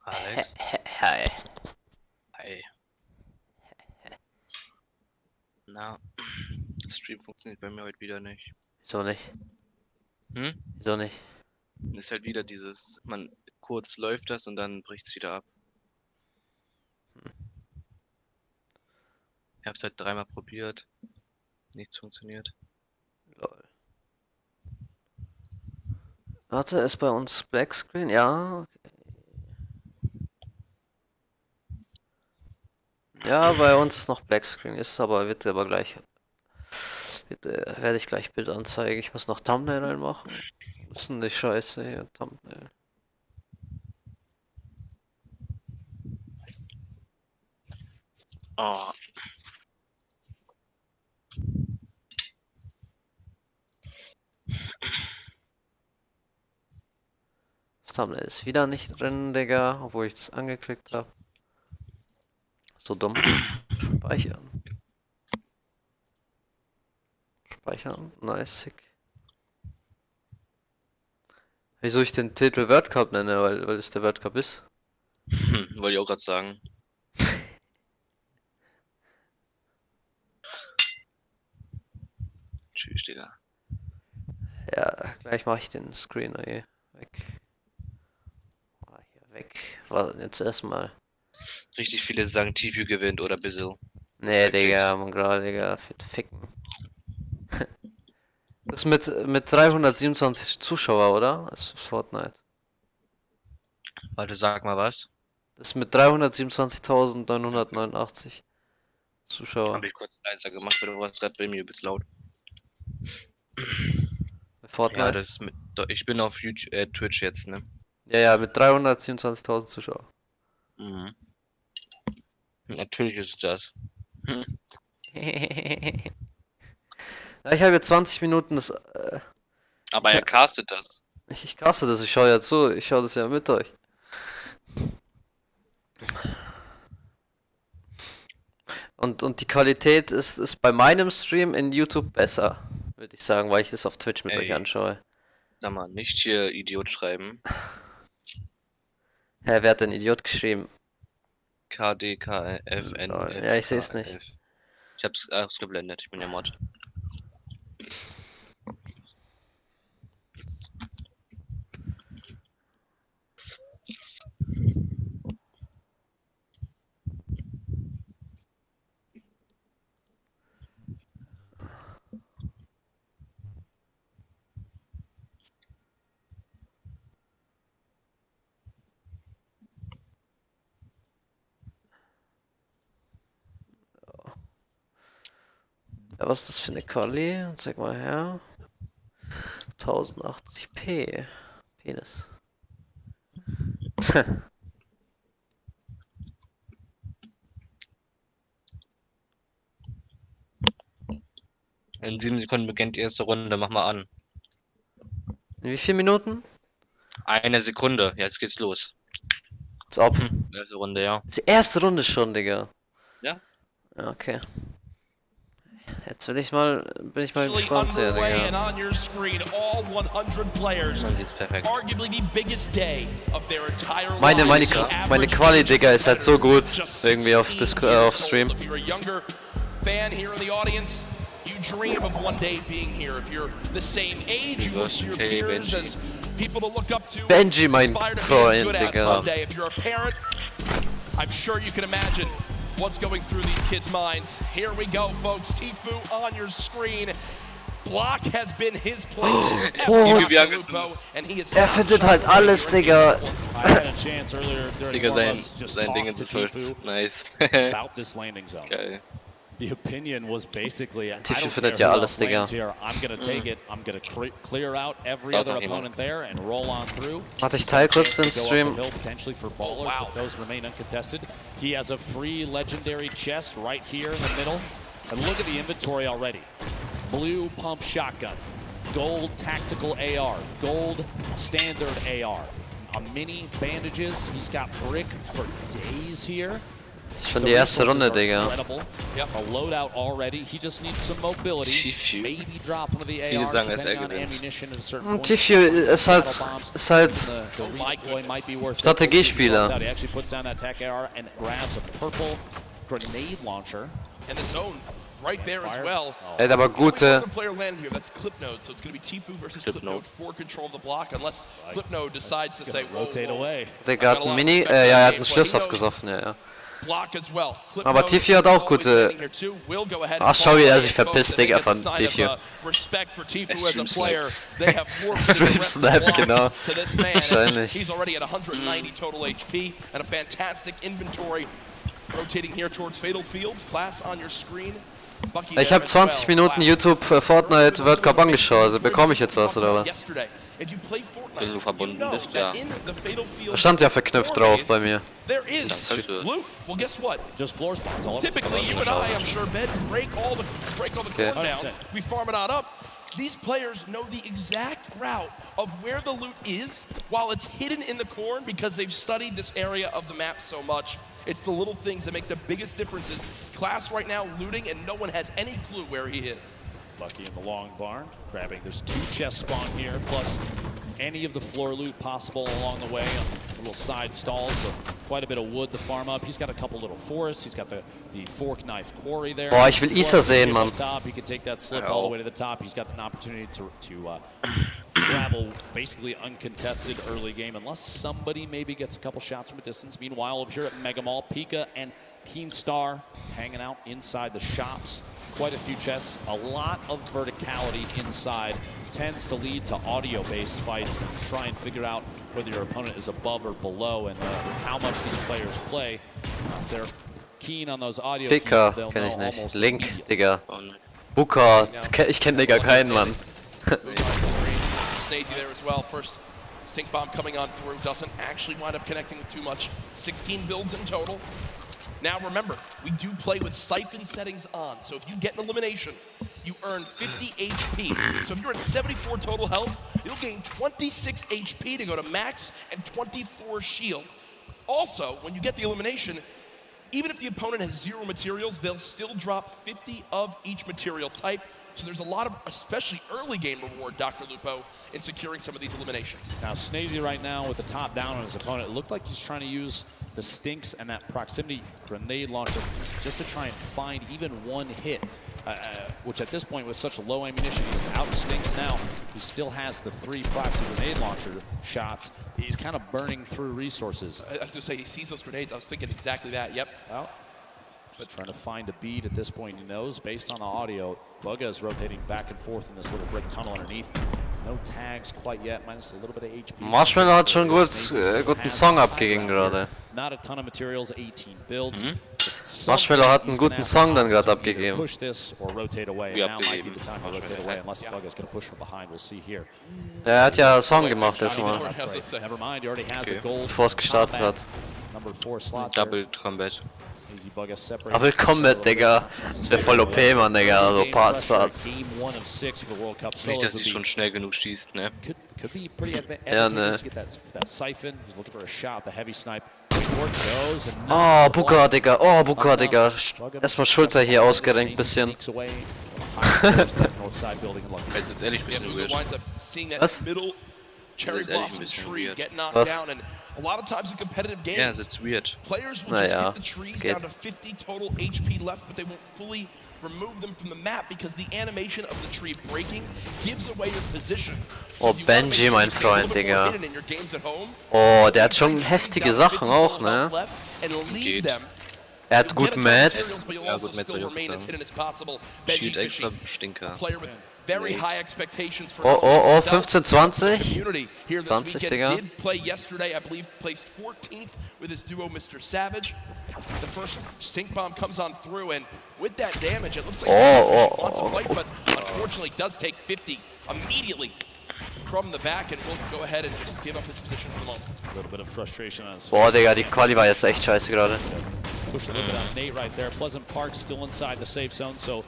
Alex. Hi. Hi. Na, Stream funktioniert bei mir heute wieder nicht. Wieso nicht? Hm? Wieso nicht? Ist halt wieder dieses, kurz läuft das und dann bricht's wieder ab. Ich hab's halt dreimal probiert. Nichts funktioniert. Lol. Warte, ist bei uns Black Screen? Ja. Okay. Ja, bei uns ist noch Black Screen, wird aber gleich. Werde ich gleich Bild anzeigen. Ich muss noch Thumbnail reinmachen. Was ist denn die Scheiße hier? Thumbnail. Oh. Das Thumbnail ist wieder nicht drin, Digga, obwohl ich das angeklickt habe. So dumm. Speichern. Speichern. Nice, sick. Wieso ich den Titel World Cup nenne, weil es der World Cup ist. Wollte ich auch gerade sagen. Tschüss, Digga. Ja, gleich mache ich den Screen weg. Hier weg. Warte, jetzt erstmal. Richtig viele sagen Tifu gewinnt oder Bizzle. Nee, Digga, man gerade, Digga, ficken. Das ist mit 327 Zuschauer, oder? Das ist Fortnite. Warte, sag mal was. Das ist mit 327.989 Zuschauer. Hab ich kurz leiser gemacht, weil du warst gerade bei mir übelst laut. Bei Fortnite? Ja, das ist mit. Ich bin auf YouTube, Twitch jetzt, ne? Ja, mit 327.000 Zuschauer. Mhm. Natürlich ist es das. Hm. Ja, ich habe jetzt 20 Minuten das. Aber er castet das. Ich caste das, ich schaue ja zu, ich schaue das ja mit euch. Und die Qualität ist bei meinem Stream in YouTube besser, würde ich sagen, weil ich das auf Twitch mit euch anschaue. Sag mal, nicht hier Idiot schreiben. Hä, wer hat denn Idiot geschrieben? KDKFN. Ja, ich sehe es nicht. Ich hab's ausgeblendet, ich bin ja Mod. Ja, was ist das für eine Quali? Zeig mal her. 1080p. Penis. In 7 Sekunden beginnt die erste Runde, mach mal an. In wie viele Minuten? 1 Sekunde, jetzt geht's los. Als ob. Erste Runde, ja. Das ist die erste Runde schon, Digga. Ja? Ja, okay. Jetzt bin ich mal gespannt hier, Digga. Man sieht's perfekt. Meine Quali, Digga, ist halt so gut. Irgendwie auf Stream. You dream of one day being here. If you're the same age, you look to your peers as people to look up to. Benji, mein Freund, Digga. If you're a parent, I'm sure you can imagine what's going through these kids' minds. Here we go, folks. Tifu on your screen. Block has been his place. Er findet halt alles, Digga. Digga, sein Ding ist so nice. Geil. The opinion was basically, I Tifu don't findet care ja who alles, else Digga. lands here. I'm gonna take it. I'm gonna clear out every other opponent there and roll on through. Warte, ich teile kurz den Stream. Potentially for ballers if those remain uncontested. He has a free legendary chest right here in the middle. And look at the inventory already. Blue pump shotgun, gold tactical AR, gold standard AR, a mini bandages. He's got brick for days here. Das ist schon die erste Runde, Digga. Yep. A loadout already. He just needs some mobility. Tfue. Maybe drop one of the Viele ARs sagen, dass er depending on gewinnt. ammunition at a certain Und point. Tfue ist halt The redeploy might be worth it. Strategiespieler. He actually puts down that attack AR and grabs a purple grenade launcher. And the zone right there as well. Er hat aber gute. One player landed here. That's Clipnode. So it's going to be Tfue versus Clipnode for control of the block, unless Clipnode decides to say, Rotate away. Digga hat ein Mini. Ja, er hat einen Schliff aufgesoffen, ja. Aber Tfue hat auch gute. Ach, schau, wie er sich verpisst, Digga, von Tfue. Stream Snap, genau. Wahrscheinlich. He's already at 190 total HP and a fantastic inventory. Rotating here towards Fatal Fields. Class on your screen. Ich habe 20 Minuten YouTube Fortnite World Cup angeschaut. Bekomme ich jetzt was oder was? Wenn du verbunden bist, ja. Da stand ja verknüpft drauf bei mir. There is. Well, guess what? Just floor spawns all Typically, you and I, I'm sure, Ben, break all the corn down. We farm it on up. These players know the exact route of where the loot is while it's hidden in the corn because they've studied this area of the map so much. It's the little things that make the biggest differences. Class right now looting and no one has any clue where he is. Lucky in the long barn, grabbing. There's 2 chests spawn here, plus any of the floor loot possible along the way on little side stalls. So quite a bit of wood to farm up. He's got a couple little forests. He's got the fork knife quarry there. Boah, ich will Isa sehen, Mann. He can take that slip all the way to the top. He's got an opportunity to travel basically uncontested early game unless somebody maybe gets a couple shots from a distance. Meanwhile, over here at Mega Mall, Pika and Keenstar hanging out inside the shops. Quite a few chests, a lot of verticality inside tends to lead to audio-based fights. Try and figure out whether your opponent is above or below and how much these players play. If they're keen on those audio keys, they'll kenn know ich nicht. almost Link, immediately. Digga. Booker, ich kenn Digga keinen, Mann. Stacey there as well. First stink bomb coming on through. Doesn't actually wind up connecting with too much. 16 builds in total. Now remember, we do play with siphon settings on, so if you get an elimination, you earn 50 HP. So if you're at 74 total health, you'll gain 26 HP to go to max and 24 shield. Also, when you get the elimination, even if the opponent has 0 materials, they'll still drop 50 of each material type. So there's a lot of, especially early game reward, Dr. Lupo, in securing some of these eliminations. Now Snazy right now with the top down on his opponent, it looked like he's trying to use the stinks and that proximity grenade launcher just to try and find even one hit, which at this point with such low ammunition, he's out stinks now. He still has the 3 proxy grenade launcher shots. He's kind of burning through resources. I was gonna say, he sees those grenades. I was thinking exactly that, yep. Well, just trying to find a bead at this point. He knows based on the audio, Bugga is rotating back and forth in this little brick tunnel underneath. No tags quite yet, minus a little bit of HP. Marshmallow hat schon guten Song abgegeben gerade. Not a ton of materials, 18 builds. Marshmallow hat einen guten Song dann gerade abgegeben. Push this or rotate away. Ja, Now might be the time to rotate away unless Bugga's going to push from behind. We'll see here. Er hat ja Song gemacht erstmal, Never mind, he already has a gold. bevor es gestartet hat. Number 4 slot. Double Combat. Double Combat, Digga. Das wäre voll OP, Mann, Digga. So Parts. Nicht, dass sie schon schnell genug schießt, ne? Ja, ne. Oh, Booker, Digga. Oh, Booker, Digga. Erstmal Schulter hier ausgerenkt, bisschen. Jetzt ehrlich ein bisschen weird. Was? Cherry Das ist ehrlich ein blossom bisschen tree weird. get knocked Was? down, and a lot of times in competitive games, Ja, that's weird. players will Naja, just hit the trees geht. down to 50 total HP left, but they won't fully remove them from the map because the animation of the tree breaking gives away your position. Oh, if you wanna make Benji, sure mein you stay a little Freund, bit more Digga. hidden in your games at home, Oh, der hat schon heftige Sachen auch, ne? left and leave Geht. them. Er hat gut Mats. Ja, gut, Mats würde ich auch sagen. Shield extra Stinker. Player with very high expectations for Oh, himself. 15, 20. Community here this 20, weekend Digga. did play yesterday, I believe placed 14th with his duo Mr. Savage. The first stink bomb comes on through, and with that damage, it looks like he wants to fight, but unfortunately does take 50 immediately from the back, and will go ahead and just give up his position for the moment. A little bit of frustration on his Boah, Digga, die Quali war jetzt echt scheiße gerade. Push a little bit on Nate right there. Pleasant Park still inside the safe zone, so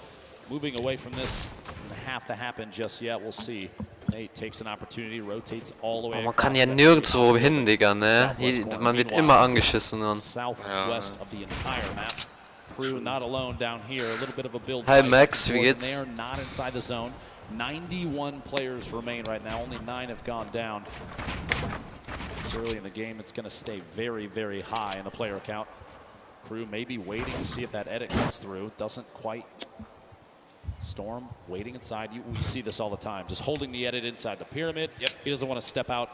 moving away from this doesn't have to happen just yet. We'll see. Nate takes an opportunity, rotates all the way. Man kann ja nirgendwo hin, Digga, ne? Man wird immer angeschissen. Und Southwest of the entire map. Crew not alone down here. A little bit of a build. Hi Max, wie geht's? They are not inside the zone. 91 players remain right now. Only 9 have gone down. It's early in the game. It's going to stay very, very high in the player count. Crew maybe waiting to see if that edit comes through. Doesn't quite. Storm waiting inside. We see this all the time. Just holding the edit inside the pyramid. Yep. He doesn't want to step out.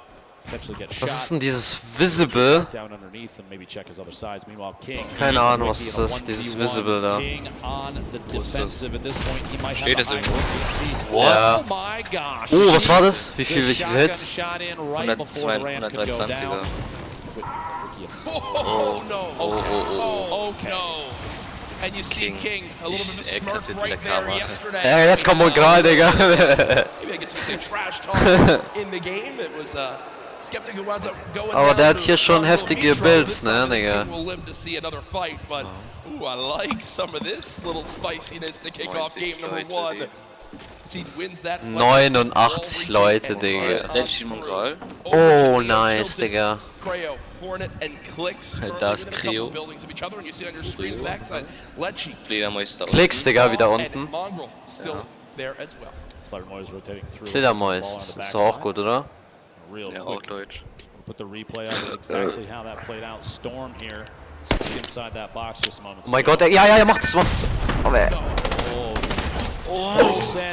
Was ist denn dieses Visible? Keine Ahnung, was ist das, dieses Visible da. Steht das irgendwo? Ja. Oh, was war das? Wie viel Hits? 123er. Oh no! Oh. No! And you see King, a little bit of a smirk right there yesterday. Ja, jetzt kommt Mongrel, Digga. Maybe I guess you could say trash talk in the game. It was Skeptic who winds up going Aber down der hat to hier schon Rumble heftige Intro. Builds, This ne, time Digga. We'll live to see another fight, but ooh, I like some of this little spiciness to kick off game number 1. He wins that 89 Leute, Digga. Lenchi Mongrel. Oh, nice, Digga. Creo, Hornet and Clicks. Das Creo. Fledermäuster. Klicks, Digga, wieder unten. Fledermäus, ist doch auch gut, oder? Ja, auch Deutsch. Put the replay up exactly how that played out. Storm here, inside that box just moments. Oh mein Gott, ja, macht's. Aber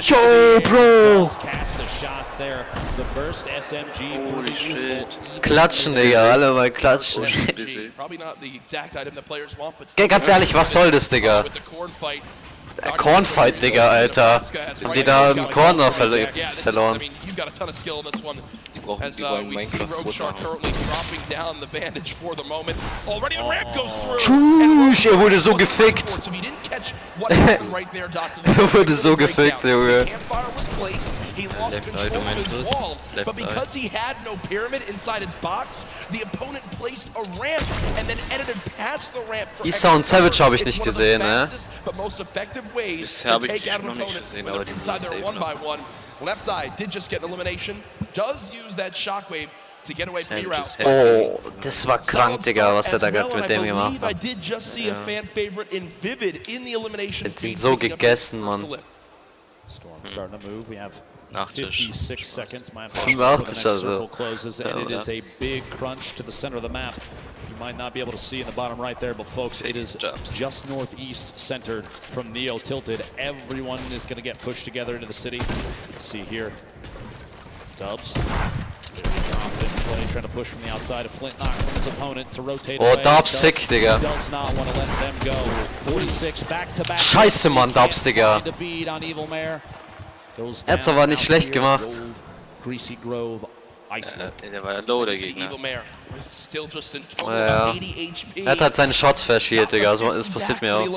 Yo, Bro! Catch the shots there. The burst SMG. Holy shit. Klatschen, Digga, alle mal klatschen. Probably not the exact item the players want, but Ganz ehrlich, was soll das, Digga? it's a corn fight. Cornfight, Digga, Alter. Die da einen Corner verloren. Die wollen Minecraft gut machen. Tschüss, er wurde so gefickt. Er wurde so gefickt, Junge. Left eye momentus. Left But because he had no pyramid inside his box, the opponent placed a ramp and then edited past the ramp for Isa und Savage habe ich nicht gesehen, ne? Bisher habe ich noch nicht gesehen, aber die inside their safe, 1x1. Left Eye did just get an elimination. Does use that shockwave to get away from E-Route. Oh, das war krank, Digga, was er da gerade mit dem gemacht I hat. did just see a fan favorite in Vivid in the elimination. Hat ihn so gegessen, Mann. Storm starting to move. We have Nachtisch. 56 seconds. My Nachtisch, the also. circle closes, and it is a big crunch to the center of the map. You might not be able to see in the bottom right there, but folks, it is just northeast centered from Neo tilted. Everyone is going to get pushed together into the city. Let's see here. Dubs. Confident play, trying to push from the outside of Flint, knock from his opponent to rotate. Oh, Dubs sick, Digga. Does not want to let them go. 46 back-to-back. Scheiße, Mann, Dubs, Digga. Er hat's aber nicht schlecht gemacht. Greasy Grove, Iceland. Der war ja low, der Gegner. Ja. Er hat halt seine Shots verschiert, Digga, also, das passiert mir auch.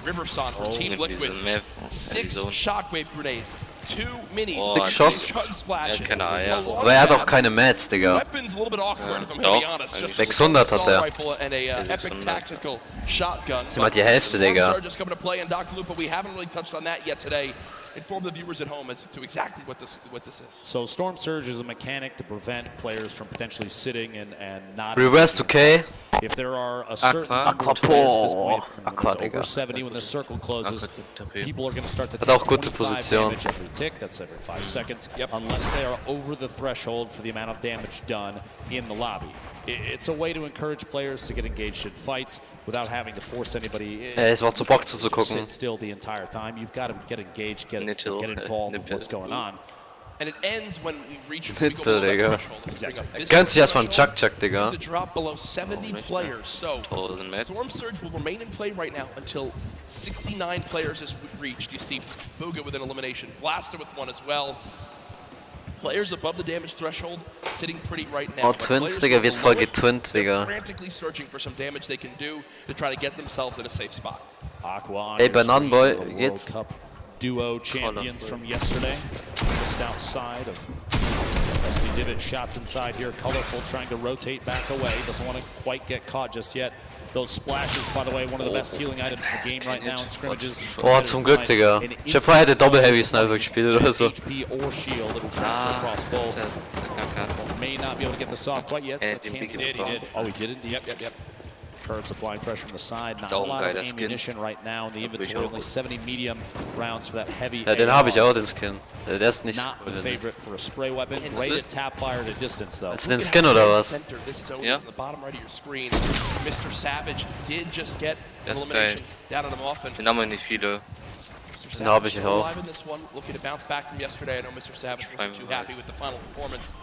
Riverson for Team Liquid. 6 shockwave grenades, 2 minis, Six Shock? chug splashes. Aber er hat auch keine Mats, Digga. Weapons a little bit awkward, if I'm Doch, gonna be honest. Just 600 hat er. and a epic tactical shotgun. Das ist mal die Hälfte, Digga. Storm just coming to play in Dr. Lupo. We haven't really touched on that yet today. Inform the viewers at home as to exactly what this is. So Storm Surge is a mechanic to prevent players from potentially sitting and not. Reverse to K. If there are a certain Aqua, Aqua, over Digga. 70 when the circle closes, people are going to start to Hat auch take gute 25 Position. damage every tick. That's every 5 seconds. Unless they are over the threshold for the amount of damage done in the lobby. It's a way to encourage players to get engaged in fights without having to force anybody. Es macht so Bock zuzugucken. Sit still the entire time. You've got to get engaged, get involved with what's going on. And it ends when we reach Nittel, Digga. Gönnt sich erstmal einen Chuck, Digga. to drop below 70 players. So Storm Surge will remain in play right now until 69 players is reached. You see Booga with an elimination, Blaster with one as well. Players above the damage threshold sitting pretty right now. Oh, Twins, Digga, wird voll getwinnt, Digga. Frantically searching for some damage they can do to try to get themselves in a safe spot. Aqua, Ey, Bananenboy, the World geht's? Cup duo champions from yesterday, just outside of SD did it. Shots inside here. Colorful trying to rotate back away. Doesn't want to quite get caught just yet. Those splashes, by the way, one of the best healing items in the game right now in scrimmages. Oh, zum Glück, Digga. Ich hab vorher hätte Doppel-Heavy Sniper gespielt oder so. HP or shield. It'll transfer across both. May not be able to get this off quite yet. But he did. Oh, he did indeed. Yep. Current's applying pressure from the side. Not a lot of ammunition right now in the inventory. Only 70 medium rounds for that heavy. Ja, den habe ich auch, den Skin. Der ist nicht not the favorite for a spray weapon. Great at tap fire at a distance though. Ist den Skin oder was? Ja. The bottom right of your screen. Mr. Savage did just get Das ist elimination geil. down on him often. Den haben wir nicht viele. Mr. Den habe ich Savage auch. alive in this one, looking to bounce back from yesterday. I know Mr. Savage wasn't too happy with the final performance.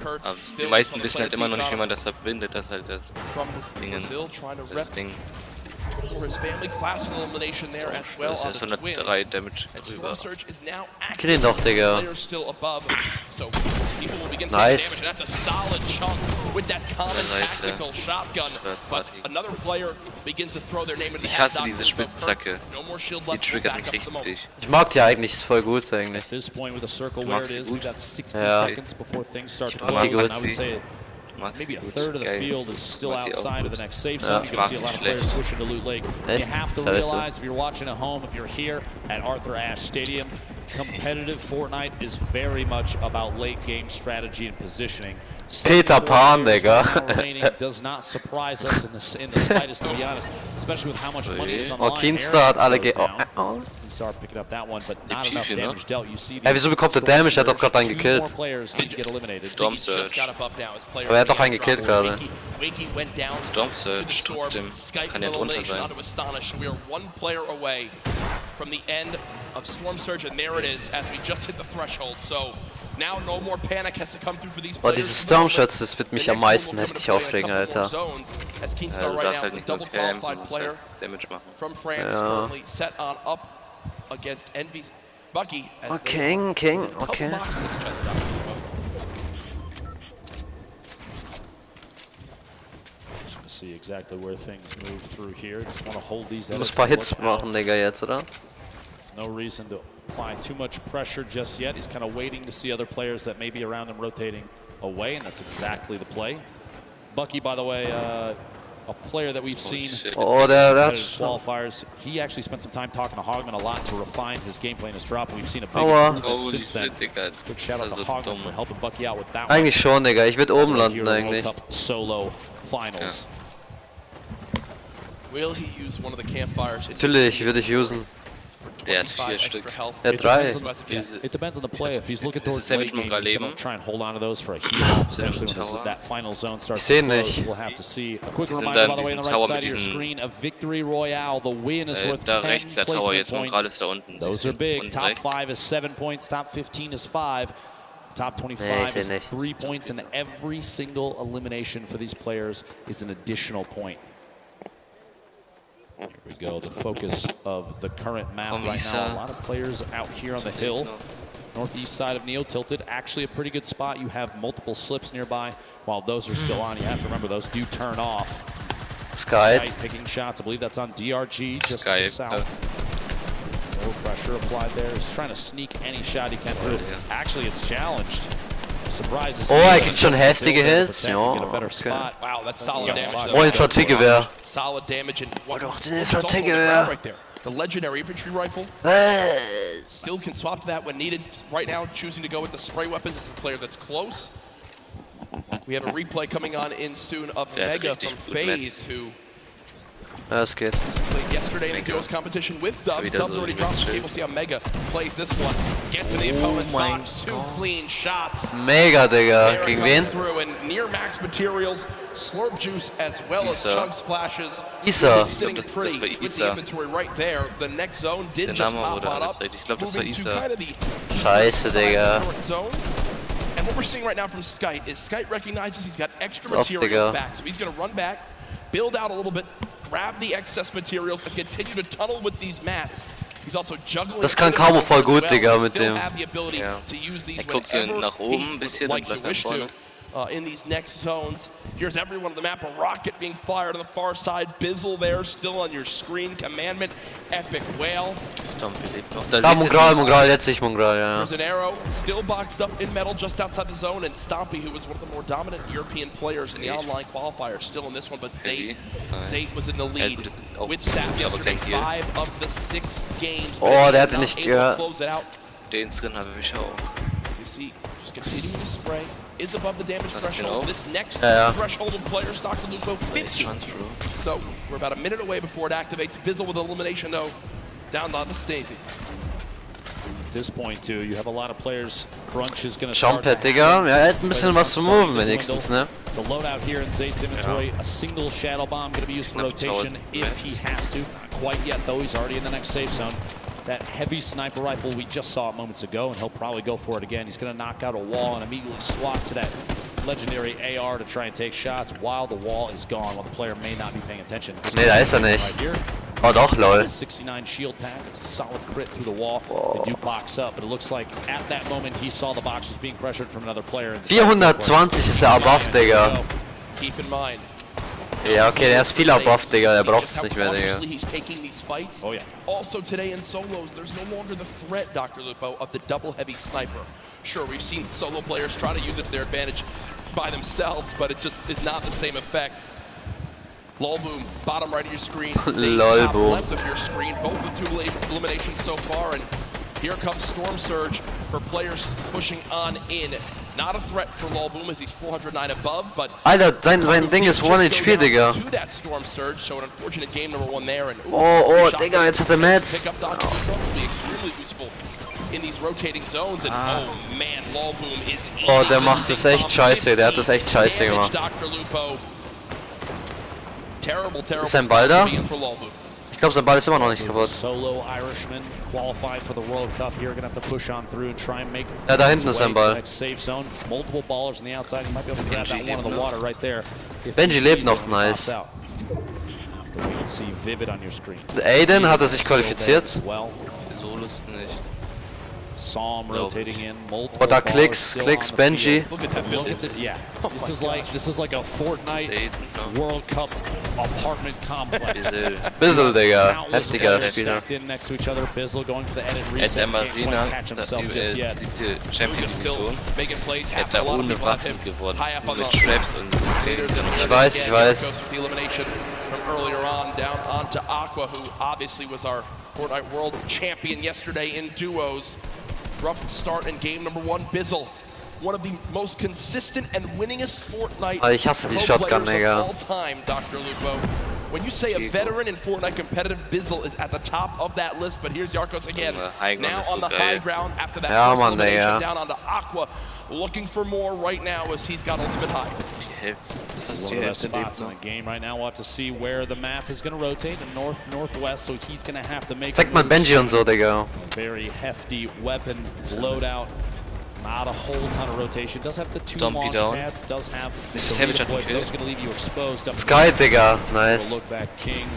Kurtz Aber still die meisten on the wissen player halt immer noch nicht, piece wie man das verbindet, das halt das from his Ding. Brazil, trying to Das rep Ding. for his family. Class elimination there as well on Das the ist twins. 103 Damage And rüber. Storm Surge is now Kill ihn doch, Digga. players still above, so people will begin Nice. taking damage, and that's a solid chunk with that common Nice, tactical shotgun. But another player begins to throw their name in the Ich hat. hasse diese Spitzhacke. No more shield Die left. triggert mich richtig. Ich mag die eigentlich voll gut eigentlich. At this point with the circle Du where magst it sie is, gut? we've got 60 Ja. seconds before things start to mag die close. gut. And I would say Magst maybe sie a gut. third of the Geil. field is still Mag die auch outside of gut. the next safe Ja, zone. You're ich going to see a mag lot die of players schlecht. pushing to Loot Lake. You Echt? have to Scheiße. realize if you're watching at home, if you're here at Arthur Ashe Stadium, competitive Fortnite is very much about late game strategy and positioning. Peter Pan, Digga. Does not surprise us in the slightest, to be honest, especially with how much money is on the Oh, line. Keenstar hat alle ge... Oh. Keenstar picking up that one, but not enough Chiefin, ne? damage dealt. You see Ey, wieso bekommt der Damage? Er hat doch gerade einen gekillt. more players need to get eliminated. Storm Just Surge. got a buff now as player Aber er hat doch einen dropped. gekillt gerade. Wakey went down Storm to the Surge, storm. trotzdem. Skype Kann ja drunter elimination sein. onto Astonish. We are one player away from the end of Storm Surge, and there it is as we just hit the threshold. So now no more panic has to come through for these Boah, players. dieses Stormschutz, das wird mich am meisten heftig aufregen, Alter. As Ja, Keenstar du right darfst now, halt the nicht nur double campen, du qualified musst player halt Damage machen. from France, Ja. currently set on up against Envy's Bucky. As Okay, King, couple okay. boxes at each other now. Just to see exactly where things move through here. Just want to hold these. Du musst edits ein paar and Hits look out. machen, Digga, jetzt, oder? No reason to apply too much pressure just yet. He's kind of waiting to see other players that may be around him rotating away, and that's exactly the play. Bucky, by the way, a player that we've seen shit. Oh, der hat... qualifiers. He actually spent some time talking to Hogman a lot to refine his gameplay and his drop. And we've seen a big Aua. improvement Holy since then. shit, Digga. Quick shout out Das to ist so Hogman dumm. for helping Bucky out with that one. Eigentlich schon, Digga. Ich würde oben Here landen, in World eigentlich. Cup Solo Finals. Will he use one of the campfires? Natürlich, würde ich usen. Der hat 25 4 extra Stück. health. Ja, It 3. depends on the- Diese- It depends on the play. If he's looking Dieses towards Savage late game, Monk he's going Leben. to try and hold on to those for a heal. Especially when Tower. that final zone starts Ich to seh close. nicht. We'll have to see. A quick Die sind reminder, da in by the way, on the diesem right Tower side mit of your diesen- screen, a victory royale. The win is worth Da 10 rechts der Tower placement jetzt, und gerade points. ist da unten. Those are big. Unten Top rechts. 5 is 7 points. Top 15 is 5. Top 25 Nee, is ich seh nicht. 3 points, and every single elimination for these players is an additional point. Here we go, the focus of the current map right now. A lot of players out here on the hill. Northeast side of Neo Tilted, actually a pretty good spot. You have multiple slips nearby. While those are still on, you have to remember those do turn off. Skype. Picking shots, I believe that's on DRG, just to the Skype, south. No pressure applied there. He's trying to sneak any shot he can through. yeah. Actually, it's challenged. Surprises. Oh, er kriegt schon heftige Hits. Get Ja, a better okay. spot. Wow, that's solid Yeah. damage. Oh, Infanteriegewehr. Solid damage and what? doch, den it's also on the Infanteriegewehr. ground right there. The legendary infantry rifle Was? still can swap to that when needed. Right now, choosing to go with the spray weapons. This is a player that's close. We have a replay coming on in soon of Der hat Mega richtig from gut FaZe, Metz. who Ja, es geht. played yesterday in the Mega. duos competition with Dubs. Wieder Dubs so already dropped the Metz. game. We'll see how Mega plays this one. Gets in the opponent's mein box. Two clean shots. Mega, Digga. There it Gegen comes wen? through, and near max materials, slurp juice as well as Isa. chug splashes. Isa. He's sitting Ich glaub, das pretty war with the Isa. inventory right there. The next zone did Der just Name pop wurde on up, angezeigt. Ich glaub, das war moving to Isa. kind of the Scheiße, side Digga. of the current zone. And what we're seeing right now from Skite is Skite recognizes he's got extra What's up, materials Digga? back, so he's going to run back, build out a little bit, grab the excess materials, and continue to tunnel with these mats. He's also juggling. Das kann items Cabo as voll gut, well. Digga, He mit still dem. have the ability Ja. to use these Er guckt so whenever nach oben he ein bisschen would und like to bleibt nach wish to. vorne. in these next zones. Here's everyone on the map. A rocket being fired on the far side. Bizzle there, still on your screen. Commandment, Epic Whale. Stumpy lebt noch. Da Ah, siehst du Mungral, jetzt nicht Mungral, ja. There's an arrow still boxed up in metal just outside the zone, and Stompy, who was one of the more dominant European players in the online qualifier, still in this one, but Zate was in the lead with Sap yesterday. 5 of the 6 games. Oh, der hatte nicht gehört. den drin habe ich auch. You see, just continuing to spray. Is above the damage That's threshold. This next threshold of players, Dr. Lupo, 50. So we're about a minute away before it activates. Bizzle with elimination though, down on the Stacey. At this point too, you have a lot of players. Crunch is gonna Jump Pad, Digga. Ja, er hat ein bisschen was zu moven wenigstens, ne? The loadout here in Zate's inventory, a single Shadow Bomb gonna be used for rotation if he has to. Not quite yet though, he's already in the next safe zone. That heavy sniper rifle we just saw moments ago, and he'll probably go for it again. He's gonna knock out a wall and immediately swap to that legendary AR to try and take shots while the wall is gone, while the player may not be paying attention. Ne, da ist er nicht. Right here. Oh doch, lol. 69 shield pack, solid crit through the wall. They do box up, but it looks like at that moment he saw the box was being pressured from another player. 420 ist er above, Digga. Keep in mind. Ja, okay, der ist viel above, Digga. Der braucht es nicht mehr, Digga. Oh, yeah. Also today in solos, there's no longer the threat, Dr. Lupo, of the double heavy sniper. Sure, we've seen solo players try to use it to their advantage by themselves, but it just is not the same effect. Lolboom, bottom right of your screen. Top left of your screen. Both the 2 eliminations so far, and here comes Storm Surge for players pushing on in. Not a threat for Lolboom as he's 409 above, but Alter, sein Ding ist 1 HP, Digga. to that Storm Surge, so an unfortunate game number 1 there. And Oh, Digga, jetzt hat er Mets. Pick up Dr. Lupo will be extremely useful in these rotating zones, and oh man, Lolboom is Oh, der macht das echt scheiße. Der hat das echt scheiße gemacht. Dr. Lupo. Terrible, terrible. Ist sein Ball da? For Lolboom. Ich glaube, sein Ball ist immer noch nicht kaputt. Solo Irishman qualified for the World Cup here. Gonna have to push on through and try and make. Ja, da hinten ist sein Ball. Next safe zone. Multiple ballers on the outside. You might be able to grab that one in the water right there. Benji lebt noch, nice. See Vivid on your screen. Aiden hat er sich qualifiziert. Solos nicht. Saw him rotating in. Multiple Oder ballers Klicks, still on the Benji. field. Look at that, yeah. This is like a Fortnite World Cup apartment complex. Bizzle, Digga. Heftiger Spieler. Stacked in next to each other. Bizzle going for the edit reset. Der Can't quite Marina, catch himself just yet. 7. Champion-Division, Making plays. hätte er ohne Waffen gewonnen. High up on Mit the Traps und Ich weiß. The elimination from earlier on down onto Aqua, who obviously was our Fortnite World Champion yesterday in duos. Rough start in game number 1. Bizzle, one of the most consistent and winningest Fortnite Ich hasse die Shotgun, players Digga. of all time, Dr. Lupo. When you say a veteran in Fortnite competitive, Bizzle is at the top of that list, but here's Yarkos again. Now on the high ground after that first elimination down onto Aqua. Looking for more right now as he's got ultimate high. This is one of the best spots in the game right now. We'll have to see where the map is going to rotate in northwest, so he's going to have to make. Zeig mal Benji und so, Digga. Very hefty weapon loadout. Not a whole ton of rotation. Does have the 2 launch pads. Does have the redeploy. Those are going to leave you exposed. Sky, Digga. Nice. Look back, King.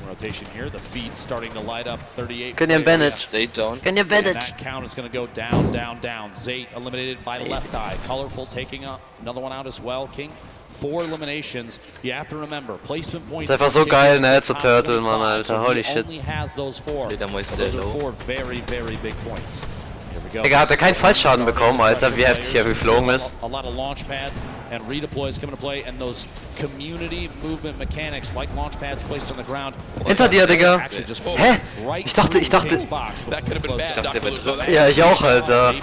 Rotation here. The feed starting to light up. 38. Can you bandage? Zate down. Can you bandage? That count is going to go down, down, down. Zate eliminated by left eye. Colorful taking another one out as well. King, 4 eliminations. You have to remember, placement points. Das ist einfach so geil, ne, zu turtle, Mann, Alter. Holy shit. Only has those 4. Those are 4 very, very big points. Digga, hat er keinen Fallschaden bekommen, Alter, wie heftig er geflogen ist. A lot of launch pads and redeploys come into play, and those community movement mechanics like launch pads placed on the ground. Hinter dir, Digga. Hä? Ich dachte. Ja, ich auch, Alter.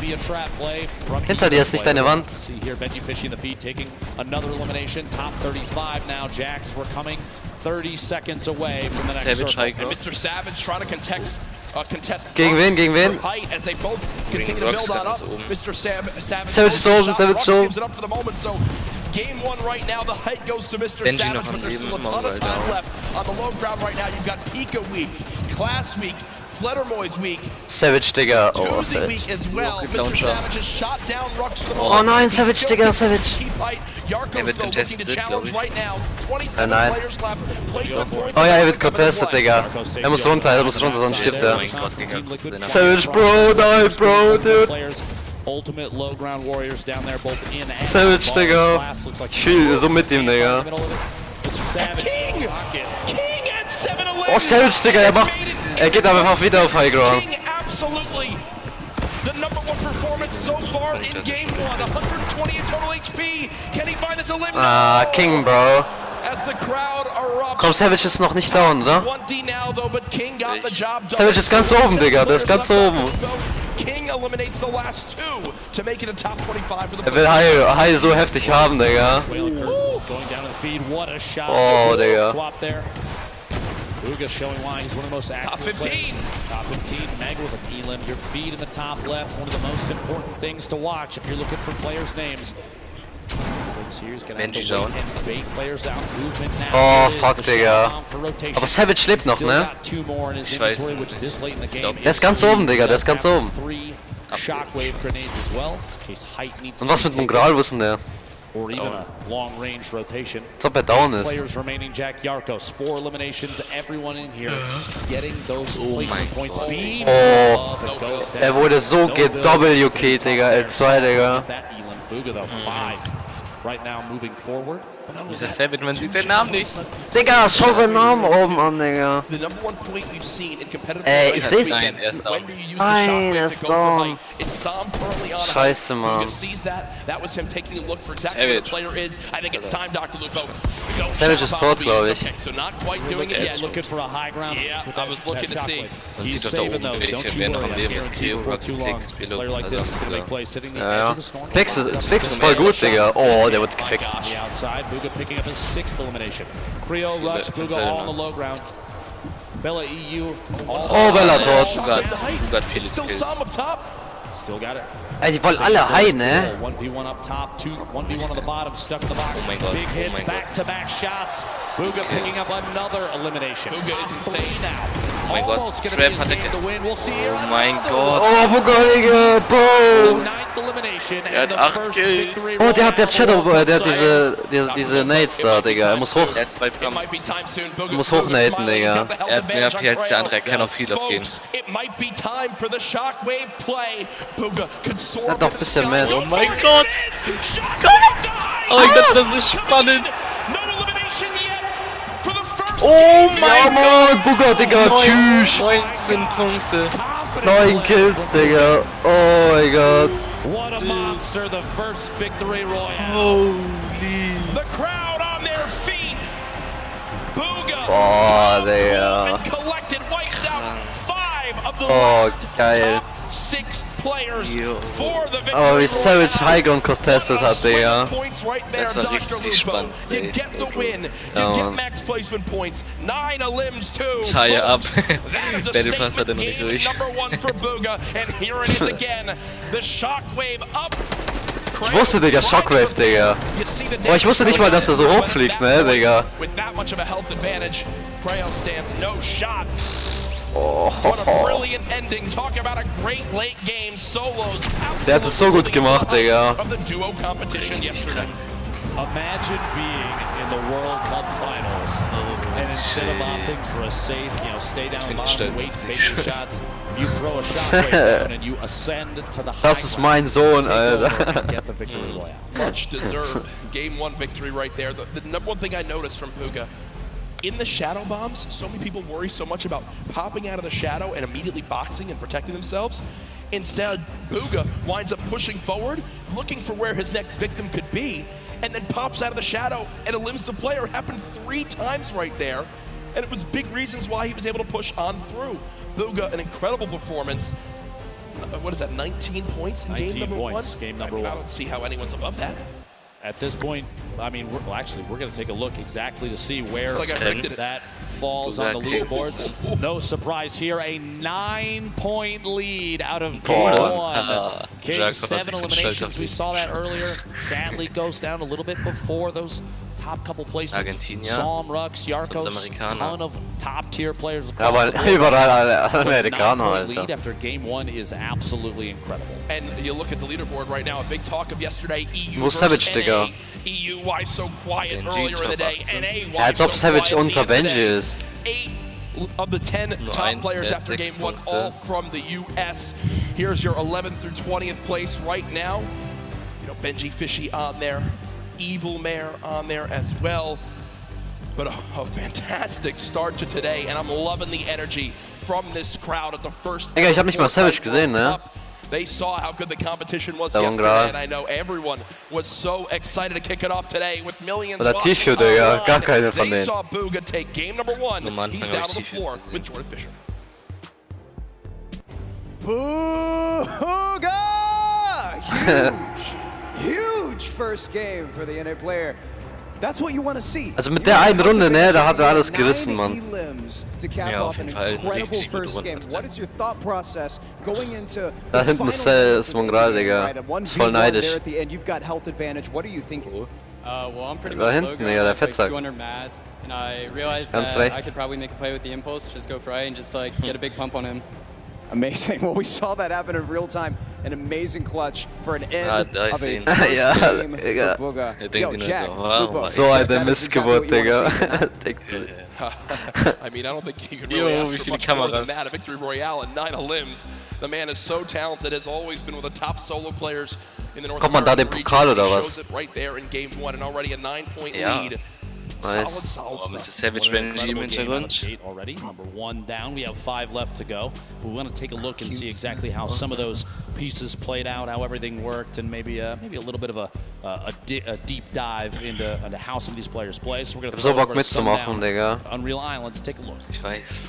Hinter dir ist nicht deine Wand. See here, Benji fishing the feed, taking another elimination. Top 35 now. Jacks, we're coming 30 seconds away from the next circle. And Mr. Savage trying to contest Gegen wen? as they both continue to build on up. Mr. Savage Savage oben. gives it up for the moment, so game 1 right now, the height goes to Mr. Benji Savage, noch but am there's still a Leben, ton of Mongol time down. left. On the low ground right now, you've got Pika week, Class week, Fledermoy's week, Savage, Digga. Oh, Tuesday Savage. week as well. Rocket Mr. Launcher. Savage has shot down Rux for the Oh moment. nein, He's Savage, still Digga, keeping Savage. the fight. Yarkos, wird though, looking to contested, challenge glaub ich. right now. 27 nein. players left. Placement points Oh ja, er wird coming contested, away. Digga. Er muss runter, sonst stirbt er. Oh mein Gott, Digga. Savage, Bro, nein, Bro, dude. Players Ultimate low ground warriors down there, both in and Savage, out. Digga. Class looks like Ich fühle so mit ihm, Digga. Mr. Savage. King at 7-11. Oh, Savage, Digga, er geht aber einfach wieder auf High Ground. King absolutely the #1 performance so far in game 1. 120 in total HP. Can he find his limit? Ah, King, Bro. As the crowd erupts. Komm, Savage ist noch nicht down, oder? 20 now though, but King got the job done. Savage ist ganz oben, Digga, der ist ganz oben. King eliminates the last 2 to make it a top 25 for the Er will High so heftig haben, Digga. Going down to the feed. What a shot. Oh, Digga. Swap there. Uga showing why he's one of the most active. Top 15. Top 15. Meg with an elim. Your feed in the top left. One of the most important things to watch if you're looking for players' names. Here's gonna have to wait and bait players out. Movement now. Oh, fuck, Digga. Aber Savage lebt noch, ne? Ich weiß nicht. Der ist ganz oben, Digga, der ist ganz oben. Shockwave grenades as well. Und was mit Mungral, wo ist denn der? Or even a long-range rotation. Als ob er down ist. Players remaining. Jack Yarkos, 4 eliminations. Everyone in here getting those placement points. Oh, er wurde so ge-WK, Digga, L2, Digga. That elim. Booga though, 5. Right now moving forward. Dieser Savage, man sieht seinen Namen nicht. Digga, schau seinen Namen oben an, Digga. The #1 point we've seen in competitive Ich seh's. Nein, er ist down. When do you use the Nein, shockwave er to ist go for down. height? It's Sam currently on Scheiße, height. Mann. Luka sees that. That was him taking a look for exactly where the player is. I think it's time, Dr. Lupo. Go Savage ist tot, glaube ich. Okay, so not quite doing it yet. Looking for a high ground. Yeah, I was looking to see. Man He's sieht doch da saving oben, those. Don't welche you wer noch am worry. I Leben ist. guarantee you for Rox, too long. Fix, Philo. Player like this is gonna make plays sitting the Ja, edge ja. of the storm. Fix ist voll gut, Digga. Oh, der wird gefickt. On the outside, Booga picking up his 6th elimination. Creo, Rux, Booga all on the low ground. Bella EU. Oh, Bella tot. Booga hat viele It's still Kills. Sam up top. Still got it. Ey, die wollen alle High, ne? 1v1 up top, 1v1 on the bottom, stuck in the box. Oh my God, Big oh hits, my God. back-to-back shots. Booga picking up another elimination. Booga is Top 3 insane. now. Oh my God, Almost gonna Trap be his hatte game to win. We'll see here. Oh mein Gott. Oh, Booga, Digga, Bro. 9th elimination Er and hat the 8 first Kills. victory. Oh, der hat der Shadow, der hat royale. diese Nades da, Digga. Er muss hoch. Er hat 2 It Pumps. might be time soon. Booga, muss hochnaden, Booga's Digga. smiling. He's got the health Er hat mehr advantage HP on als der andere, er Creo. kann auf viel abgehen. Folks, it might be time for the shockwave play. Booga could soar. Hat noch ein bisschen mehr. Oh mein Gott. Oh mein Gott, das ist spannend. No elimination yet for the first Oh Ja, mein Mann, Booga, Digga, tschüss. 19 Punkte. 9 Kills, Digga. Oh mein Gott. What a monster, the first victory royale. Holy. The crowd on their feet. Booga. Boah, Digga. Collected wipes out 5 of the Oh, last geil. top 6 players Jo. for the victory. Aber wie Savage royale. High Ground contested hat, Digga. Points right there, Das war Dr. richtig Lupo. spannend, You ey. get the win. You Ja, get Mann. max placement points. 9 elims too. Tie ab. Folks, that is a Battle Pass hat er statement noch nicht game durch. #1 for Booga. And here it is again. The shockwave up. Ich wusste, Digga, Shockwave, Digga. Boah, ich wusste nicht mal, dass er so hoch fliegt, ne, Digga. With that much of a health advantage, Creo stands no shot. Oh, What a brilliant ending. Talk about a great late game. Solos. Der hat es so gut gemacht, Digga. Of the duo competition yesterday. Imagine being in the World Cup Finals and instead of opting for a safe, stay down the bottom, wait, take your shots, you throw a shockwave down and you ascend to the high Das ist mein Sohn, Alter. get the victory royale. Much deserved game 1 victory right there. The #1 thing I noticed from Booga, in the shadow bombs, so many people worry so much about popping out of the shadow and immediately boxing and protecting themselves. Instead, Booga winds up pushing forward, looking for where his next victim could be, and then pops out of the shadow and eliminates the player. It happened 3 times right there, and it was big reasons why he was able to push on through. Booga, an incredible performance. What is that, 19 points in 19 game number points, 1? game number I 1. don't see how anyone's above that. At this point, I mean, we're going to take a look exactly to see where Like I predicted it. that falls on the leaderboards. No surprise here, a 9-point lead out of game 1. King, Jack 7 hat sich eliminations, we gestellt saw that earlier. Sadly goes down a little bit before those top couple placements. Argentinier. Psalm, Rux, Yarkos, Amerikaner. ton of top-tier players. Ja, aber überall alle Amerikaner, 9-point lead Alter. after game 1 is absolutely incredible. And you look at the leaderboard right now, a big talk of yesterday, EU Wo versus Savage, NA. Digga? EU, why so quiet NG earlier in the day? Top 18. NA, Ja, why als ob so Savage quiet at the unter end of the Benji day? ist. 8 of the 10 Nur top ein, players der hat after 6 game 1, Punkte. all from the US. Here's your 11th through 20th place right now. You know, Benji Fishy on there, Evil Mare on there as well. But a fantastic start to today, and I'm loving the energy from this crowd at the first. Digga, ich hab nicht mal Savage gesehen, ne? They saw how good the competition was yesterday, and I know everyone was so excited to kick it off today with millions watching online. Gar keine von They denen. saw Booga take game number 1. He's down on the floor with Jordan Fisher. Booga! Huge first game for the NA player. That's what you want to see. Also mit der einen Runde, ne, da hat er alles gerissen, Mann. Ja, auf jeden Fall eine richtig gute Runde. Da hinten ist Mongrel, Digga. Ist voll neidisch. Da hinten, Digga, der Fettsack. Ganz rechts. Amazing. Well, we saw that happen in real time. An amazing clutch for an end da of a ich first Ja, game Digga. for Booga. Er denkt sich nur Jack, so, wow, Lupo, So eine that is Missgeburt, exactly what you Digga. wanna see. I mean, I don't think you could really Yo, ask wie for viele much more than Kameras. that. A victory royale and 9 limbs. The man is so talented, has always been one of the top solo players in the North Kommt man da American den Pokal region. oder He was? shows it right there in game 1 and already a 9-point Ja. lead. Nice. Solid Oh, Mr. stuff. Savage Benji im Hintergrund. Already, number 1 down. We have 5 left to go. We want to take a look and see exactly how some of those pieces played out, how everything worked, and maybe a little bit of a deep dive into how some of these players play. So we're going Ich to hab so Bock mitzumachen, Digga. Unreal Island. Let's take a look. Ich weiß.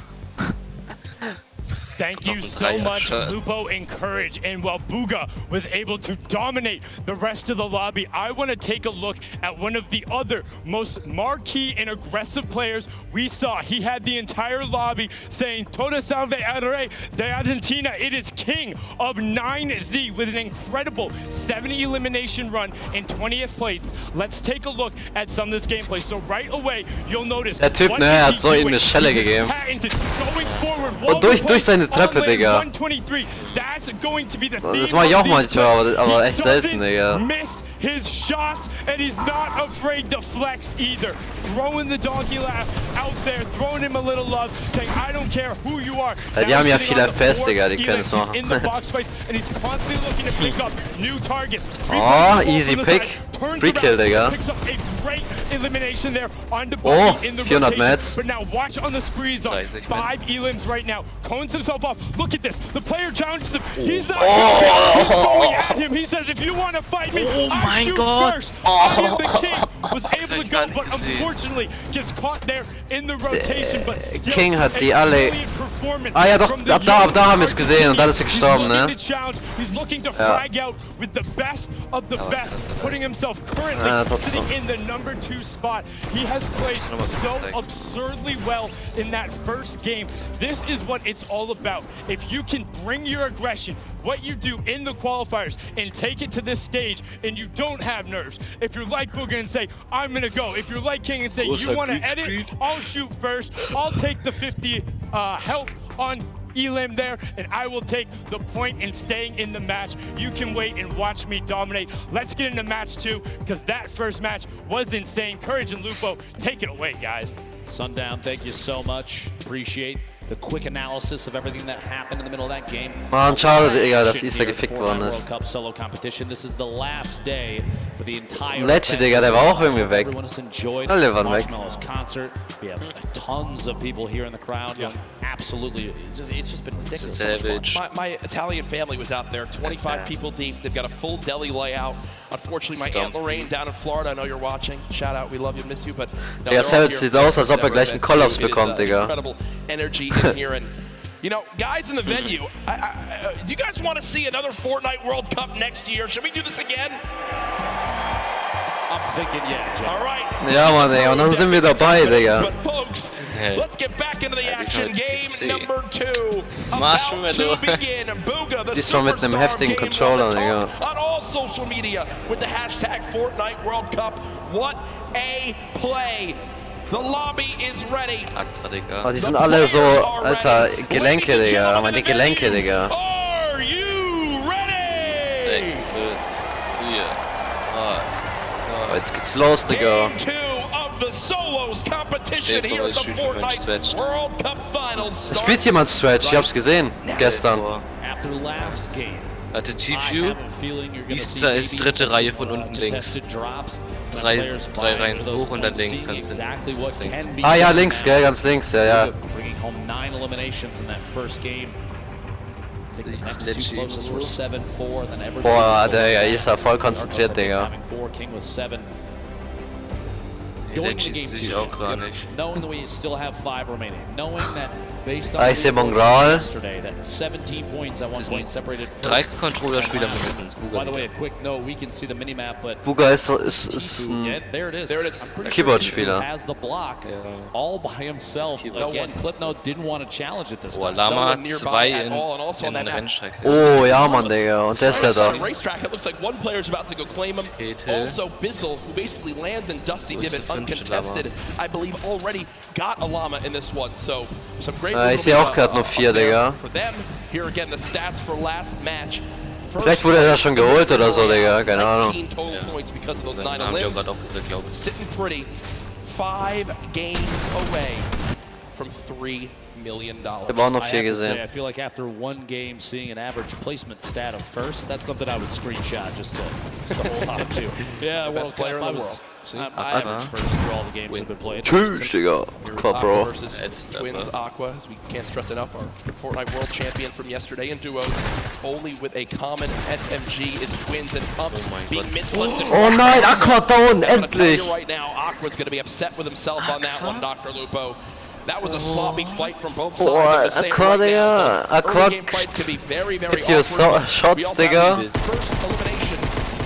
Thank you so much, Lupo and Courage. And while Booga was able to dominate the rest of the lobby, I want to take a look at one of the other most marquee and aggressive players we saw. He had the entire lobby saying, Toda salve al rey de Argentina. It is king of 9Z with an incredible 70 elimination run in 20th place. Let's take a look at some of this gameplay. So right away, you'll notice Der Typ, what ne, is hat he so ihm doing? eine Schelle He's gegeben. patented going forward. Und durch seine Treppe, Digga. 123. That's going to be the theme Das mach ich auch of these manchmal, plays. aber He echt selten, doesn't Digga. miss his shots, and he's not afraid to flex either. Throwing the donkey laugh out there, throwing him a little love, saying, I don't care who you are. Ja, die Now haben ja sitting viel on the FPS, floor, Digga, die he können likes es machen. in the box fights, and he's constantly looking to pick up new targets. Oh, easy pick. Free kill, Digga. Picks up a great elimination there on the Oh, in the 400 rotation. Mets. But now watch on the spree zone. 30 5 elims right now. Cones himself off. Look at this. The player challenges him. He's not Oh. going at him. He says, if you want to fight me, I'll shoot first. I am the king. Was able to go, but unfortunately gets caught there in the rotation. But still, King hat die a alle. brilliant performance Ah ja, doch, from the ab da young haben wir es gesehen und dann ist er gestorben, He's ne? looking to challenge. He's looking to Ja. frag out with the best of the best, putting himself currently Ja, trotzdem. sitting in the number 2 spot. He has played so absurdly well in that first game. This is what it's all about. If you can bring your aggression, what you do in the qualifiers, and take it to this stage, and you don't have nerves. If you're like Booga and say, I'm gonna go. If you're like King and say, you want to edit, I'll shoot first. I'll take the 50 health on Elim there, and I will take the point in staying in the match. You can wait and watch me dominate. Let's get into match 2, because that first match was insane. Courage and Lupo, take it away, guys. Sundown, thank you so much. Appreciate the quick analysis of everything that happened in the middle of that game. Mann, schade, Digga, dass Easter Here at the gefickt Fortnite worden World ist. Cup solo competition. This is the last day for the entire Lecce, event. Digga, der war auch irgendwie weg. Everyone has enjoyed Alle waren weg. Marshmallow's concert. We have tons of people here in the crowd. Yeah. Absolutely, it's just been ridiculous. So much fun. Savage. My Italian family was out there, 25 people deep. They've got a full deli layout. Unfortunately, my Aunt Lorraine down in Florida, I know you're watching. Shout out, we love you, miss you. But no, Ja, they're all Savage here sieht for aus, the als ob er first gleich ever einen Kollaps event. bekommt, It is, Digga. Incredible energy in here. And, you know, guys in the venue, do you guys want to see another Fortnite World Cup next year? Should we do this again? I'm thinking, yeah, Jeff. All right. Ja, Mann, ey, und dann sind wir dabei, Digga. But folks, let's get back into the action. Game number 2 about Marshmallow. to begin. Booga, the Diesmal mit einem superstar heftigen game Controller, will Digga. talk on all social media with the hashtag Fortnite World Cup. What a play. The lobby is ready. Akra, Digga. Oh, die sind alle so, Alter, Gelenke, Digga. Meine Gelenke, Digga. Are you ready? 6, 5, 4, 3, Oh, jetzt geht's los, Digga. Game 2 of the solos competition Stell dir here vor, at the ich spiele jemand Fortnite Stretch. World Cup Finals. Es spielt jemand Stretch, ich hab's gesehen, gestern. 2, after last game, Warte, I T-View have a feeling you're going to see Easter ist maybe dritte Reihe von some, unten links. contested drops. When Drei players Reihen vying for those hoch und dann points, links seeing ganz exactly what hinten. can be Ah ja, done links, now. gell, ganz links, ja, ja. Bringing home 9 eliminations in that first game. I think the next Let's two see. closest were 7-4, then everybody Boah, was going der back. ist ja voll The konzentriert, Cardinals, I think, Digga. having 4, King with 7. Die Going into schießen game sich 2, auch gar nicht. knowing that we still have 5 remaining, knowing that based on Ah, ich sehe the reports Mongrel. yesterday, that 17 points at one Das point sind separated drei first Controller-Spieler and last. mindestens. By the way, a quick note, we can see the minimap, but Buga ist Tifu, yeah, ein there it is. There it is. I'm pretty Keyboard-Spieler. sure Tifu has the block Ja. all by himself. Keyboard. Again, Clipnote didn't want to challenge it this Boah, time. Lama No hat one nearby 2 at all, and also on in that map. Rennstrecke. Oh ja, Mann, Digga. Und der ist ja da. Racetrack, it looks like one player's about to go claim him. Peter. Also Bizzle, who basically lands in Dusty Wo ist Divot der fünfte uncontested, I believe already got a llama in this one. So some great Ich sehe auch gerade noch 4, Digga. for them. Here again the stats for last match. Vielleicht wurde er da schon geholt oder so, Digga. Keine Ahnung. 19 total points because of those Dann 9 haben wir limbs. gerade auch gesagt, glaube ich. Sitting pretty, 5 games away from $3 million. Ich habe auch noch I 4 have to say, gesehen. I feel like after one game, seeing an average placement stat of first, that's something I would screenshot just to hold on to. Yeah, The World best player Cup, in I the was, world. See? I averaged first through all the games that have been played. Tschüss, Digga. Here's Quad, Aqua Bro. versus It's Twins Aqua, as we can't stress enough, our Fortnite world champion from yesterday in duos. Only with a common SMG is Twins and Pumps Oh mein being Gott. misled. Oh nein, Aqua down, I'm gonna tell endlich. you right now, Aqua's going to be upset with himself on that one, Dr. Lupo. That was a sloppy fight from both sides. I'm just saying Aqua, right now, Digga. those Aqua early game fights can be very, very Get your awkward. shots, We also Digga. have the first elimination,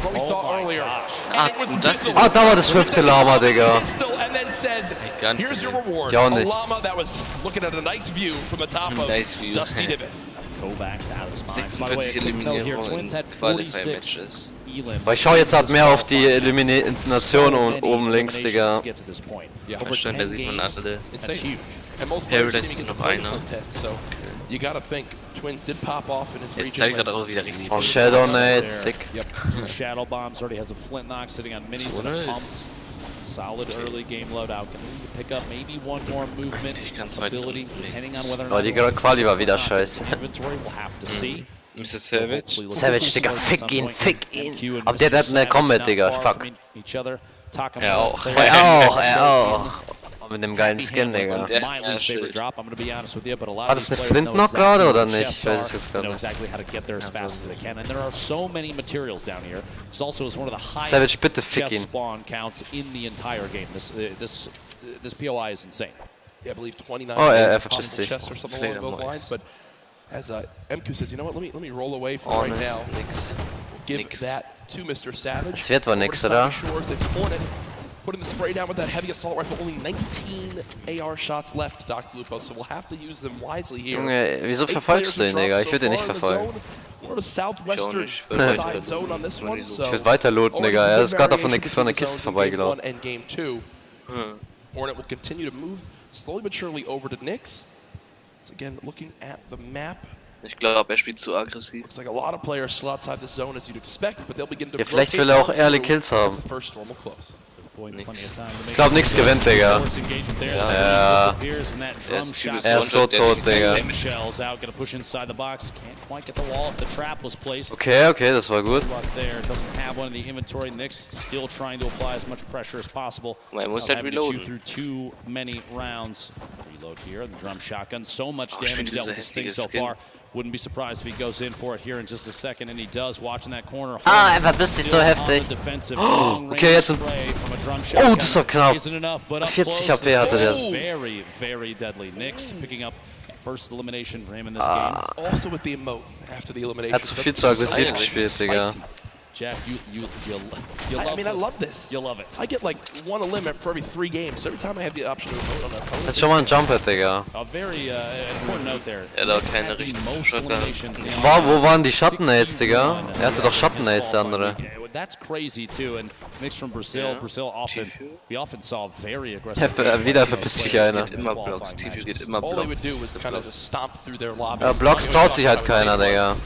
what we saw my earlier. gosh. And it was und das Bizzle. ist- Ah, da war das 5. Lama, Digga. Pistol and then says, Ganz here's your genau. reward. Ich auch A nicht. llama that was looking at a nice view from the top of Nice view. Dusty Divot. Kovacs out of his mind. By the way, a 46 quick note here, Eliminierungen Twins in had Qualifier 46 Matches. elims. Aber ich schaue jetzt halt mehr auf die Elimination oben links, Digga. Yeah, Over Stimmt, 10 da sieht man games, alle. that's Insane. huge. And most players Paradise didn't even ist get noch to play einer. with 10, so you gotta think Twins did pop off in his Jetzt region. zeigt like- gerade auch wieder richtig. Oh, Shadow Nade, sick. Yep. Two Shadow Bombs, already has a Flintlock sitting on minis and a Zone pump. ist Solid early game loadout. Can we pick up maybe one more movement Die ganz weit ability, links. depending on whether or Aber not die he wants to Quali war keep wieder it on scheiße. inventory. We'll have to see. Mr. Savage. Hopefully Savage, look Digga, at fick some ihn, point. fick ihn. MQ and Aber der Mr. hat eine Savage Combat, not Digga, far fuck. from each other. Talking Er about auch. players Er auch, that er are auch. Mit dem geilen Skin, Digga. Der- My ja, least favorite shit. drop, I'm going to be honest with you, but a lot War of das these eine players know Flintlock exactly gerade where oder the nicht? chests Ich weiß es are, jetzt gerade know nicht. exactly how to get there as fast as they can, and there are so many materials down here. This also is one of the highest Savage, bitte fick chest ihn. spawn counts in the entire game. This POI is insane. Yeah, I believe 29 Oh, games, verpisst possible sich. chests or something Played along those him lines. nice. But as MQ says, you know what? Let me roll away for right Honest, now. nix. Give Nix. that to Mr. Savage. Es wird wohl Over nix, to oder? Sunny Shores, it's Hornet. Putting the spray down with that heavy assault rifle. Only 19 AR shots left, Dr. Lupo, so we'll have to use them wisely here. Junge, wieso 8 verfolgst du players ihn, Digga? dropped Ich würde ihn nicht so far in the verfolgen. zone. We're in a southwestern nicht. Ich würde side weiter zone on this one, so Ich würde weiter looten, already Digga. some Er good ist gerade variation von eine between Kiste zones in game vorbeigelaufen. 1 and game 2. Hm. Hornet would continue to move slowly but surely over to Nyx. So again, looking at the map, Ich glaube, er spielt zu aggressiv. looks like a lot of players still outside the zone as you'd expect, but they'll begin to Ja, vielleicht rotate will er auch down early through Kills as haben. the first storm will close. Ich glaube, nix gewinnt, Digga. Ja. Er ist so tot, Digga. Shells out, gonna push inside the box. Can't quite get the wall if the trap was placed. Okay, okay, das war gut. Luck there. Doesn't have one in the inventory. Nyx still trying to apply as much pressure as possible. Man muss Without halt having to chew reloaden. through too many rounds. Reload here. The drum shotgun. So much Oh, schon damage dealt dieser with this thing hässliche so Skin. far. Wouldn't be surprised if he goes in for it here in just a second, and he does. Watching that corner. Ah, er verpisst sich so Still on heftig. the defensive. Oh, Long okay, range jetzt ein- spray from a drum Oh, shotgun. das war knapp. Isn't enough, but up 40 close, HP hatte der. Very, very deadly. Nyx picking up first elimination for him in this Ah. game. Also with the emote after the elimination. Er hat zu viel zu aggressiv gespielt, Digga. Jack, you I love mean, I it. love this. You love it. I get like one limit for every 3 games. So every time I have the option to emote on that opponent. Hat schon mal einen Jumper, Digga. A very important note there. Er hat auch Nyx keine had the richtigen most Shotgun. eliminations in the Wo waren die Schattennails, Digga? Er hatte doch Schattennails, der andere. Yeah, that's crazy too. And Nyx from Brazil, Ja. Brazil often, we often saw very Ja, aggressive. wieder verpisst sich einer. Immer Blocks. T-View geht immer All they Blocks. would do was kind of just stomp through their lobby. Ja, Blocks traut sich halt keiner, Digga.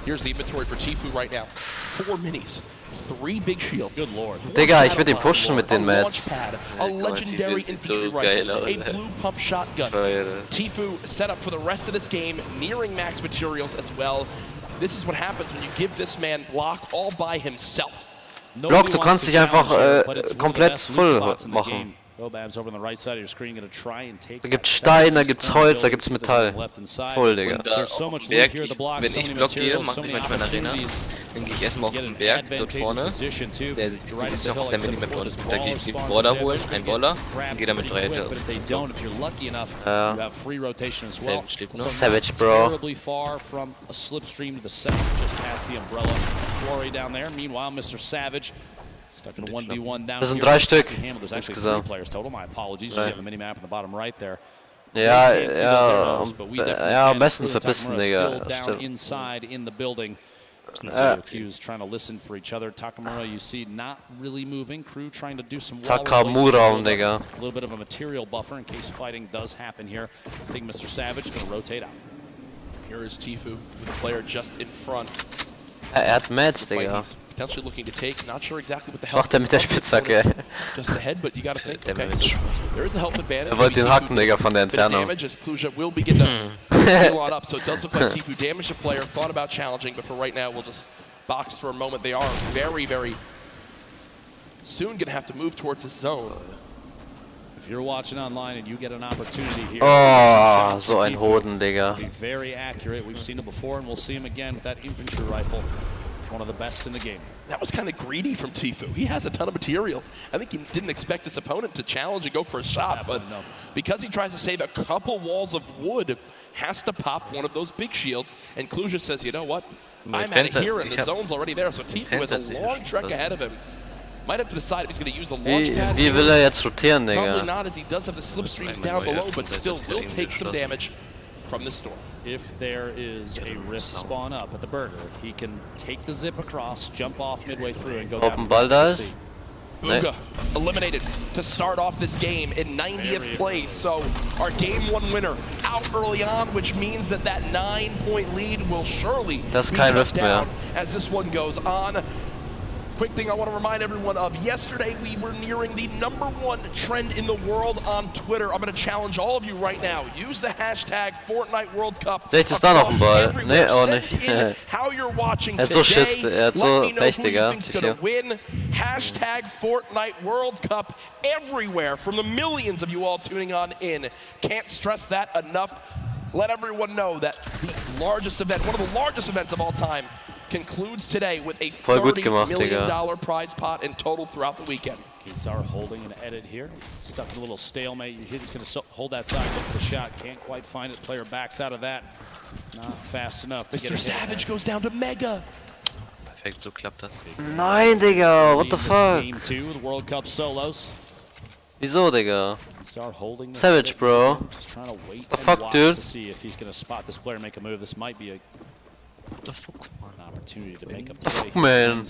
Here's the inventory for Tifu right now. 4 minis, 3 big shields. Good lord. Digga, ich würde ihn pushen mit den Mats. A legendary Tifu sieht infantry so geil rifle, aus, a ey. blue pump shotgun. Feier das. Tifu set up for the rest of this game, nearing max materials as well. this is what happens when you give this man block all by himself. Block, du kannst dich einfach komplett voll machen. Da gibt's Stein, da gibt's Holz, da gibt's Metall. Voll, Digga. Und auf dem Berg, wenn ich Block gehe, mache ich manchmal in der Arena, dann gehe ich erstmal auf den Berg dort vorne. Der sitzt noch auf der Minimap und da gehe ich den Border holen, einen Baller, und gehe damit weiter. Savage steht noch. Savage, Bro. Das sind 3 Stück insgesamt. Ja, ja, am besten verpissen, Digga. Takamura, Digga. Here is Tfue with a player just in front. Er hat Mats, Digga. Potentially looking to take, not sure exactly what the hell. Macht er mit der Spitzhacke. Just ahead, but you gotta think, okay, so there is a health advantage. Er wollte den hacken, Digga, von der Entfernung. Damage as Kluja will begin to heal on up, so it does look like Tfue damaged the player, thought about challenging, but for right now, we'll just box for a moment. They are very, very soon gonna have to move towards the zone. If you're watching online and you get an opportunity here, oh, so ein Hoden, Digga. Be very accurate. We've seen it before, and we'll see him again with that infantry rifle. One of the best in the game. That was kind of greedy from Tfue. He has a ton of materials. I think he didn't expect his opponent to challenge and go for a shot, but because he tries to save a couple walls of wood, has to pop one of those big shields, and Kluja says, you know what? I'm at it here, and the zone's already there, so Tfue has a long trek ahead of him. Might have to decide if he's going to use a launch pad. Wie will er jetzt rotieren, Digga? Probably not, as he does have the slipstreams down below, but still will take some damage from the storm. If there is a rift spawn up at the burger, he can take the zip across, jump off midway through, and go down. Ob ein Ball da ist? Uga eliminated to start off this game in 90th place. So our game 1 winner out early on, which means that 9-point lead will surely be cut down as this one goes on. Quick thing I want to remind everyone of, yesterday we were nearing the #1 trend in the world on Twitter. I'm going to challenge all of you right now. Use the hashtag Fortnite World Cup. Vielleicht ist da noch ein Ball. Nee, auch nicht. How you're watching hat so Schiss, hat so Pech, Digga. Win. Hashtag Fortnite World Cup everywhere from the millions of you all tuning on in. Can't stress that enough. Let everyone know that the largest event, one of the largest events of all time, concludes today with a $30 million prize pot in total throughout the weekend. Keysar holding an edit here, stuck in a little stalemate. He's going to hold that side, look for the shot, can't quite find it. Player backs out of that, not fast enough. Mr. Savage goes down to Mega. Perfekt, so klappt das. Nein, Digga, what the fuck? Game 2 with World Cup solos. Wieso, Digga? Savage, bro. Just trying to wait the fuck, dude? To see if he's going to spot this player, make a move. This might be a the fuck, an opportunity to make a play. The fuck, man.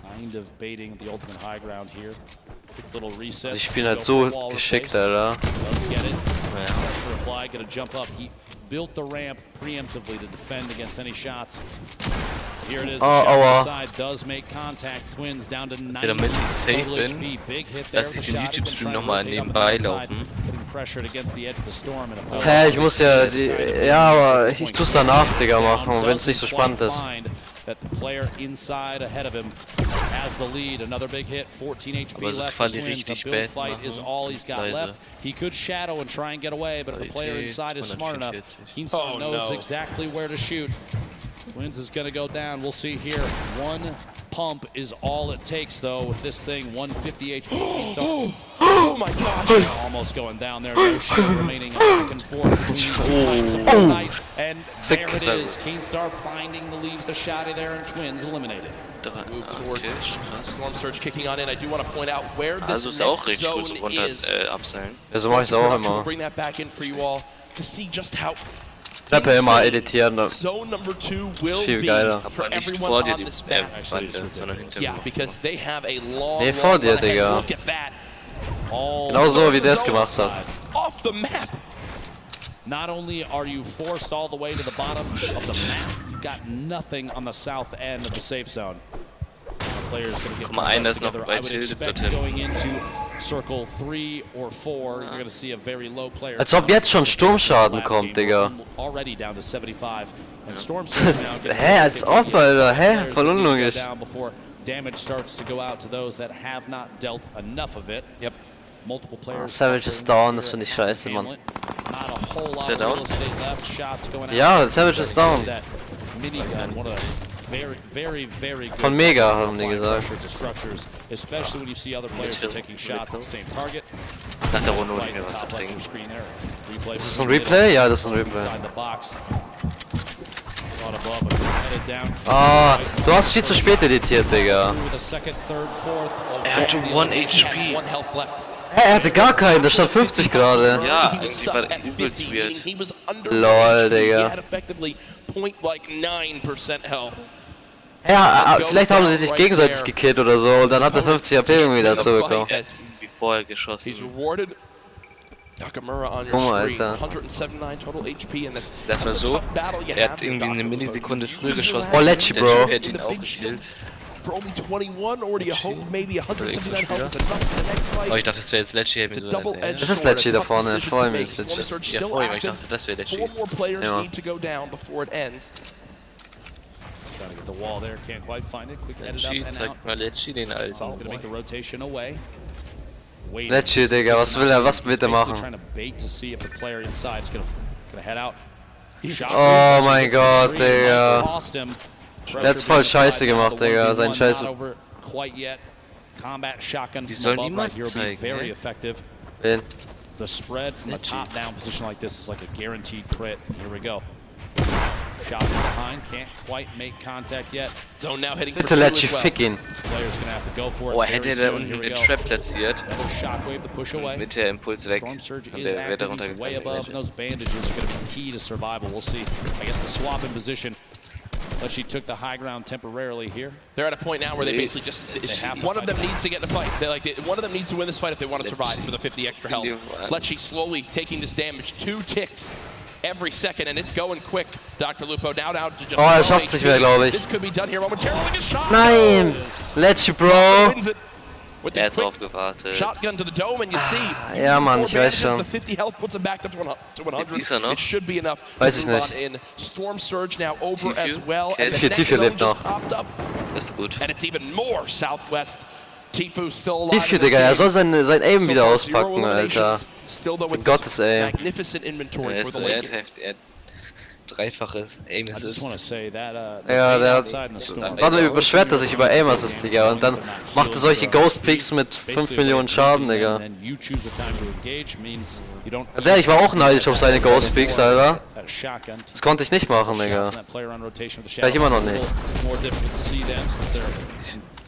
Kind of baiting the ultimate high ground here. Quick little reset. Die spielen halt so geschickt, Alter. Doesn't get it. Pressure applied, gonna jump up. He built the ramp preemptively to defend against any shots. Here it is. Side does make contact. Twins down to 9. Damit ich safe bin, lass ich den YouTube-Stream nochmal nebenbei laufen. Hä, ich muss ja ja, aber ich tu's danach, Digga, machen, wenn es nicht so spannend ist. Aber so Quali richtig bad machen. He could shadow and try and get away, but if the player inside is smart enough, Keemstar knows exactly where to shoot. Twins is going to go down. We'll see here. 1 pump is all it takes, though, with this thing. 150 HP. Oh my gosh! Almost going down there. No shield remaining. Back and forth. And there it is. Keemstar finding the lead with the shotty there, and Twins eliminated. Move towards Storm Surge kicking on in. I do want to point out where this next zone is. Also mach ich's auch immer. Bring that back in for you all to see just how Treppe immer editieren, zone number 2 will viel geiler. for everyone on this map. Yeah, because they have a long Nee, vor dir, Digga. Look at that. Genau so, wie der es gemacht hat. Off the map. Not only are you forced all the way to the bottom of the map, you've got nothing on the south end of the safe zone. The player's going to get einer ist noch bei going into circle 3 or 4, you're gonna see a very low player. Als ob jetzt schon Sturmschaden kommt, Digga. Already down to 75. And Hä, als ob, Alter. Hä? Voll unlogisch. Damage starts to go out to those that have not dealt enough of it. Yep. Multiple players. Savage ist down, das finde ich scheiße, Mann. Ist er down? Ja, Savage ist down. Von Mega haben die gesagt. Nach der Runde hol ich mir was zu trinken. Ist das ein Replay? Ja, das ist ein Replay. Ah, du hast viel zu spät editiert, Digga. Er hatte 1 HP. Hä, er hatte gar keinen, da stand 50 gerade. Ja, eigentlich war er übelst weird. Lol, Digga. Ja, vielleicht haben sie sich gegenseitig gekillt oder so und dann hat er 50 HP irgendwie dazu bekommen. Er hat wie vorher geschossen. Guck mal, Alter. Das war so, er hat irgendwie eine Millisekunde früh geschossen. Oh, Lecce, Bro. Der Typ hat ihn auch gekillt. Oh, ich dachte, das wäre jetzt Lecce. Das ist Lecce da vorne, ich freue mich. Ja, vorhin, ich dachte, das wäre Lecce. Ja. Lecce, zeigt mal Lecce den Alten. Lecce, Digga, was will er machen? Oh mein Gott, Digga. Der hat's voll scheiße gemacht, Digga, sein Scheiß. Die sollen niemand zeigen, Wen? The spread from a top-down position like this is like a guaranteed crit. Here we go. Shot from behind, can't quite make contact yet. Zone now heading Bitte Lecce, fick ihn. Player's gonna have to go for it. Oh, hätte er da unten den Trap platziert. Shockwave, the push away. Mit der Impuls weg. Storm Surge Und is der wird active, he's way above, and runtergegangen. those bandages are gonna be key to survival. We'll see. I guess the swap in position. But she took the high ground temporarily here. They're at a point now where they basically just one of them needs to get in a fight. One of them needs to win this fight if they want to survive for the 50 extra health. Lecce slowly taking this damage, 2 ticks every second, and it's going quick. Dr. Lupo now down to just. Oh, er schafft's nicht mehr, glaube ich. This could be done here momentarily. A shot. Nein! Lecce, Bro! Er hat drauf gewartet. Shotgun to the dome, and you see. Ja, Mann, ich weiß schon. The 50 health puts him back to 100. Ist er noch? It should be enough. Weiß ich nicht. Storm Surge now over Tifu? as well. Okay. And the Tifu next lebt zone noch. just popped up. Das ist gut. And it's even more southwest. Tifu still alive. Tifu, Digga, er soll sein Aim wieder auspacken, Alter. Still though with Gottes Aim. magnificent inventory Er for ist the so, er late hat dreifaches Aim I just want to Assist. say that Ja, der outside in the storm. Warte, beschwert er sich über Aim Assist, Digga, und dann macht er solche Ghost Peaks mit 5 Millionen Schaden, Digga. Ganz ehrlich, ich war auch neidisch auf seine Ghost Peaks, Alter. Das konnte ich nicht machen, Digga. Ja, ich immer noch nicht.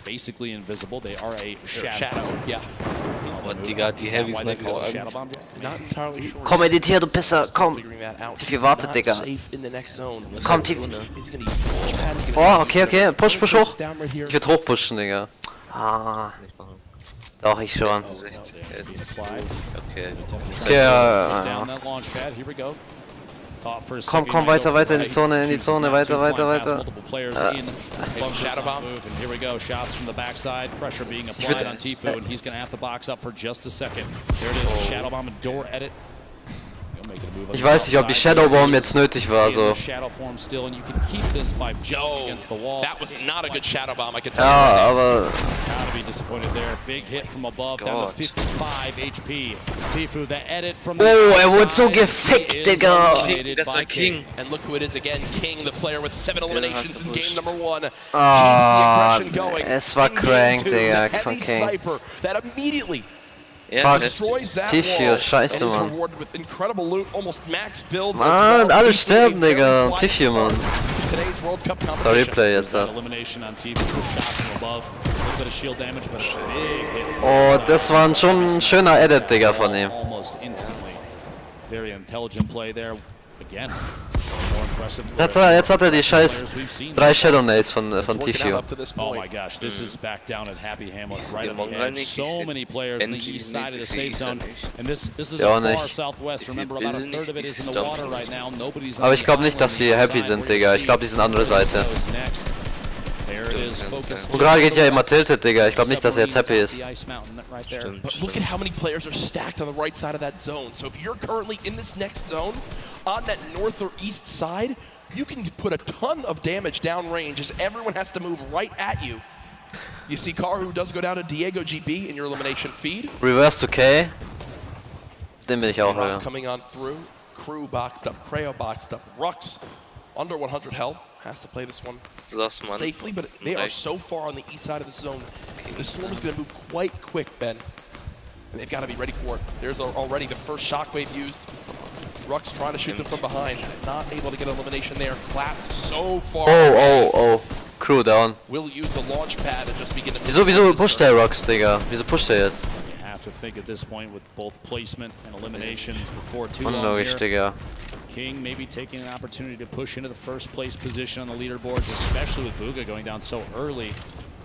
Basically invisible, they are a shadow. Yeah. Oh, Digga, die Heavys nach Angst. Not entirely sure. Komm, editier, du Pisser, komm. Figuring that out. Tifu wartet, Not Digga. safe in the next zone. Komm, Tifu. He's gonna use pad, he's gonna Oh, okay, push hoch. down right here. Ich würde hochpushen, Digga. Ah, Nicht machen. doch, ich schon. 60. Okay. Okay, ja. Down that launch pad, here we go. Komm, weiter in die Zone, weiter. Multiple players in. Shadow bomb. And here we go. Shots from the backside. Pressure being applied on Tifu, and he's going to have to box up for just a second. There it is. Shadow bomb and door edit. Ich weiß nicht, ob die Shadow Bomb jetzt nötig war, so. That was not a good shadow bomb, I can tell Ja, you. aber Gotta be disappointed there. Big hit from above, down to 55 HP. Tifu, the edit from the er wurde so gefickt, Digga. Das war King. And look who it is again, King, the player with 7 eliminations in game number 1. Ah, Keeps the aggression going. es war crank, Into Digga, the von heavy King. sniper that immediately Ja, destroys that Tifu, wall. scheiße, And is Mann. rewarded with incredible loot, almost max builds. Mann, alle sterben, Digga. Und Tifu, Mann. To today's World Cup Der competition. Replay jetzt. elimination on Tifu. Shot from above. A little bit of shield damage, but a big hit. Oh, das war schon ein schöner Edit, Digga, von ihm. Almost instantly. Very intelligent play there. Again, more impressive. Jetzt hat er die scheiß Players we've seen. 3 Shadow Nades von Working out Tifu. up to this Oh point. my gosh, this is back down at Happy Hamlet, Ist right der on the Mongrel edge. nicht? So many players in the NG east side of the safe ist er zone, nicht. and this is Ja, the far nicht. southwest. Remember, about a Ist third of it is in the Stop. water right now. Nobody's on Aber ich the glaube nicht, dass island sie on the happy side sind, where you Digga. Ich see glaube, die sind andere Seite. those next. They Und gerade geht ja immer tilted, Digga. Ich glaube nicht, dass er jetzt happy ist. But look at how many players are stacked on the right side of that zone. So if you're currently in this next zone, on that north or east side, you can put a ton of damage downrange as everyone has to move right at you. You see Karu does go down to Diego GB in your elimination feed. Reverse to K. Den bin ich auch, Rock ja. coming on through. Crew boxed up. Creo boxed up. Rux under 100 health. Has to play this one safely, but they are so far on the east side of the zone. The storm is going to move quite quick, Ben. And they've got to be ready for it. There's already the first shockwave used. Rux trying to shoot them from behind. Not able to get elimination there. Class so far. Oh. Crew down. Will use the launch pad and just begin to Wieso pusht der Rux, Digga? Wieso pusht er jetzt? You have to think at this point with both placement and eliminations before too long Unlogisch, here. Digga. King maybe taking an opportunity to push into the first place position on the leaderboards, especially with Bugha going down so early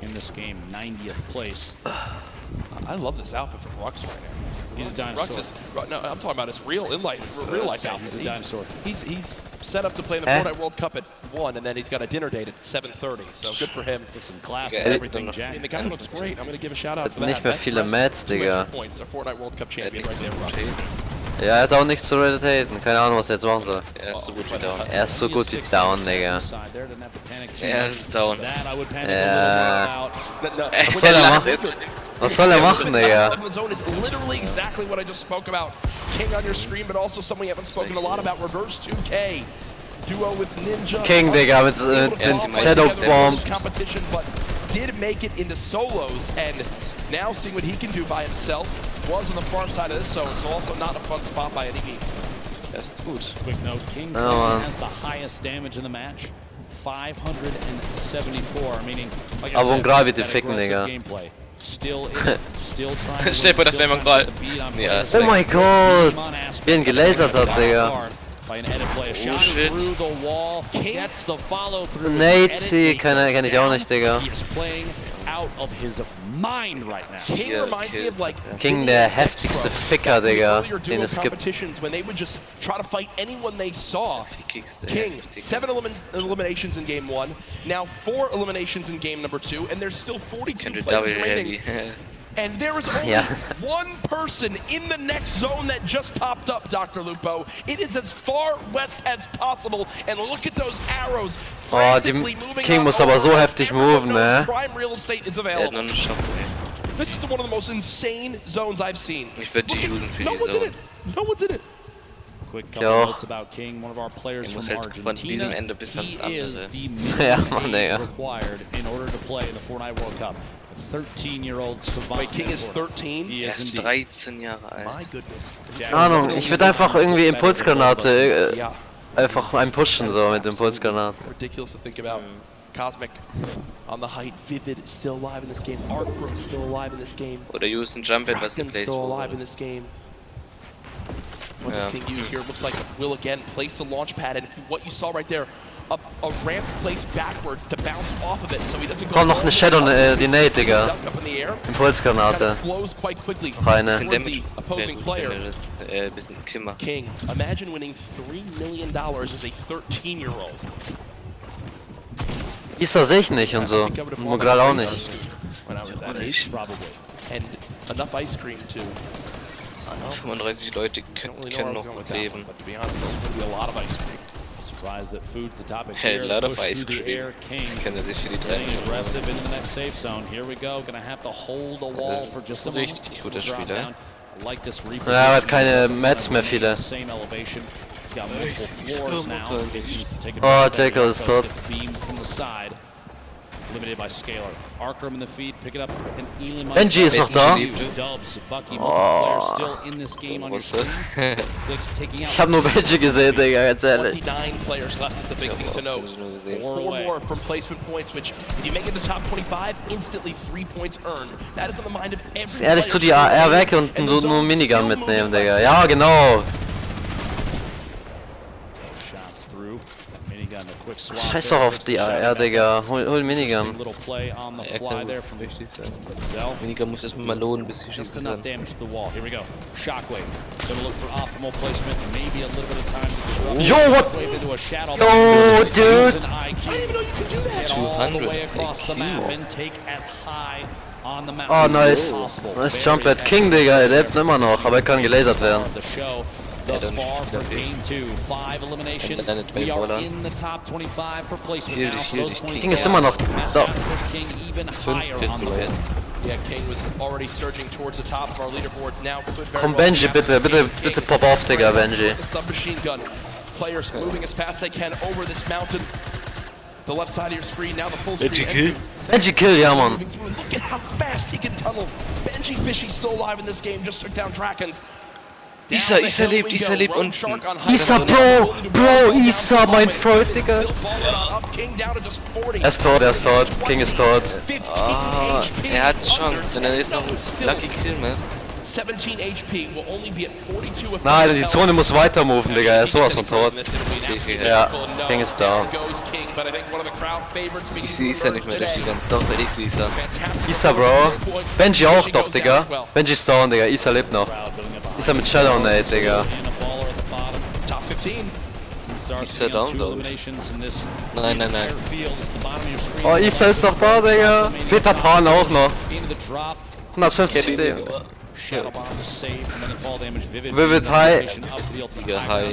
in this game, 90th place. I love this outfit from Rux right now. He's a dinosaur. Rux is, no, I'm talking about his real life outfit. He's a dinosaur. He's set up to play in the Fortnite World Cup at 1, and then he's got a dinner date at 7:30. So good for him. With some class and everything, I Jack. mean, the guy looks great. I'm going to give a shout out for that. Nicht mehr viele Mats, Digga. Points, a Fortnite World Cup champion right there, Rux. Ja, er hat auch nichts zu rotaten. Keine Ahnung, was er jetzt machen soll. Er ist so gut wie down. Er ist so gut wie down, Digga. Er ist down. Ja. Was soll er machen? Was soll er machen, Digga? It's literally exactly what I just spoke about. King on your stream, but also something we haven't spoken a lot about. Reverse 2K. Duo with Ninja. King, Digga, mit den Shadow Bombs. Competition, but did make it into solos, and now seeing what he can do by himself. Was on the far side of this zone, so also not a fun spot by any means. Das ist gut. Quick note, King has the highest damage in the match. 574, meaning, like I said, Gravi die ficken, Digga. Gameplay. Still in it, still trying Stell dir vor, das wäre mal gerade. Ja, Oh mein Gott! Wie ein gelasert hat, Digga. Oh shit. Nazi, kenn ich auch nicht, Digga. King reminds me of like King, der heftigste Ficker, Digga, den es gibt. When they would just try to fight anyone they saw. King, 7 eliminations in game 1, now 4 eliminations in game number 2, and there's still 42 players remaining. And there is only one person in the next zone that just popped up, Dr. Lupo. It is as far west as possible, and look at those arrows. Oh, King muss aber so heftig moven, ne? Prime real estate is available. This is one of the most insane zones I've seen. Ich würde die usen für die Zone. No one's in it. Quick couple notes about King, one of our players from Von diesem Argentina. Ende bis ans He is andere. the Ja, minimum Mann, age Digga. required in order to play in the Fortnite World Cup. 13-year-old survived. Wait, King is 13? He Er is ist indeed. 13 Jahre My alt. goodness. Keine Ahnung, ich würde einfach irgendwie Impulsgranate, einfach einen pushen, so mit Impulsgranaten. Ridiculous to think about. Cosmic on the height. Vivid is still alive in this game. Artful is still alive in this game. Oder use ein Jump Pad, was Kraken's geplaced still alive in wurde. this game. What does King use here? Looks like Will again place the launch pad, and what you saw right there, a ramp placed backwards to bounce off of it, so he doesn't go. Komm, noch eine Shadow, die Nate, Digga. Up in the air. Impulsgranate. Flows quite quickly. Reine. Bisschen Towards the Damage. opposing player. Bisschen Kimmer. King, imagine winning $3 million as a 13-year-old. Isa sehe ich nicht und so. Und Mogral auch nicht. When I was that age, probably. And enough ice cream to 35 Leute können noch leben. But to be honest, there's going to be a lot of ice cream. Surprised that food's the topic Hey, here. a lot of Push ice through the cream. air. King Kann er sich für die getting treffen. aggressive into the next safe zone. Here we go. Gonna have to hold the wall Das for ist just a ein moment. richtig guter Drop Spieler. down. I like this Ja, er hat keine Mats mehr, Same viele. elevation. He's got multiple floors now. In case he needs to take Oh, advantage of that. Jekyll is Arcos top. gets beamed from the side. Limited by Scalar. Arkham in the feed, pick it up, and Elon Benji ist noch da. Dubs, Bucky, multiple players still in this game on your Russe. screen. Clicks taking out Ich hab nur Benji gesehen, Digga, ganz ehrlich. 29 players left is the big thing to know. Hab ich nur gesehen. 4 more from placement points, which if you make it to top 25, instantly 3 points earned. That is on the mind of every Ehrlich, tu die player. AR weg und And the nur zone's Minigun still mitnehmen, moving Digga. left. Ja, genau. shots through. Minigun, the quick Scheiß doch auf die AR, Digga. Hol Minigun. Weniger muss es mal lohnen, bis sie schießen kann. Yo, what? Yo, dude! 200 Oh, nice. Nice Jump at King, Digga. Er lebt immer noch, aber er kann gelasert werden. King ist immer noch da. Komm, Benji, bitte, bitte, bitte pop auf, Digga, Benji. Players moving as fast as they can over this mountain. The left side of your screen, now the full Benji screen. kill. Benji kill, ja, Mann. Look at how fast he can tunnel. Benji Fishy's still alive in this game, just took down Drakens. Isa lebt und... Isa, Bro, Isa, mein Freund, Digga. Er ist tot, King ist tot. Ah, er hat Chance, wenn er nicht noch Lucky Kill macht. 17 HP will only be at 42 if Nein, die Zone muss weiter moven, Digga. Er ist sowas von tot. Ja, King ist down. Ich sehe Isa nicht mehr richtig an. Doch, ich sehe Isa. Isa, Bro. Benji auch doch, Digga. Benji ist down, Digga. Isa lebt noch. Isa mit Shadow Nade, Digga. Isa down, glaube ich. Nein. Oh, Isa ist noch da, Digga. Peter Pan auch noch. 150 D. Vivid High. Ja, hi.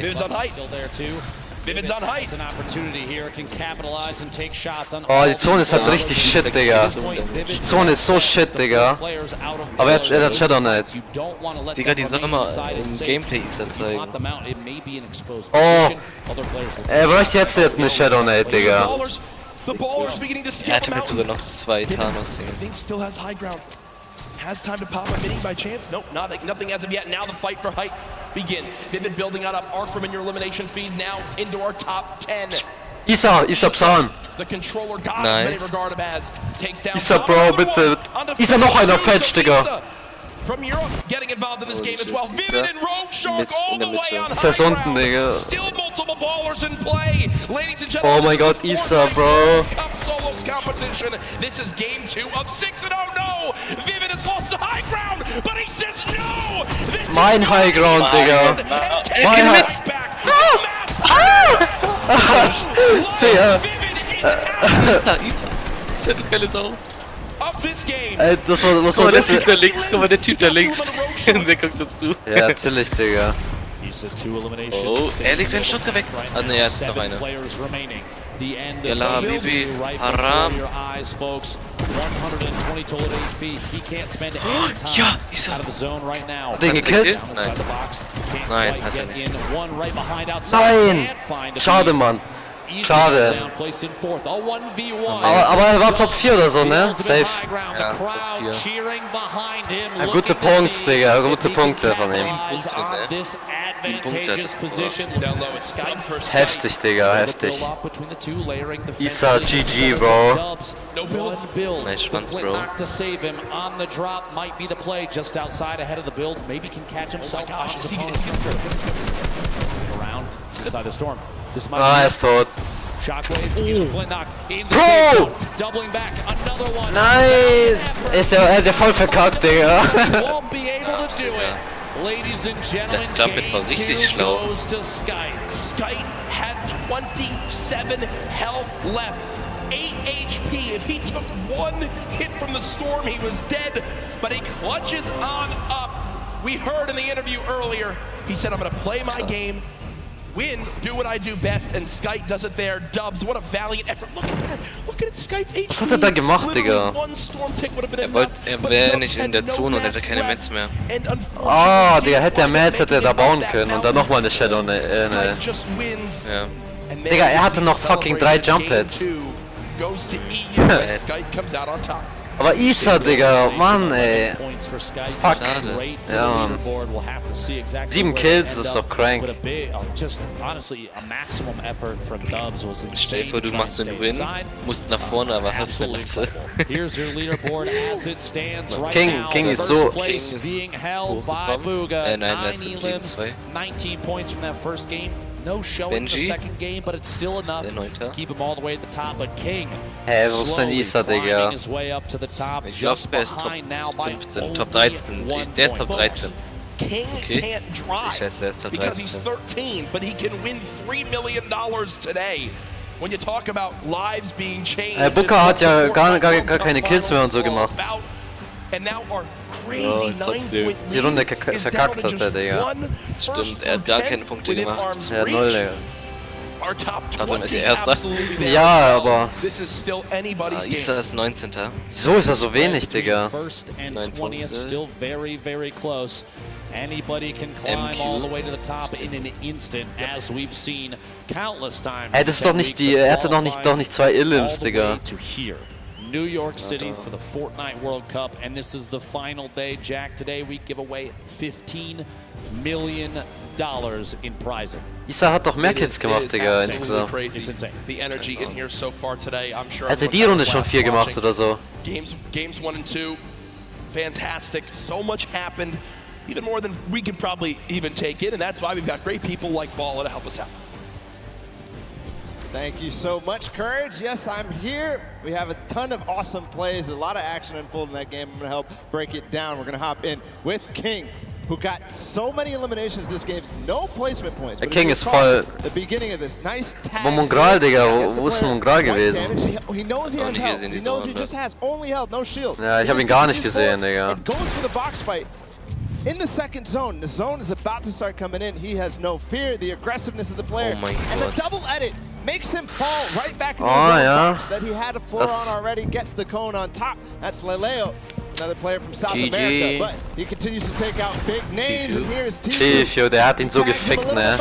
Oh, die Zone ist halt richtig shit, Digga. Die Zone ist so shit, Digga. Aber er hat Shadow Knight. Digga, die soll mal im Gameplay Isa zeigen. Oh, er bräuchte jetzt eine Shadow Knight, Digga. Er hatte mir sogar noch 2 Thanos hier. Has time to pop a mini by chance? Nope, nothing as of yet. Now the fight for height begins. Vivid building out up. Arc from in your elimination feed now into our top 10. Isa Psan. The controller god as many regard him as takes down Isa, Bro, bitte. Isa, noch einer Fetch, Digga. From Europe getting involved in this game as well. Vivid and Rogue Shark all the way on Isa ist unten, Digga. Still multiple ballers in play. Ladies and gentlemen. Oh mein Gott, Isa, Bro. Solos competition. This is game 2 of 6 and oh no. Vivid has lost the high ground, but he says no. Mein High Ground, Digga. Mein High. Digga. Isa, du geile Sau. Ey, das war guck mal, der Typ da links, guck mal, der Typ da links. Der guckt so zu. Ja, natürlich, Digga. Oh, er legt seinen Shotgun weg. Ah ne, er hat noch eine. Yalla, Bibi, Haram. Ja, Isa. Den gekillt? Nein, hat er nicht. Nein! Schade, Mann. Schade. Aber er war Top 4 oder so, ne? Safe. Ja, Top 4. Ja, gute Punkte, Digga. Gute Punkte von ihm. 7 Punkte hat das gemacht. Heftig, Digga. Heftig. Isa, GG, Bro. Nice Schwanz, Bro. Ah, er ist tot. Bro! Nein! Er hat ja voll verkackt, Digga. Das Jump-It war richtig schlau. Skype had 27 health left. 8 HP. If he took one hit from the storm, he was dead. But he clutches on up. We heard in the interview earlier, he said, I'm going to play my game. Win, do what I do best, and Skype does it there. Dubs, what a valiant effort. Look at that. Look at it, Skype's HP. Was hat er da gemacht, Digga? Er wäre nicht in der Zone und hätte keine Mets mehr. Ah, Digga, hätte er Mets, hätte er da bauen können und dann nochmal eine Shadow, ne. Ja. Digga, er hatte noch fucking 3 Jump Hits. Aber Isa, Digga, Mann, ey. Fuck. Ja, Mann. 7 Kills, das ist doch crank. Stell dir vor, du machst den Win, musst nach vorne, aber hast eine Lanze. King ist so... King ist hochgekommen. Nein, er ist in Leben 2. No showing in the Benji. second game, but it's still enough to keep him all the way at the top. But King Hä, wo ist denn Isa, Digga? his way up to the top. Ich glaube, er ist Top 15, Top 13. Der ist Top 13. King Okay. can't Ich drive schätze, er ist Top because he's 13. 13, but he can win $3 million today. When you talk about lives being changed. Booker hat ja gar keine Kills mehr und so gemacht. And now our crazy 9-point Die Runde verkackt hat er, Digga. Stimmt, er hat gar keine Punkte gemacht. Ja, 0, Digga. Our top Aber dann ist 20 er Erster. absolutely there. Ja, aber This is still anybody's Isa game. ist 19. so ist er so wenig, Digga. First and 9 20th, Punkte. still very, very close. Anybody can climb all the way to the top in an instant, as we've seen countless times. Ey, das ist doch nicht die, er hatte doch nicht 2 Illims, Digga. To here. New York City for the Fortnite World Cup, and this is the final day. Jack, today we give away $15 million in prizing. Isa hat doch mehr Kills gemacht, Digga, insgesamt. It's insane. The energy in here so far today, I'm sure. Also die Runde schon 4 gemacht oder so. Games 1 and 2, fantastic. So much happened, even more than we could probably even take in, and that's why we've got great people like Balla to help us out. Thank you so much, Courage. Yes, I'm here. We have a ton of awesome plays, a lot of action unfolding in that game. I'm going to help break it down. We're going to hop in with King, who got so many eliminations this game, no placement points. Der King ist voll. The beginning of this nice tag. Mongral, Digga, wo ist Mongral gewesen? He knows he has health. He knows he just has only health, no shield. Ja, ich habe ihn gar nicht gesehen, Digga. It goes for the box fight. In the second zone, the zone is about to start coming in. He has no fear, the aggressiveness of the player. Oh my and the God. double edit makes him fall right back into the box that he had a floor Das on already, gets the cone on top. That's Leleo, another player from South GG. America. But he continues to take out big names, and here is Chief, yo, der hat ihn so gefickt, ne?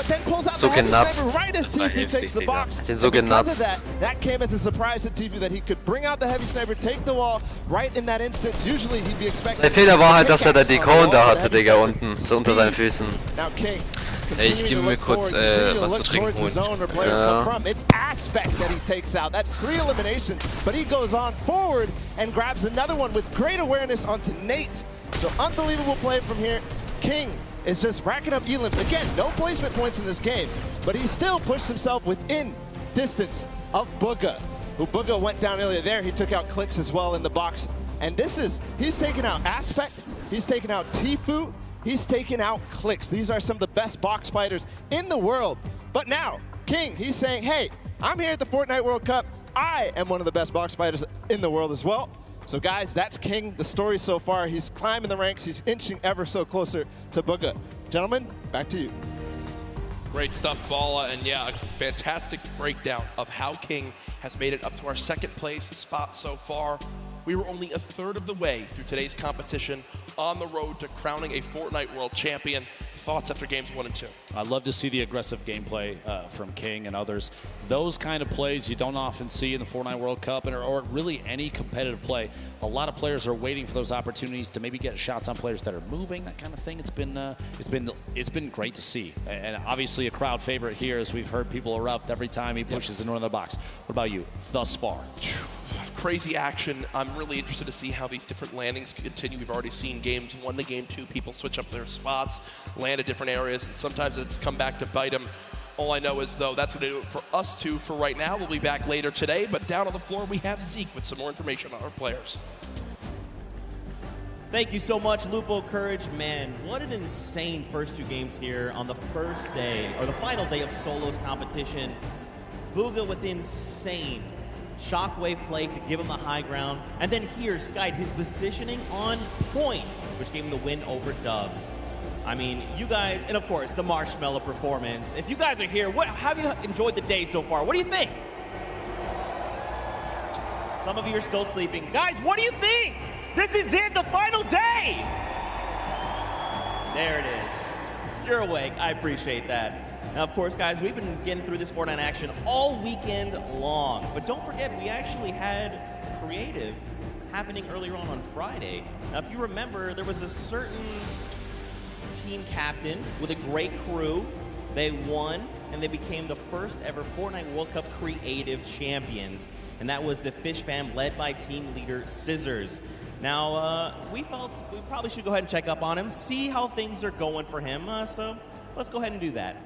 So genutzt. Right as Tifu takes the box. Den so genutzt. That came as a surprise to Tifu that he could bring out the heavy sniper, take the wall right in that instance. Usually he'd be expecting. Der Fehler war halt, dass er da die Cone da hatte, Digga, unten, so unter seinen Füßen. Now King. Ey, ich gebe mir kurz was zu trinken holen. Ja. It's Aspect that he takes out. That's 3 eliminations, but he goes on forward and grabs another one with great awareness onto Nate. So unbelievable play from here. King is just racking up elims. Again, no placement points in this game, but he still pushed himself within distance of Booga, who Booga went down earlier there. He took out Clicks as well in the box. And he's taken out Aspect, he's taken out Tifu, he's taken out Clicks. These are some of the best box fighters in the world. But now, King, he's saying, hey, I'm here at the Fortnite World Cup. I am one of the best box fighters in the world as well. So guys, that's King, the story so far. He's climbing the ranks, he's inching ever so closer to Booga. Gentlemen, back to you. Great stuff, Balla, and yeah, a fantastic breakdown of how King has made it up to our second place spot so far. We were only a third of the way through today's competition, on the road to crowning a Fortnite World Champion. Thoughts after games 1 and 2? I love to see the aggressive gameplay from King and others. Those kind of plays you don't often see in the Fortnite World Cup or really any competitive play. A lot of players are waiting for those opportunities to maybe get shots on players that are moving, that kind of thing. It's been great to see, and obviously a crowd favorite here, as we've heard people erupt every time he pushes into the box. What about you thus far? Crazy action. I'm really interested to see how these different landings continue. We've already seen games 1 to game 2, people switch up their spots, land at different areas, and sometimes it's come back to bite them. All I know is, though, that's going to do it for us two for right now. We'll be back later today, but down on the floor we have Zeke with some more information on our players. Thank you so much, Lupo, Courage. Man, what an insane first 2 games here on the first day, or the final day of Solos competition. Booga with insane shockwave play to give him the high ground. And then here, Sky, his positioning on point, which gave him the win over Dubs. I mean, you guys, and of course, the Marshmallow performance. If you guys are here, have you enjoyed the day so far? What do you think? Some of you are still sleeping. Guys, what do you think? This is it, the final day! There it is. You're awake, I appreciate that. Now, of course, guys, we've been getting through this Fortnite action all weekend long. But don't forget, we actually had creative happening earlier on Friday. Now, if you remember, there was a certain team captain with a great crew. They won, and they became the first ever Fortnite World Cup creative champions. And that was the Fish fam led by team leader Scissors. Now, we felt we probably should go ahead and check up on him, see how things are going for him. So let's go ahead and do that.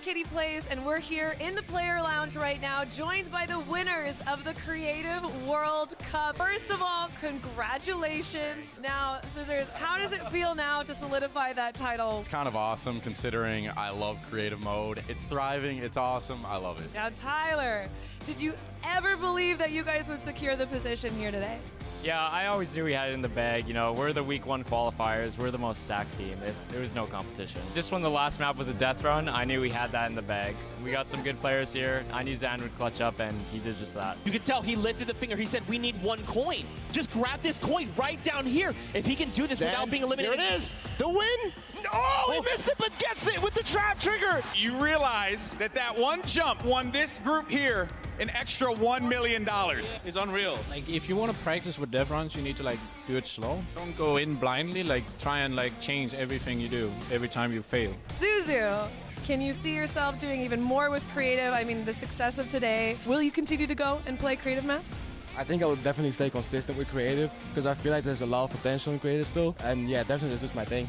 Kitty Plays, and we're here in the player lounge right now, joined by the winners of the Creative World Cup. First of all, congratulations. Now, Scissors, how does it feel now to solidify that title? It's kind of awesome considering I love creative mode. It's thriving, it's awesome, I love it. Now, Tyler, did you ever believe that you guys would secure the position here today? Yeah, I always knew we had it in the bag. You know, we're the week 1 qualifiers. We're the most stacked team. There was no competition. Just when the last map was a death run, I knew we had that in the bag. We got some good players here. I knew Zan would clutch up, and he did just that. You could tell he lifted the finger. He said, we need 1 coin. Just grab this coin right down here. If he can do this Zan, without being eliminated. Here it is. The win. Oh, he missed it, but gets it with the trap trigger. You realize that one jump won this group here an extra $1 million. It's unreal. Like, if you want to practice with death runs, you need to like do it slow. Don't go in blindly. Like, try and like change everything you do every time you fail. Suzu, can you see yourself doing even more with creative? I mean, the success of today. Will you continue to go and play creative maps? I think I will definitely stay consistent with creative because I feel like there's a lot of potential in creative still. And yeah, definitely this is my thing.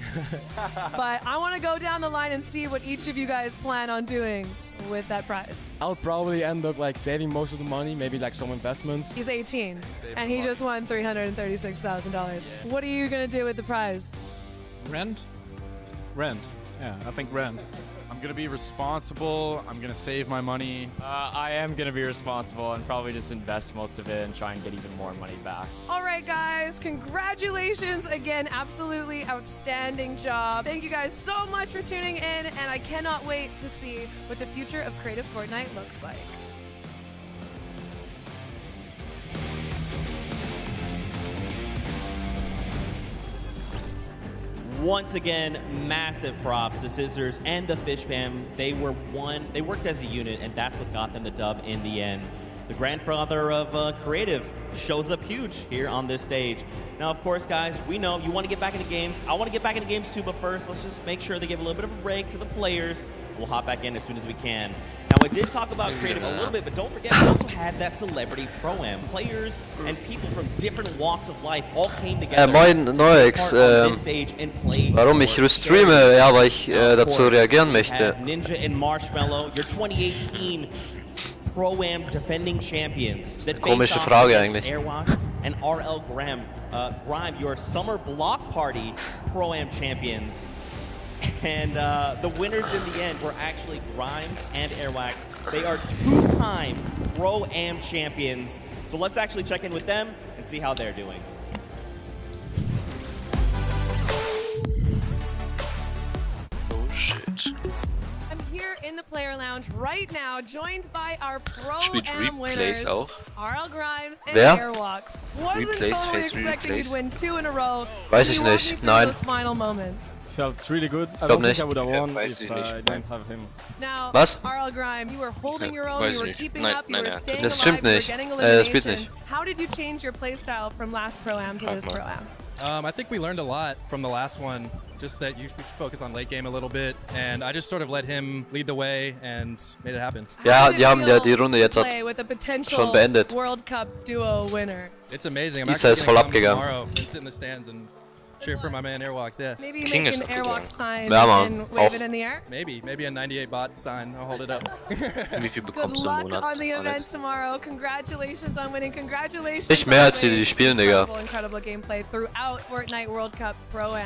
But I want to go down the line and see what each of you guys plan on doing with that prize. I'll probably end up like saving most of the money, maybe like some investments. He's 18 and he just won $336,000. What are you going to do with the prize? Rent? Rent. Yeah, I think rent. I'm going to be responsible. I'm going to save my money. I am going to be responsible and probably just invest most of it and try and get even more money back. All right, guys, congratulations again. Absolutely outstanding job. Thank you guys so much for tuning in, and I cannot wait to see what the future of Creative Fortnite looks like. Once again, massive props to Scissors and the Fish fam. They worked as a unit, and that's what got them the dub in the end. The grandfather of creative shows up huge here on this stage. Now, of course, guys, we know you want to get back into games. I want to get back into games too, but first, let's just make sure they give a little bit of a break to the players. We'll hop back in as soon as we can. Now, I did talk about creative a little bit, but don't forget, we also had that celebrity pro-am. Players and people from different walks of life all came together. Moin Neuex, warum ich streame? Ja, weil ich dazu reagieren möchte. Ninja and Marshmallow, your 2018 Pro-Am defending champions. Komische Frage eigentlich. Airwalks and RL Grime, your Summer Block Party Pro-Am champions. And the winners in the end were actually Grimes and Airwax. They are 2-time Pro-Am champions. So let's actually check in with them and see how they're doing. Oh shit. I'm here in the player lounge right now, joined by our Pro-Am winners, RL Grimes and Airwalks. Wasn't totally expecting you'd win 2 in a row. Weiß ich nicht, nein. Those final moments. Felt really good. I don't think I would have won if I didn't have him. Now, Was? RL Grime, you were holding your own, you were keeping up, you were staying Das alive, stimmt you were nicht. getting Das spielt eliminations. nicht. How did you change your playstyle from last Pro-Am to this Pro-Am? I think we learned a lot from the last one, just that you should focus on late game a little bit, and I just sort of let him lead the way and made it happen. Ja, die haben ja die Runde jetzt with a potential schon beendet. World Cup duo winner. It's amazing. I'm Isa ist actually voll gonna come abgegangen. tomorrow and sit in the stands and cheer for my man Airwalks, yeah. Maybe make an Airwalk sign Ja, Mann, and wave auch. it in the air? Maybe a 98 bot sign. I'll hold it up. Wie viel Good bekommst du im luck Monat? on the event tomorrow. Congratulations on winning. Congratulations. Nicht mehr als die spielen, Digga. Incredible gameplay throughout Fortnite World Cup Pro-Am.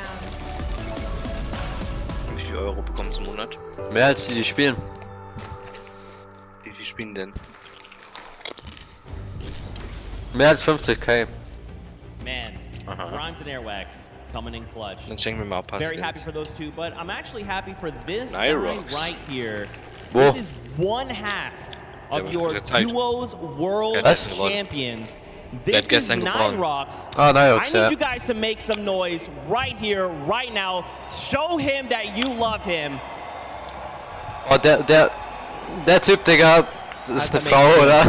Wie viel Euro bekommst du im Monat? Mehr als die spielen. Wie viel spielen denn? Mehr als 50k. Man, Grimes and Airwax coming in clutch. Dann schenken wir mal ein paar Very Skins. happy for those two, but I'm actually happy for this Nyrox. guy right here. Wo? This is one half of Ja, your gezeigt. Duos World Was? Champions. Der hat This is gestern gewonnen. Nyrox. Ah, Nyrox, I need ja. you guys to make some noise right here, right now. Show him that you love him. Oh, der Typ, Digga, das ist eine Frau, oder?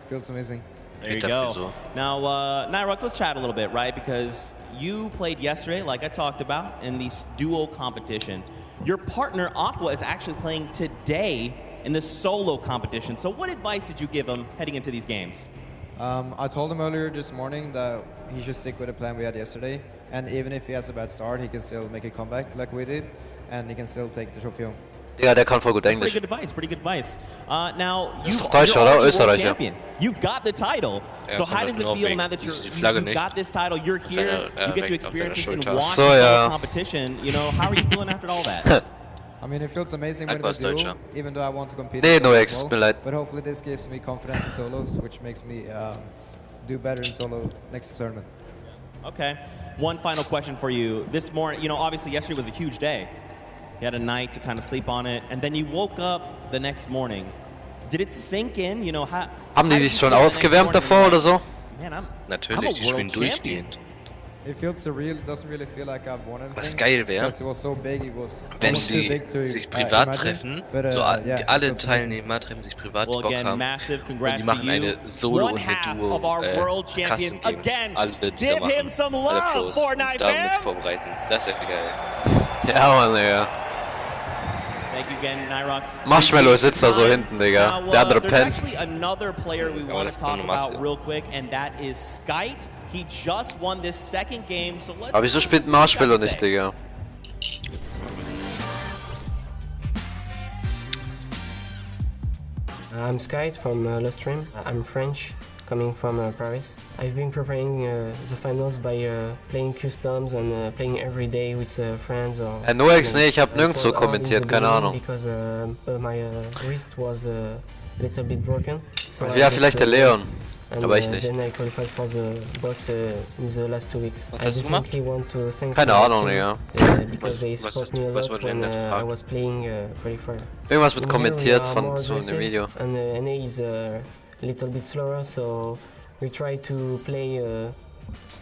Feels amazing. There you go. Now, Nyrox, let's chat a little bit, right? Because you played yesterday, like I talked about, in the duo competition. Your partner, Aqua, is actually playing today in the solo competition. So what advice did you give him heading into these games? I told him earlier this morning that he should stick with the plan we had yesterday. And even if he has a bad start, he can still make a comeback like we did. and he can still take the trophy home. Ja, der kann voll gut Englisch. Pretty good advice, pretty good advice. Now, Ist doch Deutscher, oder? Österreicher. You've got the title. Ja, So how does it feel now that you've got this title, you're here, you get to experience this and watch the competition, you know, how are you feeling after all that? I mean, it feels amazing winning the duel, even though I want to compete Nee, in no solo ex, as well, mir leid. but hopefully this gives me confidence in solos, which makes me do better in solo next tournament. Okay. One final question for you. This morning, you know, obviously yesterday was a huge day. You had a night to kind of sleep on it, and then you woke up the next morning. Did it sink in? You know, how Haben die sich schon aufgewärmt davor oder so? Man, Natürlich, die spielen durchgehend. It feels surreal. It doesn't really feel like I've won anything. Was geil wäre, It was so big, it was wenn almost too sie big to sich privat imagine. treffen, But, so yeah, alle it feels amazing. Teilnehmer treffen sich privat, die Well, Bock again, haben, massive und congrats die to machen you. eine Solo- One und eine half of our world champions. Custom Games. Again, Alle give dieser him machen, some alle love, Pros, Fortnite damit fam. vorbereiten. Das ist ja geil. Ja, Mann, Digga. Thank you again, Nyrox. Marshmallow sitzt da so hinten, Digga. Der andere There's pennt. actually another player we want to talk about real quick, and that is Skite. He just won this second game, so let's. Aber wieso spielt Marshmallow nicht, Digga? I'm Skite from Lost Stream. I'm French, coming from Paris. I've been preparing the finals by playing customs and playing every day with friends. Noex, nee, ich hab nirgendwo kommentiert, keine Ahnung. Because my wrist was a little bit broken. So Ja, vielleicht der Leon, aber ich nicht. Then I qualified for the boss in the last 2 weeks. I definitely want to thank Keine Ahnung, Digga. because they support me a lot when I was playing qualifier. Irgendwas wird kommentiert von so einem Video. And NA is a little bit slower, so we try to play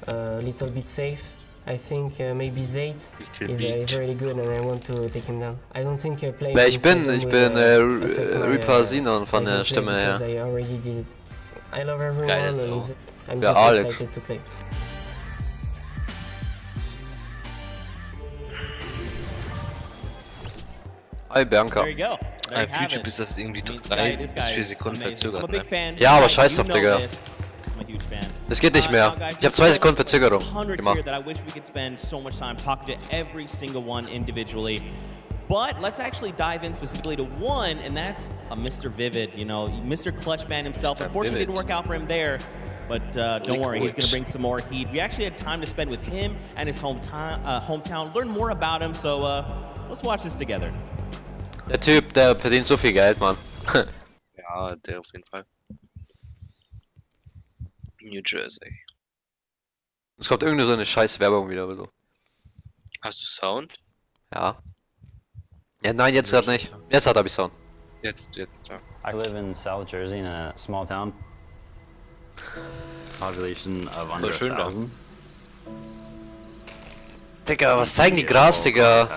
a little bit safe. I think maybe Zayt is really good and I want to take him down. I don't think playing. Ich bin Reaper Sinon von der Stimme her. I already did it. I love everyone and I'm Ja, just Alex. excited to play. Hi, Bianca. There you go. There you Auf have YouTube it. ist das irgendwie I mean, 3 Skite, this bis guy 4 is Sekunden amazing. I'm a verzögert, big ne? fan. Ja, aber Skite, scheiß you drauf, know Digga. this. I'm a huge fan. Das geht nicht mehr. Ich hab 2 Sekunden Verzögerung 100 gemacht. here that I wish we could spend so much time talking to every single one individually. But let's actually dive in specifically to one, and that's a Mr. Vivid, you know, Mr. Clutchman himself. Mr. Unfortunately, it Vivid. didn't work out for him there, but don't worry, he's going to bring some more heat. We actually had time to spend with him and his hometown, learn more about him, so let's watch this together. Der Typ, der verdient so viel Geld, Mann. Ja, der auf jeden Fall. New Jersey. Es kommt irgendeine so eine scheiß Werbung wieder oder so. Hast du Sound? Ja. Ja, nein, jetzt gerade nicht. Jetzt hab ich Sound. Jetzt, ja. I live in South Jersey in a small town. Population of under schön da. 1,000. Digga, was zeigen die Gras, Digga?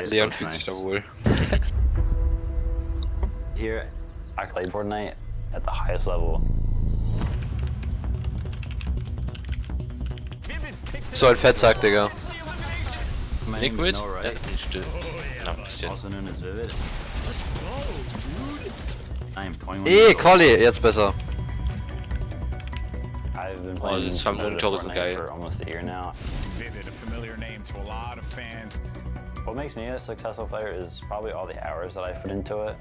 Leon fühlt sich da wohl. Here, I played Fortnite at the highest level. So ein Fettsack, Digga. My name Liquid? is Noah, Ja, right? ist nicht still. Ja, ein bisschen. Also known as Vivid. I am 21 Quali, jetzt besser. I've been Oh, playing das haben Monitore so Fortnite geil. for almost a year now. Vivid, a familiar name to a lot of fans. What makes me a successful player is probably all the hours that I put into it.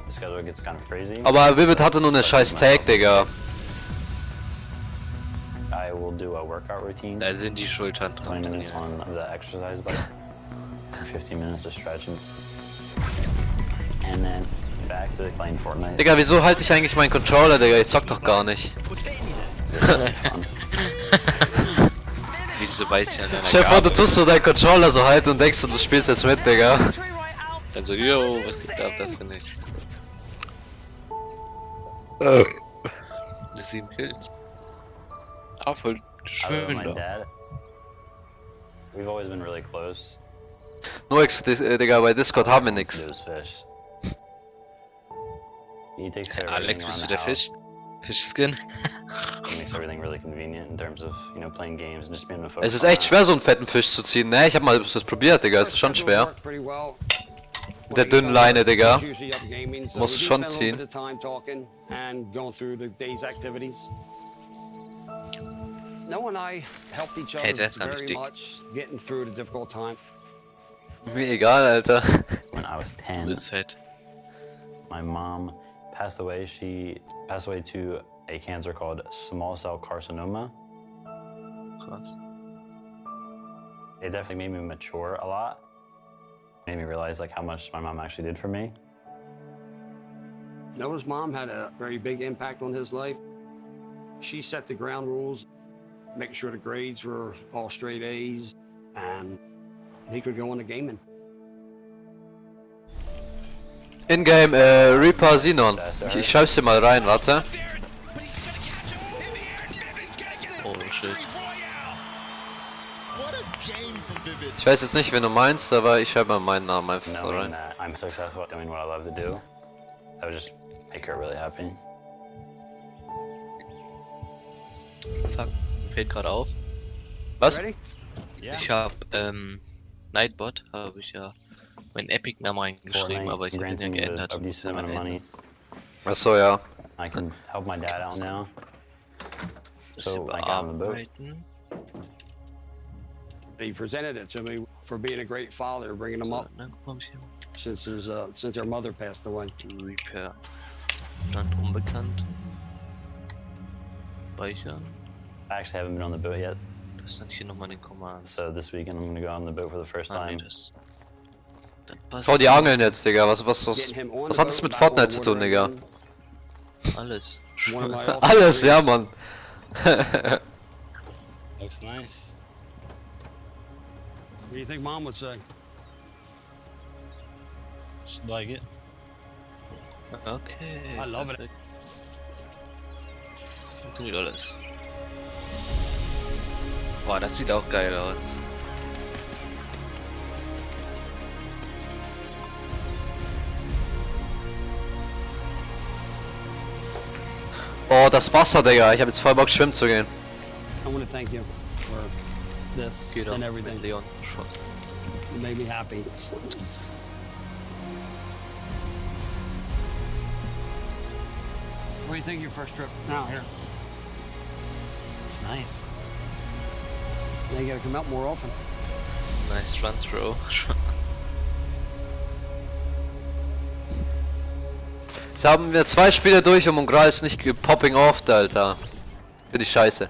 The schedule gets kind of crazy. Aber Vivid hatte nur eine scheiß Tag, Digga. I will do a workout routine. Da sind die Schultern 20 dran. minutes on the exercise bike. 15 minutes of stretching. And then back to playing Fortnite. Digga, wieso halte ich eigentlich meinen Controller, Digga? Ich zock doch gar nicht. Wieso weiß ich an deiner Chef, du tust so deinen Controller so halten und denkst du spielst jetzt mit, Digga. Dann so, yo, was geht ab, das finde ich. Das 7 Kills. Ah, voll I live with schön my da. dad. We've always been really close. Nur Digga, bei Discord haben wir nix. Those fish. He takes care of Alex, everything bist du around der the Fisch? house. Fischskin? He makes everything really convenient in terms of, you know, playing games and just being able to Es focus ist on echt that. schwer, so einen fetten Fisch zu ziehen, ne? Ich hab mal das probiert, Digga. Es ist schon schwer. Mit der dünnen Leine, Digga. Musst du schon ziehen. Noah and I helped each other very much getting through the difficult time. Mir egal, Alter. When I was 10, my mom passed away. She passed away to a cancer called small cell carcinoma. It definitely made me mature a lot. Made me realize like how much my mom actually did for me. Noah's mom had a very big impact on his life. She set the ground rules, making sure the grades were all straight A's, and he could go on to gaming. In-game Reaper Sinon. Ich schreib's dir mal rein, warte. Oh shit. Ich weiß jetzt nicht, wen du meinst, aber ich schreibe mal meinen Namen einfach rein. I'm successful at doing what I love to do. That would just make her really happy. Fuck, mir fällt gerade auf. Was? Ich hab, Nightbot, habe ich ja meinen Epic-Namen reingeschrieben, aber ich hab den ja geändert. Achso, ja. I can help my dad out now. So I got him a boat. He presented it to me for being a great father, bringing him up since their mother passed away. Repair. Stand unbekannt. Speichern. I actually haven't been on the boat yet. Das sind hier nochmal die Commands. So this weekend I'm gonna go on the boat for the first time. Schau die Angeln jetzt, Digga. Was hat das mit Fortnite zu tun, Digga? Alles. Alles, ja, Mann. Looks nice. What do you think Mom would say? She'd like it. Okay. I love it. Funktioniert alles. Boah, das sieht auch geil aus. Oh, das Wasser, Digga. Ich hab jetzt voll Bock, schwimmen zu gehen. I want to thank you for this and everything. Leon. You made me happy. What do you think of your first trip? Now, here. It's nice. Now you gotta come out more often. Nice transfer. Jetzt haben wir 2 Spiele durch und Mungral ist nicht popping off, Alter. Finde ich scheiße.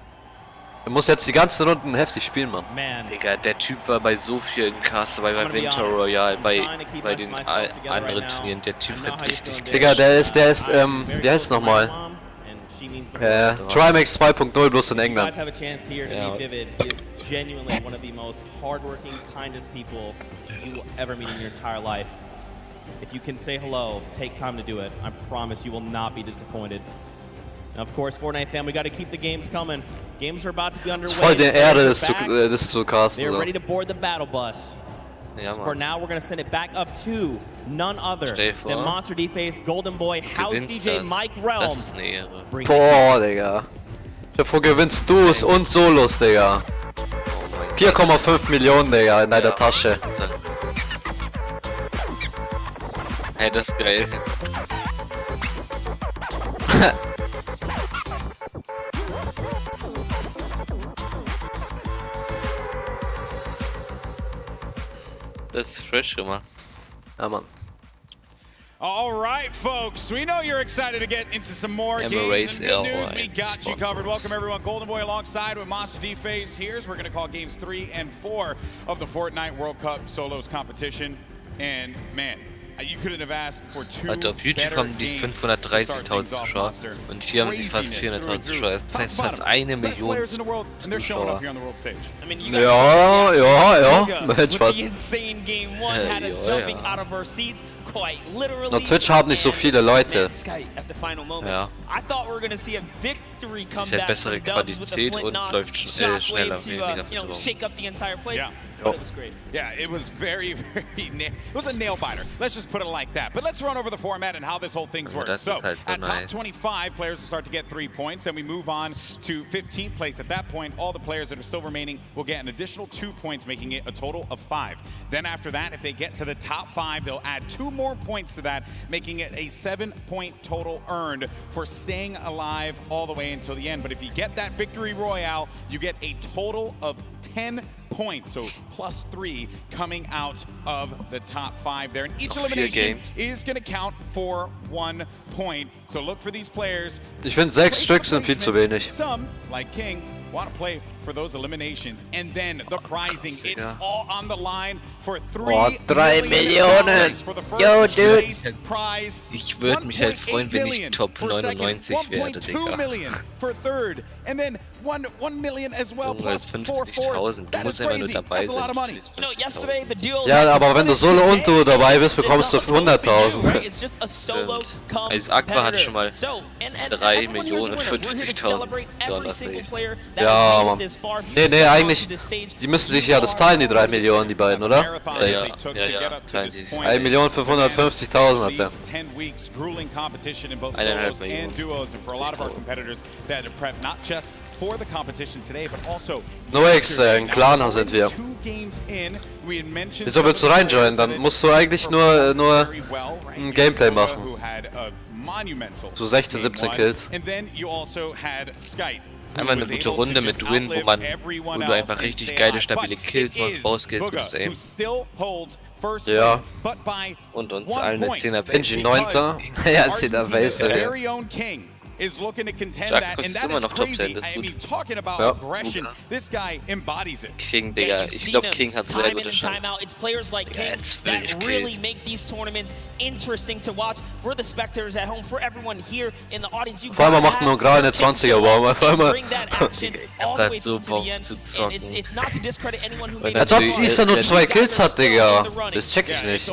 Er muss jetzt die ganzen Runden heftig spielen, Mann. Digga, der Typ war bei so vielen Casts dabei, bei Winter Royale, bei den anderen Turnieren. Der Typ wird richtig geil. Digga, der ist, wie heißt es nochmal? Trimax 2.0 bloß in England. Ja. Genuinely one of the most hardworking, kindest people you will ever meet in your entire life. If you can say hello, take time to do it. I promise you will not be disappointed. And of course, Fortnite fam, we got to keep the games coming. Games are about to be underway. Voll der Ehre, das zu casten. They're ready to board the battle bus. Ja, so for now, we're going to send it back up to none other than Monster D-Face, Golden Boy, House DJ, Mike Realm. Das ist eine Ehre. Boah, Digga. Davor gewinnst du's und Solos, Digga. 4,5 Millionen, Digga, in deiner Tasche. Hey, das ist geil. Das ist fresh gemacht. Ja, Mann. All right, folks. We know you're excited to get into some more games. And good news, we got you covered. Welcome, everyone. Golden Boy alongside with Monster D-Phase. Here's we're going to call games 3 and 4 of the Fortnite World Cup Solos competition. And, man, you couldn't have asked for two Alter, auf YouTube haben die 530.000 Zuschauer und hier haben sie fast 400.000 Zuschauer. Das heißt fast 1 Million Zuschauer. Ja. Na, Twitch haben nicht so viele Leute. Ja. Ist halt bessere Qualität und läuft schneller, weniger Verzögerung. Yeah, it was very, it was a nail biter. Let's just put it like that. But let's run over the format and how this whole thing's working. So, at top 25, players will start to get 3 points, and we move on to 15th place. At that point, all the players that are still remaining will get an additional 2 points, making it a total of 5. Then after that, if they get to the top 5, they'll add 2 more points to that, making it a 7-point total earned for staying alive all the way until the end. But if you get that victory royale, you get a total of 10 points, so +3 coming out of the top 5 there. And each elimination is going to count for 1 point. So look for these players. Ich finde 6 Stück sind viel zu wenig. Some, like King, want to play for those eliminations. And then the prizing, it's all on the line for $3 Millionen. for the first Yo, dude. prize. Ich würde mich halt freuen, wenn ich Top 99 werde, Digga. 1.2 million for third, and then 1 million as well, plus 50.000. Du musst einfach nur dabei sein. Ja, aber wenn du Solo und du dabei bist, bekommst du 100.000. Also Aqua hat schon mal 3.050.000 $. Ja, Mann. Nee, eigentlich, die müssen sich ja das teilen, die 3 Millionen, die beiden, oder? Ja, teilen die. 1.550.000 hat der. 1,5 Millionen. NoX, ein Clan sind wir. Wieso willst du reinjoinen? Dann musst du eigentlich nur ein Gameplay machen. So 16, 17 Kills. Einfach eine gute Runde mit Win, wo du einfach richtig geile, stabile Kills machst, rauskillst, gutes Aim. Ja. Und uns allen eine 10er Benji 9. Ja, 10er Base. Is looking to contend Jack that, and ist that immer is noch Top crazy. 10, das ist I mean, gut. talking about Ja. aggression, this guy embodies it. King, Digga, ich glaube King hat sehr gute Chancen. It's players like King that really make these tournaments interesting to watch for the spectators at home, for everyone here in the audience. Vor allem macht nur gerade eine 20er Warm, auf einmal. Hat so Bock zu zocken. Als ob Issa nur 2 Kills hat, Digga. Das check ich nicht.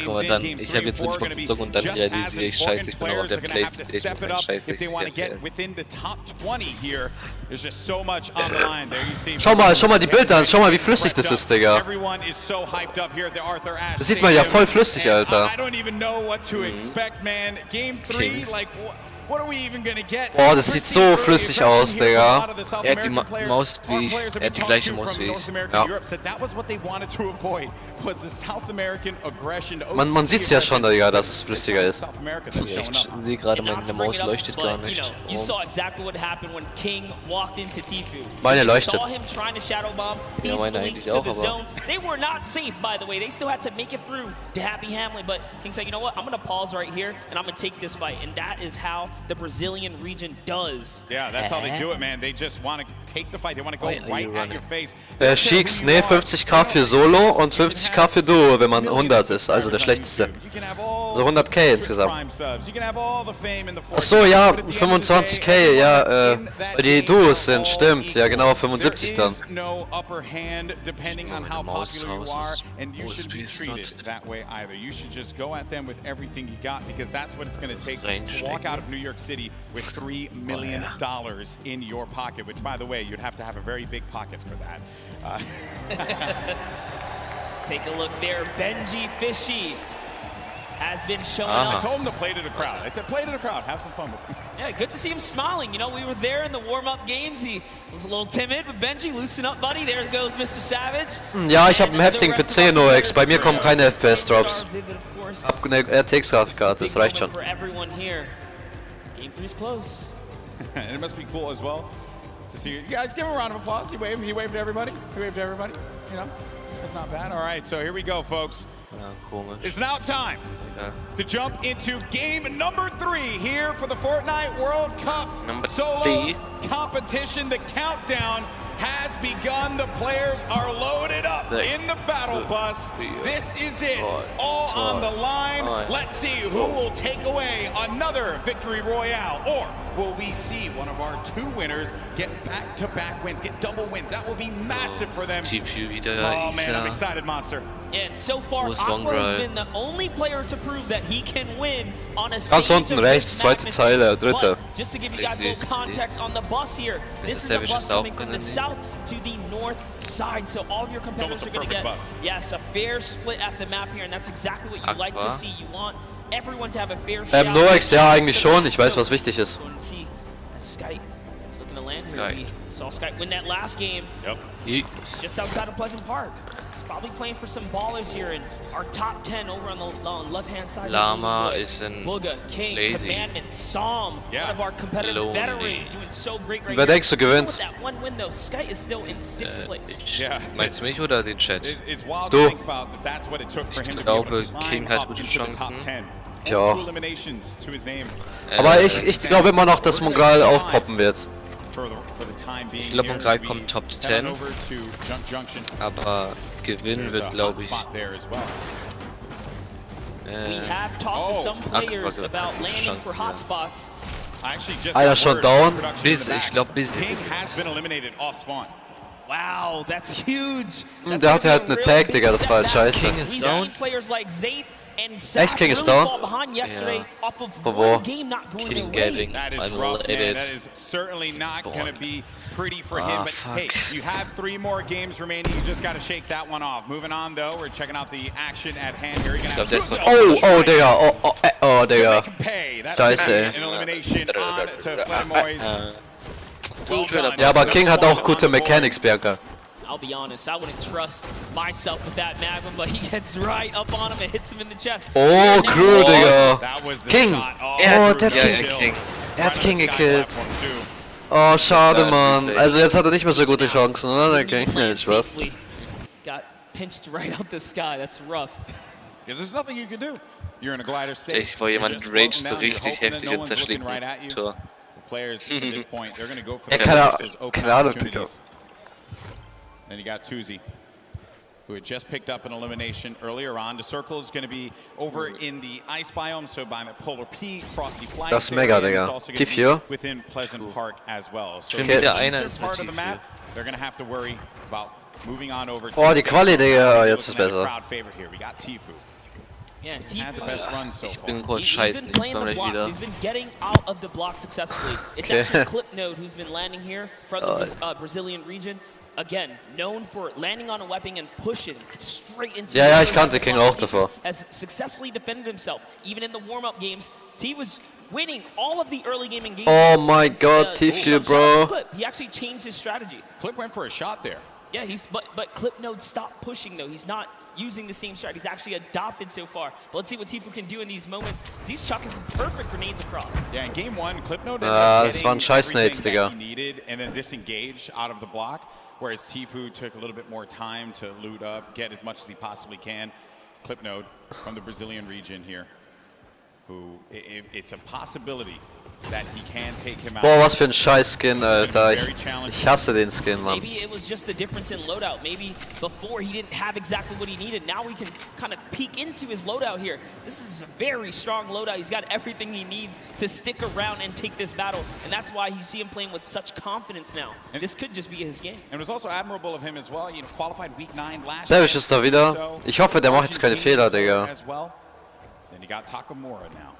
Guck mal, dann, ich habe jetzt wirklich Bock zu zocken und dann realisiere ich, scheiße, ich bin auch auf der Playstation, scheiße, ich Schau mal die Bilder an, schau mal wie flüssig das ist, Digga. Das sieht man ja voll flüssig, Alter. Boah, das sieht so flüssig aus, Digga. Er hat die Maus wie ich. Er hat die gleiche Maus wie ich. Ja. Man sieht's ja schon, Digga, dass es flüssiger ist. Ja, ich sehe gerade, meine Maus leuchtet gar nicht. Meine leuchtet. Ja, meine eigentlich auch, aber... They were not safe, by the way. They still had to make it through to Happy Hamlin, but King said, you know what, I'm going to pause right here, and I'm going to take this fight. And that is how the Brazilian region does. Yeah, that's how they do it, man. They just want to take the fight. They want to go right at your face. Sheiks, nee, 50k für Solo und 50k für Duo, wenn man 100 ist, also der schlechteste. Also 100k insgesamt. Achso, ja, 25k, ja, die Duos sind, stimmt, ja genau, 75 dann. Maus raus ist. And you shouldn't be treated that way either. You should just go at them with everything you got, because that's what it's going to take to walk out of New York City with $3 million in your pocket, which, by the way, you'd have to have a very big pocket for that. Take a look there. Benji Fishy has been showing I up. told him to play to the crowd. I said, play to the crowd. Have some fun with it. Yeah, good to see him smiling. You know, we were there in the warm-up games. He was a little timid, but Benji, loosen up, buddy. There goes Mr. Savage. Ja, ich habe einen heftigen PC, NoX. Bei mir kommen keine FPS-Drops. Hab eine RTX-Grafikkarte, das reicht schon. For everyone here. Game 3 is close. And it must be cool as well to see you guys. Give him a round of applause. He waved to everybody. He waved to everybody. You know, that's not bad. All right, so here we go, folks. It's now time to jump into game number 3 here for the Fortnite World Cup Solos competition. The countdown has begun. The players are loaded up in the battle bus. This is it, all on the line. Let's see who will take away another victory royale, or will we see one of our 2 winners get back-to-back wins, get double wins? That will be massive for them. Oh man, I'm excited, Monster. And so far, Aqua has been the only player to prove that he can win on a Ganz unten rechts, zweite Zeile, dritte. Just to give you guys a little context on the bus here, this is a bus coming from the south to the north side, so all of your competitors are going to get a fair split at the map here, and that's exactly what you like to see. You want everyone to have a fair shot. NoX, ja, eigentlich schon. Ich weiß, was wichtig ist. Skype is looking to land here. We saw Skype win that last game. Just outside of Pleasant Park. probably playing for some ballers here in our top 10 over on the left-hand side. Lama is in Booga, King, lazy. Commandment, Psalm, one of our competitive veterans doing so great right Wer here. denkst du gewinnt? That one win though, Sky is still in 6th place. Meinst du mich oder den Chat? Du. Ich glaube, King hat gute Chancen. Ich auch. Aber ich glaube immer noch, dass Mongral aufpoppen wird. Ich glaube, Mongral kommt Top 10. Aber gewinnen wird, glaube ich. Einer schon down. Ich glaube, Busy. Wow, that's huge. Der hatte halt eine Tag, Digga, das war halt scheiße. King ist down. Echt, King ist down? Ja. Von wo? King getting unrelated. That is certainly not going to be pretty for him. But hey, you have 3 more games remaining. You just got to shake that one off. Moving on, though, we're checking out the action at hand here. Oh, Digga. Oh, Digga. Scheiße, ey. Ja, aber King hat auch gute Mechanics, Bianca. I'll be honest, I wouldn't trust myself with that Magnum, but he gets right up on him and hits him in the chest. Oh, Crew, Digga. King. Oh, der hat King. Er hat King gekillt. Oh, schade, Mann. Also jetzt hat er nicht mehr so gute Chancen, oder? Der King. Spaß. Got pinched right out the sky. That's rough. Because there's nothing you can do. You're in a glider state. Ich war jemand rage so richtig heftig und zerschlägt ein Tor. Players at this point, they're going to go for Ja, keine Ahnung, Digga. Then you got Tuzi, who had just picked up an elimination earlier on. The circle is going to be over in the ice biome, so by the Polar P, Frosty Flight. Das ist mega, Digga. T4. Within Pleasant Park as well. So Stimmt, der eine ist mit part of the map, they're going to have to worry about moving on over. Oh, die Quali, Digga. Jetzt ist besser. We got Tifu. Yeah, Ich bin kurz scheiße, ich komme gleich wieder. He's been getting out of the block successfully. It's actually Clipnode who's been landing here from the Brazilian region. Again, known for landing on a weapon and pushing straight into. Ja, ich kannte King auch davor. Has successfully defended himself, even in the warm-up games. T was winning all of the early game engagements. Oh my God, T4, bro. He actually changed his strategy. Clip went for a shot there. Yeah, but Clipnode stopped pushing though. He's not using the same strategy. He's actually adopted so far. But let's see what Tifu can do in these moments. He's chucking some perfect grenades across. Yeah, in game 1, Clipnode das waren Scheiß-Nades, Digga. He needed and then disengage out of the block, whereas Tifu took a little bit more time to loot up, get as much as he possibly can. Clipnode from the Brazilian region here, who it's a possibility that he can take him out. Boah, was für ein Scheiß-Skin, Alter. Ich hasse den Skin, Mann. Maybe it was just the difference in loadout. Maybe before he didn't have exactly what he needed. Now we can kind of peek into his loadout here. This is a very strong loadout. He's got everything he needs to stick around and take this battle. And that's why you see him playing with such confidence now. And this could just be his game. And it was also admirable of him as well. You know, qualified week 9 last Savage ist da wieder. Ich hoffe, der macht jetzt keine Fehler, Digga. Then you got Takamura now.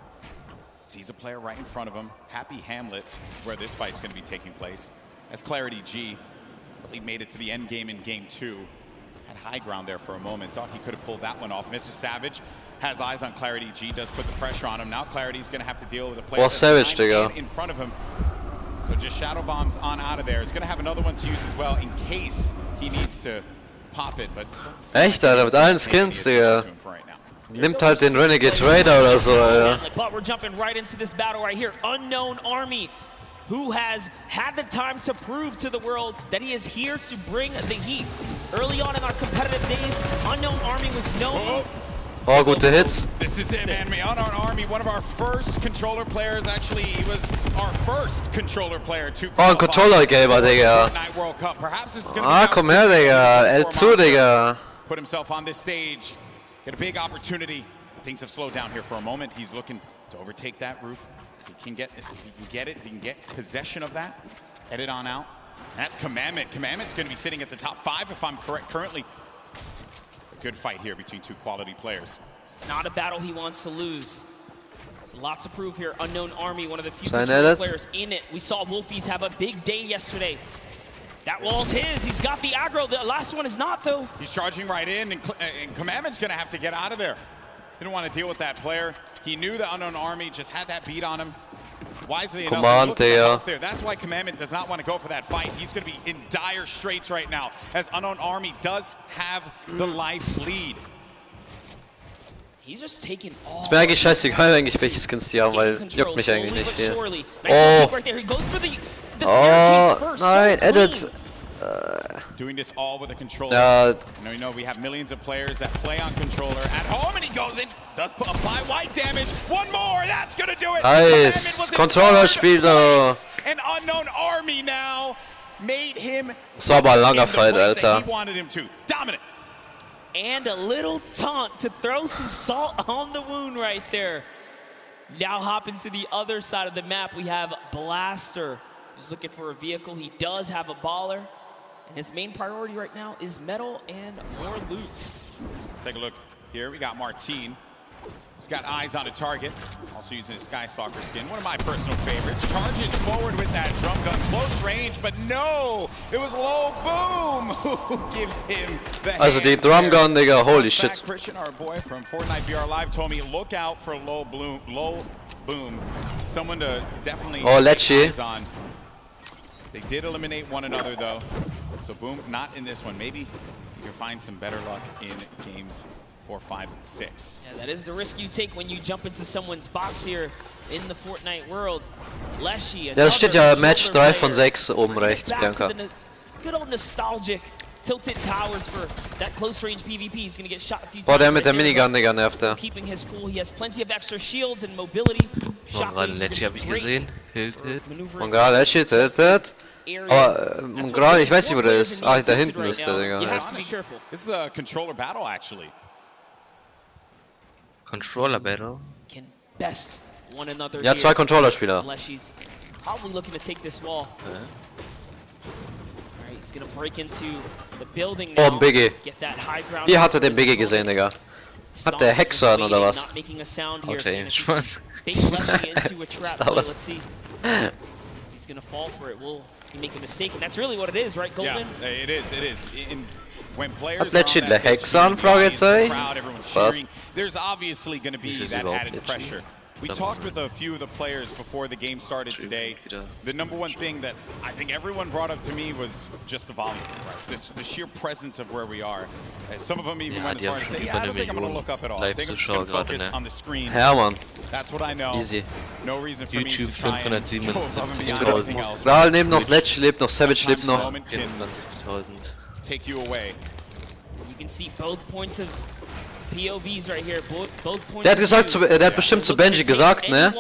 Sees a player right in front of him. Happy Hamlet is where this fight's going to be taking place. As Clarity G really made it to the end game in game 2. Had high ground there for a moment. Thought he could have pulled that one off. Mr. Savage has eyes on Clarity G. Does put the pressure on him. Now Clarity's going to have to deal with a player Savage, Digga. In front of him. So just shadow bombs on out of there. He's going to have another one to use as well in case he needs to pop it. But echt, Alter, mit allen Skins, Digga. Nimmt halt den Renegade Raider oder so, Alter. But we're jumping right into this battle right here. Unknown Army, who has had the time to prove to the world that he is here to bring the heat. Early on in our competitive days, Unknown Army was known. Oh, gute Hits. This is it, man. Unknown Army, one of our first controller players. Actually, he was our first controller player to ein Controller-Geber, Digga. Ah, komm her, Digga. L2, Digga. Put himself on this stage. Get a big opportunity. Things have slowed down here for a moment. He's looking to overtake that roof. If he can get possession of that, head it on out. And that's Commandment. Commandment's going to be sitting at the top 5, if I'm correct currently. A good fight here between 2 quality players. Not a battle he wants to lose. There's lots to prove here. Unknown Army, one of the few players in it. We saw Wolfies have a big day yesterday. That wall's his. He's got the aggro. The last one is not, though. He's charging right in, and Commandment's going to have to get out of there. Didn't want to deal with that player. He knew the Unknown Army just had that beat on him. wisely Command, enough, there. That's why Commandment does not want to go for that fight. He's going to be in dire straits right now, as Unknown Army does have the life lead. He's just taking all. Ist mir eigentlich scheißegal, eigentlich welche Skins die haben, weil juckt mich eigentlich nicht viel. Oh, nein, edit. Doing this all with a controller. Ja. You know, we have millions of players that play on controller at home, and he goes in, does apply white damage. One more, that's gonna do it. Nice, Controller-Spieler. An Unknown Army now made him. Das war aber ein langer Fight, Alter. He wanted him to. Dominant. And a little taunt to throw some salt on the wound right there. Now hopping to the other side of the map, we have Blaster, who's looking for a vehicle. He does have a baller, and his main priority right now is metal and more loot. Let's take a look here. We got Martine. He's got eyes on a target. Also using his Skystalker skin. One of my personal favorites. Charges forward with that drum gun. Close range, but no! It was Low Boom who gives him the Also die Drum Gun, Digga, holy shit. Christian, our boy from Fortnite VR Live, told me, look out for Low Boom. Someone to definitely Lecce. eyes on. They did eliminate one another, though. So Boom, not in this one. Maybe you can find some better luck in games 4, 5, and 6. Yeah, that is the risk you take when you jump into someone's box here in the Fortnite world. Leshy, ja, das steht ja Match 3 von 6 oben rechts, Bianca. Good old nostalgic tilted towers for that close range PvP. He's gonna get shot a few times. Boah, der mit der Minigun, Digga, nervt der. Keeping his cool. He has plenty of extra shields and mobility. Gerade Lecce habe ich gesehen. Tilted. Und gerade Lecce, tilted. Aber gerade, ich weiß nicht, wo der ist. Ah, da hinten ist der, Digga. This is a controller battle, actually. Controller battle? Ja, 2 Controller-Spieler. Probably looking to take this wall. He's gonna break into the building now. Oh, ein Biggie. Hier hat er den Biggie gesehen, Digga. Hat der Hexer oder was? Okay, Spaß. Was? He's gonna fall for it. Will he make a mistake? And that's really what it is, right, Golden? Yeah, it is. It is. When players Hat Lecce der Hexer an, Fragezeichen? Was? There's obviously going to be that added pressure. We talked with a few of the players before the game started today. The number one thing that I think everyone brought up to me was just the volume, right? The sheer presence of where we are. Some of them even went as far as to say, yeah, I don't think I'm going to look up at all. I think I'm just going to focus on the screen. Hermann. That's what I know. Easy. No reason for me to try and go above and beyond anything else. Kral lebt noch, Lecce lebt noch, Savage lebt noch. 24.000. Take you away. You can see both points of POVs right here. Both points. Der hat gesagt, der hat bestimmt zu Benji gesagt, ne?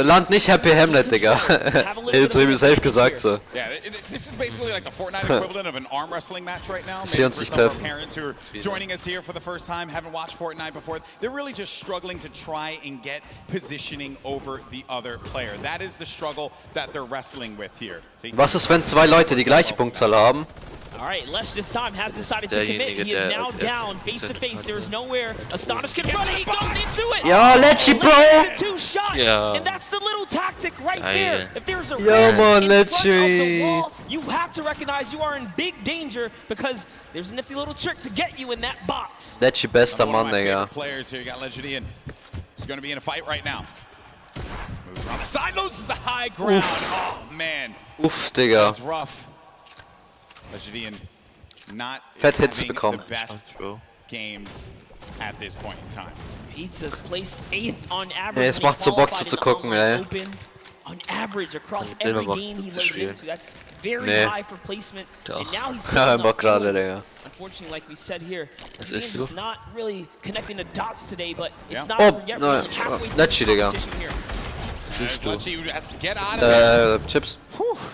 Land nicht Happy Hamlet, Digga. Er hat zu ihm safe gesagt so. Yeah, this is basically like the Fortnite equivalent of an arm wrestling match right now. Maybe for some of our parents who are joining us here for the first time, haven't watched Fortnite before, they're really just struggling to try and get positioning over the other player. That is the struggle that they're wrestling with here. Was ist, wenn 2 Leute die gleiche Punktzahl haben? All right, Lesh this time has decided to commit. He is now down face to face. There is nowhere Astonish can run. He goes into it. Ja, Lecce, bro. Two-shot. Yeah. And that's the little tactic right there. If there's a Ja, red man, in front of the Lecce. wall, you have to recognize you are in big danger because there's a nifty little trick to get you in that box. Lecce bester Mann, Digga. Players here, you got Legendary. He's going to be in a fight right now. Moves around the side, loses the high ground. Oh man. Uff, Digga. That's rough. Legendary not Fett Hits having bekommen. the best games at this point in time. Pizza's placed 8th on average. Ja, es macht so Bock zuzugucken, ey. On average across every game he loaded into. That's very high for placement. Doch. And now he's Ja, Bock gerade, Digga. Unfortunately, like we said here, Das the ist game so. is not really connecting the dots today, but it's not Oh, yet nein. really halfway through Lecce, the Digga. competition here. Das ist du. Legendary has to get out of it. Chips.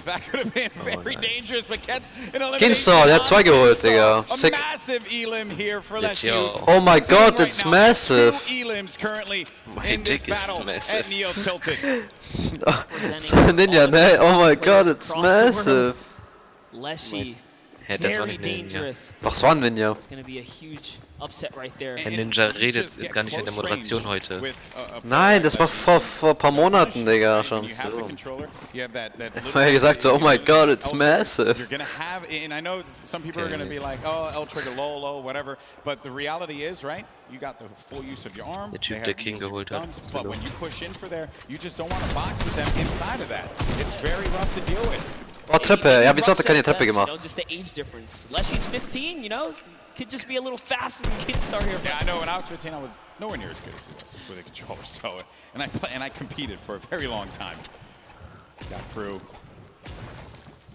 That could have been very dangerous, but gets an elimination. Kinstar, der hat 2 geholt, Digga. A Sick. massive elim here for Lecce. Legendary. Oh my god, it's massive. 2 elims currently My in this dick is battle massive. at Neo Tilted. So Ninja, ne? Oh my god, it's massive. Leshy Hä, das war nicht ein Ninja. Doch, es war ein Ninja. It's gonna be a huge upset right there. Ein Ninja redet, ist gar nicht in der Moderation heute. Nein, das war vor ein paar Monaten, Digga, schon. So. Ich hab ja gesagt so, oh my god, it's massive. You're gonna have, and I know some people are gonna be like, oh, L trigger, low, whatever. But the reality is, right? You got the full use of your arm. Der Typ, der King geholt hat. But when you push in for there, you just don't want to box with them inside of that. It's very rough to deal with. Oh, Treppe. Ja, wieso hat er keine Treppe gemacht? Just the age difference. Leslie's 15, you know, could just be a little faster than Kid Star here. Yeah, I know. When I was 15, I was nowhere near as good as he was with a controller. So, and I competed for a very long time. Got through.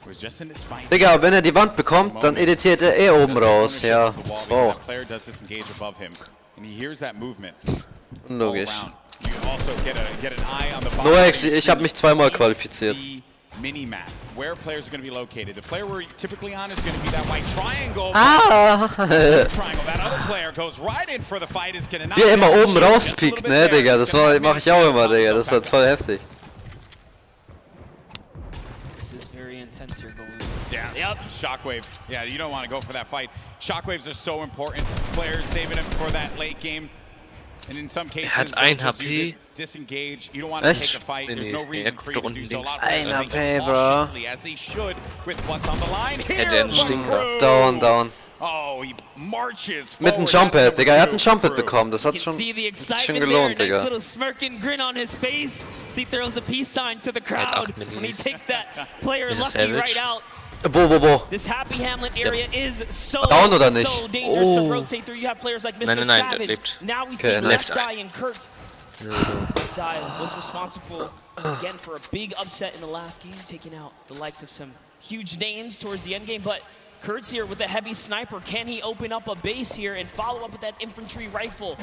Was just in this fight. Digga, wenn er die Wand bekommt, dann editiert er eh oben raus. Ja, so. Player does disengage above him, and he hears that movement. Logisch. You also get an eye on the No, ich hab mich zweimal qualifiziert. Mini-map, where players are going to be located. The player we're typically on is going to be that white triangle. Triangle. That other player goes right in for the fight. Is going to Wie er immer oben rauspiekt, ne, Digga. Das mache ich auch immer, Digga. Das ist halt voll heftig. This is very intense here going. Yeah. Yep. Shockwave. Yeah, you don't want to go for that fight. Shockwaves are so important. Players saving them for that late game. And in some cases, hat 1 HP. Disengage. You don't want to take a fight. There's no reason for you to do so. 1 HP, bro. As they should with what's on the line. Hätte einen Stinker. Down. Oh, he marches mit einem Jump-Pad, Digga. Er hat einen Jump-Pad bekommen. Das hat schon gelohnt, Digga. Little smirking grin on his face. He throws a peace sign to the crowd when he takes that player lucky right out. Wo? This Happy Hamlet area is so dangerous to rotate through. You have players like Mr. Savage. Now we see Left Eye and Kurtz. Left Eye was responsible again for a big upset in the last game, taking out the likes of some huge names towards the end game. But Kurtz here with a heavy sniper. Can he open up a base here and follow up with that infantry rifle?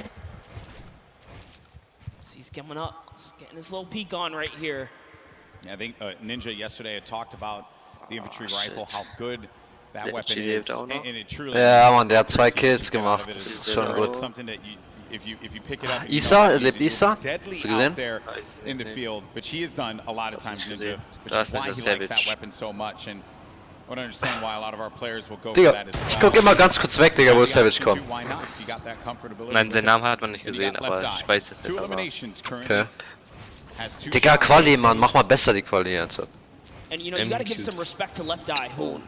So he's coming up, he's getting his little peek on right here. Yeah, I think Ninja yesterday had talked about the infantry rifle, how good that weapon is, and it truly. Ja, Mann, der hat 2 Kills gemacht. Das ist schon gut. Isa, lebt Isa? Hast du gesehen? In the field, but she has done a lot of times Ninja, which is why he likes that weapon so much, and I don't understand why a lot of our players will go for that as well. Ich guck immer ganz kurz weg, Digga, wo Savage kommt. Nein, seinen Namen hat man nicht gesehen, aber ich weiß es nicht. Okay. Digga, Quali, Mann, mach mal besser die Quali jetzt. And you know, you got to give some respect to Left Eye, who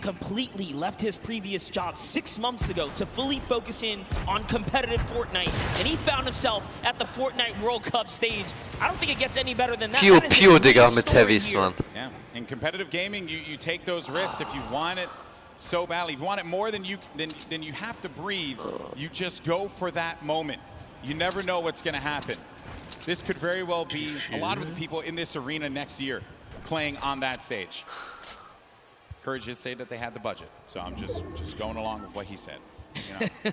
completely left his previous job 6 months ago to fully focus in on competitive Fortnite. And he found himself at the Fortnite World Cup stage. I don't think it gets any better than that. Pew, Digga, mit Heavies, man. Yeah, in competitive gaming, you take those risks if you want it so badly. If you want it more than you have to breathe, you just go for that moment. You never know what's going to happen. This could very well be a lot of the people in this arena next year playing on that stage. Courage did say that they had the budget, so I'm just going along with what he said. You know?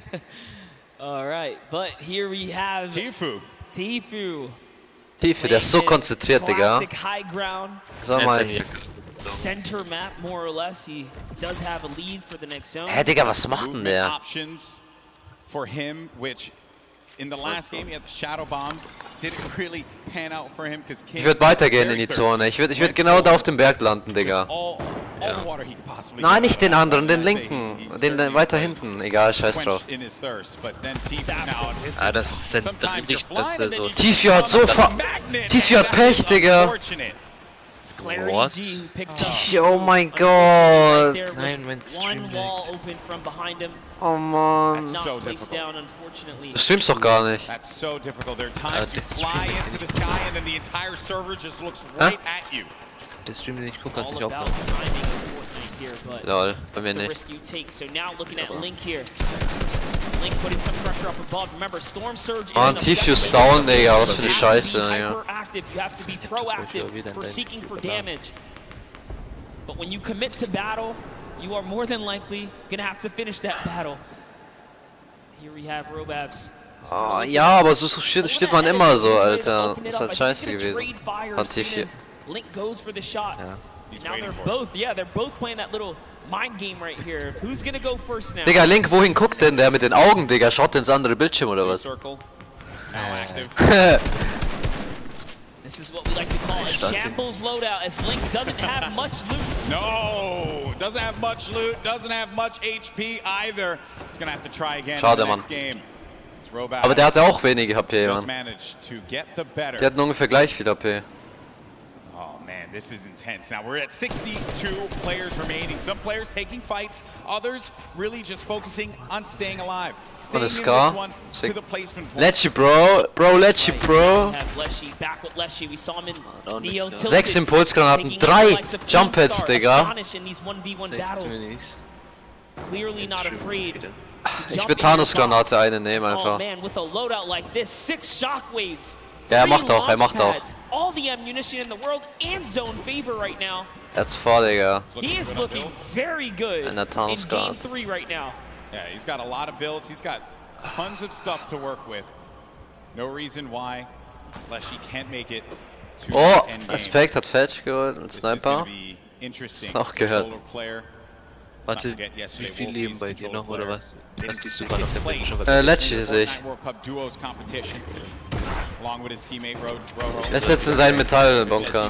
All right, but here we have Tifu, der ist so konzentriert, Digga. High ground. Sag mal. Center map, more or less. He does have a lead for the next zone. Hä, Digga, was macht denn der? Options for him, which in the last game he had the shadow bombs. Didn't really pan out for him because Ich würde weitergehen in die Zone. Ich würd genau da auf dem Berg landen, Digga. Nein, nicht den anderen, den linken. Den weiter hinten. Egal, scheiß drauf. Ah, das zentriert, das ist so. Tifio hat Tifio hat Pech, Digga. What? Oh mein Gott. Nein, mein Oh Mann. Du streamst doch gar nicht. Der streamt nicht, guck ganz nicht auf. Lol, bei mir nicht. Mann, Tifius down, Digga, was für eine Scheiße, Digga. But when you commit to battle, you are more than likely gonna have to finish that battle. Here we have Robabs. Oh, ja, aber so steht man immer so, Alter. Das ist halt scheiße gewesen. Von Tifio. Link goes for the shot. Ja. Now they're both playing that little mind game right here. Who's gonna go first now? Digga, Link, wohin guckt denn der mit den Augen, Digga? Schaut ins andere Bildschirm oder was? This is what we like to call a shambles loadout, as Link doesn't have much loot. No, doesn't have much loot, doesn't have much HP either. He's gonna have to try again Schade, in the Mann. next game. Aber der hatte auch wenige HP, Mann. To get the better. Die hatten ungefähr gleich viel HP. Oh man, this is intense. Now we're at 62 players remaining. Some players taking fights, others really just focusing on staying alive. Und das Scar. Lecce, Bro. Bro, Lecce, Bro. 6 Impulsgranaten, 3 Jump Hits, Digga. Clearly not afraid. Ich würde Thanos-Granate eine nehmen einfach. Oh man, with a loadout like this, 6 shockwaves. Ja, er macht auch, er macht auch. All the ammunition in the world and zone favor right now. Jetzt vor, Digga. He is looking very good in game 3 right now. Yeah, he's got a lot of builds. He's got tons of stuff to work with. No reason why Leshy can't make it to Oh, the end Aspekt hat Fetch geholt und Sniper. Ist auch gehört. Warte, wie viel Leben bei dir noch, oder was? Was siehst du gerade auf der Bildschirm? Lecce sehe ich. Er ist jetzt in seinem Metallbunker.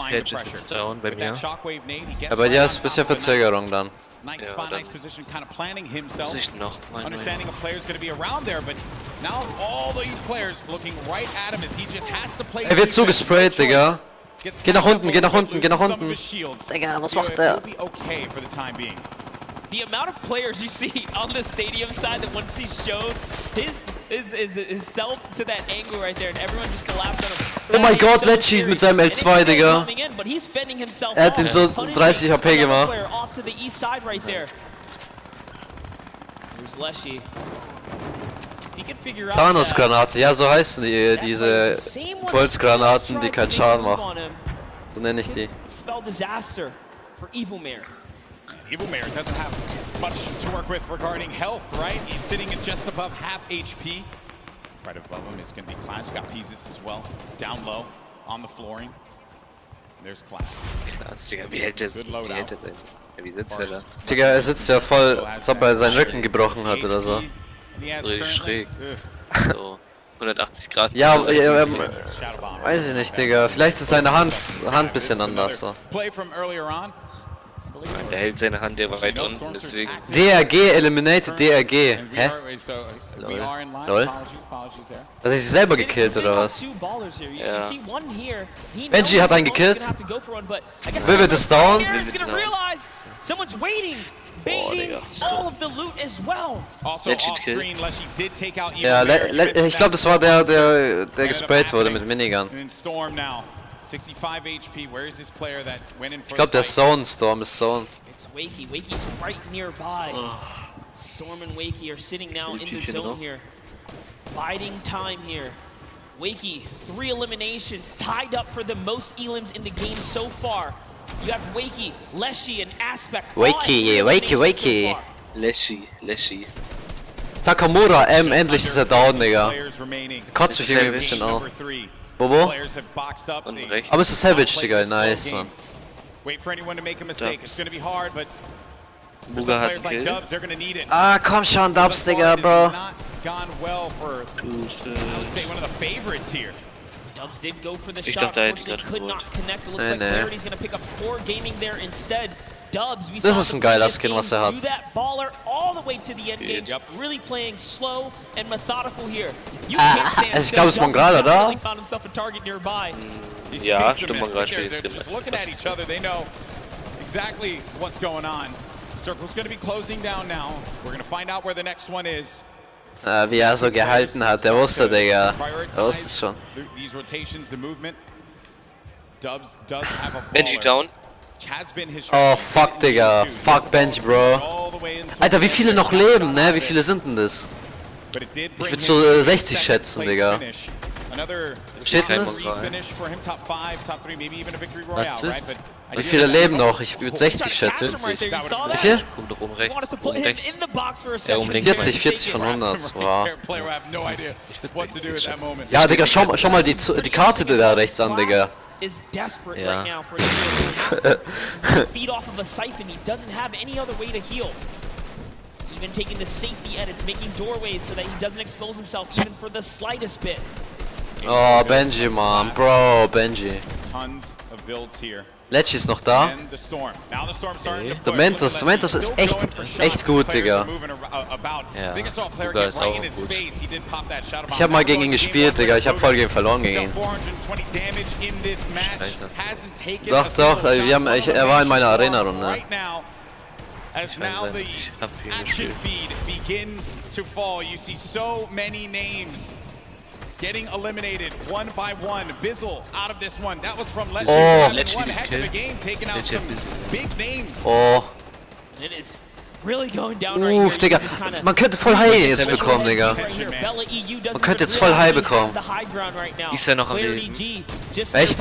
Hedge ist jetzt down bei mir. Ja, bei dir ist ein bisschen Verzögerung dann. Nice spot, nice position, kind of planning himself. Noch Understanding a player's going to be around there, but now all these players looking right at him as he just has to play. Er wird zugesprayt, Digga. Geh nach unten, geh nach unten, geh nach unten. Digga, was macht der? The amount of players you see on the stadium side that once he showed his self to that angle right there, and everyone just collapsed on him. Oh mein Gott, Lecce mit seinem L2, Digga. Er hat ihn so 30 HP gemacht. Thanos-Granate, ja, so heißen die, diese Pulsgranaten, die keinen Schaden machen. So nenne ich die. Evilmare doesn't have much to work with regarding health, right? He's sitting at just above half HP. Right above him is going to be Clash. Got Pieces as well. Down low on the flooring. There's Clash. Klaas, Digga, wie hält der sein? Ja, wie sitzt er da? Digga, er sitzt ja voll, als ob er seinen Rücken gebrochen hat oder so. Richtig schräg. So, 180 Grad. Ja, weiß ich nicht, Digga. Vielleicht ist seine Hand ein bisschen anders. So. Er hält seine Hand ja weit unten, deswegen. DRG, eliminated DRG. Hä? Lol. Hat er sich selber gekillt oder was? Ja. Benji hat einen gekillt. Vivid ist down. Boah, Digga. Legit Kill. Ja, ich glaube, das war der gesprayt wurde mit Minigun. Ich glaube, der Storm ist Zone. It's Wakey. Wakey's right nearby. Storm and Wakey are sitting now in the zone here. Biding time here. Wakey, 3 eliminations, tied up for the most elims in the game so far. You have Wakey, Leshy, and Aspect. Wakey. Leshy. Takamura, endlich ist er down, Digga. Kotzt sich irgendwie ein bisschen auf. Bobo? Und rechts. Aber es ist Savage, Digga, nice, man. Buga hat einen Kill. Ah, komm schon, Dubs, Digga, Bro. Dubs did go for the Ich shot, dachte, er hätte unfortunately gerade could not connect. It looks like Clarity's gonna pick up Core Gaming there instead. Dubs, we Das saw ist ein the geiler previous Skin, game was er hat. do that baller all the way to the end game, geht. really playing slow and methodical here. You can't stand ich glaube, es ist Mongrel, oder? really found himself a target nearby. Ja, stimmt, man gerade spielt jetzt just looking at each other, they know exactly what's going on. Circle's going to be closing down now. We're going to find out where the next one is. Wie er so gehalten hat, der wusste, Digga. Der wusste es schon. These rotations, the movement. Dubs does have a Benji down. Oh, fuck, Digga. Fuck Benji, Bro. Alter, wie viele noch leben, ne? Wie viele sind denn das? Ich würde so 60 schätzen, Digga. Steht denn das? Was ist? Wie viele leben noch? Ich würde 60 schätzen. Wie viel? Guck doch oben rechts. Oben rechts. Ja, oben links. 40 von 100. Wow. Ja, Digga, schau mal die Karte da rechts an, Digga. Is desperate Yeah. right now for a feed off of a siphon. He doesn't have any other way to heal. Even taking the safety edits, making doorways so that he doesn't expose himself even for the slightest bit. Oh, Benji, Mann. Bro, Benji. Lecce ist noch da. Dementos ist echt gut, Digga. Ja, Buga ist auch gut. Ich hab mal gegen ihn gespielt, Digga. Ich hab voll gegen verloren gegen ihn. Doch, er war in meiner Arena-Runde. As now the action feed begins to fall, you see so many names getting eliminated one by one. Bizzle out of this one. That was from Lecce. Oh, one heck of a game, taking out some big names. Oh. It is really going down right here. Digga. Man könnte voll High jetzt bekommen, Digga. Man könnte jetzt voll High bekommen. Ist er noch am Leben? Echt?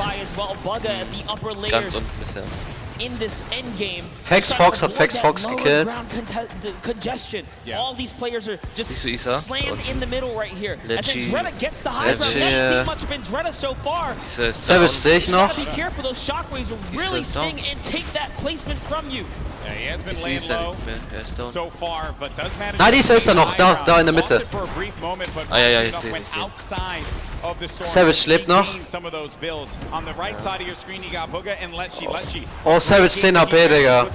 Ganz unten ist er. In this end game, Fax Fox hat Fax Fox gekillt. Congestion. All these players are just slammed in the middle right here. As Andretta gets the high ground, we haven't seen much of Andretta so far. Savage sehe ich noch. Be careful, those shockwaves will really sting and take that placement from you. Yeah, he has been laying low so far, but does manage. Nein, dieser ist er noch, da in der Mitte. Ah ja, ich sehe. Savage lebt noch. Oh, Savage 10 HP, Digga.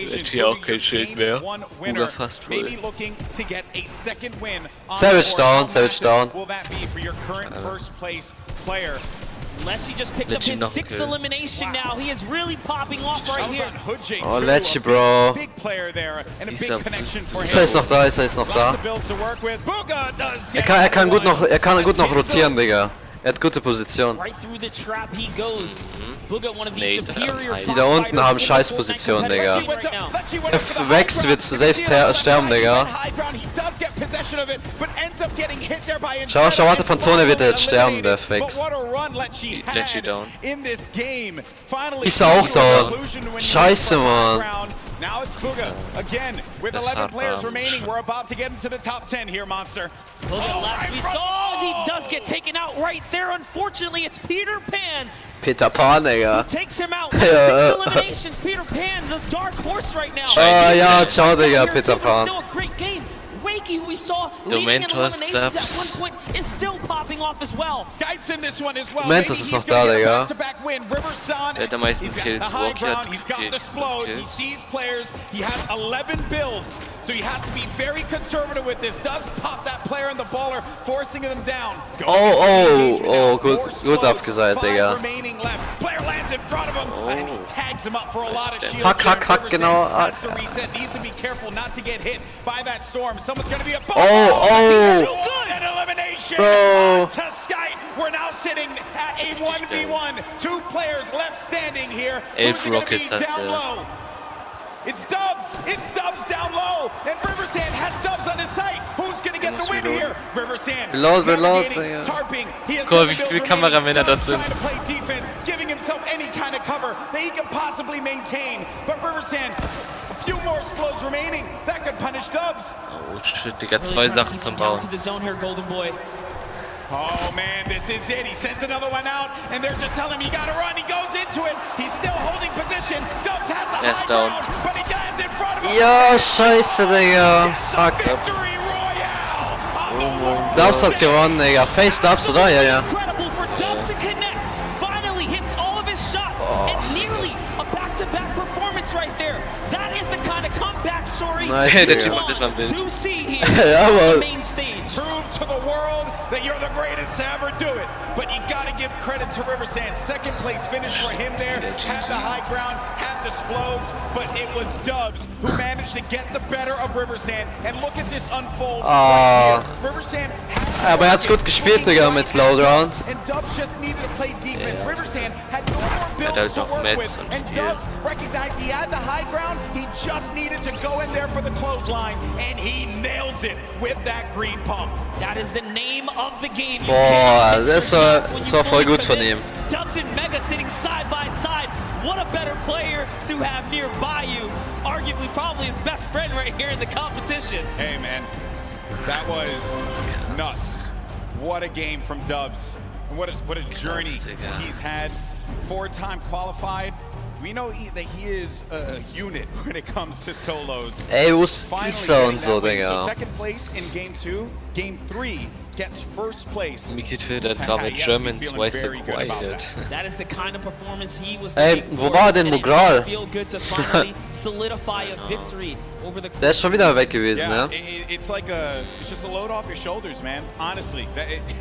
Lecce auch kein Schild mehr. Buga fast voll. Savage down. Lecce just picked up his 6th elimination now. He is really popping off right here. Oh, Lecce, Bro. Ist noch da. Er kann gut noch rotieren, Digga. Er hat gute Position. Die da unten haben scheiß Position, Digga. Vex wird zu safe sterben, Digga. Schau, warte, von Zone wird er jetzt sterben, der Vex. Lecce down. Ist er auch down. Scheiße, Mann. Now it's Buga again with 11 players remaining. We're about to get into the top 10 here, Monster. Look at last we saw. He does get taken out right there. Unfortunately, it's Peter Pan. Peter Pan, Digga. Takes him out. 6 eliminations. Peter Pan, the dark horse right now. Oh ja, ciao, Digga, Peter Pan. Still a great game. Wakey, who we saw leading in eliminations at one point, is still popping off as well. Mentos ist noch da, Digga. Der hat am meisten Kills. Walkie hat He's got the explodes. He sees players. He has 11 builds, so he has to be very conservative with this. Does pop that player in the baller, forcing them down. Oh, gut abgeseilt, Digga. Player lands in front of him, and he tags him up for a lot of shields. Hack, genau. Has to reset. Needs to be careful not to get hit by that storm. Someone's going to be a Oh. Too good. An elimination. Bro. To Skype. We're now sitting at a 1v1. 2 players left standing here. Elf Rockets hat It's Dubs. It's Dubs down low. And Riversand has Dubs on his site. Who's going to get the win here? Riversand. Reload, tarping. He has Guck mal, wie viele Kameramänner das sind. to play defense, giving himself any kind of cover that he can possibly maintain. But Riversand, a few more explodes remaining. That could punish Dubs. Oh shit, Digga, 2 Sachen zum Bauen. Oh man, this is it. He sends another one out, and they're just telling him, you gotta run. He goes into it. He's still holding position. Dubs has the high ground, but he lands in front of him. Ja, scheiße, Digga. Fuck. Dubs hat gewonnen, Digga. Face Dubs, oder? Ja. Incredible for Dubs to connect. Finally hits all of his shots, and nearly a back-to-back performance right there. That is the kind of comeback story Nice, to see here ja, on the main stage. Prove to the world that you're the greatest to ever do it. But you gotta give credit to Riversand. Second place finish for him there. Had the high ground, had the explodes, but it was Dubs who managed to get the better of Riversand. And look at this unfold right here. Riversand aber er hat's gut gespielt, Digga, mit Low Ground. And Dubs just needed to play defense. Riversand had no more builds to work with. And Dubs recognized he had the high ground. He just needed to go in there for the clothesline. And he nails it with that green pump. That is the name of the game. Boah, das war voll gut von ihm. Dubs and Mega sitting side by side. What a better player to have nearby you. Arguably, probably his best friend right here in the competition. Hey, man, that was nuts. What a game from Dubs. And what a journey he's had. 4-time qualified. We know that he is a unit when it comes to solos. Ey, wo ist Isa und so, Digga? So second place in game 2. Game 3, gets first place. Mir gefällt der gerade Germans why so quiet. That is the kind of performance he was Ey, wo war denn Mugral? Der ist schon wieder weg gewesen, yeah, ja? It's like it's just a load off your shoulders, man. Honestly,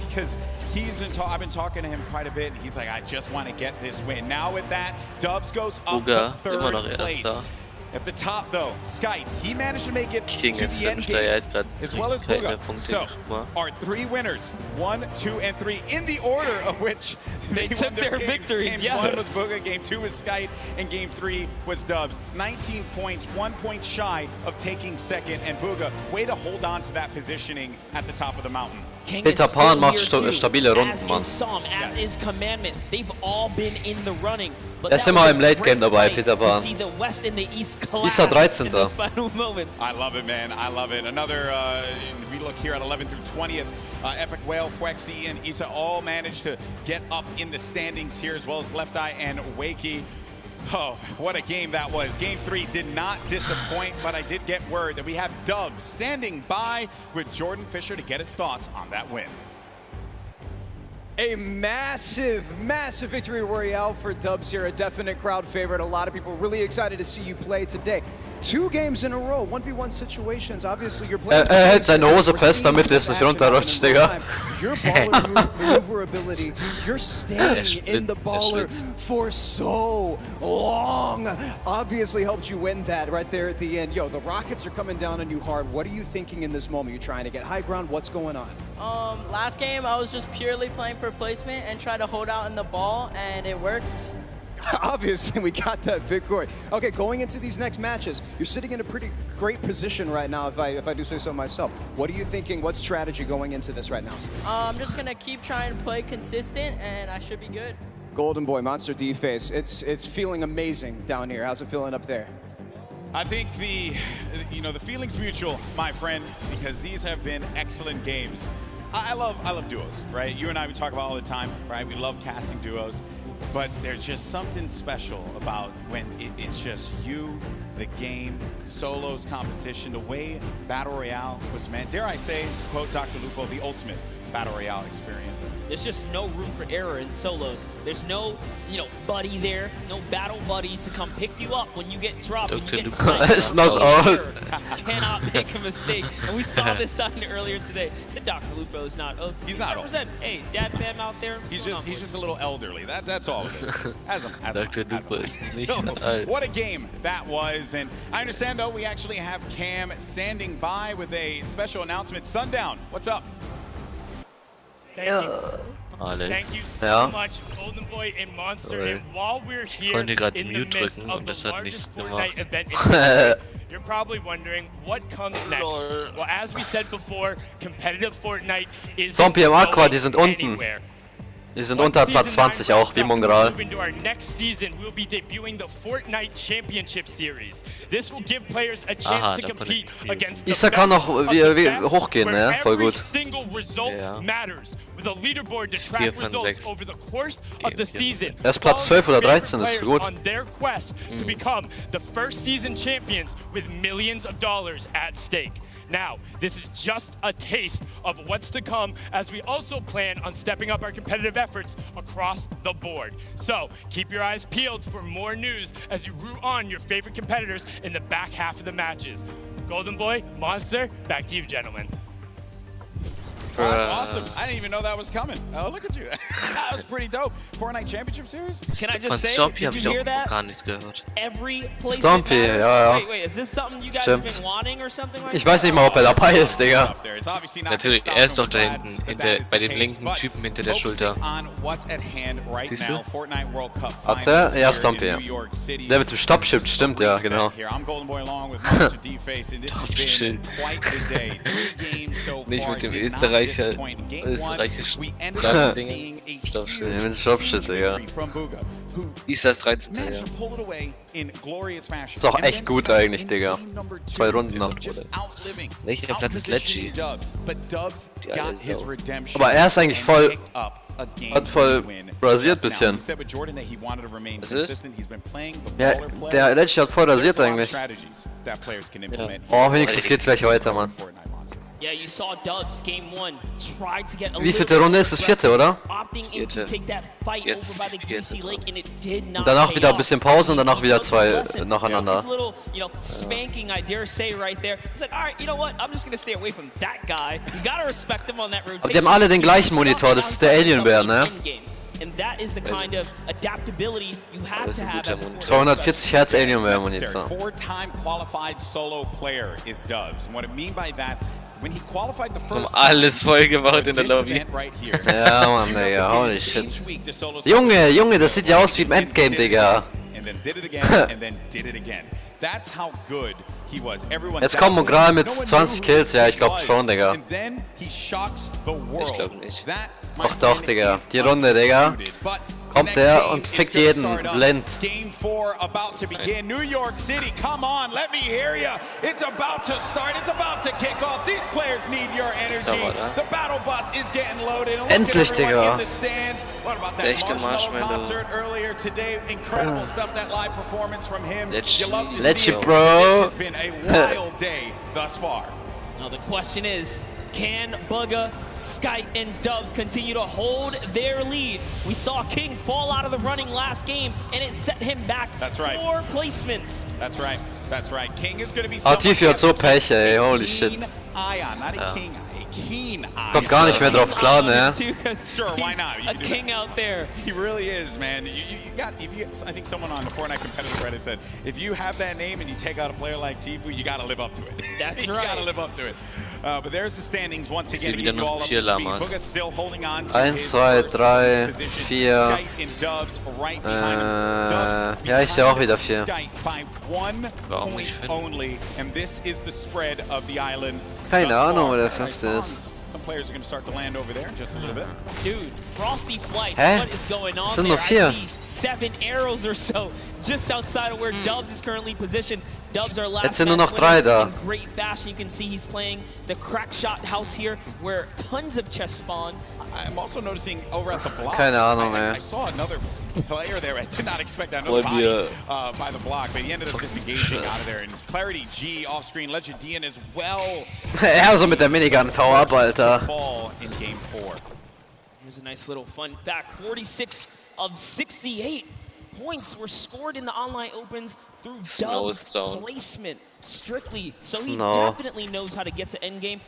because I've been talking to him quite a bit. And he's like, I just want to get this win. Now with that, Dubs goes up to third place. At the top, though, Skype, he managed to make it to the end game, as well as Buga. So, our 3 winners, 1, 2, and 3, in the order of which they took their victories. Game 1 was Buga, Game 2 was Skype, and Game 3 was Dubs. 19 points, 1 point shy of taking second, and Buga, way to hold on to that positioning at the top of the mountain. Peter Pan macht stabile Runden, Mann. As is Commandment, they've all been in the running. Er ist immer im Late Game dabei, Peter Pan. Dieser 13. I love it, man. I love it. Another, we look here at 11th through 20th. Epic Whale, Fwexy, and Isa all managed to get up in the standings here, as well as Left Eye and Wakey. Oh, what a game that was. Game 3 did not disappoint, but I did get word that we have Dubs standing by with Jordan Fisher to get his thoughts on that win. A massive, massive victory royale for Dubs here, a definite crowd favorite. A lot of people really excited to see you play today. 2 games in a row, 1v1 situations. Obviously, you're playing. Hält seine Hose fest, damit es nicht runterrutscht, Digga. Your baller maneuverability, you're staying in the baller for so long. Obviously helped you win that right there at the end. Yo, the Rockets are coming down on you hard. What are you thinking in this moment? You're trying to get high ground. What's going on? Last game, I was just purely playing for placement and try to hold out in the ball, and it worked. Obviously, we got that victory. Okay, going into these next matches, you're sitting in a pretty great position right now, if I do say so myself. What are you thinking? What strategy going into this right now? I'm just going to keep trying to play consistent, and I should be good. Golden Boy, Monster D-Face, it's feeling amazing down here. How's it feeling up there? I think the feeling's mutual, my friend, because these have been excellent games. I love duos, right? You and I, we talk about all the time, right? We love casting duos. But there's just something special about when it's just you, the game, solos, competition, the way Battle Royale was meant. Dare I say, to quote Dr. Lupo, the ultimate Battle Royale experience. There's just no room for error in solos. There's no, buddy there, no battle buddy to come pick you up when you get dropped, when you get sniped. It's not all. Cannot make a mistake. And we saw this sign earlier today. The Dr. Lupo is not. He's not old. Hey, dad fam out there. He's just a little elderly. That's all it is. Dr. Lupo is nicht so, what a game that was. And I understand, though, we actually have Cam standing by with a special announcement. Sundown, what's up? Thank you so much, Golden Boy and Monster. And while we're here in the midst of the largest Fortnite event in history, you're probably wondering what comes next. Well, as we said before, competitive Fortnite is Zombie im Aqua, die sind unten. Die sind unter Platz 20 auch, wie Mongral. Next season, we'll be debuting the Fortnite Championship Series. This will give players a chance to compete against the Isa kann noch hochgehen, ne? Voll gut. Single result matters. With a leaderboard to track results over the course of the season. Er ist Platz 12 oder 13, das ist gut. On their quest to become the first season champions with millions of dollars at stake. Now, this is just a taste of what's to come as we also plan on stepping up our competitive efforts across the board. So, keep your eyes peeled for more news as you root on your favorite competitors in the back half of the matches. Golden Boy, Monster, back to you, gentlemen. Oh, that's awesome. I didn't even know that was coming. Oh, look at you. That was pretty dope. Fortnite Championship Series? Can I just say, did you hear that? Every place Stompy, ja. Wait, is this something you guys have been wanting or something like that? Ich weiß nicht mal, ob dabei ist, Digga. Natürlich, ist doch da hinten, bei dem linken Typen hinter der Schulter. Siehst du? Hat er? Ja, Stompy, ja. Der mit dem Stoppschild, stimmt, ja, genau. Stoppschild. Nicht mit dem österreichischen Dingen. Stoppschild. Ja, mit dem Stoppschild, Digga. Ist das 13. Ja. Ist auch echt gut eigentlich, Digga. 2 Runden noch. Welcher Platz ist Lecci? Aber er ist eigentlich voll... Hat voll rasiert bisschen. Was ist? Ja, der Lecci hat voll rasiert eigentlich. Ja. Oh, wenigstens geht's gleich weiter, Mann. Yeah, you saw Dubs game 1 tried to get a Wie vielte Runde ist das? Vierte, oder? Und danach wieder ein bisschen Pause und danach wieder 2 nacheinander. Aber die haben alle den gleichen Monitor, das ist der Alienbär, ne? And that is the kind of adaptability you have to have as a 240 Hertz Alienware Monitor. Four-time qualified solo player is Dubs. And what I mean by that, when he qualified the first alles voll gemacht in der Lobby. Ja, Mann, Digga, holy shit. Junge, das sieht ja aus wie im Endgame, Digga. Jetzt kommen wir gerade mit 20 Kills, ja, ich glaube schon, Digga. Ich glaube nicht. Doch, Digga. Die Runde, Digga. Kommt der und fickt jeden blind. Game 4 about to begin. New York City, come on, let me hear you. It's about to start. It's about to kick off. These players need your energy. The battle bus is getting loaded. Endlich, Digga. Der echte Marshmallow. Earlier today, incredible stuff. That live performance from him. Let's you, bro. It's been a wild day thus far. Now the question is, can Bugga, Skype, and Dubs continue to hold their lead? We saw King fall out of the running last game, and it set him back 4 placements. That's right. That's right. King is going to be Tifi hat so Pech, ey. Holy shit. Kommt gar nicht mehr drauf klar, ne? Sure, why not? A king out there. He really is, man. I think someone on the Fortnite competitive Reddit said, if you have that name and you take out a player like Tifu, you got to live up to it. That's you right. got to live up to it. But there's the standings once again. To get you all up to speed. Bugga's still holding on to 1, 2, 3, 4. Ja, ich sehe auch wieder 4. Warum nicht? Keine Ahnung, wo der 5. ist. Some players are going to start to land over there in just a little bit. Dude, Frosty Flight, what is going on sind there? noch 4. I see 7 arrows or so just outside of where Dubs is currently positioned. Dubs are last. Jetzt sind nur noch 3 da. Great fashion. You can see he's playing the crack shot house here, where tons of chests spawn. I'm also noticing over at the block. Keine Ahnung, ey. I saw another player there. I did not expect that. Another body by the block, but he ended up disengaging out of there. And Clarity G off screen, Legend Dian as well. Ja, so mit der Minigun V-Up, Alter. In game 4. Here's a nice little fun fact. 46 of 68 points were scored in the online opens through Dubs placement. Strictly, so he definitely knows how to get to endgame.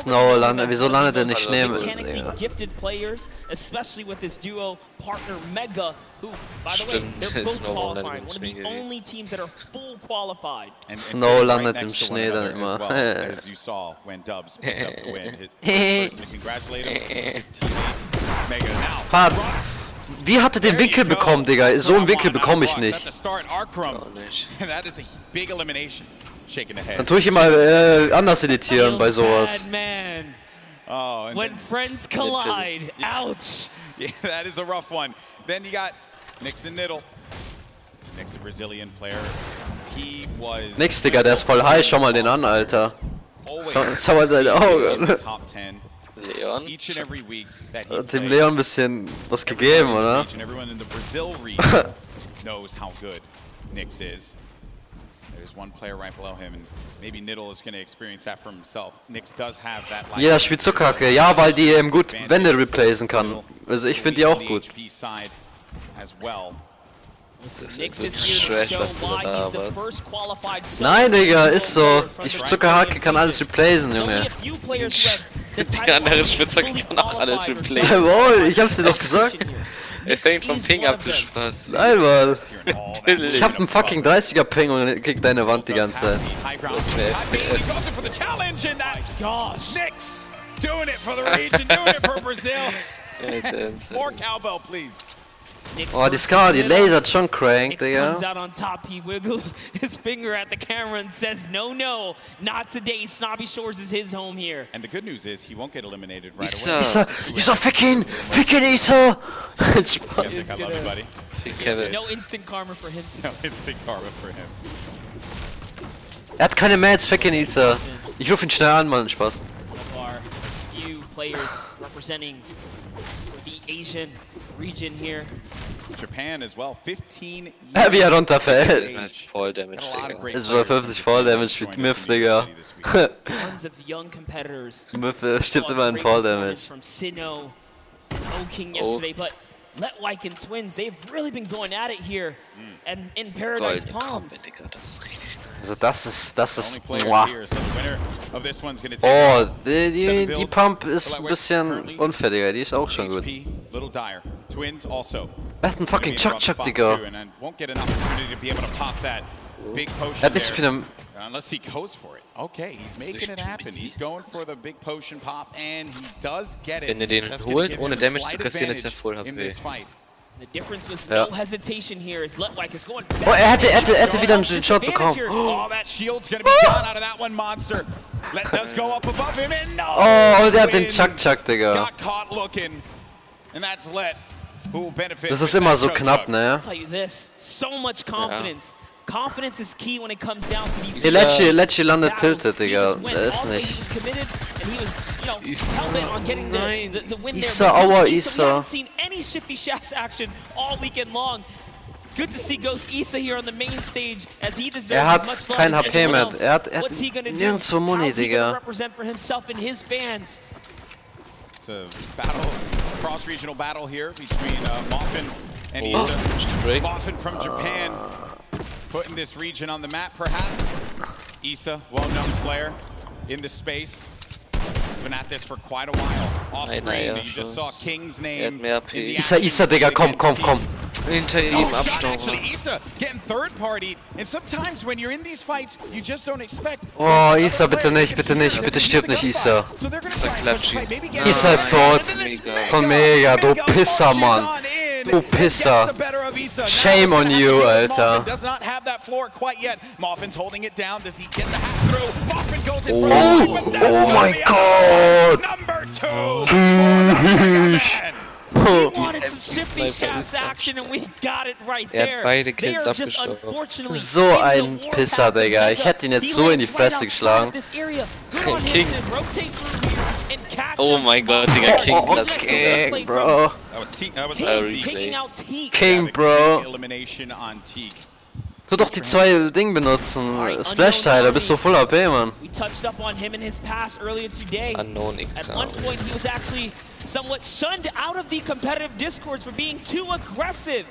Snow landet, wieso landet der nicht mechanically gifted players, especially with this duo partner Mega, who, by the way, they're both qualifying. One of the only teams that are full qualified. Snow landet im Schnee dann immer. As you saw when Dubs picked up the win. First to congratulate him, his teammate Mega. Now, Fahrt. Wie hat er den Winkel bekommen, Digga? So einen Winkel bekomme ich nicht. Dann tue ich ihn mal anders editieren bei sowas. When friends collide, ouch. Yeah, that is a rough one. Then you got Nix and Niddle. Nix, a Brazilian player. He was. Nix, Digga, der ist voll high. Schau mal den an, Alter. Schau mal seine Augen. Leon. Hat dem Leon ein bisschen was gegeben, oder? Jeder spielt Zuckerhacke. Ja, weil die eben gut Wände replacen kann. Also ich finde die auch gut. Nein, Digga, ist so. Die Zuckerhacke kann alles replacen, Junge. Die andere Spitzhacke kann auch alles replacen. Jawohl, ich hab's dir doch gesagt. Es hängt vom Ping ab, du Spaß. Nein, Mann. Ich hab einen fucking 30er Ping und krieg deine Wand die ganze Zeit. Oh, die Scar, die lasert schon crank, Digga. Comes out on top, he wiggles his finger at the camera and says, no, not today. Snobby Shores is his home here. And the good news is he won't get eliminated right away. Isa, fick ihn, Isa. Spaß. I love you, buddy. No instant karma for him. No instant karma for him. Er hat keine Mats, fick ihn, Isa. Ich ruf ihn schnell an, Mann, Spaß. Few players representing the Asian region here. Japan as well, 15 Wie er runterfällt. Voll Damage, Digga. Es war 50 Fall Damage mit Myth, Digga. Tons of young competitors. Myth stirbt immer in Fall Damage. From Sinnoh and O-King yesterday, but Letwike and Twins, they've really been going at it here and in Paradise Palms. Also das ist muah. Oh, die Pump ist ein bisschen unfair, Digga. Die ist auch schon gut. Er hat einen fucking Chuck, Digga. Er hat nicht so viele... Unless he goes for it. Okay, he's making it happen. He's going for the big potion pop and he does get it. Wenn er den holt, ohne Damage zu kassieren, ist er voll HP. The difference was no hesitation here as Letwike is going back. Oh, er hätte wieder einen Shot bekommen. Oh, that shield's gonna be gone out of that one monster. Let does go up above him and no. Oh, der hat den Chuck, Digga. Got caught looking. And that's Let who benefits. Das ist immer so knapp, ne? I'll tell you this, so much confidence. Confidence is key when it comes down to these. Lecce landet tilted, Digga. Der ist nicht. Isa, aua, Isa. Seen any shifty shafts action all weekend long. Good to see Ghost Isa here on the main stage as he deserves Er hat as much kein love as HP anyone mehr. else. Er hat What's he gonna do? nirgendwo Muni, How's he gonna Digga. represent for himself and his fans? It's a battle, cross-regional battle here between Moffin and Isa. Moffin from Japan, putting this region on the map, perhaps. Isa, well-known player in the space. He's been at this for quite a while. Off screen, you just saw King's name. Isa, Digga, komm. Hinter ihm abstauben. Actually, Isa getting third-party, and sometimes when you're in these fights, you just don't expect. Oh, Isa, bitte nicht, bitte stirb nicht, Isa. Isa ist tot. Von Mega, du Pisser, Mann. Du Pisser. Shame on you, Alter. Does not have that floor quite yet. Moffin's holding it down. Does he get the hack through? Moffin goes in front. Oh my God. Number 2. We wanted some shifty shafts action and we got it right there. Beide Kills abgestorben. So ein Pisser, Digga. Ich hätte ihn jetzt so in die Fresse geschlagen. King. Oh mein Gott, Digga, King. King, Bro. King, Bro. Tu doch die zwei Dinge benutzen. Splash-Teile, bist du voll AP, Mann. We touched up on him in his pass earlier today. Unknown At one point he was actually somewhat shunned out of the competitive discords for being too aggressive.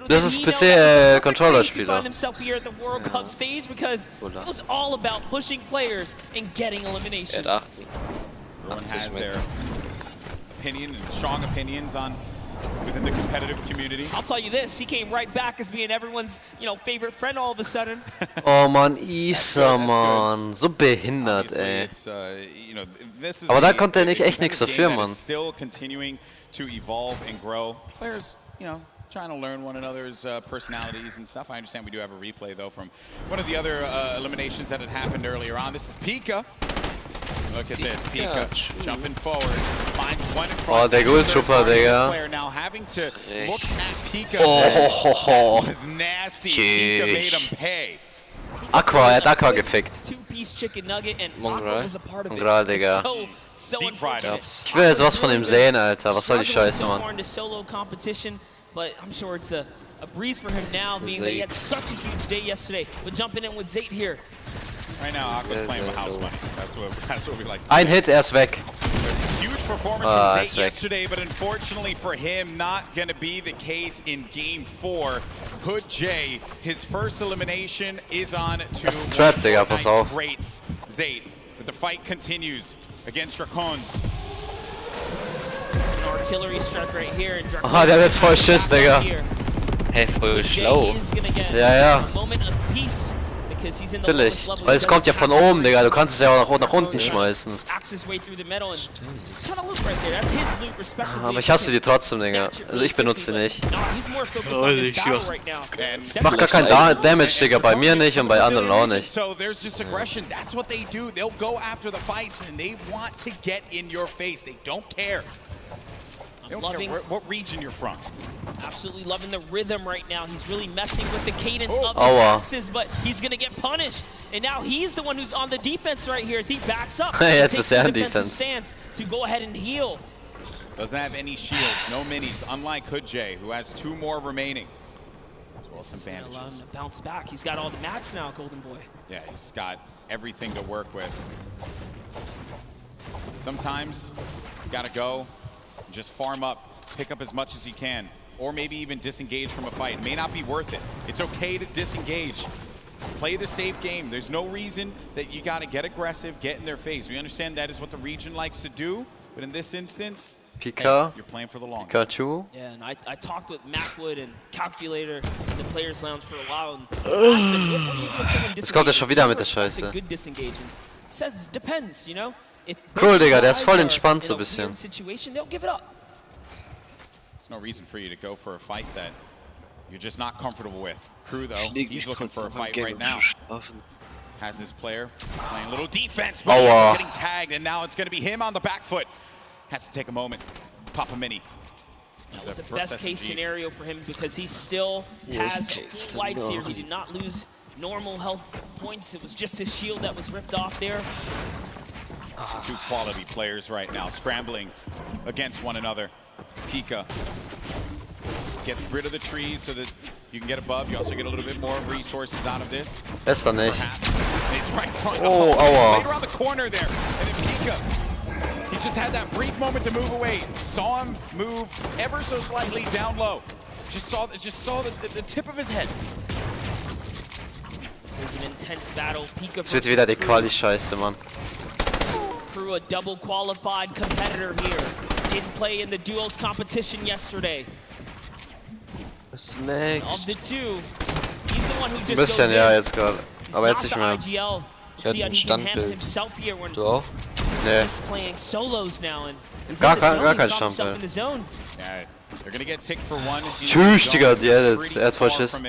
Das ist PC-Controller-Spieler. Himself here at the World Cup stage because it was all about pushing players and getting eliminations. Everyone has their opinion and strong opinions on within the competitive community. I'll tell you this, he came right back as being everyone's, favorite friend all of a sudden. Oh Mann, Isa, Mann. So behindert, ey. Aber da konnte er echt nichts dafür, Mann. Still continuing to evolve and grow. Players, trying to learn one another's personalities and stuff. I understand we do have a replay, though, from one of the other eliminations that had happened earlier on. This is Pika. Look at this, Pika jumping forward, finds one in front. Oh, der Goldtrooper, Digga. Player now having to look at Pika. Oh, was nasty. Pika made him pay. Aqua, er hat Aqua gefickt. Two-piece chicken nugget and Mongrel. was a part of it. Mongrel, Digga. So unfortunate. Ich will jetzt was von ihm sehen, Alter. Was soll die Scheiße, Mann? Solo competition, but I'm sure it's a breeze for him now, being that he had such a huge day yesterday. But jumping in with Zayt here. Right now, Aqua's playing with house money. That's what we like. Ein Hit, er ist weg. Huge performance from Zayt yesterday, but unfortunately for him, not going to be the case in Game 4. Hood J, his first elimination is on to Das ist Trap, Digga, pass auf. Greats. Zayt, but the fight continues against Dracons. An artillery strike right here. And Aha, der hat jetzt voll Schiss, Digga. Hey, voll schlau. Ja. Natürlich, weil es kommt ja von oben, Digga, du kannst es ja auch nach unten schmeißen. Aber ich hasse die trotzdem, Digga. Also ich benutze die nicht. Macht gar keinen Damage, Digga, bei mir nicht und bei anderen auch nicht. So there's just aggression. That's what they do. They'll go after the fights and they want to get in your face. They don't care. They don't care what region you're from. Absolutely loving the rhythm right now. He's really messing with the cadence of his axes, but he's going to get punished. And now he's the one who's on the defense right here as he backs up. Jetzt takes ist er the in defensive Defense. stance to go ahead and heal. Doesn't have any shields, no minis, unlike Hoodjay, who has 2 more remaining. As well as some bandages. Allow him to bounce back. He's got all the mats now, Golden Boy. Yeah, he's got everything to work with. Sometimes you gotta go, just farm up, pick up as much as you can, or maybe even disengage from a fight. It may not be worth it. It's okay to disengage. Play the safe game. There's no reason that you gotta get aggressive, get in their face. We understand that is what the region likes to do, but in this instance, Pika, hey, you're playing for the long Pikachu. Yeah, and I talked with Macwood and Calculator in the Players Lounge for a while. And Jetzt kommt er schon wieder mit der Scheiße. Good disengaging. Says depends, you know. Cool, Digga, der ist voll entspannt so ein bisschen. Situation, they'll give it up. There's no reason for you to go for a fight that you're just not comfortable with. Crew, though, he's looking for a fight right now. Has his player playing a little defense, but he's getting tagged, and now it's going to be him on the back foot. Has to take a moment. Pop a mini. That was a best-case scenario for him because he still has full lights here. He did not lose normal health points. It was just his shield that was ripped off there. 2 quality players right now, scrambling against one another. Pika, get rid of the trees so that you can get above. You also get a little bit more resources out of this. Besser nicht. It's right in front oh, aua. Right around the corner there. And then Pika, he just had that brief moment to move away. Saw him move ever so slightly down low. Just saw the tip of his head. This is an intense battle. Pika Jetzt wird wieder die Quali-Scheiße, Mann. Crew, a double qualified competitor here. Didn't play in the duos competition yesterday. Of the 2, he's the one who just bisschen, ja, jetzt gerade. Aber jetzt nicht mehr. IGL. Ich hatte ein Standbild. Du auch? Nee. Gar kein Standbild. Tschüss, Digga, die Edits. Er hat voll Schiss.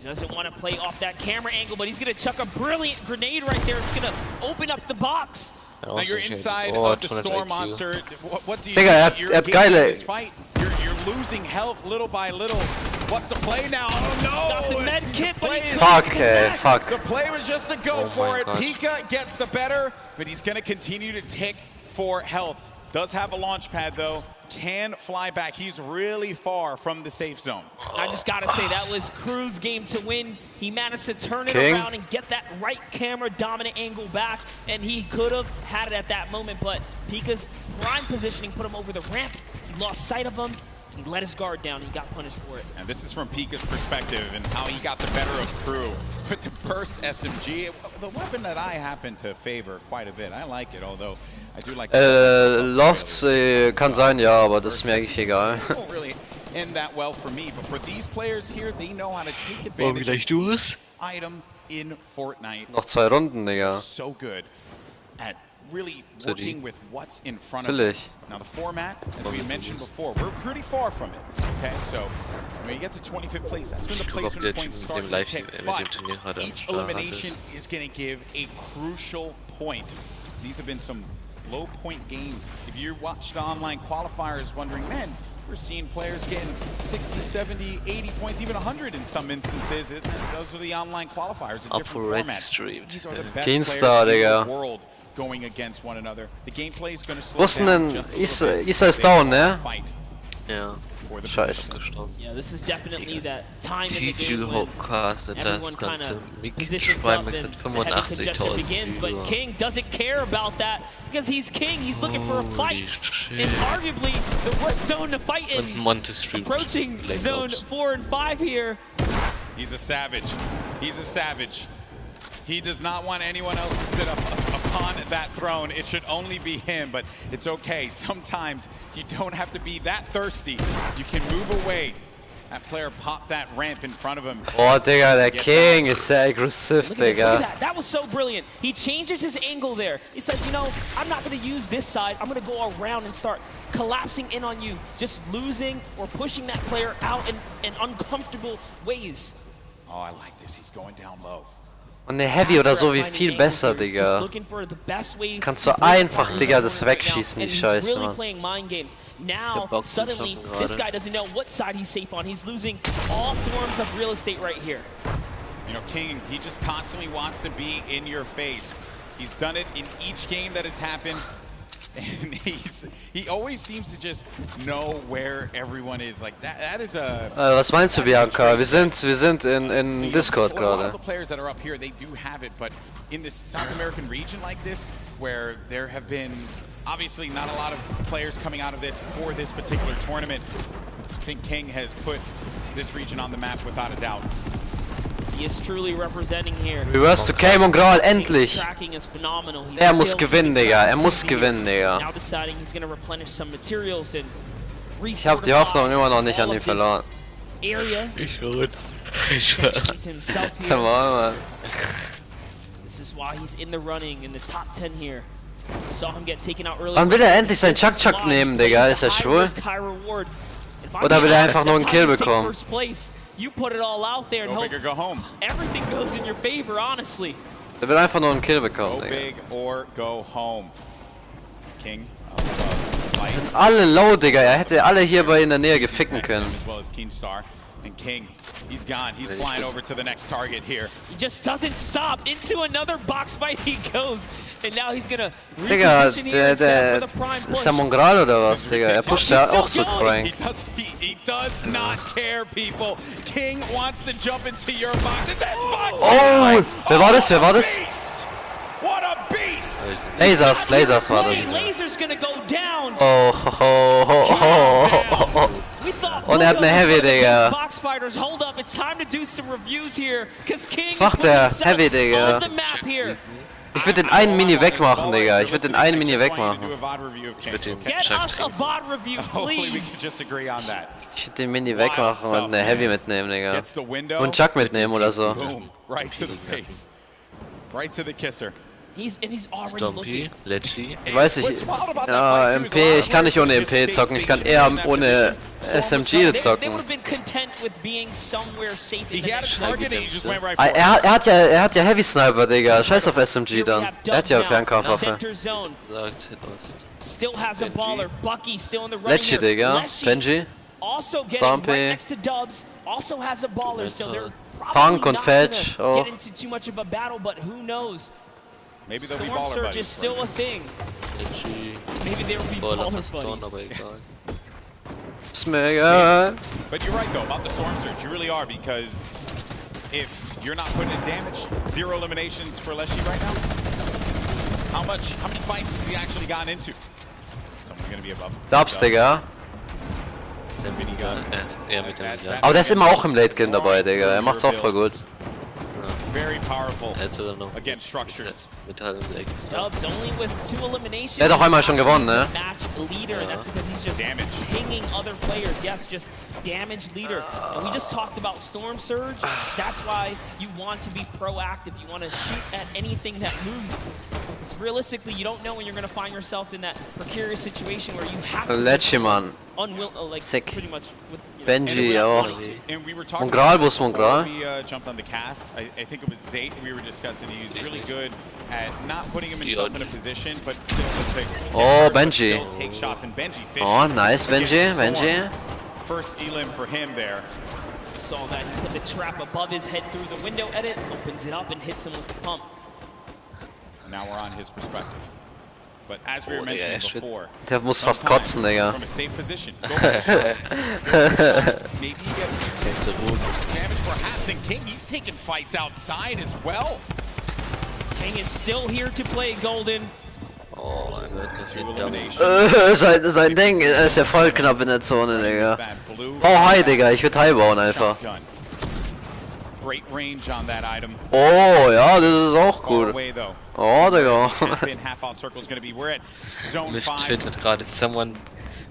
He doesn't want to play off that camera angle, but he's going to chuck a brilliant grenade right there. It's going to open up the box. Now you're inside of the Storm Monster. What do you Digga, do? er hat geile... You're losing health little by little. What's the play now? Oh no! Got the med kit, but fuck. The play was just to go for it. Pika gets the better, but he's going to continue to tick for health. Does have a launch pad though. Can fly back. He's really far from the safe zone. I just gotta say, that was Crew's game to win. He managed to turn it around and get that right camera dominant angle back, and he could have had it at that moment, but Pika's prime positioning put him over the ramp. He lost sight of him. He let his guard down. He got punished for it. And this is from Pika's perspective and how he got the better of Crew. With the burst SMG, the weapon that I happen to favor quite a bit. I like it, although I do like Lofts kann sein, ja, aber das ist mir eigentlich egal. Won't really end that well for me, but for these players here, they know how to take advantage of item in Fortnite. Noch 2 Runden, Digga. So good at really working with what's in front of them. Now the format, as we mentioned before, we're pretty far from it. Okay, so when you get to 25th place, that's when the placement points start to tick. But each elimination is going to give a crucial point. These have been some low point games. If you watched the online qualifiers wondering, man, we're seeing players getting 60, 70, 80 points, even 100 in some instances. Those are the online qualifiers, a different format. These are the best players in the world going against one another. The gameplay is going to slow down just a little bit. Isa ist down, ne? Ja. Scheiße. Yeah, this is definitely that time in the game when everyone kind of positions Schwein up and mit the heavy congestion begins, but King doesn't care about that because he's King. He's looking for a fight in arguably the worst zone to fight in. Approaching zone 4 and 5 here. He's a savage. He's a savage. He does not want anyone else to sit upon that throne. It should only be him, but it's okay. Sometimes you don't have to be that thirsty. You can move away. That player popped that ramp in front of him. Oh, Digga, der King ist sehr aggressiv, Digga. Look at that. That was so brilliant. He changes his angle there. He says, you know, I'm not going to use this side. I'm going to go around and start collapsing in on you, just losing or pushing that player out in uncomfortable ways. Oh, I like this. He's going down low. Und eine Heavy oder so wie viel besser, Digga. Kannst du einfach, Digga, das wegschießen, die Scheiße, Mann. Now, suddenly, this guy doesn't know what side he's safe on. He's losing all forms of real estate right here. You know, King, he just constantly wants to be in your face. He's done it in each game that has happened. And he always seems to just know where everyone is. Like that is a. Was meinst du, Bianca? Wir sind in Discord gerade. A lot of the players that are up here, they do have it, but in this South American region like this, where there have been obviously not a lot of players coming out of this for this particular tournament, I think King has put this region on the map without a doubt. He is truly representing here. Reverse to K Mongral, endlich! Er muss gewinnen, Digga. Er muss gewinnen, Digga. Ich hab die Hoffnung immer noch nicht an ihn verloren. Ich schon. Come on, man. This is why he's in the running in the top 10 here. We saw him get taken out early. Wann will er endlich sein Chuck nehmen, Digga? Ist er schwul? Oder will er einfach nur einen Kill bekommen? You put it all out there and hope everything goes in your favor, honestly. Der will einfach nur einen Kill bekommen, Go big or go home. King. Die sind alle low, Digga. Er hätte alle hier bei in der Nähe geficken können. And King, he's gone. He's flying over to the next target here. He just doesn't stop. Into another box fight he goes. And now he's gonna Digga, der ist der Mongral oder was, Digga? Er pusht ja auch so crank. He does not care, people. King wants to jump into your box. It's box. Oh, wer war das? Wer war das? What a beast! Lasers war das. Lasers gonna go down. Oh, ho, ho, ho, ho, ho. Und er hat eine Heavy, Digga. Was macht der? Heavy, Digga. Ich würde den einen Mini wegmachen, Digga. Ich würde den einen Mini wegmachen. Ich würde den Ich würde den Mini wegmachen und eine Heavy mitnehmen, Digga. Und Chuck mitnehmen oder so. Right to the face. Right to the kisser. Stompy, Lechy. Ich weiß nicht, ja, MP, ich kann nicht ohne MP zocken, ich kann eher ohne SMG zocken. Er hat ja Heavy Sniper, Digga, scheiß auf SMG dann. Er hat ja Fernkampfwaffe. Lechy, Digga, Benji, Stompy, Funk und Fetch, oh. Maybe they'll be baller buddies. Is still a thing. Maybe there will be baller buddies. It's mega. But you're right though about the Storm Surge. You really are, because if you're not putting in damage, 0 eliminations for Lechy right now. How many fights has he actually gotten into? Someone's gonna be above. Dubs, Digga. Aber der ist immer auch im Late Game dabei, Digga. Er macht's auch voll gut. Very powerful against structures. Er hat auch einmal schon gewonnen, ne? Damage. Pinging other players, yes, just damage leader. And we just talked about Storm Surge. That's why you want to be proactive. You want to shoot at anything that moves. Because realistically, you don't know when you're going to find yourself in that precarious situation where you have to. Lechy, man. Sick. Benji auch. Mongral, wo ist Mongral? We jumped on the cast. I think it was Zayt we were discussing. He was really good at not putting himself in a position, but still oh, Benji. Take shots, and Benji oh, nice, Benji. First elim for him there. Saw that he put the trap above his head through the window edit, opens it up and hits him with the pump. Now we're on his perspective. But as we were mentioning before, der muss fast kotzen, Digga. From a safe position, maybe he gets damage perhaps, and King, he's taking fights outside as well. King is still here to play Golden. Oh, sein Ding ist ja voll knapp in der Zone, Digga. Oh, hi, Digga, ich würde High bauen einfach. Great range on that item. Oh, ja, das ist auch gut. Oh, Digga. Mich twittert gerade, someone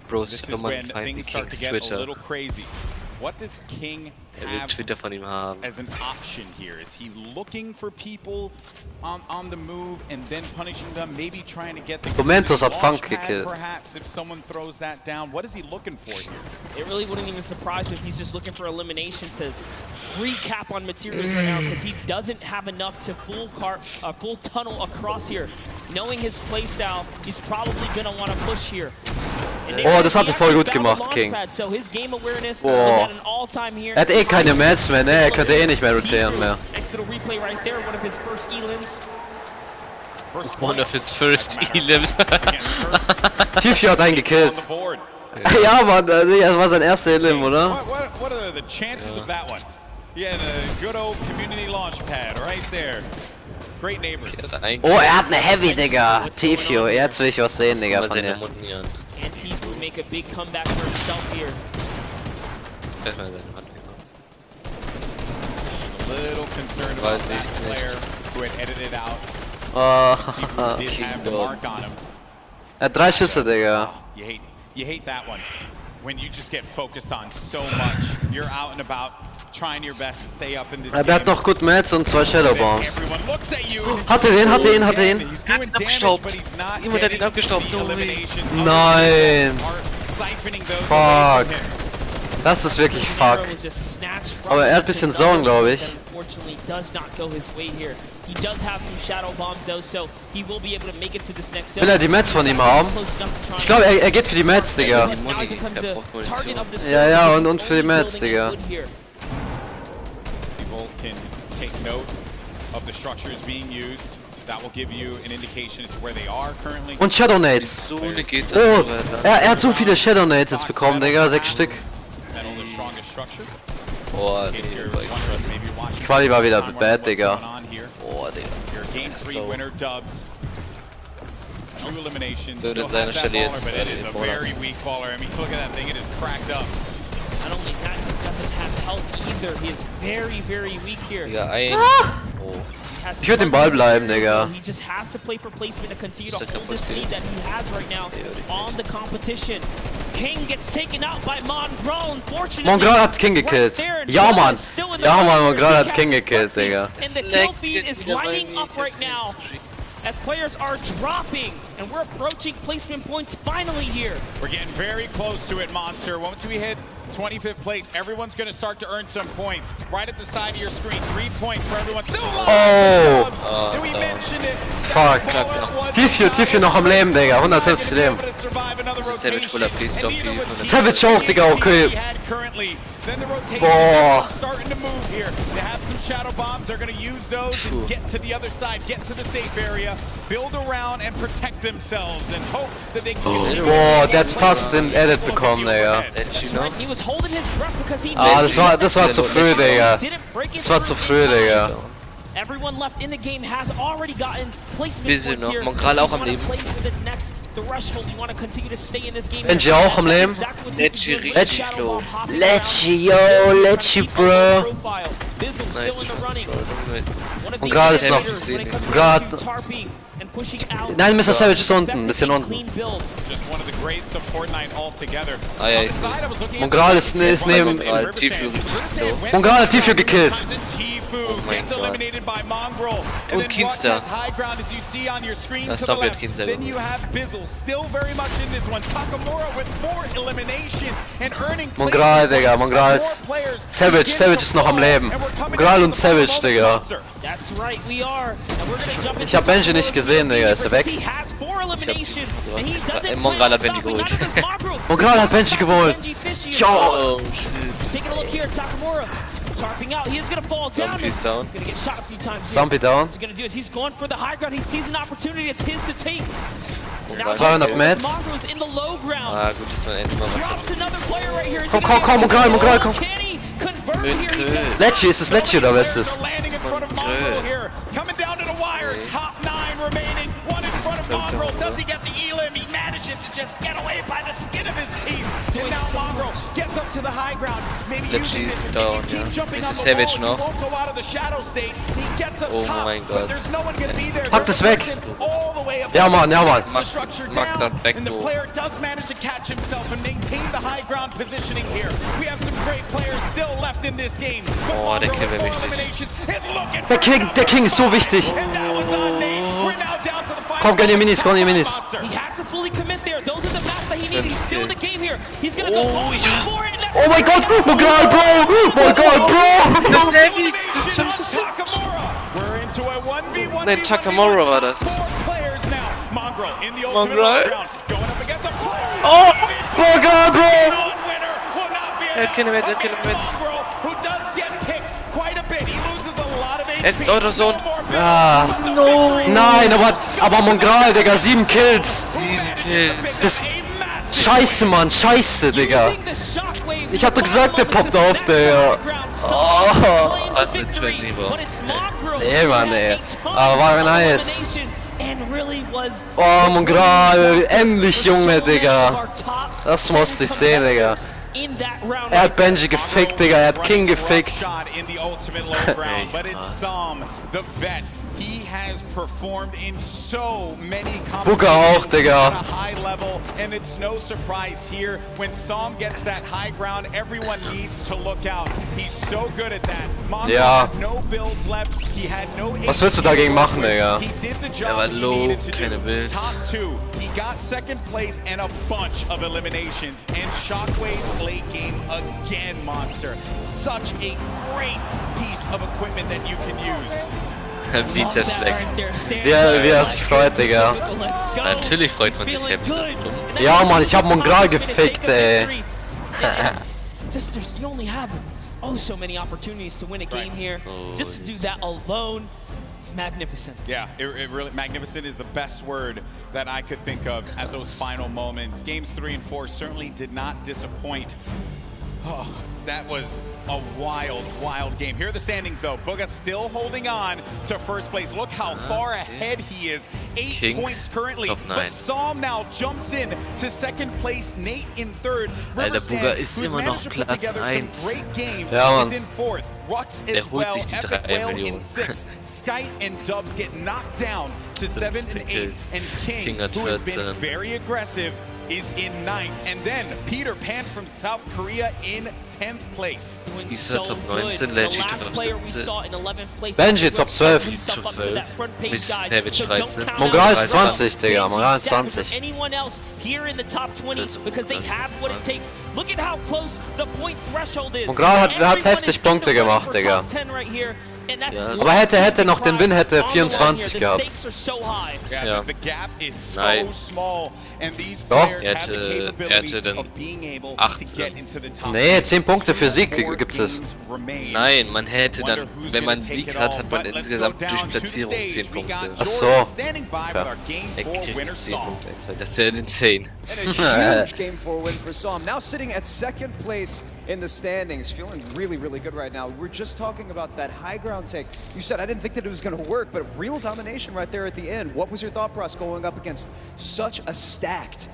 find King's Twitter. What does King have as an option here? Is he looking for people on the move and then punishing them? Maybe trying to get the Momentos hat Funk gekillt. Perhaps if someone throws that down. What is he looking for here? It really wouldn't even surprise me if he's just looking for elimination to recap on materials right now, because he doesn't have enough to full tunnel across here. Knowing his playstyle, he's probably gonna want to push here. Oh, das hat er voll gut gemacht, King. Oh. Er hat eh keine Mats mehr, ne? Er könnte eh nicht mehr rotieren mehr. One of his first elims. Tifio hat einen gekillt. Ja, Mann, das war sein erster Elim, oder? What are the chances of that one? Yeah, the good old community launch pad right there. Great neighbors. Oh, er hat eine Heavy, Digga. Tifio, jetzt will ich was sehen, Digga, von dir. And Tifio make a big comeback for himself here. A little concerned about that player who had edited out. Oh, did have the mark on him. Er hat 3 Schüsse, Digga. You hate that one. When you just get focused on so much. You're out and about, trying your best to stay up in this game. Er hat noch gut Mats und 2 Shadow Bombs. Hatte ihn. Er hat ihn abgestaubt. Jemand hat ihn abgestaubt. Nein. Fuck. Das ist wirklich fuck. Aber er hat ein bisschen Zone, glaube ich. Will er die Mats von ihm haben? Ich glaube, er geht für die Mats, Digga. Ja, und für die Mats, Digga. Und Shadow Nades. Oh, er hat so viele Shadow Nades jetzt bekommen, Digga. 6 Stück. Boah, die Quali war wieder bad, Digga. Boah, Digga. Würde in seiner Stelle jetzt ja, oh. Ich würde den Ball bleiben, Digga. Mongrel hat King gekillt. Ja, Mann. Ja, Mann, Mongrel hat King gekillt, Digga. As players are dropping, and we're approaching placement points finally here. We're getting very close to it, Monster. Once we hit 25th place, everyone's going to start to earn some points. Right at the side of your screen, 3 points for everyone. Still alive! Oh! We mentioned it. Fuck. Tifio noch am Leben, Digga. 150 Leben. Savage auch, Digga, okay. Then the rotation Boah. starting to move here. They have some shadow bombs. They're going to use those and get to the other side, get to the safe area, build around and protect themselves and hope that they can Boah, der hat fast den Edit bekommen, Digga. Ah, das war zu früh, Digga. Das war zu früh, Digga. Everyone left in the game has already gotten placement points here. Mongrel auch am Leben. Benji auch am Leben. Lecci, yo, Lecci, bro. Und gerade ist noch. Nein, Mr. Savage ist unten, ein bisschen unten. Ah ja, Mongrel ist neben. Mongrel hat Tifio gekillt. Oh mein Gott. Und Kinster. Das ist doppelt Kinster. Mongrel, Digga, Mongrel. Savage ist noch am Leben. Mongrel und Savage, Digga. Ich hab Benji nicht gesehen, Digga. Ist er weg? Mongrel hat Benji geholt. Mongrel hat Benji geholt. Oh, Tarping out, he is gonna fall down. He's down. He's gonna get shot a few times. Zombie down. What's he gonna do is he's going for the high ground. He sees an opportunity. It's his to take. Now 200 Mets. In the low ground. Ah, gut, das war endlich mal Drops another player right here. Komm, Mongrel, komm. Can he convert here? Lecci, ist es Lecci oder was ist es? Coming down to the wire. Top 9 remaining. One in front of Mongrel. Does he get the elim? He manages to just get away by the skin of his teeth. And now Mongrel gets up to the high ground. Maybe using this to keep jumping on the wall. He won't go out of the shadow state. He gets up top, but there's no one gonna be there. Pack das weg. All the way up. Ja, Mann. Mach das weg, and the player does manage to catch himself and maintain the high ground positioning here. We have some great players still left in this game. Oh, der Kill wäre wichtig. Der King ist so wichtig. Komm, gönn ihr Minis. He had to fully commit there. Those are the maps that he needs. He's still in the game here. He's gonna go for it. Oh mein Gott, Mongrel, Bro! Mongrel, Bro! Das ist heavy. Das ist Nein, Takamura war das. Mongrel. Oh! Mongrel, Bro! Er hat keine Metz, Jetzt Autozone. Ah. No. Nein, aber Mongral, Digga, 7 Kills. 7 Kills. Das Scheiße, Mann, scheiße, Digga. Ich hab doch gesagt, der poppt auf, Digga. Oh. Was ein Track lieber. Nee, Mann, ey. Aber war nice. Oh, Mongral, endlich, Junge, Digga. Das musste ich sehen, Digga. Er hat Benji gefickt, Digga, er hat King gefickt. He has performed in so many Booker auch, Digga. at a high level, and it's no surprise here when Psalm gets that high ground. Everyone needs to look out. He's so good at that. Monster had no builds left. He had no. Was willst du dagegen machen, Digga? He did the job Er war he low, needed to keine do. Builds. Top 2. He got second place and a bunch of eliminations. And Shockwave's late game again, Monster. Such a great piece of equipment that you can use. Bizeps Flex. Wie er sich freut, Digga. Natürlich freut man sich, Ja, Mann, ich hab Mongral gefickt, ey. You only have so many opportunities to win a game here. Just to do that alone, it's magnificent. Yeah, it really, magnificent is the best word that I could think of at those final moments. Games 3 and 4 certainly did not disappoint. Oh, that was a wild, wild game. Here are the standings, though. Booga still holding on to first place. Look how far ahead he is. 8 points currently. But Psalm now jumps in to second place. Nate in third. Alter, Booga ist immer noch Platz 1. Ja, Mann. Is in fourth. Rux Der as holt well. sich die Epic 3 Whale in Millionen. 6th. Skype and Dubs get knocked down to 7 and 8. And King hat who has been 14. very aggressive, is in 9th. And then Peter Pan from South Korea in 10th place. Dieser Top 19, Legit Top 17. Benji Top 12. Top 12. Miss Savage 13. Mongral ist 20, Digga. Mongral ist 20. Anyone else here in the top 20 because they have what it takes. Look at how close the point threshold is. Mongral hat heftig Punkte gemacht, Digga. Aber hätte noch den Win, hätte 24 gehabt. Ja. Nein. Doch. Er hätte dann 18. Nee, 10 Punkte für Sieg gibt es. Nein, man hätte dann, wenn man Sieg hat, hat man insgesamt durch Platzierung 10 Punkte. Ach so. Okay. Er kriegt 10 Punkte extra. Das wäre insane. Huge game 4 win for Psalm. Now sitting at second place in the standings, feeling really, really good right now. We're just talking about that high ground take. You said I didn't think that it was going to work, but real domination right there at the end. What was your thought process going up against such a stacked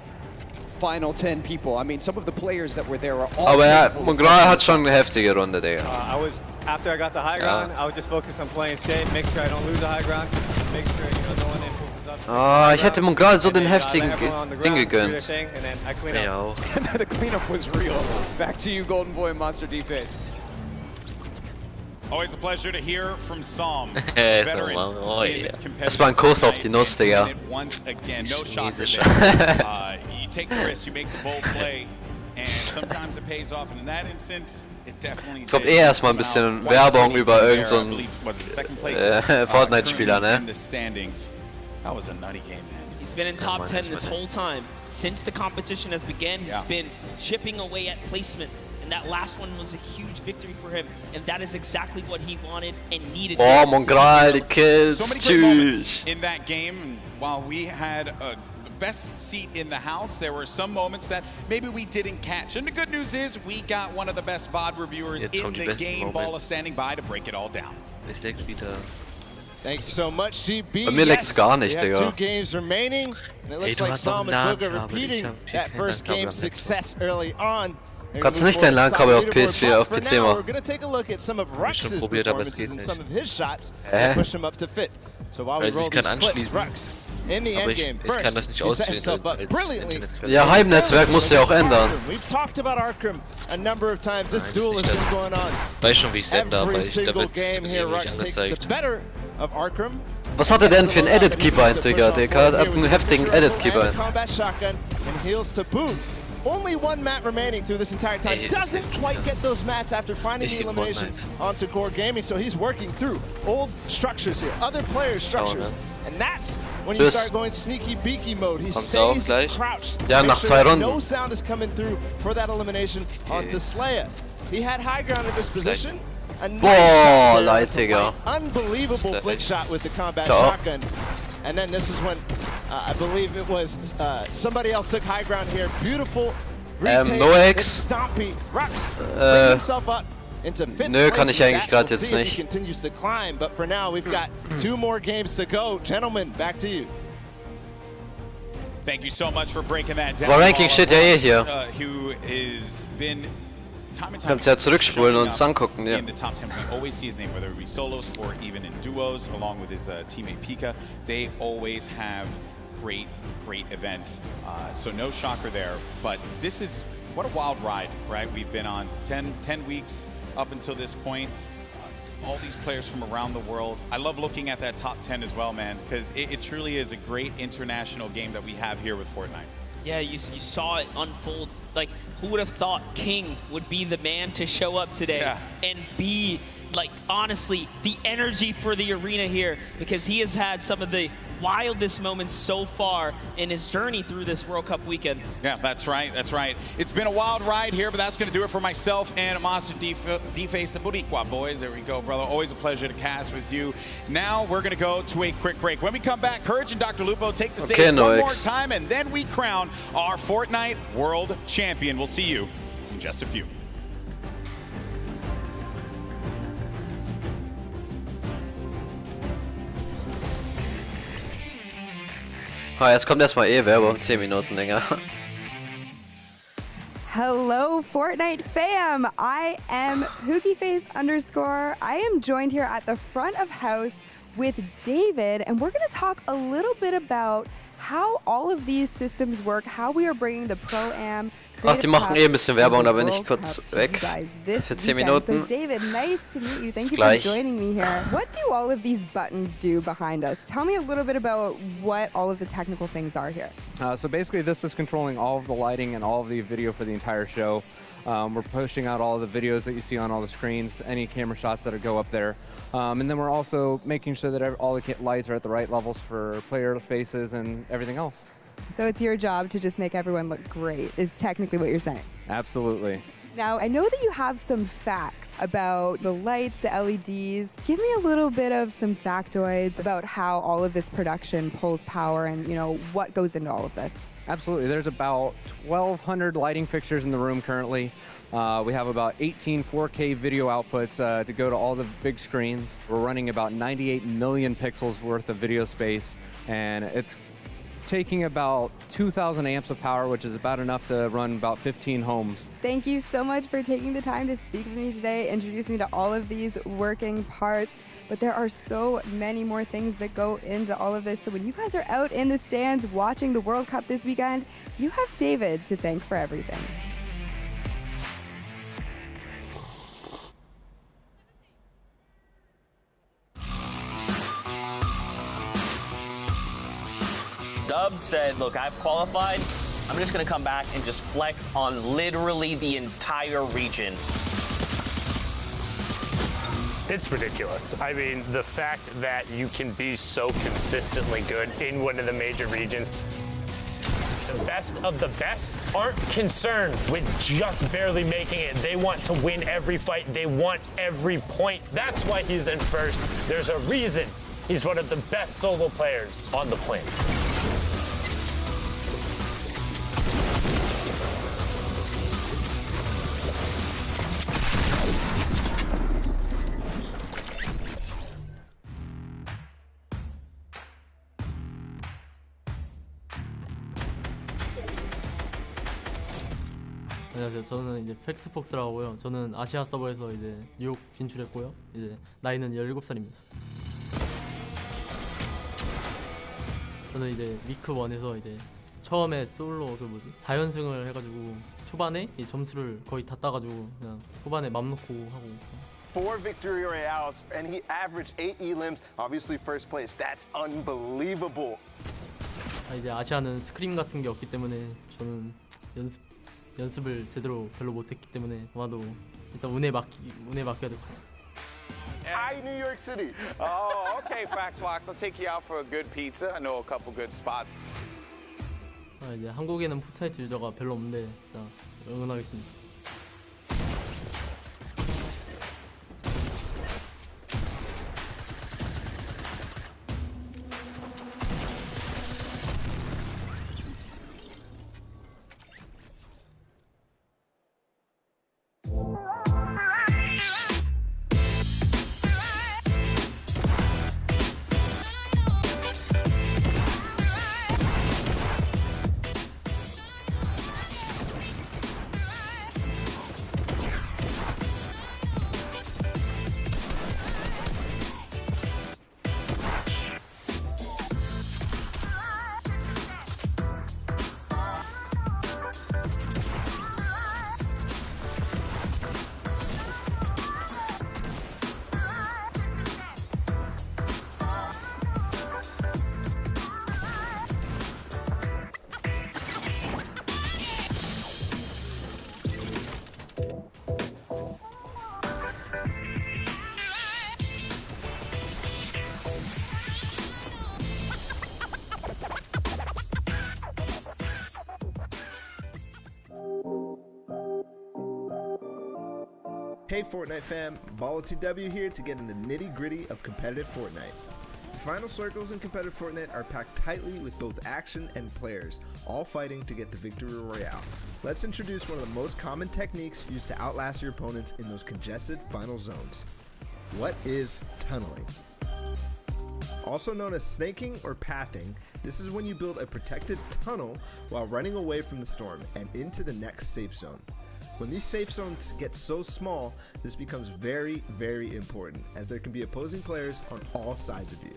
final 10 people? I mean, some of the players that were there are all. Aber ja, Mongral hat schon eine heftige Runde, Digga. After I got the high ground, I was just focused on playing safe, make sure I don't lose the high ground, make sure no one impulses up. Ah, ich hätte Mongral so den heftigen Ding gegönnt. Ja auch. The cleanup was real. Back to you, Golden Boy and Monster D-Face. Always a pleasure to hear from Psalm. Das war ein Kurs auf die Nuss, Digga. Once again, no shocker there. You take the risk, you make the bold play, and sometimes it pays off. And in that instance, it definitely. Ich glaube erstmal ein bisschen Werbung über irgend so einen Fortnite-Spieler, ne? That was a nutty game, man. He's been in top 10 this whole time. Since the competition has begun, he's been chipping away at placement. And that last one was a huge victory for him. And that is exactly what he wanted and needed. Oh, Mongral, die Kills. So many great moments in that game. And while we had the best seat in the house, there were some moments that maybe we didn't catch. And the good news is we got one of the best VOD reviewers in the game. Ball is standing by to break it all down. Thank you so much, GB. Bei mir leckt's gar nicht, we have Digga. 2 games remaining, and it looks like Psalm and Booga repeating that first game success early on. Kannst du nicht dein LAN-Kabel auf PS4, auf PC We're machen? going to take a look at some of Rux's performances and some of his shots Hä? to push him up to fit. So while we roll these clips, Rux in the end game kann das nicht he set auswählen, himself up brilliantly. Ja, Heimnetzwerk musst du ja auch ändern. We've talked about Arkham a number of times. This duel has been going on. Weiß schon, wie ich Sepp da, Every weil da single wird game here, nicht Rux takes the angezeigt. better of Arkham. Was hat er denn für einen Edit-Keeper, Digga? Der hat einen heftigen Edit-Keeper. Combat shotgun and heals to boot. Only 1 mat remaining through this entire time. Doesn't quite get those mats after finding the elimination onto Core Gaming, so he's working through old structures here, other players' structures. And that's when you start going sneaky beaky mode. He stays crouched. Ja, nach 2 Runden. No sound is coming through for that elimination onto Slayer. He had high ground in this position, A nice Boah, shot leid, there Digga. from Light. Unbelievable flick shot with the combat shotgun. And then this is when I believe it was somebody else took high ground here. Beautiful retake. No X. Stompy. Rux brings himself up into fifth Nö, kann ich place. eigentlich gerade We'll jetzt see if he nicht. continues to climb, but for now we've got 2 more games to go. Gentlemen, back to you. Thank you so much for breaking that down. Aber Ranking steht ja eh hier. Who is been Kannst ja zurückspulen und es angucken, ja. In the top 10, we always see his name, whether it be solos or even in duos, along with his teammate Pika. They always have great events. So no shocker there. But this is, what a wild ride, right? We've been on 10 weeks up until this point. All these players from around the world. I love looking at that top 10 as well, man, because it truly is a great international game that we have here with Fortnite. Yeah, you saw it unfold. Like, who would have thought King would be the man to show up today and be, like, honestly, the energy for the arena here, because he has had some of the wildest moments so far in his journey through this World Cup weekend. Yeah, that's right, that's right. It's been a wild ride here, but that's going to do it for myself and Monster D-Face, the Boricua boys. There we go, brother. Always a pleasure to cast with you. Now we're going to go to a quick break. When we come back, Courage and Dr. Lupo take the stage one more time, and then we crown our Fortnite World Champion. We'll see you in just a few. Jetzt kommt erstmal Werbung, 10 Minuten länger. Hello, Fortnite fam! I am HookieFace_. I am joined here at the front of house with David, and we're going to talk a little bit about how all of these systems work, how we are bringing the Pro-Am. Ach, die machen ein bisschen Werbung, da bin ich kurz weg. Für 10 Minuten. So David, nice to meet you. Thank you Gleich. for joining me here. What do all of these buttons do behind us? Tell me a little bit about what all of the technical things are here. So basically this is controlling all of the lighting and all of the video for the entire show. We're pushing out all of the videos that you see on all the screens, any camera shots that go up there. And then we're also making sure that all the lights are at the right levels for player faces and everything else. So it's your job to just make everyone look great, is technically what you're saying. Absolutely. Now, I know that you have some facts about the lights, the LEDs. Give me a little bit of some factoids about how all of this production pulls power and, you know, what goes into all of this. Absolutely. There's about 1,200 lighting fixtures in the room currently. We have about 18 4K video outputs to go to all the big screens. We're running about 98 million pixels worth of video space, and it's taking about 2,000 amps of power, which is about enough to run about 15 homes. Thank you so much for taking the time to speak with me today, introduce me to all of these working parts. But there are so many more things that go into all of this. So when you guys are out in the stands watching the World Cup this weekend, you have David to thank for everything. Dub said, look, I've qualified. I'm just going to come back and just flex on literally the entire region. It's ridiculous. I mean, the fact that you can be so consistently good in one of the major regions. The best of the best aren't concerned with just barely making it. They want to win every fight. They want every point. That's why he's in first. There's a reason he's one of the best solo players on the planet. 안녕하세요. 저는 이제 팩스폭스라고 하고요. 저는 아시아 서버에서 이제 뉴욕 진출했고요. 이제 나이는 17살입니다. 저는 이제 위크 1에서 이제 처음에 솔로 4연승을 해가지고 초반에 이 점수를 거의 다 따가지고 그냥 후반에 맘 놓고 하고. 4 victory royales and he averaged 8 elims. Obviously first place. That's unbelievable. 이제 아시아는 스크림 같은 게 없기 때문에 저는 연습을 제대로 별로 못했기 때문에 아마도 일단 운에 맡겨야 될 것 같습니다. Hi, New York City. Oh, okay, Factlocks. I'll take you out for a good pizza. I know a couple good spots. 이제 한국에는 포트나이트 유저가 별로 없는데 진짜 응원하겠습니다. Hey Fortnite fam, BallTW here to get in the nitty-gritty of competitive Fortnite. The final circles in competitive Fortnite are packed tightly with both action and players, all fighting to get the victory royale. Let's introduce one of the most common techniques used to outlast your opponents in those congested final zones. What is tunneling? Also known as snaking or pathing, this is when you build a protected tunnel while running away from the storm and into the next safe zone. When these safe zones get so small, this becomes very, very important, as there can be opposing players on all sides of you.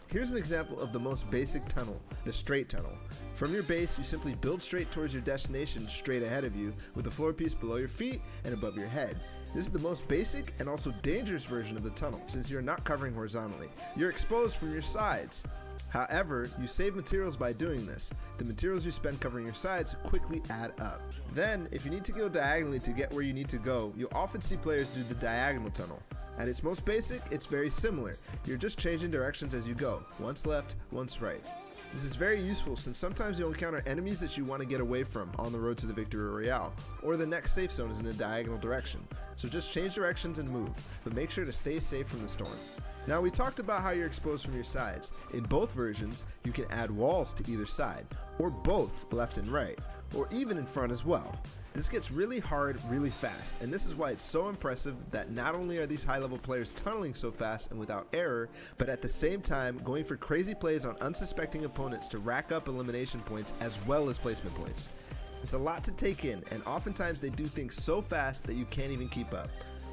Here's an example of the most basic tunnel, the straight tunnel. From your base, you simply build straight towards your destination straight ahead of you, with the floor piece below your feet and above your head. This is the most basic and also dangerous version of the tunnel, since you're not covering horizontally. You're exposed from your sides. However, you save materials by doing this. The materials you spend covering your sides quickly add up. Then, if you need to go diagonally to get where you need to go, you'll often see players do the diagonal tunnel. At its most basic, it's very similar. You're just changing directions as you go, once left, once right. This is very useful since sometimes you'll encounter enemies that you want to get away from on the road to the victory royale, or the next safe zone is in a diagonal direction. So just change directions and move, but make sure to stay safe from the storm. Now we talked about how you're exposed from your sides. In both versions, you can add walls to either side, or both left and right, or even in front as well. This gets really hard really fast, and this is why it's so impressive that not only are these high-level players tunneling so fast and without error, but at the same time going for crazy plays on unsuspecting opponents to rack up elimination points as well as placement points. It's a lot to take in, and oftentimes they do things so fast that you can't even keep up.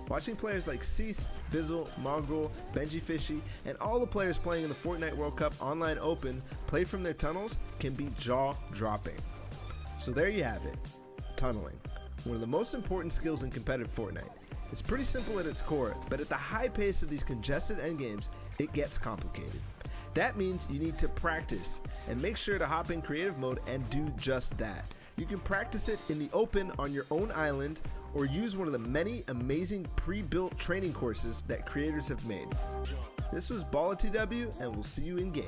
Watching players like Cease, Bizzle, Mongrel, Benji Fishy, and all the players playing in the Fortnite World Cup Online Open play from their tunnels can be jaw-dropping. So there you have it, tunneling. One of the most important skills in competitive Fortnite. It's pretty simple at its core, but at the high pace of these congested endgames, it gets complicated. That means you need to practice, and make sure to hop in creative mode and do just that. You can practice it in the open on your own island, or use one of the many amazing pre-built training courses that creators have made. This was BallTW, and we'll see you in game.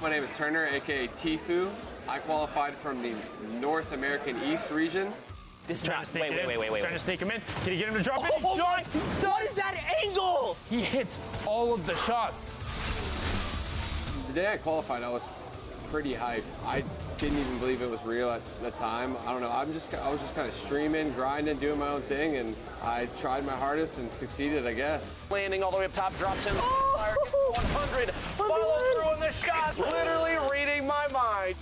My name is Turner, aka Tifu. I qualified from the North American East region. This is not. Wait. Trying to sneak him in. Can you get him to drop it? What is that angle? He hits all of the shots. The day I qualified, I was pretty hyped. I didn't even believe it was real at the time. I don't know. I was just kind of streaming, grinding, doing my own thing, and I tried my hardest and succeeded, I guess. Landing all the way up top, drops him. 100. Follow through on the shot. Literally reading my mind.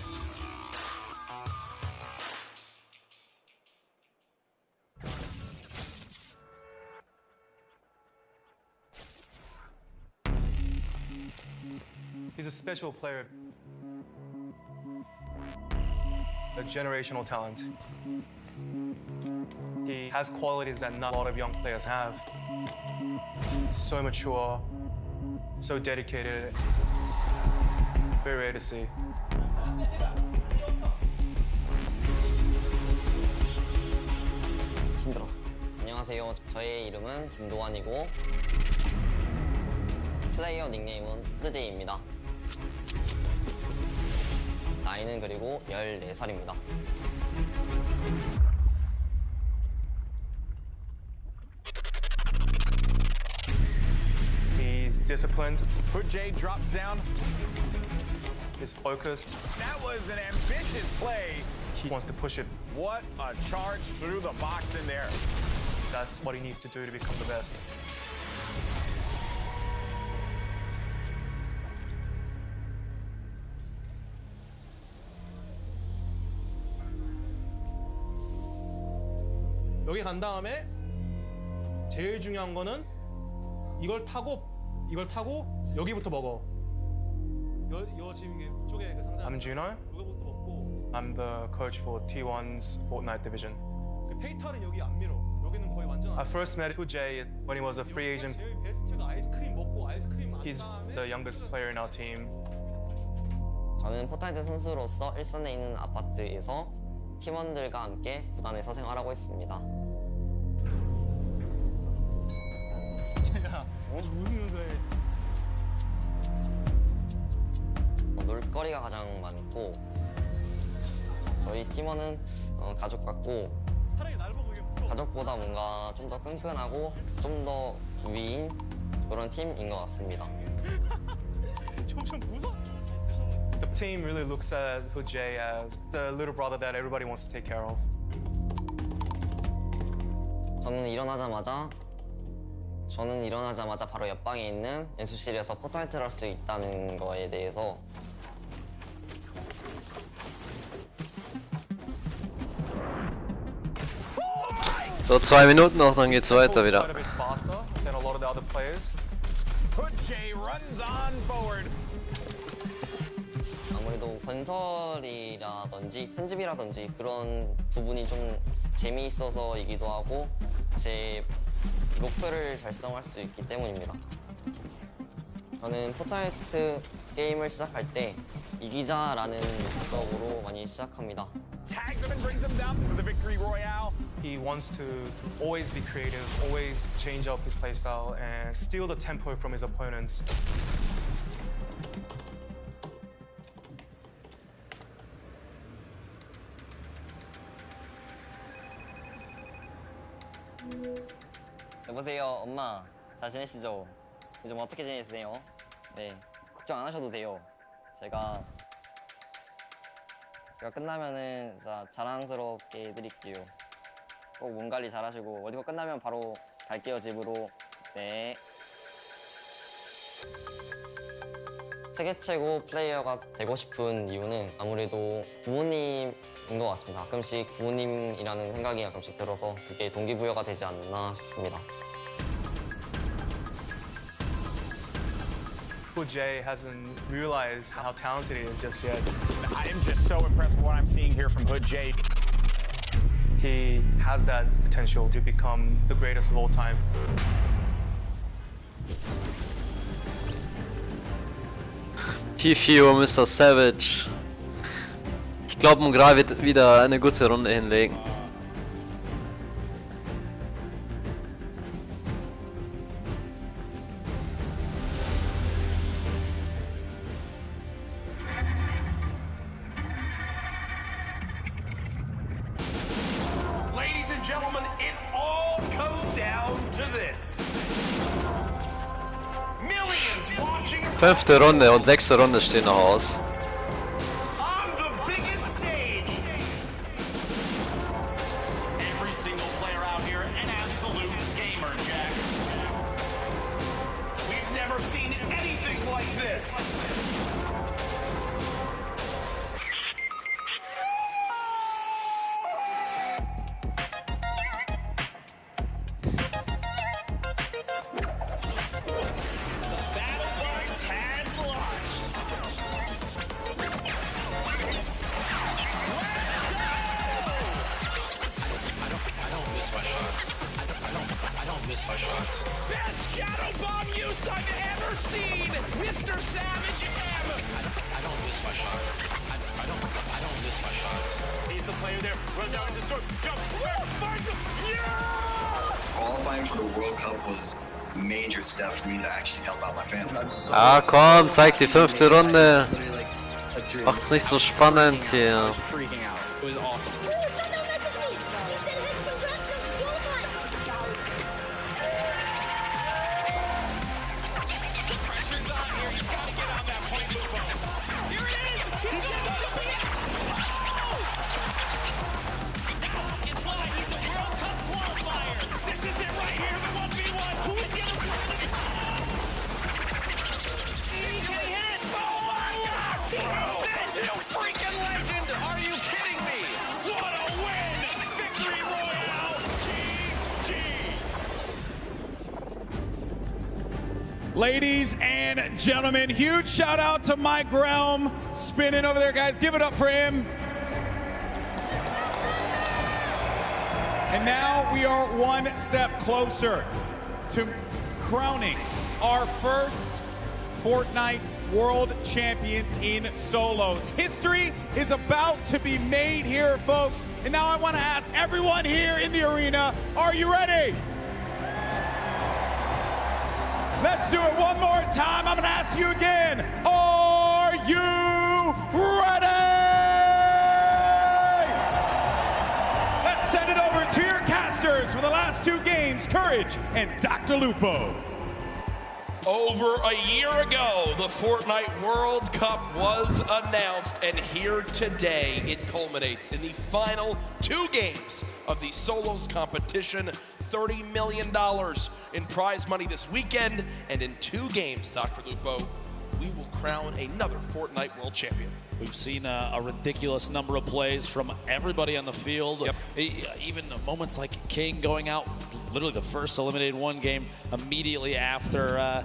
He's a special player, a generational talent. He has qualities that not a lot of young players have. He's so mature, so dedicated, very rare to see. 힘들어. 안녕하세요. 저의 이름은 김도환이고 플레이어 닉네임은 푸드제이입니다. 나이는 그리고 14살입니다. He's disciplined. Hood J drops down. He's focused. That was an ambitious play. He wants to push it. What a charge through the box in there. That's what he needs to do to become the best. 여기 간 다음에 제일 중요한 거는 이걸 타고 여기부터 먹어. 요 지금 이쪽에 그 상자. I'm Juno. 이거부터 먹고. I'm the coach for T1's Fortnite division. 그 페이탈은 여기 안 밀어. 여기는 거의 완전. I first met Jay when he was a free agent. 제일 베스트가 아이스크림 먹고 아이스크림 안 He's the youngest player in our team. 저는 포트나이트 선수로서 일산에 있는 아파트에서 팀원들과 함께 구단에서 생활하고 있습니다. 야, 웃으면서 해. 팬들이 가장 많고 저희 팀원은 가족 같고 가족보다 뭔가 좀 더 끈끈하고 좀 더 위인 그런 팀인 것 같습니다. The team really looks at Hoodjae as the little brother that everybody wants to take care of. 저는 일어나자마자 바로 옆방에 있는 연습실에서 포트나이트를 할 수 있다는 거에 대해서 So 2 Minuten noch, dann geht's weiter wieder. 아무래도 건설이라든지 편집이라든지 그런 부분이 좀 재미있어서이기도 하고 제 목표를 달성할 수 있기 때문입니다. 저는 포트나이트 게임을 시작할 때 이기자라는 목적으로 많이 시작합니다. Tags him and brings him down to the victory royale. He wants to always be creative, always change up his playstyle, and steal the tempo from his opponents. 여보세요, 엄마. 잘 지내시죠? 요즘 어떻게 지내세요? 네, 걱정 안 하셔도 돼요. 제가 끝나면은 진짜 자랑스럽게 해드릴게요. 꼭 몸 관리 잘하시고 월드컵 끝나면 바로 갈게요, 집으로. 네. 세계 최고 플레이어가 되고 싶은 이유는 아무래도 부모님인 것 같습니다. 가끔씩 부모님이라는 생각이 가끔씩 들어서 그게 동기부여가 되지 않나 싶습니다. Hoodjae hasn't realized how talented he is just yet. I am just so impressed with what I'm seeing here from Hoodjae. He has that potential to become the greatest of all time. T4, Mr. Savage. Ich glaube, Mgra wird wieder eine gute Runde hinlegen. Ladies and gentlemen, it all comes down to this. Millions watching. 5. Runde und 6. Runde stehen noch aus. Best shadow bomb use I've ever seen, Mr. Savage M. I don't miss my shot. I don't miss my shots. He's the player there. Runs out in the storm. Jump. Finds him. Yeah! Qualifying for the World Cup was a major step for me to actually help out my family. Ah, komm, zeig die 5. Runde. Macht's nicht so spannend hier. Ladies and gentlemen, huge shout out to Mike Realm spinning over there, guys. Give it up for him. And now we are one step closer to crowning our first Fortnite World Champions in solos. History is about to be made here, folks. And now I want to ask everyone here in the arena, are you ready? Let's do it one more time. I'm going to ask you again. Are you ready? Let's send it over to your casters for the last two games, Courage and Dr. Lupo. Over a year ago, the Fortnite World Cup was announced, and here today it culminates in the final two games of the solos competition. $30 million in prize money this weekend, and in two games, Dr. Lupo, we will crown another Fortnite World Champion. We've seen a ridiculous number of plays from everybody on the field. Yep. Even moments like King going out, literally the first eliminated one game immediately after,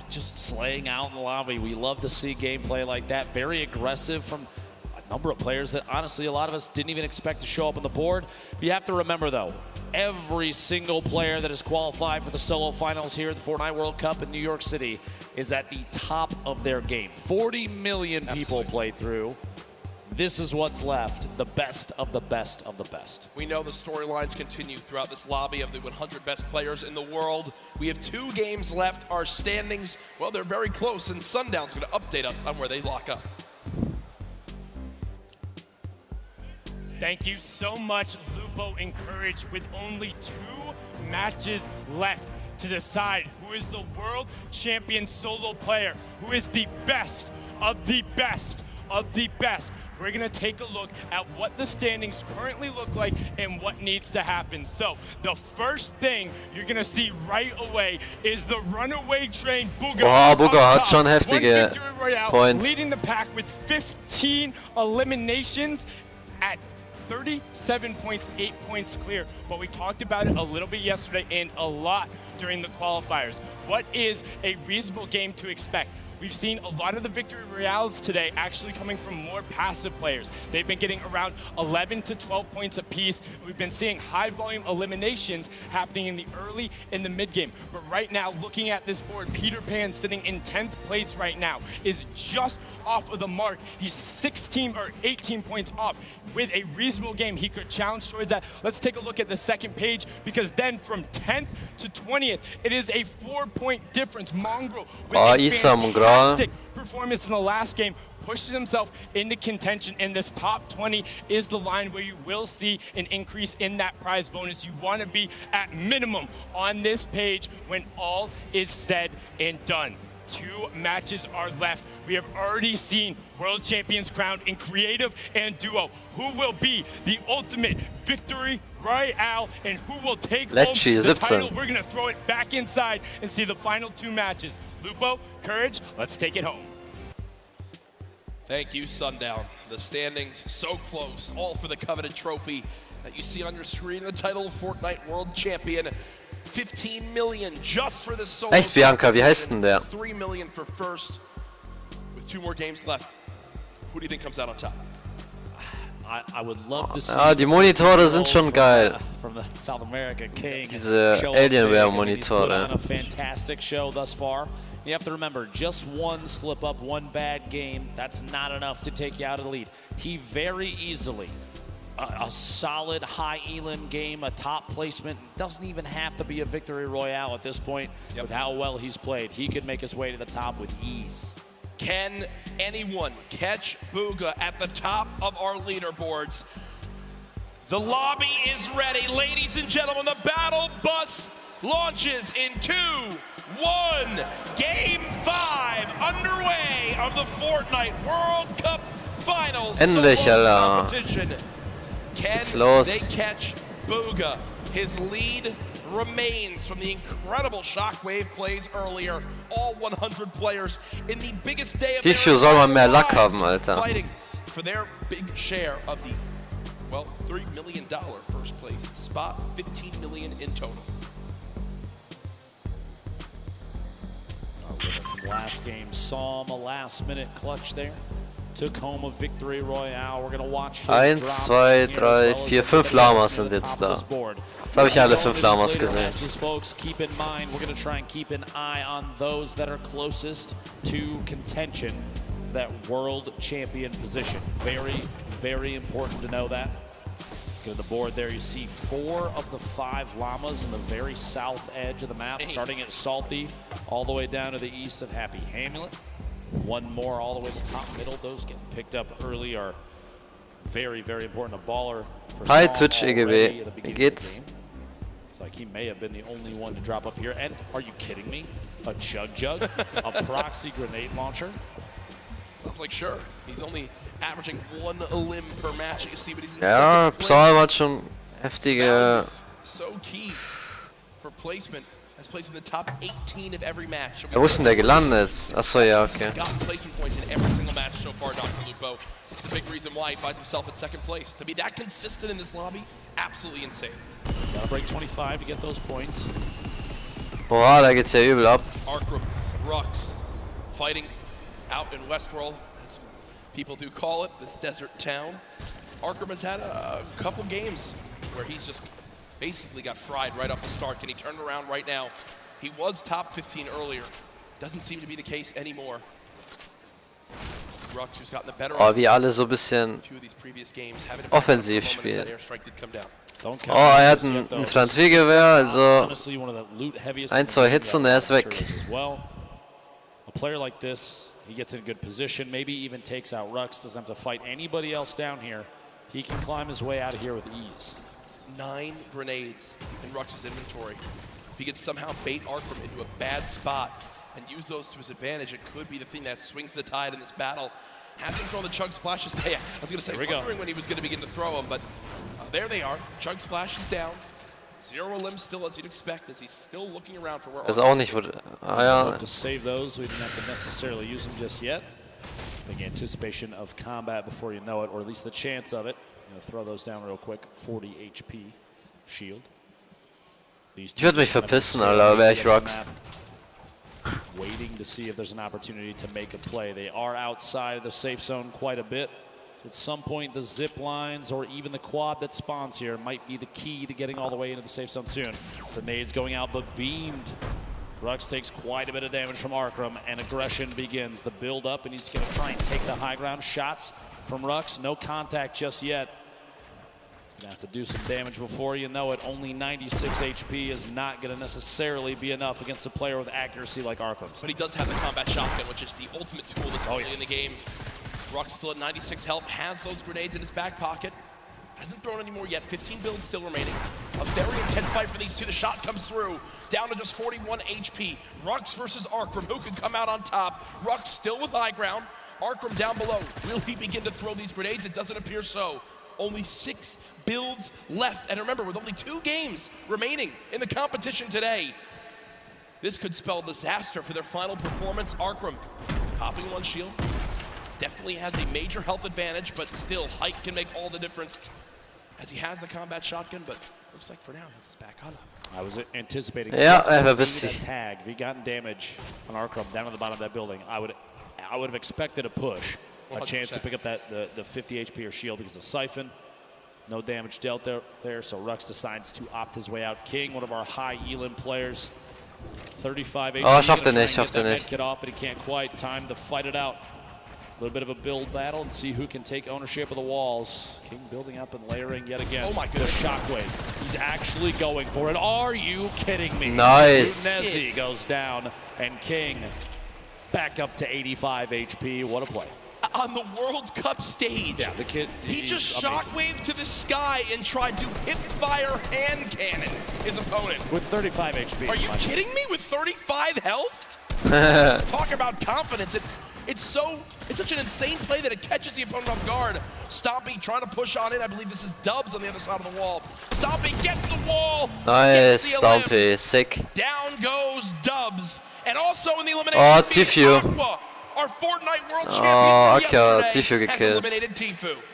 just slaying out in the lobby. We love to see gameplay like that. Very aggressive from a number of players that honestly a lot of us didn't even expect to show up on the board. You have to remember though, every single player that has qualified for the solo finals here at the Fortnite World Cup in New York City is at the top of their game. 40 million people played through. This is what's left, the best of the best of the best. We know the storylines continue throughout this lobby of the 100 best players in the world. We have two games left. Our standings, well, they're very close, and Sundown's going to update us on where they lock up. Thank you so much, Lupo and Courage, with only 2 matches left to decide who is the world champion solo player, who is the best of the best of the best. We're gonna take a look at what the standings currently look like and what needs to happen. So the first thing you're gonna see right away is the runaway train Bugha. Wow, Bugha hat schon heftige Points. Leading the pack with 15 eliminations at 37 points, 8 points clear. But we talked about it a little bit yesterday and a lot during the qualifiers. What is a reasonable game to expect? We've seen a lot of the victory royales today actually coming from more passive players. They've been getting around 11 to 12 points apiece. We've been seeing high volume eliminations happening in the early and the mid game. But right now, looking at this board, Peter Pan sitting in 10th place right now is just off of the mark. He's 16 or 18 points off. With a reasonable game, he could challenge towards that. Let's take a look at the second page, because then from 10th to 20th, it is a 4-point difference. Mongrel with a fantastic performance in the last game pushes himself into contention, and this top 20 is the line where you will see an increase in that prize bonus. You want to be at minimum on this page when all is said and done. 2 matches are left. We have already seen world champions crowned in creative and duo. Who will be the ultimate victory royale, and who will take home the title? We're going to throw it back inside and see the final 2 matches. Lupo, Courage, let's take it home. Thank you, Sundown. The standings so close, all for the coveted trophy that you see on your screen, the title of Fortnite World Champion. 15 million just for the solo. Echt, Bianca, wie heißt denn der? 3 million for first, with 2 more games left. Who do you think comes out on top? I would love to see. Die Monitore sind schon geil. From the South America King. Diese Alienware-Monitore. A fantastic show thus far. You have to remember, just one slip up, one bad game, that's not enough to take you out of the lead. He very easily, a solid high elim game, a top placement, doesn't even have to be a victory royale at this point. With how well he's played, he could make his way to the top with ease. Can anyone catch Bugha at the top of our leaderboards? The lobby is ready, ladies and gentlemen. The battle bus launches in 2, 1. Game 5 underway of the Fortnite World Cup Finals. Endlich, Alter. Can they catch Bugha? His lead remains from the incredible shockwave plays earlier. All 100 players in the biggest day of Wie viel soll man mehr Lack haben, Alter? Fighting for their big share of the, well, $3 million first place spot, 15 million in total. From last game, saw him a last-minute clutch there. Took home a victory royale. We're gonna watch 1, 2, 3, 4, 5 Lamas sind jetzt da. Jetzt habe ich alle 5 Lamas gesehen. Folks, keep in mind, we're gonna try and keep an eye on those that are closest to contention, that world champion position. Very, very important to know that. Go to the board there, you see 4 of the 5 llamas in the very south edge of the map, starting at Salty, all the way down to the east of Happy Hamlet. One more all the way to the top middle. Those getting picked up early are very, very important. A baller for Hi Saul Twitch already EGB. at the beginning Wie of geht's? the game. It's like he may have been the only one to drop up here. And are you kidding me? A jug, a proxy grenade launcher. Sounds like sure. He's only averaging 1 limb per match. You see, but he's in Ja, second place. Psalm hat schon heftige... So key for placement. Has placed in the top 18 of every match. Wo ist denn der gelandet? Achso, ja, okay. He's gotten placement points in every single match so far, Dr. Lupo. It's the big reason why he finds himself in second place. To be that consistent in this lobby, absolutely insane. Gotta break 25 to get those points. Boah, da geht's ja übel ab. Arkram, Rux, fighting out in Westworld, as people do call it, this desert town. Arkram has had a couple games where he's just basically got fried right off the start. Can he turn it around right now? He was top 15 earlier. Doesn't seem to be the case anymore. Rux, who's gotten the better Oh, wie alle so ein bisschen offensiv spielen. Oh, hat ein Infanteriegewehr, also 1, 2 Hits und ist weg. A player like this, he gets in a good position, maybe even takes out Rux, doesn't have to fight anybody else down here. He can climb his way out of here with ease. 9 grenades in Rux's inventory. If he could somehow bait Arkram into a bad spot and use those to his advantage, it could be the thing that swings the tide in this battle. Hasn't thrown the Chug Splashes today. I was going to say, wondering when he was going to begin to throw them, but there they are. Chug Splash is down. 0 limbs still as you'd expect, as he's still looking around for where Auch nicht, ja. To save those, we didn't have to necessarily use them just yet. I think anticipation of combat before you know it, or at least the chance of it. Throw those down real quick. 40 HP shield. Ich würde mich verpissen, Alter, wäre ich Rux. Waiting to see if there's an opportunity to make a play. They are outside of the safe zone quite a bit. So at some point, the zip lines or even the quad that spawns here might be the key to getting all the way into the safe zone soon. Grenades going out, but beamed. Rux takes quite a bit of damage from Arkram, and aggression begins. The build up, and he's going to try and take the high ground. Shots from Rux, no contact just yet. He's going to have to do some damage before you know it. Only 96 HP is not going to necessarily be enough against a player with accuracy like Arkram. But he does have the combat shotgun, which is the ultimate tool this early in the game. Rux still at 96 health, has those grenades in his back pocket. Hasn't thrown any more yet, 15 builds still remaining. A very intense fight for these two. The shot comes through, down to just 41 HP. Rux versus Arkram, who can come out on top? Rux still with high ground. Arkram down below. Will he begin to throw these grenades? It doesn't appear so. Only 6 builds left. And remember, with only 2 games remaining in the competition today, this could spell disaster for their final performance. Arkram popping 1 shield. Definitely has a major health advantage, but still, height can make all the difference as he has the combat shotgun, but looks like for now, he'll just back on. I was anticipating a bisschen. tag. If he gotten damage on Arkram down at the bottom of that building, I would have expected a push, 100%. A chance to pick up the 50 HP or shield because of Siphon. No damage dealt there, so Rux decides to opt his way out. King, one of our high Elim players, 35 HP. Oh, schafft er nicht, schafft er nicht. Get off, but he can't quite. Time to fight it out. A little bit of a build battle and see who can take ownership of the walls. King building up and layering yet again. Oh my goodness. The shockwave. He's actually going for it. Are you kidding me? Nice. Nessie goes down, and King back up to 85 HP. What a play. On the World Cup stage. Yeah, the kid. He just shockwaved to the sky and tried to hip fire hand cannon his opponent. With 35 HP. Are you kidding me? With 35 health? Talk about confidence. It's such an insane play that it catches the opponent off guard. Stompy trying to push on in. I believe this is Dubs on the other side of the wall. Stompy gets the wall. Nice, Stompy, sick. Down goes Dubs. And also in the elimination Tifio. Aqua, our Fortnite World Champion Aqua, Tifio gekillt.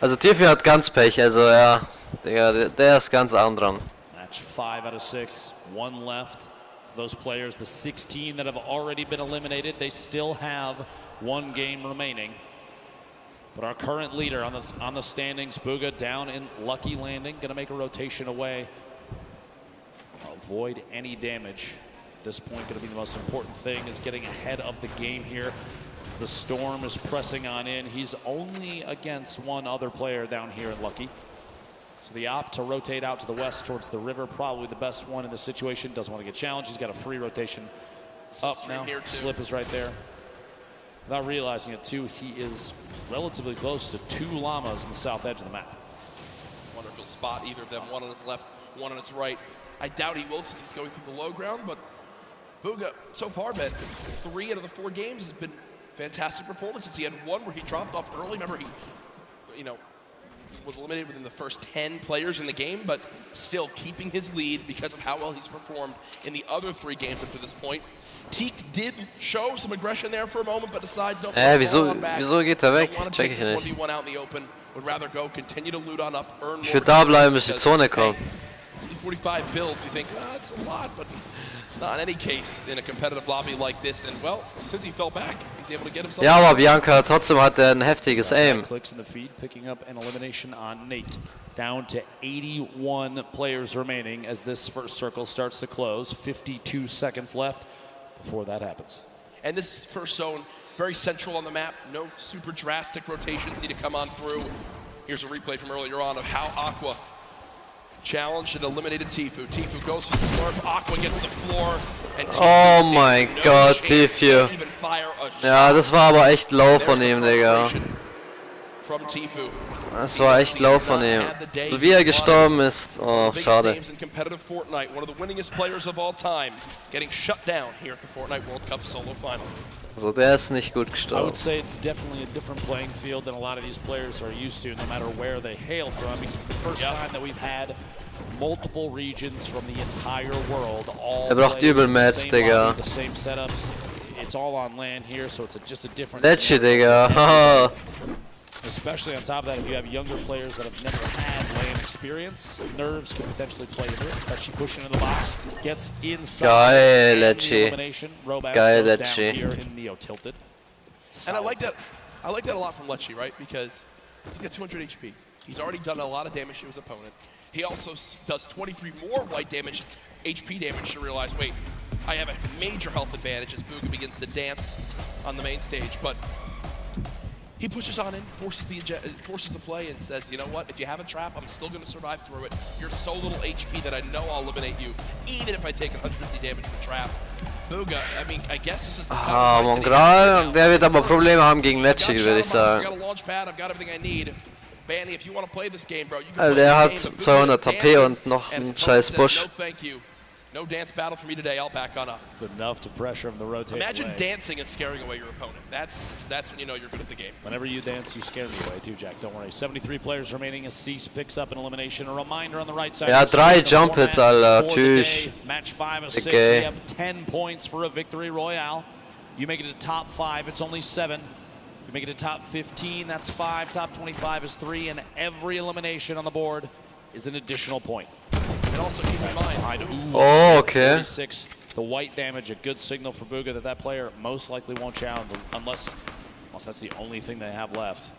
Also Tifio hat ganz Pech, also ja, Digga, der ist ganz arm dran. Match 5 out of 6, 1 left. Those players, the 16 that have already been eliminated, they still have 1 game remaining. But our current leader on the standings, Booga, down in Lucky Landing, going to make a rotation away. Avoid any damage. At this point, going to be the most important thing is getting ahead of the game here. As the storm is pressing on in, he's only against 1 other player down here in Lucky. So the opt to rotate out to the west towards the river, probably the best one in this situation. Doesn't want to get challenged. He's got a free rotation up now. Slip is right there. Without realizing it too, he is relatively close to 2 llamas in the south edge of the map. Wonderful spot, either of them, one on his left, one on his right. I doubt he will since he's going through the low ground, but Bugha, so far, man, 3 out of the 4 games has been fantastic performances. He had one where he dropped off early. Remember, he, was eliminated within the first 10 players in the game, but still keeping his lead because of how well he's performed in the other 3 games up to this point. Teak did show some aggression there for a moment, but decides no. Wieso geht er weg? Check ich nicht. Ich würde da bleiben, bis die Zone kommt. 45 builds, you think, that's a lot, but not in any case in a competitive lobby like this. And well, since he fell back, he's able to get himself. Ja, aber Bianca, trotzdem hat er ein heftiges Aim. Clicks in the feed, picking up an elimination on Nate. Down to 81 players remaining as this first circle starts to close. 52 seconds left before that happens. And this first zone, very central on the map. No super drastic rotations need to come on through. Here's a replay from earlier on of how Aqua challenged and eliminated Tfue. Tfue goes to the slurp, Aqua gets the floor, and oh my God, Tfue. Ja, das war aber echt low von ihm, Digga. Das war echt low von ihm. Wie er gestorben ist, oh, schade. Also der ist nicht gut gestorben. I would say it's definitely a different playing field than a lot of these players are used to, no matter where they hail from. It's the first time that we've had multiple regions from the entire world all braucht übel Mats, Digga. the same setups. It's all on land here, so it's just a different. That shit, Digga. Especially on top of that, if you have younger players that have never had lane experience, nerves could potentially play into it. But she pushing into the box, gets inside. Geil, Lecce. Geil, Lecce. Here in Neo tilted. And I like that a lot from Lecce, right? Because he's got 200 HP. He's already done a lot of damage to his opponent. He also does 23 more white damage, HP damage to realize, wait, I have a major health advantage as Bugha begins to dance on the main stage. But he pushes on in, forces the play, and says, you know what, if you have a trap, I'm still going to survive through it. You're so little HP that I know I'll eliminate you, even if I take 150 damage to the trap. Bugha, I mean, I guess this is the Mongral, der wird aber Probleme haben gegen Lecce, würde ich sagen. Also der hat 200 HP und noch einen scheiß Busch. No dance battle for me today, I'll back on up. It's enough to pressure him to rotate. Imagine dancing and scaring away your opponent. That's when you know you're good at the game. Whenever you dance, you scare me away too, Jack. Don't worry. 73 players remaining as Cease picks up an elimination. A reminder on the right side. Ja, 3 Jump Hits, Alter. Tschüss. Match 5 of 6. We have 10 points for a victory royale. You make it to top 5, it's only 7. You make it to top 15, that's 5. Top 25 is 3, and every elimination on the board is an additional point. And also keep in mind, oh, okay. 36, the white damage, a good signal for Bugha that player most likely won't challenge unless that's the only thing they have left.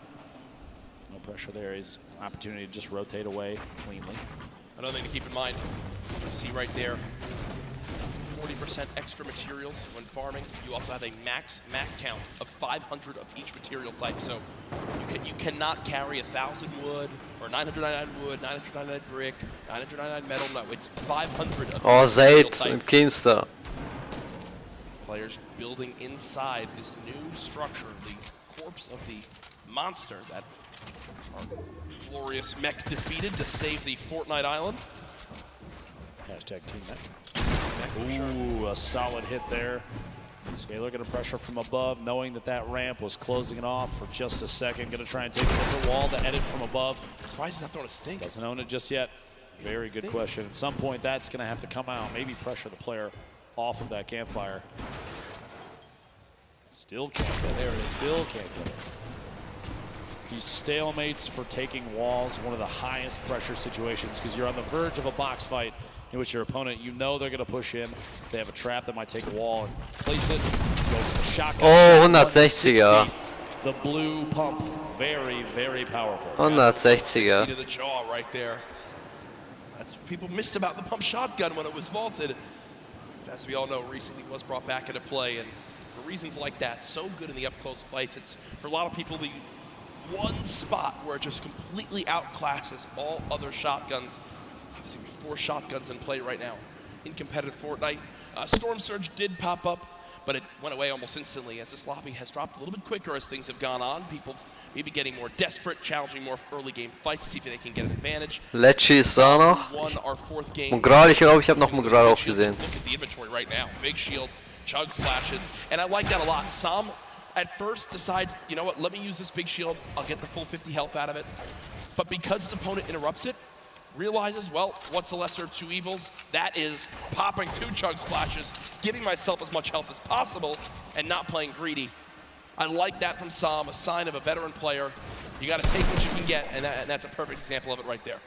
No pressure there. He's an opportunity to just rotate away cleanly. Another thing to keep in mind, you see right there, 40% extra materials when farming. You also have a max count of 500 of each material type. So you cannot carry 1,000 wood or 999 wood, 999 brick, 999 metal. No, it's 500 of oh, Zayt and Keenster. Players building inside this new structure, the corpse of the monster that our glorious mech defeated to save the Fortnite island. Hashtag team mech. Ooh, a solid hit there. Scalar going to pressure from above, knowing that ramp was closing it off for just a second. Going to try and take the wall to edit from above. Surprised he's not throwing a stink. Doesn't own it just yet. Very good question. At some point, that's going to have to come out. Maybe pressure the player off of that campfire. Still can't get it. There it is. Still can't get it. These stalemates for taking walls, one of the highest pressure situations, because you're on the verge of a box fight in which your opponent, you know they're going to push in. They have a trap that might take a wall and place it. Go for the shotgun. Oh, 160er. The blue pump, very, very powerful. 160er. To the jaw right there. That's what people missed about the pump shotgun when it was vaulted. As we all know, recently was brought back into play, and for reasons like that, so good in the up-close fights. It's, for a lot of people, the one spot where it just completely outclasses all other shotguns. Obviously, 4 shotguns in play right now in competitive Fortnite. Storm Surge did pop up, but it went away almost instantly as this lobby has dropped a little bit quicker as things have gone on. People maybe getting more desperate, challenging more early game fights to see if they can get an advantage. Lecce ist da noch. Mugral, ich glaube, ich habe noch Mugral auch gesehen. Look at the inventory right now. Big shields, chug splashes, and I like that a lot. Sam at first decides, you know what, let me use this big shield. I'll get the full 50 health out of it. But because his opponent interrupts it, realizes, well, what's the lesser of two evils? That is popping 2 chug splashes, giving myself as much health as possible, and not playing greedy. I like that from Sam, a sign of a veteran player. You got to take what you can get, and that's a perfect example of it right there.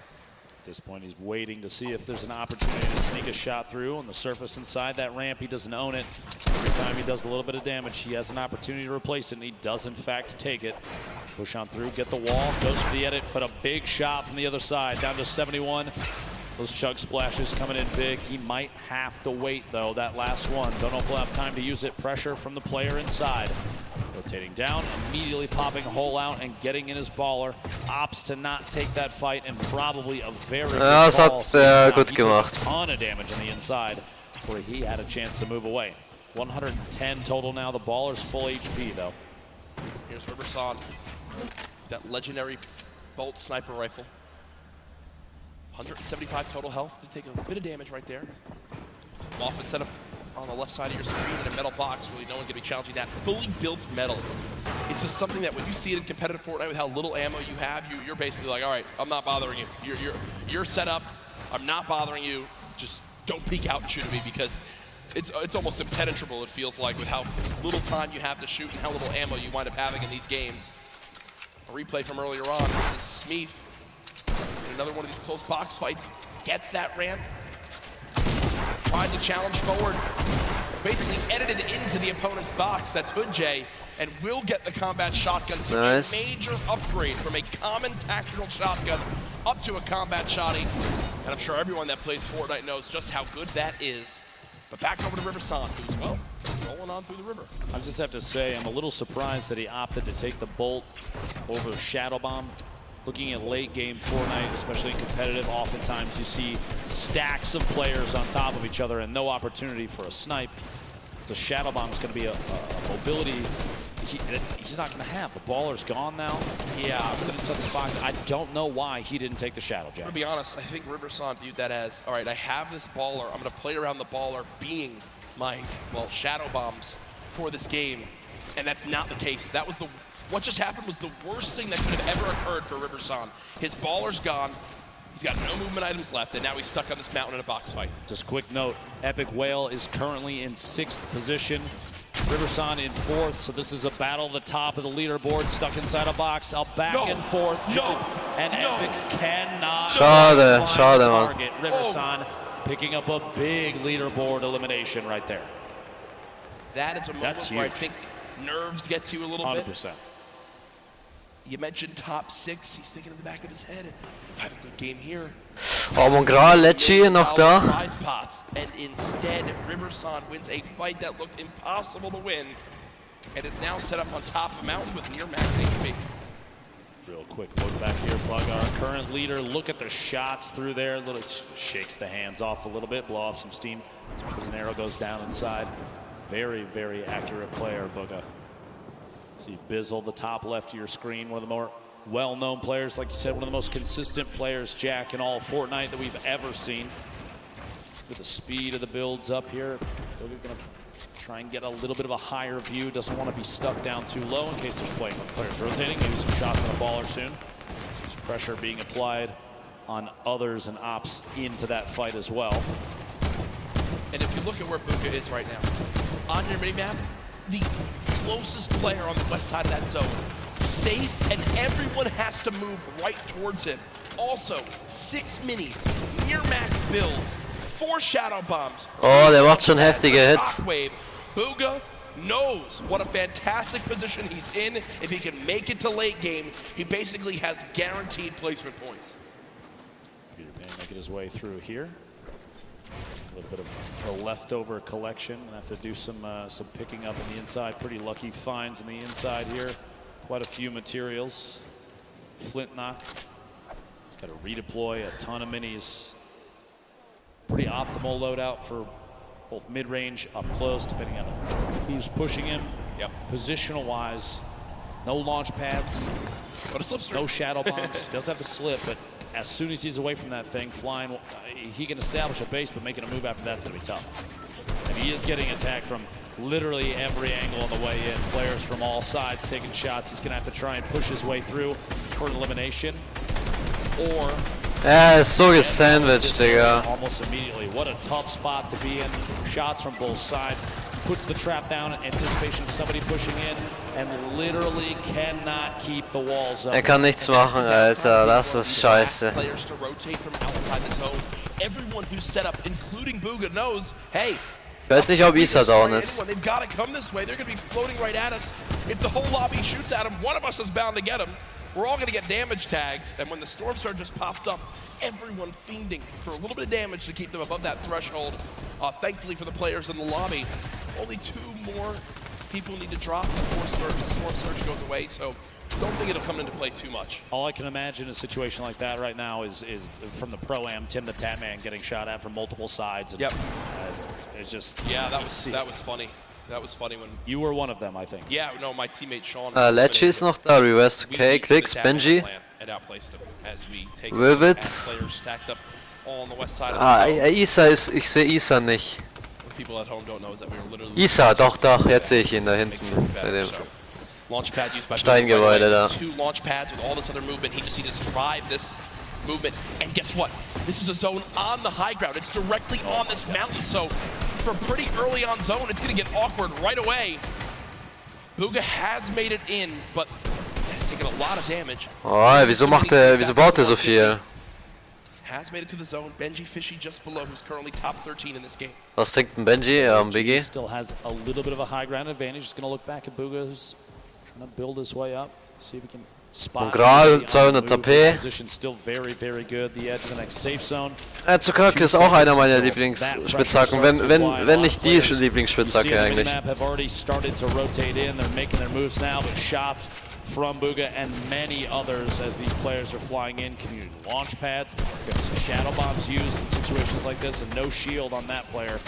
At this point, he's waiting to see if there's an opportunity to sneak a shot through on the surface inside that ramp. He doesn't own it. Every time he does a little bit of damage, he has an opportunity to replace it, and he does, in fact, take it. Push on through, get the wall, goes for the edit, but a big shot from the other side, down to 71. Those chug splashes coming in big. He might have to wait, though, that last one. Don't know if we'll have time to use it. Pressure from the player inside. Rotating down, immediately popping a hole out and getting in his baller. Opts to not take that fight, and probably a very good das call. hat gut He gemacht. took a ton of damage on the inside before he had a chance to move away. 110 total now. The baller's full HP, though. Here's Riverson. That legendary bolt sniper rifle. 175 total health to take a bit of damage right there. Often set up on the left side of your screen in a metal box. Really, no one can be challenging that. Fully built metal. It's just something that when you see it in competitive Fortnite with how little ammo you have, you're basically like, all right, I'm not bothering you. You're set up. I'm not bothering you. Just don't peek out and shoot at me, because it's almost impenetrable, it feels like, with how little time you have to shoot and how little ammo you wind up having in these games. A replay from earlier on. This is Smeeth. In another one of these close box fights. Gets that ramp. Tries to challenge forward. Basically edited into the opponent's box. That's Hood J. And will get the combat shotgun. So nice. A major upgrade from a common tactical shotgun up to a combat shotty. And I'm sure everyone that plays Fortnite knows just how good that is. But back over to Riverson, who's, well, rolling on through the river. I just have to say, I'm a little surprised that he opted to take the bolt over Shadow Bomb. Looking at late game Fortnite, especially in competitive, oftentimes you see stacks of players on top of each other and no opportunity for a snipe. The Shadow Bomb is going to be a mobility he's not going to have. The baller's gone now. Yeah. He's inside this box. I don't know why he didn't take the Shadow Jab. To be honest, I think Riverson viewed that as, all right, I have this baller. I'm going to play around the baller being my, well, Shadow Bombs for this game. And that's not the case. That was what just happened was the worst thing that could have ever occurred for Riverson. His baller's gone. He's got no movement items left, and now he's stuck on this mountain in a box fight. Just quick note, Epic Whale is currently in 6th position. Riverson in 4th, so this is a battle at the top of the leaderboard, stuck inside a box, up back and forth. And Epic cannot find the target. Riverson picking up a big leaderboard elimination right there. That is a moment where I think nerves get to you a little 100%. bit. You mentioned top 6. He's thinking in the back of his head, if I have a good game here. Oh, Mongral, Lecce noch da. Prize pots, and instead, Riverson wins a fight that looked impossible to win, and is now set up on top of a mountain with near max HP. Real quick look back here, Plug, our current leader. Look at the shots through there. Little shakes the hands off a little bit, blow off some steam. As an arrow goes down inside. Very, very accurate player, Booga. See Bizzle, the top left of your screen, one of the more well-known players, like you said, one of the most consistent players, Jack, in all of Fortnite that we've ever seen. With the speed of the builds up here, so we're gonna try and get a little bit of a higher view. Doesn't want to be stuck down too low in case there's players rotating. Maybe some shots on a baller soon. There's pressure being applied on others and ops into that fight as well. And if you look at where Buka is right now, on your minimap, the closest player on the west side of that zone. Safe, and everyone has to move right towards him. Also, 6 minis, near max builds, 4 shadow bombs. Oh, der macht schon heftige Hits. Shockwave. Booga knows what a fantastic position he's in. If he can make it to late game, he basically has guaranteed placement points. Peter Pan making his way through here. A little bit of a leftover collection. Gonna have to do some picking up on the inside. Pretty lucky finds on the inside here. Quite a few materials. Flint knock. He's got to redeploy a ton of minis. Pretty optimal loadout for both mid-range, up close, depending on who's pushing him. Yep. Positional-wise, no launch pads, but a slipstream. No shadow bombs. He does have a slip, but as soon as he's away from that thing, flying, he can establish a base, but making a move after that's going to be tough. And he is getting attacked from literally every angle on the way in. Players from all sides taking shots. He's going to have to try and push his way through for an elimination. Or... Ja, ist so gesandwiched, Digga. Almost immediately. What a tough spot to be in. Shots from both sides. Puts the trap down in anticipation of somebody pushing in and literally cannot keep the walls up. Kann nichts machen, Alter. Das ist scheiße. Players to rotate from outside the zone. Everyone who's set up, including Bugha, knows, hey, Ich weiß nicht, ob Isa down ist. they've got to come this way. They're going to be floating right at us. If the whole lobby shoots at them, one of us is bound to get them. We're all going to get damage tags, and when the Storm Surge just popped up, everyone fiending for a little bit of damage to keep them above that threshold. Thankfully for the players in the lobby, only 2 more people need to drop before Storm Surge goes away, so don't think it'll come into play too much. All I can imagine in a situation like that right now is from the Pro-Am, Tim the Tatman getting shot at from multiple sides. And, yep. It's just... Yeah, that was funny. That was funny when... You were one of them, I think. Yeah, no, my teammate Sean... Lecce ist noch da, Reverse K, Clicks, Benji. Vivid. Isa ist... Ich sehe Isa nicht. Isa, doch, jetzt sehe ich ihn da hinten. Bei dem Steingebäude da. Movement, and guess what? This is a zone on the high ground. It's directly on this mountain, so from pretty early on zone, it's gonna get awkward right away. Bugha has made it in, but it's taken a lot of damage. Oh, wieso baut so viel? Has made it to the zone. Benji Fishy just below, who's currently top 13 in this game. Was trinkt ein Benji am BG? Still has a little bit of a high ground advantage. Just gonna look back at Bugha, who's trying to build his way up. See if he can. Mongral, 200 HP. Tsukaki ist auch einer meiner Lieblingsspitzhacken, wenn nicht die Lieblingsspitzhacke eigentlich. From Bugha and many others as these players are flying in. Community launch pads, shadow bombs used in situations like this, and no shield on that player.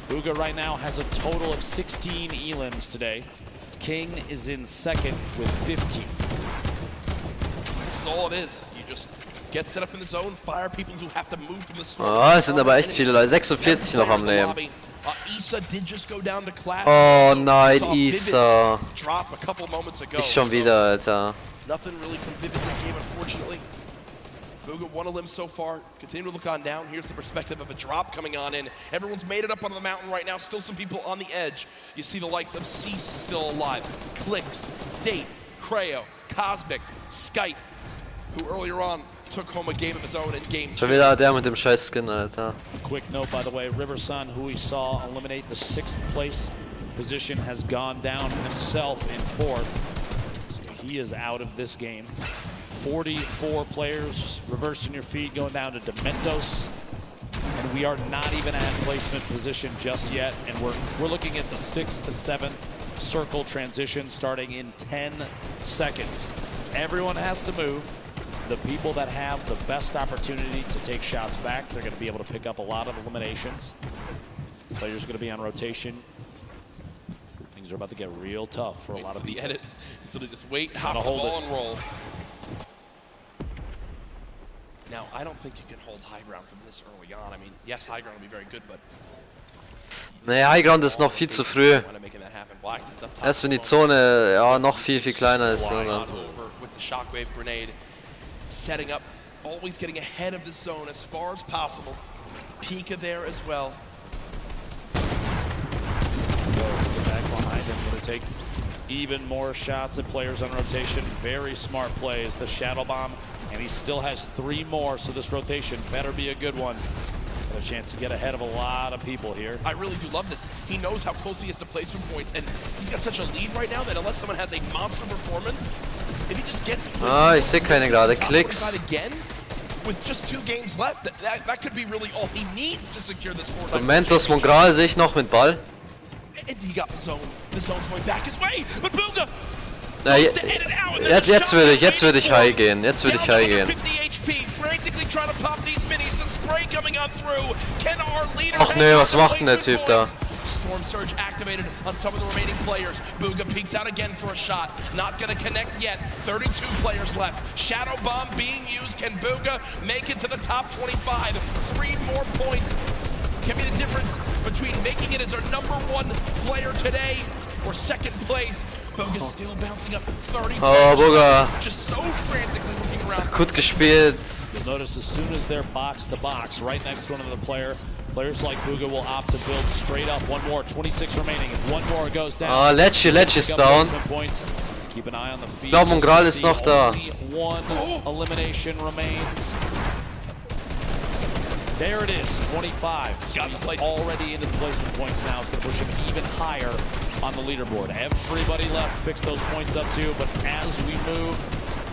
Bugha right now has a total of 16 elims today. King is in second with 15. This is all it is. You just get set up in the zone, fire people who have to move from the storm. Oh, es sind aber echt viele Leute. 46 noch am Leben. Isa did just go down to class. Oh nein, Isa. Drop a couple moments ago. Ich schon wieder, Alter. Nothing really from Vivid this game, unfortunately. Bugha 1 limb so far. Continue to look on down. Here's the perspective of a drop coming on in. Everyone's made it up on the mountain right now. Still some people on the edge. You see the likes of Cease still alive. Clicks, Zate, Creo, Cosmic, Skype, who earlier on took home a game of his own in game 2. Schon wieder der mit dem scheiß Skin, Alter. Quick note, by the way, Riversun, who we saw eliminate the 6th place position, has gone down himself in 4th. So he is out of this game. 44 players reversing your feed, going down to Dementos. And we are not even at placement position just yet. And we're looking at the 6th to 7th circle transition starting in 10 seconds. Everyone has to move. The people that have the best opportunity to take shots back, they're going to be able to pick up a lot of eliminations. Players are going to be on rotation. Things are about to get real tough for a lot of people. The edit, so they just wait, hop the ball and roll. Now, I don't think you can hold high ground from this early on. I mean, yes, high ground will be very good, but... Nee, High Ground ist noch viel zu früh. Erst wenn die Zone ja noch viel kleiner ist. Shockwave grenade, setting up, always getting ahead of the zone as far as possible. Pika there as well. Back behind him, going to take even more shots at players on rotation. Very smart plays. The shadow bomb, and he still has 3 more. So this rotation better be a good one. Got a chance to get ahead of a lot of people here. I really do love this. He knows how close he is to placement points, and he's got such a lead right now that unless someone has a monster performance, if he just gets ich sehe keine gerade. Klicks. Again, with just 2 games left, that could be really all he needs to secure this Fortnite. Dementos Mongral sehe ich noch mit Ball. And he got the zone. The zone's going back his way, but Bugha Na, jetzt würde ich high gehen. Jetzt würde ich high gehen. Ach nee, was macht denn der Typ da? Storm Surge activated on some of the remaining players. Booga peeks out again for a shot. Not gonna connect yet. 32 players left. Shadow Bomb being used. Can Booga make it to the top 25? 3 more points can be the difference between making it as our #1 player today or second place. Booga still bouncing up 30 Oh, Booga. Just so frantically looking around. Gut gespielt. You'll notice as soon as they're box to box, right next to another player, players like Booga will opt to build straight up. One more, 26 remaining. If one more goes down. Ah, Lecce ist down. Keep an eye on the field. Ich glaube, Mongral ist noch da. One elimination remains. There it is, 25. So he's already into the placement points now. It's going to push him even higher on the leaderboard. Everybody left picks those points up too, but as we move,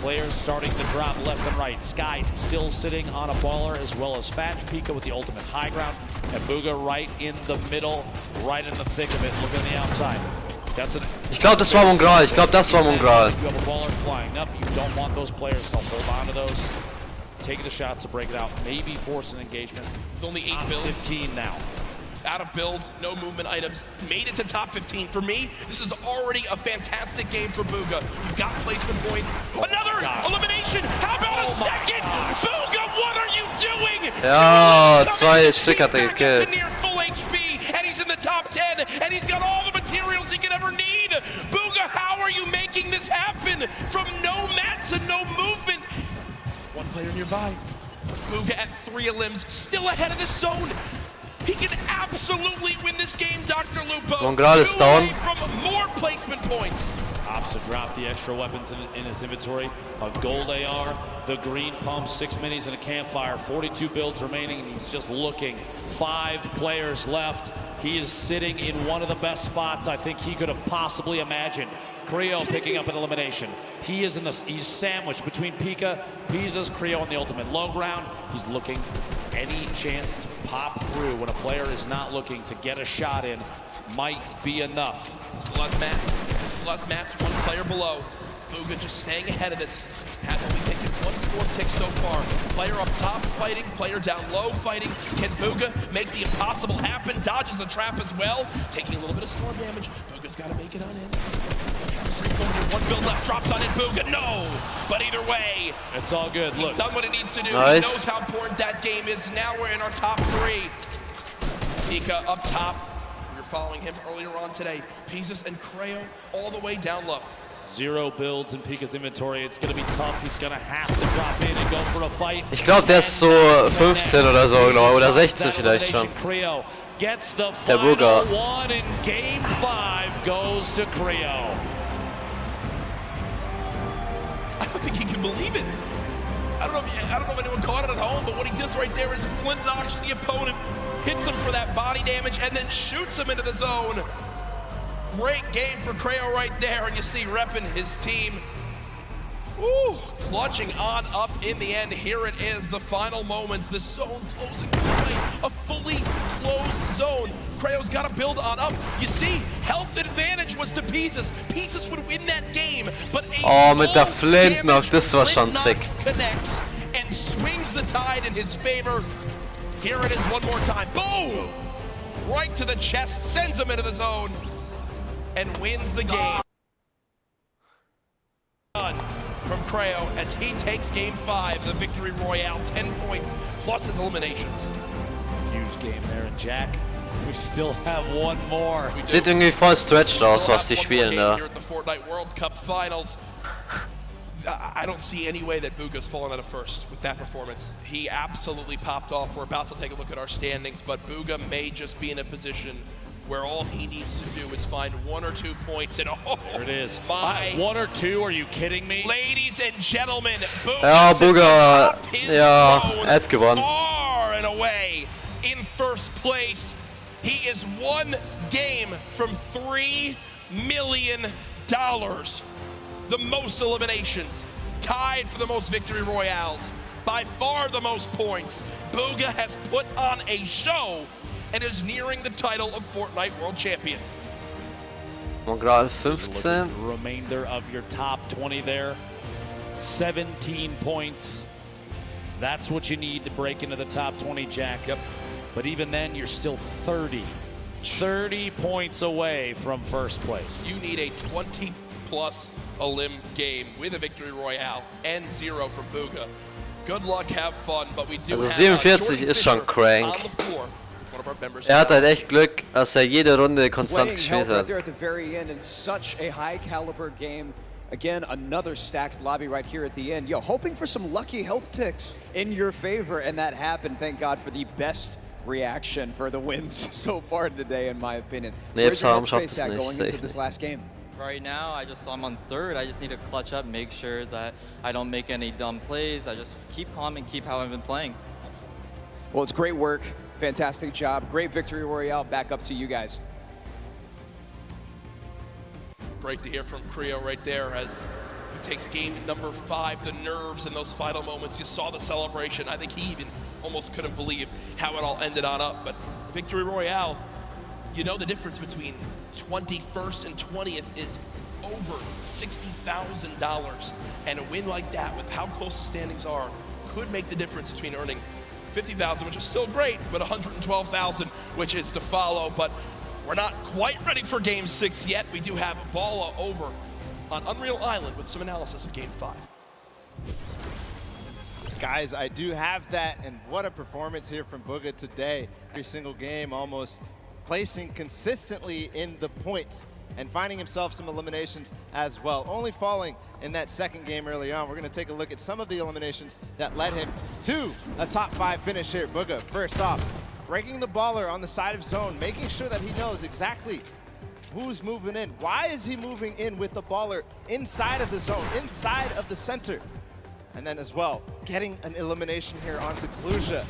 players starting to drop left and right. Sky still sitting on a baller, as well as Fatch, Pika with the ultimate high ground, and Booga right in the middle, right in the thick of it, looking on the outside. That's it. Ich glaube, das war Mongral. Ich glaube, das war Mongral. You have a baller flying up. You don't want those players to hold on to those. Taking the shots to break it out, maybe force an engagement. With only 8 builds. 15 now. Out of builds, no movement items, made it to top 15. For me, this is already a fantastic game for Booga. You've got placement points. Another elimination! How about a second? Booga, what are you doing? Ja, 2 Stück hat er gekillt. Near full HP, and he's in the top 10, and he's got all the materials he could ever need. Booga, how are you making this happen? From no mats and no movement. One player nearby. Booga at 3 elims, still ahead of this zone. He can absolutely win this game, Dr. Lupo. Mongral is down. From more placement points. Opts to drop the extra weapons in his inventory. A gold AR, the green pump, 6 minis, and a campfire. 42 builds remaining, and he's just looking. 5 players left. He is sitting in one of the best spots I think he could have possibly imagined. Creo picking up an elimination. He's sandwiched between Pika, Pisa's, Creo, and the ultimate low ground. He's looking any chance to pop through when a player is not looking to get a shot in might be enough. Still has Mats, 1 player below. Booga just staying ahead of this. Has only taken 1 score tick so far. Player up top fighting, player down low fighting. Can Booga make the impossible happen? Dodges the trap as well. Taking a little bit of storm damage. Booga's got to make it on in. 1 build left, drops on in Booga. No! But either way, it's all good. Look, he's done what he needs to do. Nice. He knows how important that game is. Now we're in our top 3. Pika up top. We were following him earlier on today. Pizzas and Creo all the way down low. 0 builds in Pika's inventory. It's going to be tough. He's going to have to drop in and go for a fight. Ich glaube, der ist so 15 oder so, oder 16 vielleicht schon. Creo gets the Der Booga. one in game 5 goes to Creo. I don't think he can believe it. I don't know if anyone caught it at home, but what he does right there is Flint knocks the opponent, hits him for that body damage, and then shoots him into the zone. Great game for Creo right there, and you see repping his team. Ooh, clutching on up in the end. Here it is, the final moments. The zone closing quickly. A fully closed zone. Creo's got to build on up. You see, health advantage was to Pieces. Pieces would win that game, but mit der Flint noch, das war schon sick. Connects and swings the tide in his favor. Here it is one more time. Boom! Right to the chest, sends him into the zone, and wins the game. From Creo as he takes game 5, the victory royale, 10 points plus his eliminations. Huge game there, and Jack, we still have 1 more. Sieht irgendwie voll stretched aus, was die spielen da. Here at the Fortnite World Cup Finals. I don't see any way that Booga's fallen out of first with that performance. He absolutely popped off. We're about to take a look at our standings, but Booga may just be in a position where all he needs to do is find 1 or 2 points, and there it is. 1 or 2? Are you kidding me? Ladies and gentlemen, Ja, Booga, ja, er hat gewonnen. Far and away in first place. He is 1 game from $3 million. The most eliminations, tied for the most victory royales, by far the most points. Booga has put on a show and is nearing the title of Fortnite World Champion. Mongrel 15. Remainder of your top 20 there. 17 points. That's what you need to break into the top 20, Jack. Yep. But even then, you're still 30 points away from first place. You need a 20-plus elim game with a victory royale and 0 from Bugha. Good luck, have fun, but we do Also have 47 ist schon crank. Hat halt echt Glück, dass jede Runde konstant gespielt hat. There at the very end in such a high caliber game. Again, another stacked lobby right here at the end. Yo, hoping for some lucky health ticks in your favor, and that happened. Thank God for the best reaction for the wins so far today, in my opinion. Where's your headspace at going into this last game? Right now, I'm on third. I just need to clutch up, make sure that I don't make any dumb plays. I just keep calm and keep how I've been playing. Well, it's great work. Fantastic job. Great victory royale. Back up to you guys. Great to hear from Creo right there as he takes game number 5, the nerves in those final moments. You saw the celebration. I think he even almost couldn't believe how it all ended on up. But victory royale, you know the difference between 21st and 20th is over $60,000. And a win like that, with how close the standings are, could make the difference between earning $50,000, which is still great, but $112,000, which is to follow. But we're not quite ready for Game 6 yet. We do have Balla over on Unreal Island with some analysis of Game 5. Guys, I do have that, and what a performance here from Bugha today. Every single game almost placing consistently in the points and finding himself some eliminations as well. Only falling in that second game early on. We're going to take a look at some of the eliminations that led him to a top 5 finish here. Bugha, first off, breaking the baller on the side of zone, making sure that he knows exactly who's moving in. Why is he moving in with the baller inside of the zone, inside of the center? And then as well, getting an elimination here onto Kluja.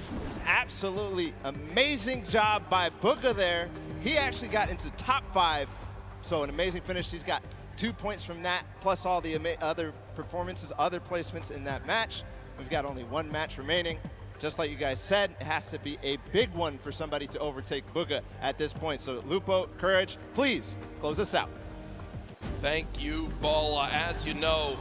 Absolutely amazing job by Bugha there. He actually got into top 5. So an amazing finish. He's got 2 points from that, plus all the other performances, other placements in that match. We've got only 1 match remaining. Just like you guys said, it has to be a big one for somebody to overtake Bugha at this point. So Lupo, Courage, please close us out. Thank you, Balla. As you know,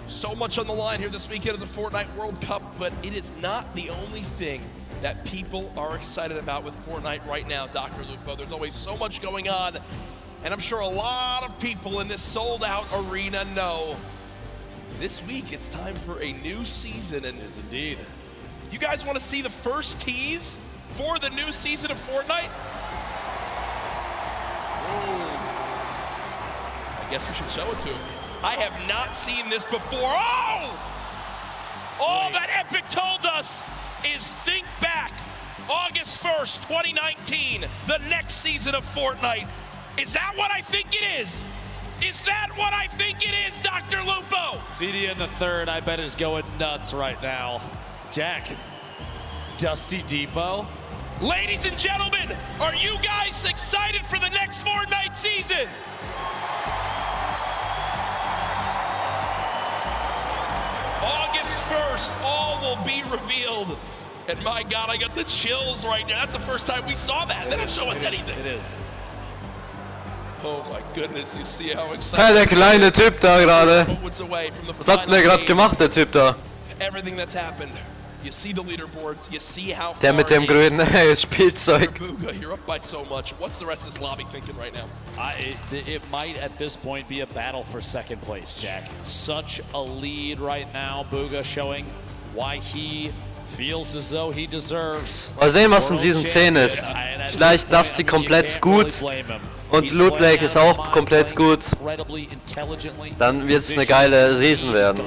so much on the line here this weekend of the Fortnite World Cup, but it is not the only thing that people are excited about with Fortnite right now, Dr. Lupo. There's always so much going on, and I'm sure a lot of people in this sold-out arena know this week it's time for a new season. And yes, indeed. You guys want to see the first tease for the new season of Fortnite? Ooh. I guess we should show it to him. I have not seen this before. Oh! All that Epic told us is think back. August 1st, 2019, the next season of Fortnite. Is that what I think it is? Is that what I think it is, Dr. Lupo? CD in the third, I bet, is going nuts right now. Jack, Dusty Depot. Ladies and gentlemen, are you guys excited for the next Fortnite season? August 1st, all will be revealed. And my God, I got the chills right now. That's the first time we saw that. They didn't show us anything. It is. Oh my goodness, you see how excited. Hey, der kleine Typ da gerade. Was hat denn der gerade gemacht, der Typ da? Everything that's happened. You see the leaderboards, you see how der mit dem grünen Spielzeug. Bugha, you're up by so much. What's the rest of this lobby thinking right now? It might at this point be a battle for second place, Jack. Such a lead right now. Bugha showing why he feels as though he deserves. Mal sehen, was in Season 10 ist. Vielleicht Dusty komplett gut und Loot Lake ist auch komplett gut. Dann wird es eine geile Season werden.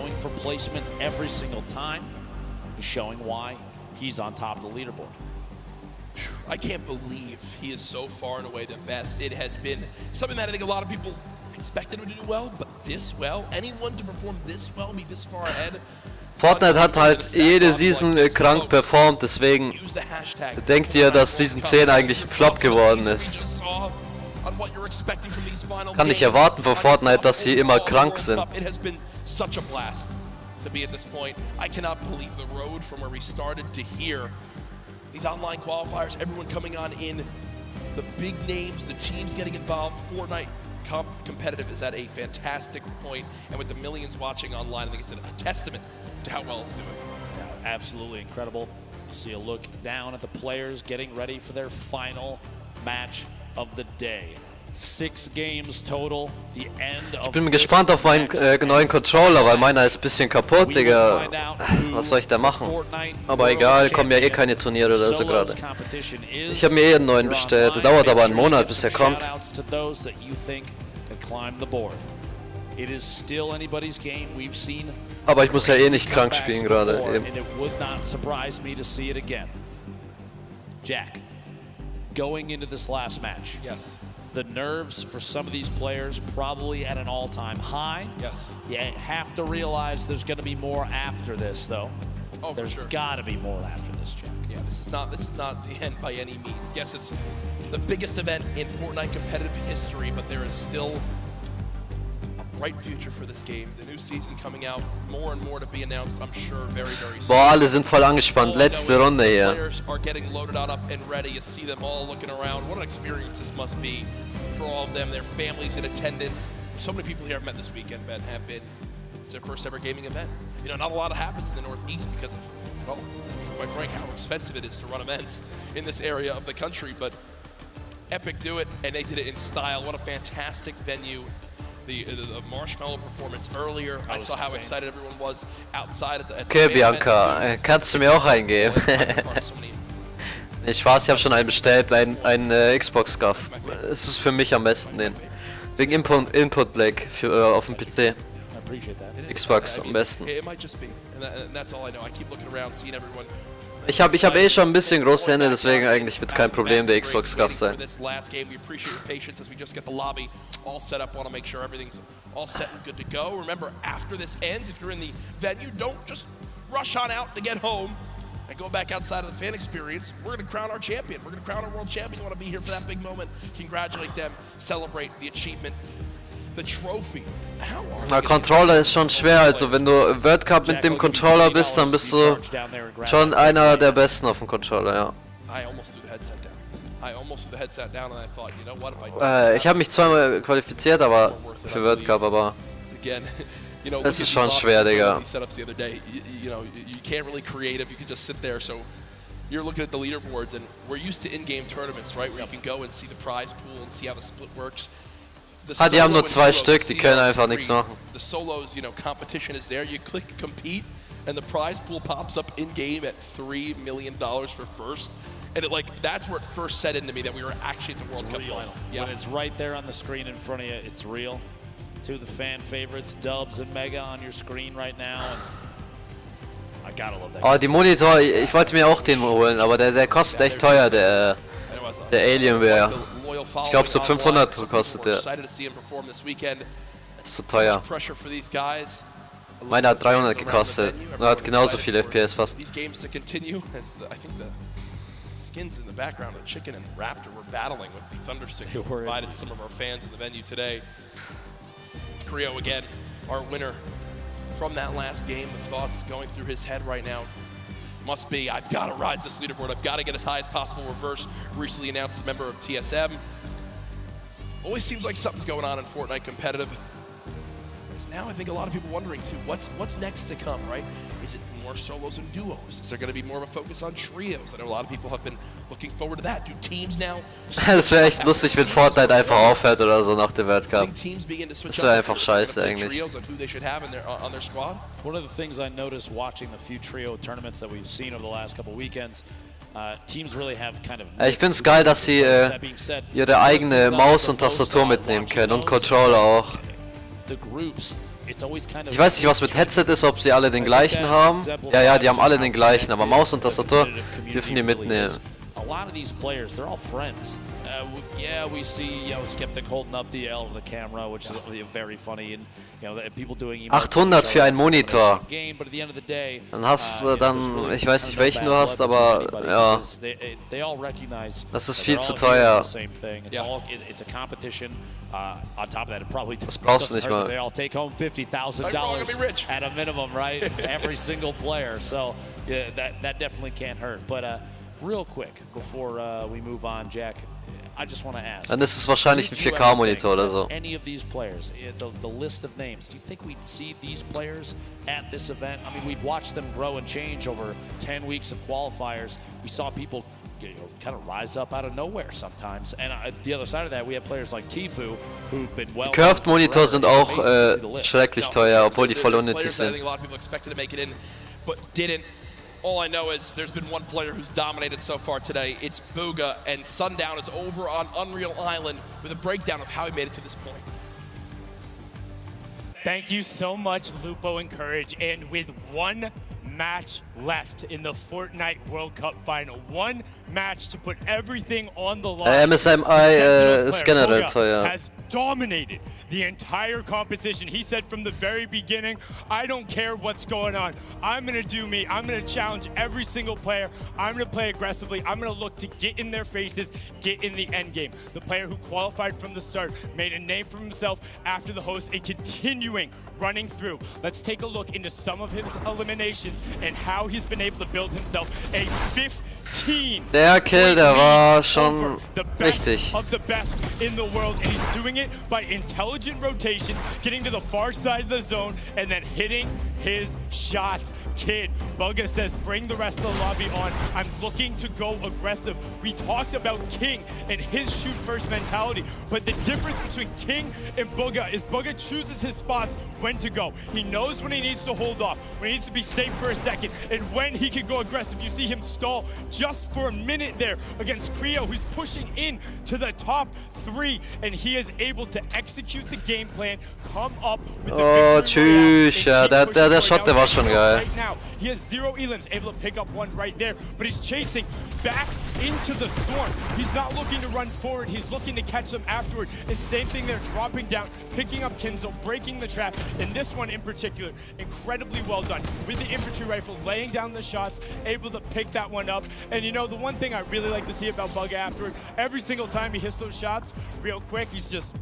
Showing why he's on top of the leaderboard. I can't believe he is so far and away the best. It has been something that I think a lot of people expected him to do well, but this well, anyone to perform this well, be this far ahead. Fortnite hat halt jede Season krank performt, deswegen denkt ihr, dass Season 10 eigentlich ein Flop geworden ist. Kann nicht erwarten von Fortnite, dass sie immer krank sind. To be at this point, I cannot believe the road from where we started to here. These online qualifiers, everyone coming on in, the big names, the teams getting involved. Fortnite competitive is at a fantastic point, and with the millions watching online, I think it's a testament to how well it's doing. Yeah, absolutely incredible. You see a look down at the players getting ready for their final match of the day. 6 games total. The end of Ich bin gespannt auf meinen neuen Controller, weil meiner ist ein bisschen kaputt, Digga. Was soll ich da machen? Aber egal, kommen ja eh keine Turniere oder so gerade. Ich habe mir eh einen neuen bestellt. Dauert aber einen Monat, bis er kommt. Aber ich muss ja eh nicht krank spielen gerade. Jack, going into this last match. Yes. The nerves for some of these players probably at an all-time high. Yes. You have to realize there's going to be more after this, though. Oh, there's for sure. got to be more after this, Jack. Yeah, this is not the end by any means. Yes, it's the biggest event in Fortnite competitive history, but there is still a bright future for this game. The new season coming out, more and more to be announced, I'm sure, very, very soon. Boah, alle sind voll angespannt. Letzte Runde hier. Players are getting loaded up and ready. You see them all looking around. What an experience this must be for all of them, their families in attendance. So many people here I've met this weekend, Ben, have been. It's their first ever gaming event. You know, not a lot happens in the Northeast because of, well, quite frank, how expensive it is to run events in this area of the country. But Epic do it, and they did it in style. What a fantastic venue. The Marshmallow performance earlier. I saw how excited everyone was outside at the Okay, Bianca, kannst du mir auch eingeben? Ich weiß, ich habe schon einen bestellt, ein Xbox-Scuff. Es ist für mich am besten den. Wegen Input-Lag auf dem PC. Xbox am besten. Ich hab eh schon ein bisschen große Hände, deswegen eigentlich wird kein Problem der Xbox-Scuff sein. All set and good to go. Remember, after this ends, if you're in the venue, don't just rush on out to get home and go back outside of the fan experience. We're going to crown our champion. We're going to crown our world champion. You want to be here for that big moment. Congratulate them. Celebrate the achievement. The trophy. Der Controller ist schon schwer, also wenn du im World Cup mit dem Controller bist, dann bist du schon einer der Besten auf dem Controller, ja. Ich habe mich zweimal qualifiziert, aber für World Cup, aber es ist schon schwer, Digga. You're looking at the leaderboards, and we're used to in-game tournaments, right? Where you can go and see the prize pool and see how the split works. Die haben nur 2 Stück, die können einfach nichts machen. The solos, you know, competition is there. You click compete, and the prize pool pops up in-game at $3 million for first. And it, like, that's where it first set into me that we were actually at the World Cup final. Yeah. When it's right there on the screen in front of you, it's real. 2 of the fan favorites, Dubs and Mega on your screen right now. And I gotta love that. Oh, die Monitor, ich wollte mir auch den holen, aber der kostet echt teuer, der Alienware. Ich glaube so 500 kostet der. Ist so teuer. Meiner hat 300 gekostet. Und hat genauso viel FPS fast. Skins in the background of Chicken and Raptor were battling with the Thundersticks that provided some of our fans in the venue today. Creo again, our winner from that last game. The thoughts going through his head right now must be, I've got to rise this leaderboard. I've got to get as high as possible. Reverse, recently announced member of TSM. Always seems like something's going on in Fortnite competitive. Now I think a lot of people wondering too, what's next to come, right? Is it more solos and duos? Is there going to be more of a focus on trios? I know a lot of people have been looking forward to that. Do teams now? Das wäre echt lustig, wenn Fortnite einfach aufhört oder so nach dem World Cup. Das wäre einfach scheiße eigentlich. One of the things I noticed watching the few trio tournaments that we've seen over the last couple weekends, teams really have kind of. Ich finde es geil, dass sie ihre eigene Maus und Tastatur mitnehmen können und Controller auch. Ich weiß nicht, was mit Headset ist, ob sie alle den gleichen haben. Ja, die haben alle den gleichen, aber Maus und Tastatur dürfen die mitnehmen. A lot of these players, they're all friends. Yeah, we see Skeptic holding up the L to the camera, which is very funny, and people doing 800 für einen Monitor. Dann hast du ich weiß nicht welchen du hast, aber ja, das ist viel zu teuer. Das brauchst du nicht mal. They all take home $50,000 at a minimum, right? Every single player. So yeah, that definitely can't hurt. But real quick before we move on, Jack, I just want to ask. Dann ist es wahrscheinlich ein 4K-Monitor oder so. Any of these players, the list of names, do you think we'd see these players at this event? I mean, we've watched them grow and change over 10 weeks of qualifiers. We saw people kind of rise up out of nowhere sometimes. And the other side of that, we have players like Tfue, who've been well. Curved Monitor sind auch schrecklich teuer, obwohl die voll unnötig I think sind. a lot of people expected to make it in, but didn't. All I know is there's been one player who's dominated so far today. It's Booga, and Sundown is over on Unreal Island with a breakdown of how he made it to this point. Thank you so much, Lupo and Courage. And with one match left in the Fortnite World Cup final, one match to put everything on the line. MSMI ist generell teuer. Has dominated the entire competition. He said from the very beginning, I don't care what's going on. I'm going to do me. I'm going to challenge every single player. I'm going to play aggressively. I'm going to look to get in their faces, get in the end game. The player who qualified from the start made a name for himself after the host and continuing running through. Let's take a look into some of his eliminations and how he's been able to build himself a 15. Der Kill, der war schon richtig. Of the best in the world, and he's doing it by intelligent rotation, getting to the far side of the zone, and then hitting his shots. Kid, Bugga says, bring the rest of the lobby on. I'm looking to go aggressive. We talked about King and his shoot first mentality, but the difference between King and Bugga is Bugga chooses his spots when to go. He knows when he needs to hold off, when he needs to be safe for a second, and when he can go aggressive. You see him stall just for a minute there against Creo, who's pushing in to the top 3, and he is able to execute the game plan, come up with the tschüss, ja, der Shot, der war schon geil. Right now, he has 0 elims, able to pick up one right there, but he's chasing back into the storm. He's not looking to run forward, he's looking to catch them afterward. And same thing there, dropping down, picking up Kinzo, breaking the trap. And this one in particular, incredibly well done. With the infantry rifle, laying down the shots, able to pick that one up. And you know, the one thing I really like to see about Bugga afterward, every single time he hits those shots, real quick, he's just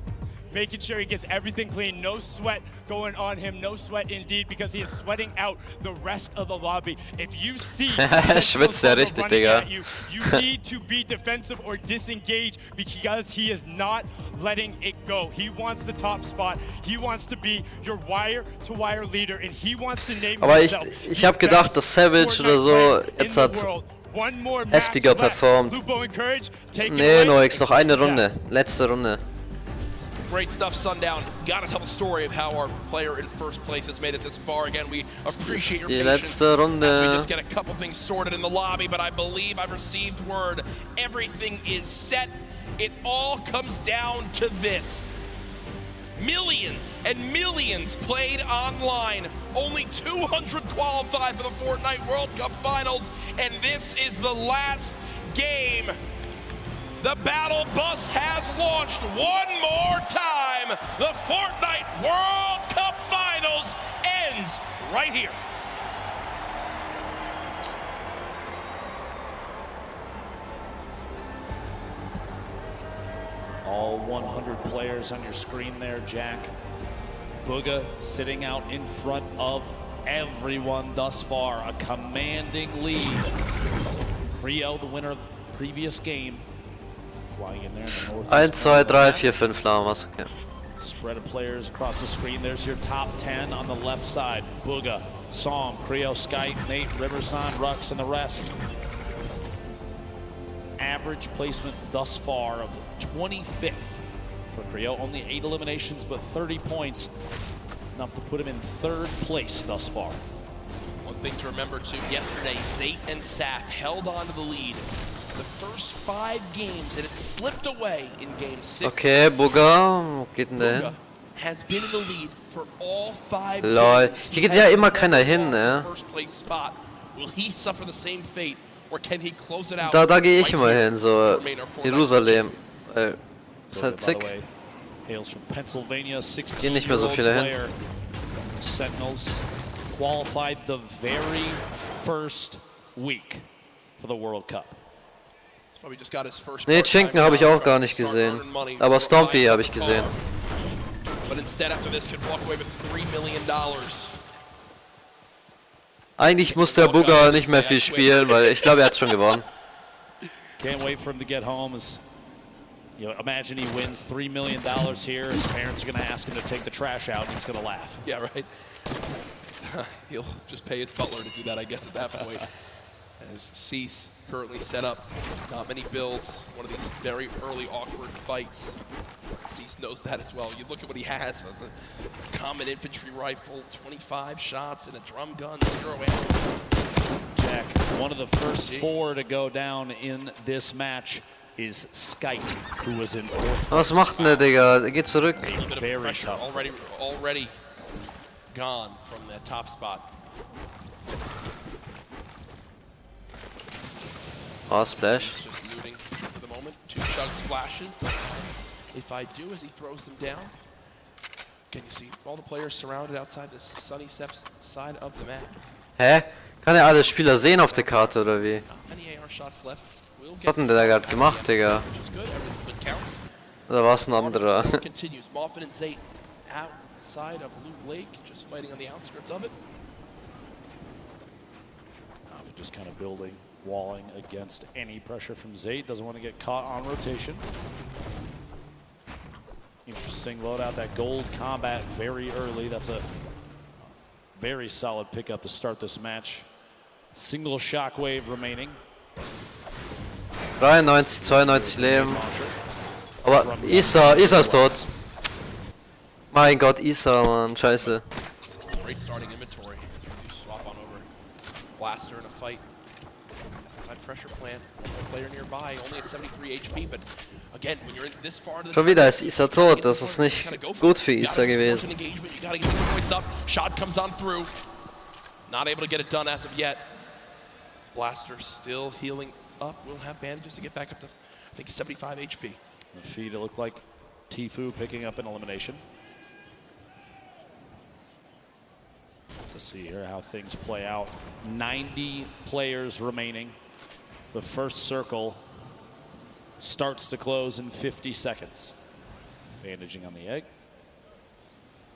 making sure he gets everything clean. No sweat going on him. No sweat indeed, because he is sweating out the rest of the lobby. If you see schwitzt ja richtig, Digga. You need to be defensive or disengage, because he is not letting it go. He wants the top spot. He wants to be your wire-to-wire leader, and he wants to name Aber himself. ich habe gedacht, dass Savage oder so jetzt hat heftiger performt. Nee, Noix, noch eine Runde. Letzte Runde. Great stuff, Sundown. Gotta tell the story of how our player in first place has made it this far. Again, we appreciate your patience as we just get a couple things sorted in the lobby, but I believe I've received word. Everything is set. It all comes down to this. Millions and millions played online. Only 200 qualified for the Fortnite World Cup Finals, and this is the last game. The battle bus has launched one more time. The Fortnite World Cup Finals ends right here. All 100 players on your screen there, Jack. Bugga sitting out in front of everyone thus far. A commanding lead. Creo, the winner of the previous game. Flying in there in the north. 1, 2, 3, 4, 5 Lamas, okay. Spread of players across the screen. There's your top 10 on the left side. Bugga, Psalm, Creo, Skype, Nate, Riverson, Rux, and the rest. Average placement thus far of 25th for Creo. Only 8 eliminations, but 30 points. Enough to put him in 3rd place thus far. One thing to remember too, yesterday, Zate and Sap held on to the lead the first 5 games, and it slipped away in game 6. Okay, Bugga, wo geht denn der hin? Has been in the lead for all 5 Lol, games. hier geht ja immer keiner hin, ne? First place spot. Will he suffer the same fate, or can he close it out? Da gehe ich immer hin, so Jerusalem. Ist halt sick. Hails from Pennsylvania, 16 Gehen nicht mehr so viele hin. Sentinels qualified the very first week for the World Cup. Ne, Schinken habe ich auch gar nicht gesehen. Aber Stompy habe ich gesehen. Eigentlich muss der Bugga nicht mehr viel spielen, weil ich glaube, er hat schon gewonnen. Can't wait for him to get home. You know, imagine he wins $3 million here. His parents are going to ask him to take the trash out, and he's going to laugh. Yeah, right. He'll just pay his butler to do that, I guess, at that point. As Cease currently set up, not many builds, one of these very early awkward fights. Cease knows that as well. You look at what he has, a common infantry rifle, 25 shots, and a drum gun, 0 ammo. Jack, one of the first 4 to go down in this match is Skype, who was in fourth. Was macht denn der, Digga? Er geht zurück. A little bit of pressure already gone from that top spot. Oh, splash. He's just looting for the moment. 2 chug splashes. If I do, as he throws them down, can you see all the players surrounded outside this Sunny Steps side of the map? Hä? Kann er alle Spieler sehen auf der Karte, oder wie? Many AR shots left. Was hat denn der da gerade gemacht, Digga? Oder war es ein anderer? Continues. Moffin and Zayt outside of Loot Lake, just fighting on the outskirts of it. Just kind of building, walling against any pressure from Zayt. Doesn't want to get caught on rotation. Interesting loadout. That gold combat very early. That's a very solid pickup to start this match. Single shockwave remaining. 93, 92 Leben. Aber Isa ist tot. Mein Gott, Isa, Mann, scheiße. Great starting inventory. Swap on over. Blaster in a fight. Side pressure plan. One player nearby, only at 73 HP, but again, when you're in this far to the Schon wieder ist Isa tot, das ist nicht gut für Isa gewesen. You gotta get the points up. Shot comes on through. Not able to get it done as of yet. Blaster still healing up. We'll have bandages to get back up to, I think, 75 HP. The feed, it looked like Tfue picking up an elimination. Let's see here how things play out. 90 players remaining. The first circle starts to close in 50 seconds. Bandaging on the egg.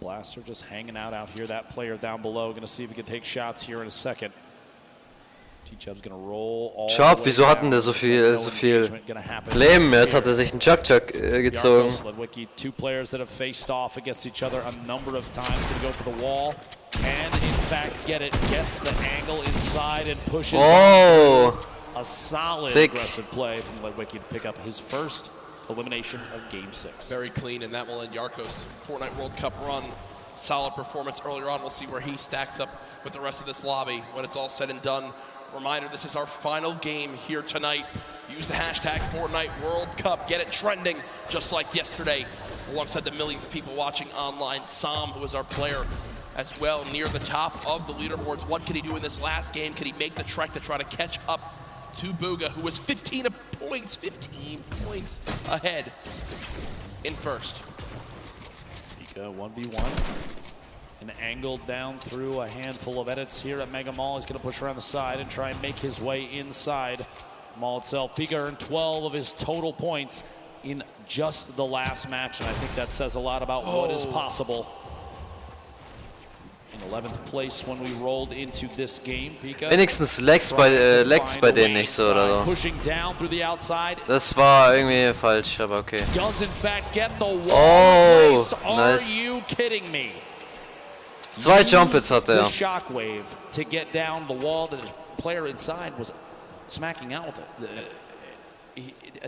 Blaster just hanging out here. That player down below, going to see if he can take shots here in a second. T-Chub's going to roll all Chubb, wieso hat denn der so viel Leben? Jetzt hat er sich einen Chuck gezogen. Two players that have faced off against each other a number of times. Going to go for the wall. And in fact, gets the angle inside and pushes. Oh! A solid Sick. Aggressive play from Ledwicki to pick up his first elimination of Game 6. Very clean, and that will end Yarko's Fortnite World Cup run. Solid performance earlier on. We'll see where he stacks up with the rest of this lobby when it's all said and done. Reminder, this is our final game here tonight. Use the hashtag Fortnite World Cup. Get it trending just like yesterday. Alongside the millions of people watching online. Sam, who is our player as well, near the top of the leaderboards. What can he do in this last game? Can he make the trek to try to catch up to Bugha, who was 15 points ahead in first? Pika 1v1. And angled down through a handful of edits here at Mega Mall. He's going to push around the side and try and make his way inside Mall itself. Pika earned 12 of his total points in just the last match, and I think that says a lot about what is possible. In 11th place when we rolled into this game, Pika. Wenigstens leckt's bei denen nicht so oder so. Pushing down through the outside. Das war irgendwie falsch, aber okay. Does in fact get the wall. Oh, Are nice. you kidding me? 2 Jumpets hat er. The shockwave to get down the wall that his player inside was smacking out with it.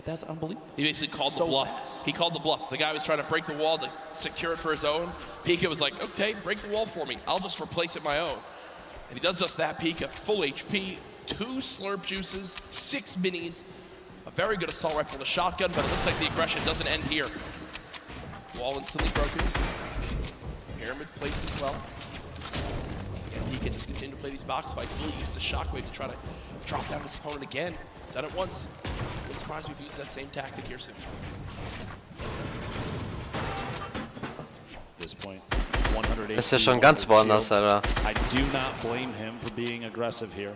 That's unbelievable. He basically called the bluff. He called the bluff. The guy was trying to break the wall to secure it for his own. Pika was like, okay, break the wall for me. I'll just replace it my own. And he does just that. Pika, full HP, 2 slurp juices, 6 minis, a very good assault rifle, a shotgun, but it looks like the aggression doesn't end here. Wall instantly broken. Pyramid's placed as well. And he can just continue to play these box fights. Really use the shockwave to try to drop down his opponent again. He's done it once. Wouldn't surprise me if he used that same tactic here soon. At this point, 180. Ist ja schon ganz woanders, Alter. I do not blame him for being aggressive here.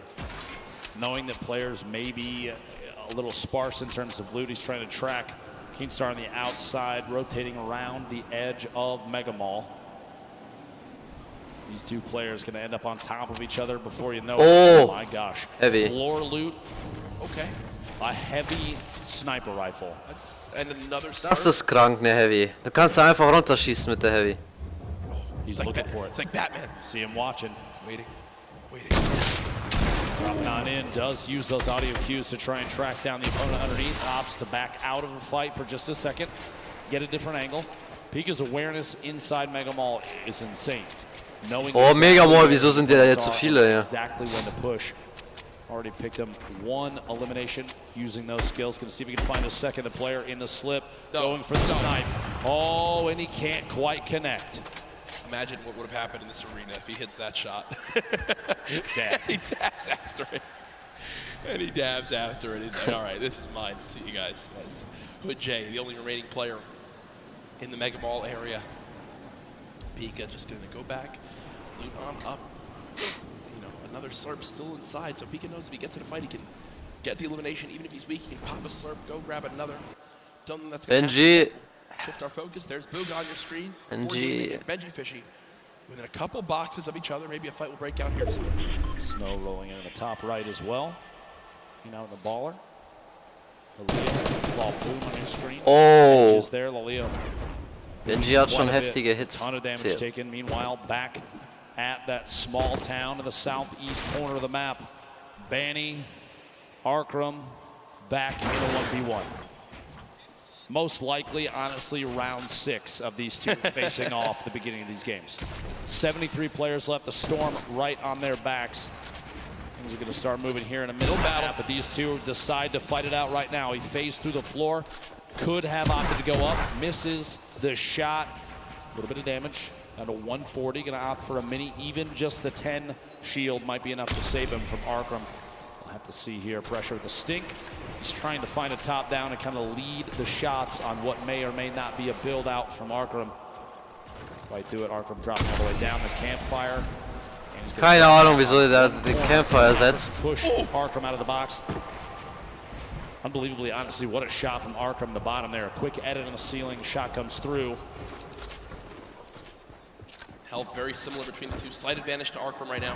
Knowing that players may be a little sparse in terms of loot, he's trying to track Keemstar on the outside, rotating around the edge of Mega Mall. These two players going to end up on top of each other before you know it. Oh, my gosh. Heavy. Floor loot. Okay. a heavy sniper rifle. Das ist krank, ne Heavy. Du kannst einfach runterschießen mit der Heavy. He's looking for it. It's like Batman. See him watching. He's waiting. Dropping on in, does use those audio cues to try and track down the opponent underneath. Opts to back out of the fight for just a second. Get a different angle. Pika's awareness inside Mega Mall is insane. Knowing Mega Mall, wieso sind da jetzt so viele, ja? Exactly when to push. Already picked him one elimination using those skills. Gonna see if he can find a second player in the slip. Going for the snipe. Oh, and he can't quite connect. Imagine what would have happened in this arena if he hits that shot. Dab. He dabs after it. And he dabs after it. He's like, all right, this is mine. See you guys. That's Hood J, the only remaining player in the Mega Mall area. Pika just going to go back, loot on up. You know, another slurp still inside, so Pika knows if he gets in a fight, he can get the elimination. Even if he's weak, he can pop a slurp, go grab another. Don't think that's going to happen. Shift our focus. There's Boog on your screen. Benji Fishy. Within a couple boxes of each other, maybe a fight will break out here soon. Snow rolling in the top right as well. You know, the baller. Lalia, boom on your screen. Oh. Is there, Lalia. Benji hat schon heftige Hits. Ton of damage taken. Meanwhile, back at that small town in the southeast corner of the map. Banny, Arkram, back in a 1v1. Most likely, honestly, round 6 of these two facing off the beginning of these games. 73 players left. The Storm right on their backs. Things are going to start moving here in a middle battle, but these two decide to fight it out right now. He phased through the floor, could have opted to go up, misses the shot. A little bit of damage. Down to 140, going to opt for a mini. Even just the 10 shield might be enough to save him from Arkram. We'll have to see here. Pressure at the stink. He's trying to find a top down and kind of lead the shots on what may or may not be a build out from Arkram. Right through it, Arkram dropping all the way down the campfire. Keine Ahnung, wieso der den Campfire setzt. Push Arkram out of the box. Unbelievably, honestly, what a shot from Arkram, the bottom there. A quick edit on the ceiling, shot comes through. Health very similar between the two. Slight advantage to Arkram right now.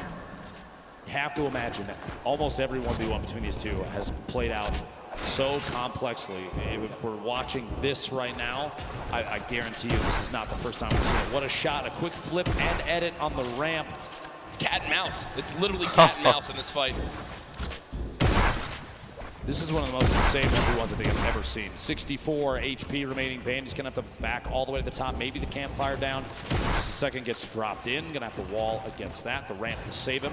Have to imagine that almost every 1v1 between these two has played out so complexly. If we're watching this right now, I guarantee you this is not the first time we've seen it. What a shot, a quick flip and edit on the ramp. It's cat and mouse. It's literally cat and mouse in this fight. This is one of the most insane 1v1s I think I've ever seen. 64 HP remaining. Bandy's gonna have to back all the way to the top. Maybe the campfire down. Just a second gets dropped in. Gonna have to wall against that. The ramp to save him.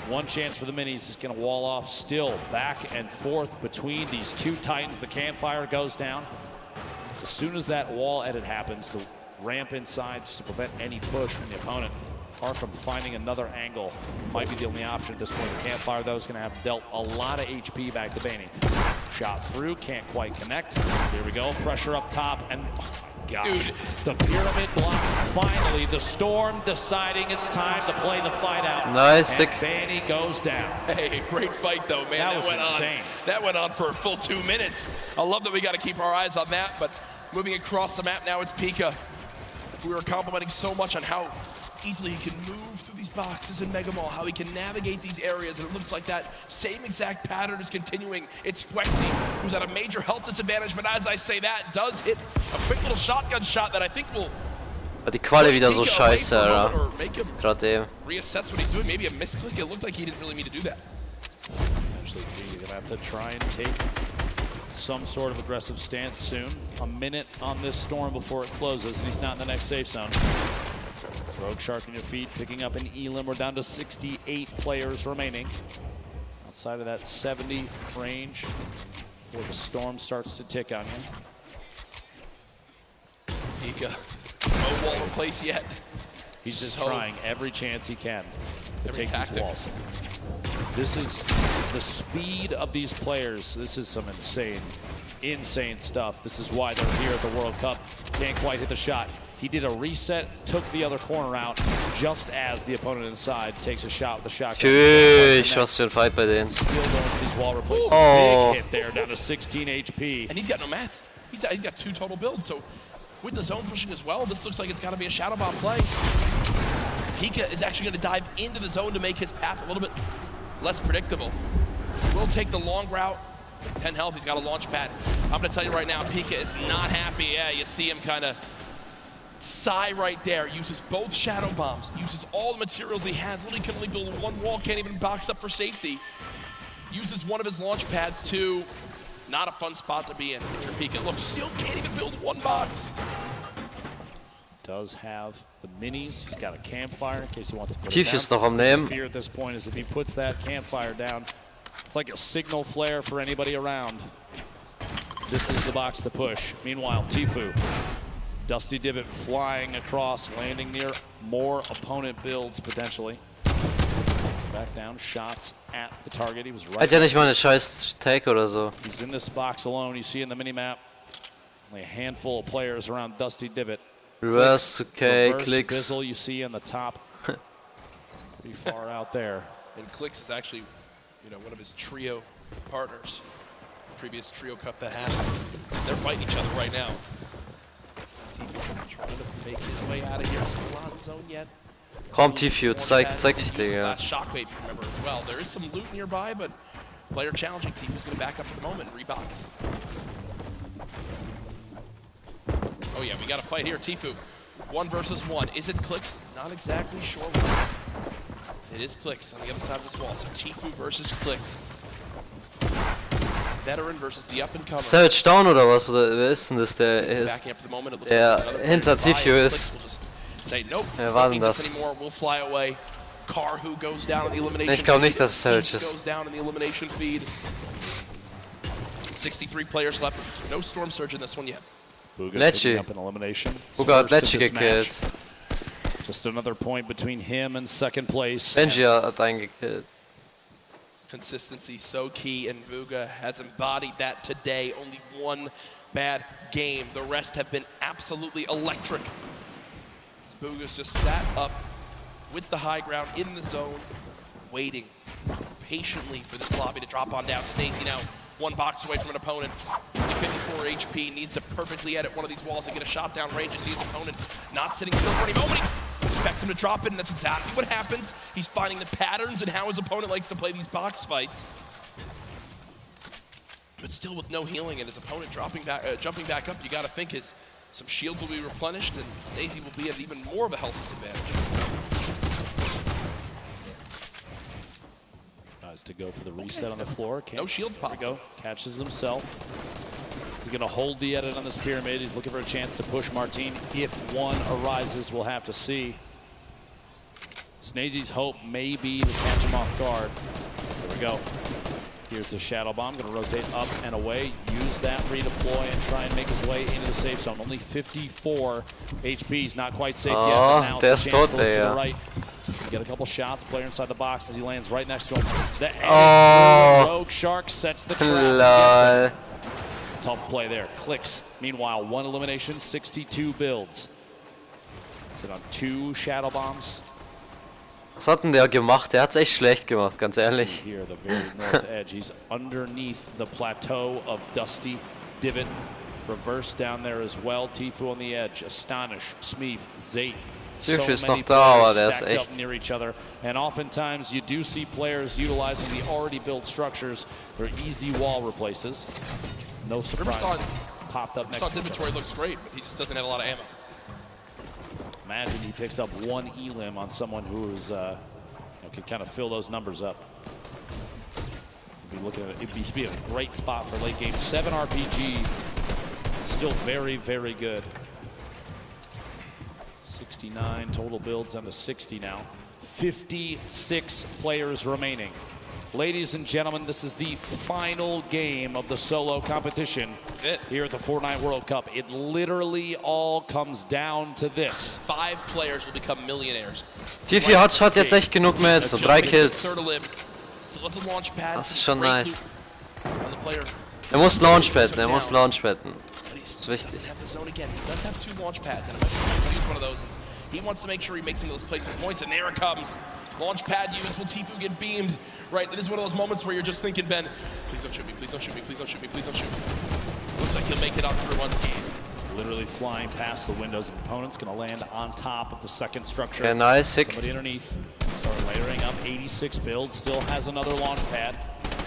One chance for the minis is going to wall off. Still back and forth between these two titans. The campfire goes down. As soon as that wall edit happens, the ramp inside just to prevent any push from the opponent. Arkram finding another angle might be the only option at this point. The campfire, though, is going to have dealt a lot of HP back to Banny. Shot through, can't quite connect. Here we go. Pressure up top, and gosh, dude, the pyramid block. Finally, the Storm deciding it's time to play the fight out. Nice. And Banny goes down. Hey, great fight though, man. That was insane. That went on for a full 2 minutes. I love that we got to keep our eyes on that, but moving across the map now, it's Pika. We were complimenting so much on how easily he can move through these boxes in Mega Mall, how he can navigate these areas, and it looks like that same exact pattern is continuing. It's Flexi, who's at a major health disadvantage, but as I say that, does hit a quick little shotgun shot that I think will Die Quali wieder so scheiße, Alter. Gerade eben. Reassess what he's doing, maybe a misclick. It looked like he didn't really mean to do that. Eventually, he's gonna have to try and take some sort of aggressive stance soon. A minute on this Storm before it closes, and he's not in the next safe zone. Rogue Shark on your feet, picking up an elim. We're down to 68 players remaining. Outside of that 70 range before the Storm starts to tick on you. Pika, no wall in place yet. He's just trying every chance he can to take these walls. This is the speed of these players. This is some insane stuff. This is why they're here at the World Cup. Can't quite hit the shot. He did a reset, took the other corner out, just as the opponent inside takes a shot with the shotgun. Tschüss, was für ein Fight bei denen. Still going for these wall replaces. Big hit there, down to 16 HP. And he's got no mats. He's got 2 total builds, so with the zone pushing as well, this looks like it's got to be a Shadow Bomb play. Pika is actually going to dive into the zone to make his path a little bit less predictable. Will take the long route. 10 health, he's got a launch pad. I'm gonna tell you right now, Pika is not happy. Yeah, you see him kind of sigh right there. Uses both shadow bombs, uses all the materials he has. Literally can only build one wall, can't even box up for safety. Uses one of his launch pads too. Not a fun spot to be in if you're Pika. Look, still can't even build one box. Does have the minis. He's got a campfire in case he wants to put Tief it is down. noch am Nehmen. The fear at this point is if he puts that campfire down, it's like a signal flare for anybody around. This is the box to push. Meanwhile, Tfue, Dusty Divot flying across, landing near more opponent builds potentially. Back down, shots at the target. He was right. Hat ja nicht mal eine scheiß Take oder so. He's in this box alone. You see in the minimap, only a handful of players around Dusty Divot. Reverse, okay, Reverse clicks. Bizzle you see on the top. Pretty far out there. And Clicks is actually, you know, one of his trio partners. Previous trio cup that happened. They're fighting each other right now. Tfue trying to make his way out of here. Still not in zone yet. Komm, Tfue, zeig dich, Digga. Shockwave, remember, as well. There is some loot nearby, but player challenging. Tfue's going to back up for the moment and rebox. Oh yeah, we got a fight here. Tfue, 1 versus 1. Is it Clicks? Not exactly sure. It is Clicks on the other side of this wall. So Tfue versus Clicks. Veteran versus the up and comer. Savage down oder was? Oder wer ist denn das, der hinter Tfue ist? Say nope. Wer war denn das? We'll fly away. Karhu goes down in the elimination. Ich glaube nicht, dass es Savage ist. Goes down in the elimination feed. 63 players left. No storm surge in this one yet. Lecce. Buga hat Lecce gekillt. Just another point between him and second place. Benji hat eingekillt. Consistency so key, and Vuga has embodied that today. Only one bad game. The rest have been absolutely electric. Vuga's just sat up with the high ground in the zone, waiting patiently for this lobby to drop on down. Snazy now 1 box away from an opponent. 54 HP, needs to perfectly edit one of these walls and get a shot down range. You see his opponent not sitting still for any moment. He expects him to drop it, and that's exactly what happens. He's finding the patterns and how his opponent likes to play these box fights. But still with no healing and his opponent jumping back up, you gotta think some shields will be replenished and Snazy will be at even more of a health disadvantage. Tries to go for the reset on the floor. No shields pop. There we go. Catches himself. He's going to hold the edit on this pyramid. He's looking for a chance to push Martine. If one arises, we'll have to see. Snazy's hope may be to catch him off guard. There we go. Here's the Shadow Bomb. Going to rotate up and away. Use that redeploy and try and make his way into the safe zone. Only 54 HP. He's not quite safe yet. Now der ist tot, to the ja. right. Get a couple shots. Player inside the box as he lands right next to him. The Rogue Shark sets the trap. Tough play there. Clicks. Meanwhile, 1 elimination, 62 builds. Sit on 2 Shadow Bombs. Was hat denn der gemacht? Der hat's echt schlecht gemacht, ganz ehrlich. Here, the very north edge. He's underneath the plateau of Dusty Divot. Reverse down there as well. Tfue on the edge. Astonish, Smeef, Zate. Tfue ist noch da, aber der ist echt. Near each other. And oftentimes you do see players utilizing the already built structures for easy wall replaces. No surprise. Popped up next to inventory looks great, but he just doesn't have a lot of ammo. Imagine he picks up 1 elim on someone who is could kind of fill those numbers up. It'd be a great spot for late game. 7 RPG, still very, very good. 69 total builds down to 60 now. 56 players remaining. Ladies and gentlemen, this is the final game of the solo competition here at the Fortnite World Cup. It literally all comes down to this. 5 players will become millionaires. Tfue hat jetzt echt genug Mets, so 3 Kills. Das ist schon nice. Er muss Launchpadden, Das ist wichtig. He wants to make sure he makes some of those placement points, and there it comes. Launch pad use, will Tfue get beamed? Right, this is one of those moments where you're just thinking, Ben, please don't shoot me, please don't shoot me, please don't shoot me, please don't shoot me. Looks like he'll make it out through unscathed. Literally flying past the windows of opponents, going to land on top of the second structure. Yeah, nice. Somebody underneath. Start layering up 86 builds, still has another launch pad.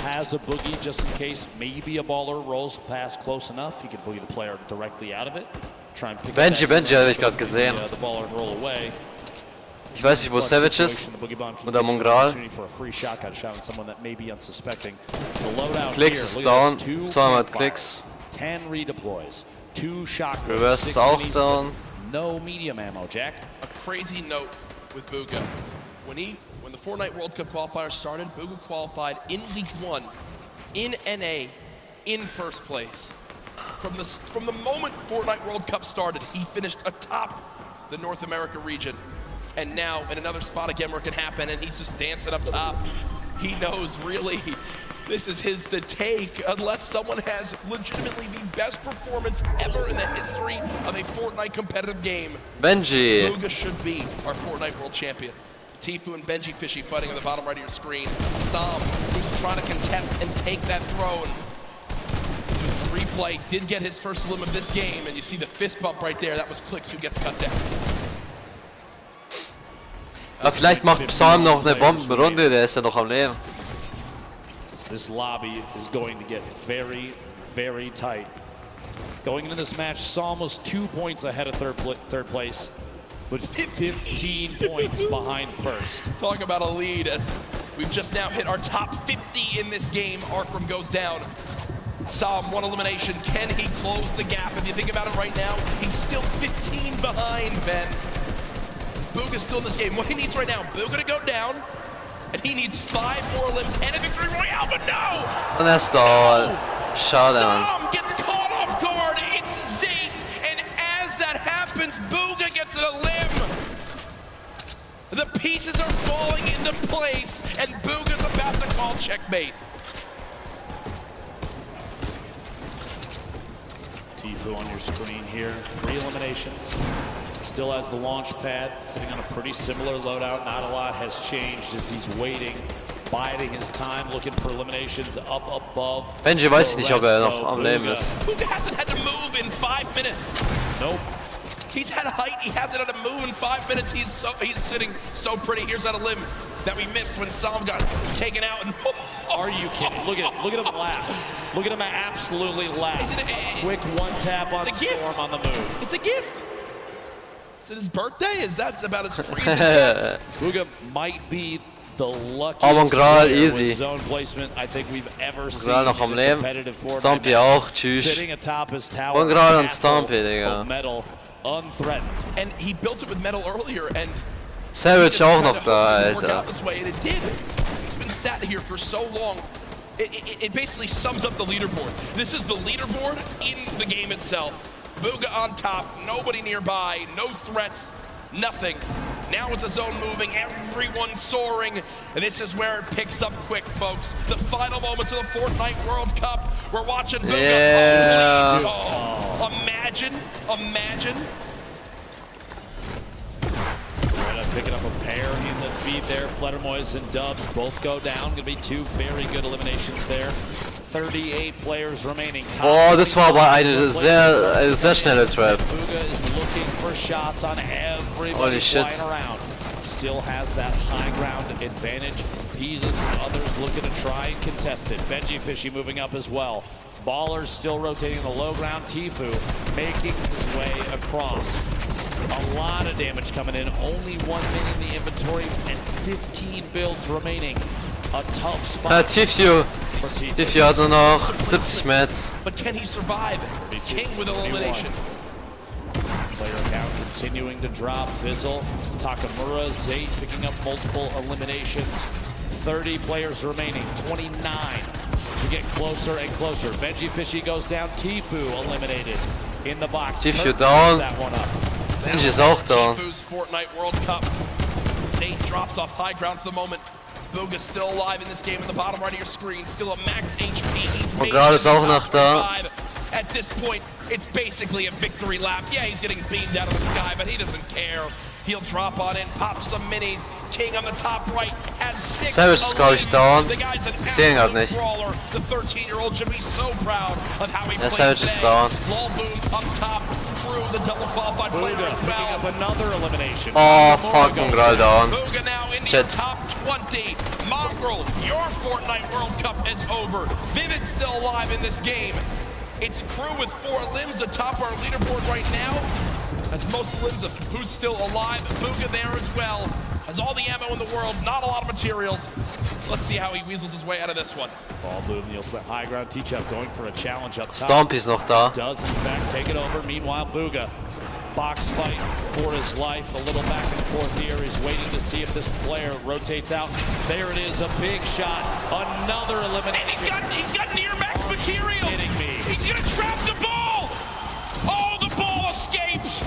has a boogie just in case maybe a baller rolls past close enough. He can boogie the player directly out of it. Try and pick Benji habe ich gerade gesehen. the baller and roll away. Ich weiß nicht, wo Savage ist. Oder Mongral. Klicks ist down. 200 Klicks. 10 redeploys. 2 shock. Reverse ist auch down. No medium ammo, Jack. A crazy note with Bugha. When the Fortnite World Cup qualifier started, Bugha qualified in League 1, in NA, in first place. From the moment Fortnite World Cup started, he finished atop the North America region. And now in another spot again where it can happen, and he's just dancing up top. He knows really this is his to take unless someone has legitimately the best performance ever in the history of a Fortnite competitive game. Benji. Bugha should be our Fortnite world champion. Tfue and Benji Fishy fighting on the bottom right of your screen. Sam, who's trying to contest and take that throne. This was the replay, did get his first limb of this game, and you see the fist bump right there. That was Clicks who gets cut down. Ja, vielleicht macht Psalm noch eine Bombenrunde, der ist ja noch am Leben. This lobby is going to get very, very tight. Going into this match, Psalm was 2 points ahead of third place, but 15 points behind first. Talk about a lead as we've just now hit our top 50 in this game. Arkram goes down. Psalm, 1 elimination. Can he close the gap? If you think about it right now, he's still 15 behind, Ben. Bugha's still in this game. What he needs right now, Bugha to go down, and he needs 5 more limbs and a victory royale, but no! Und er ist da. Schade, Mann. Sam gets caught off guard. It's Zayt, and as that happens, Bugha gets a limb. The pieces are falling into place, and Bugha's about to call checkmate. Tfue on your screen here. 3 eliminations. Still has the launch pad, sitting on a pretty similar loadout. Not a lot has changed as he's waiting, biding his time, looking for eliminations up above. Benji weiß ich nicht, ob er noch am Leben ist. Bugha hasn't had to move in 5 minutes. Nope. He's had height, he hasn't had to move in 5 minutes. He's sitting so pretty. Here's that a limb that we missed when Sam got taken out. And are you kidding? Look at him laugh. Look at him absolutely laugh. Quick one tap on Storm on the move. It's a gift. Is it his birthday? Is that about as free as it gets? Bugha might be the luckiest player with zone placement I think we've ever seen in a competitive Fortnite. Stompy auch, tschüss. Sitting atop his tower. Mongral und Stompy, Digga. Metal, unthreatened. And he built it with metal earlier, and Savage auch noch da, Alter. This way, and it did. He's been sat here for so long. It basically sums up the leaderboard. This is the leaderboard in the game itself. Bugha on top, nobody nearby, no threats, nothing. Now with the zone moving, everyone soaring, and this is where it picks up quick, folks. The final moments of the Fortnite World Cup. We're watching Bugha. Yeah. Oh, imagine. Picking up a pair in the feed there. Fledermoys and Dubs both go down. Gonna be 2 very good eliminations there. 38 players remaining. Oh, das war aber eine sehr schnelle Trap. Bugha is looking for shots on everybody flying around. Still has that high ground advantage. Jesus and others looking to try and contest it. Benji Fishy moving up as well. Ballers still rotating the low ground. Tfue making his way across. A lot of damage coming in. Only 1 minute in the inventory and 15 builds remaining. A tough spot. Tfue hat nur noch 70 Mats. But can he survive? King with elimination. Player count continuing to drop. Bizzle, Takamura, Zayt picking up multiple eliminations. 30 players remaining. 29 to get closer and closer. Benji Fishy goes down. Tfue eliminated in the box. Tfue down. That one up. Benji ist auch down. Tfue's Fortnite World Cup. Zayt drops off high ground for the moment. Bugha's still alive in this game in the bottom right of your screen. Still at max HP. Mongral ist auch noch da. At this point, it's basically a victory lap. Yeah, he's getting beamed out of the sky, but he doesn't care. He'll drop on in, pop some minis. King on the top right at 6. Savage ist, glaube ich, down. The guy's an Ich sehe ihn gerade nicht. brawler. The 13-year-old should be so proud of how he Ja, played Savage ist today. down. Lol Boom up top. Crew, the double qualified player as well. Up another elimination. Oh, fucking gerade down. Booga now in the Shit. top 20. Mongrel, your Fortnite World Cup is over. Vivid's still alive in this game. It's Crew with 4 limbs atop our leaderboard right now. Has most limbs of who's still alive. Booga there as well. Has all the ammo in the world, not a lot of materials. Let's see how he weasels his way out of this one. Ball boom, the ultimate high ground. Teachup going for a challenge up top. Stompy's noch da. Does in fact take it over. Meanwhile, Booga, box fight for his life. A little back and forth here. He's waiting to see if this player rotates out. There it is, a big shot. Another elimination. And he's got near max materials. Kidding me? He's gonna trap the ball. Oh, the ball escapes.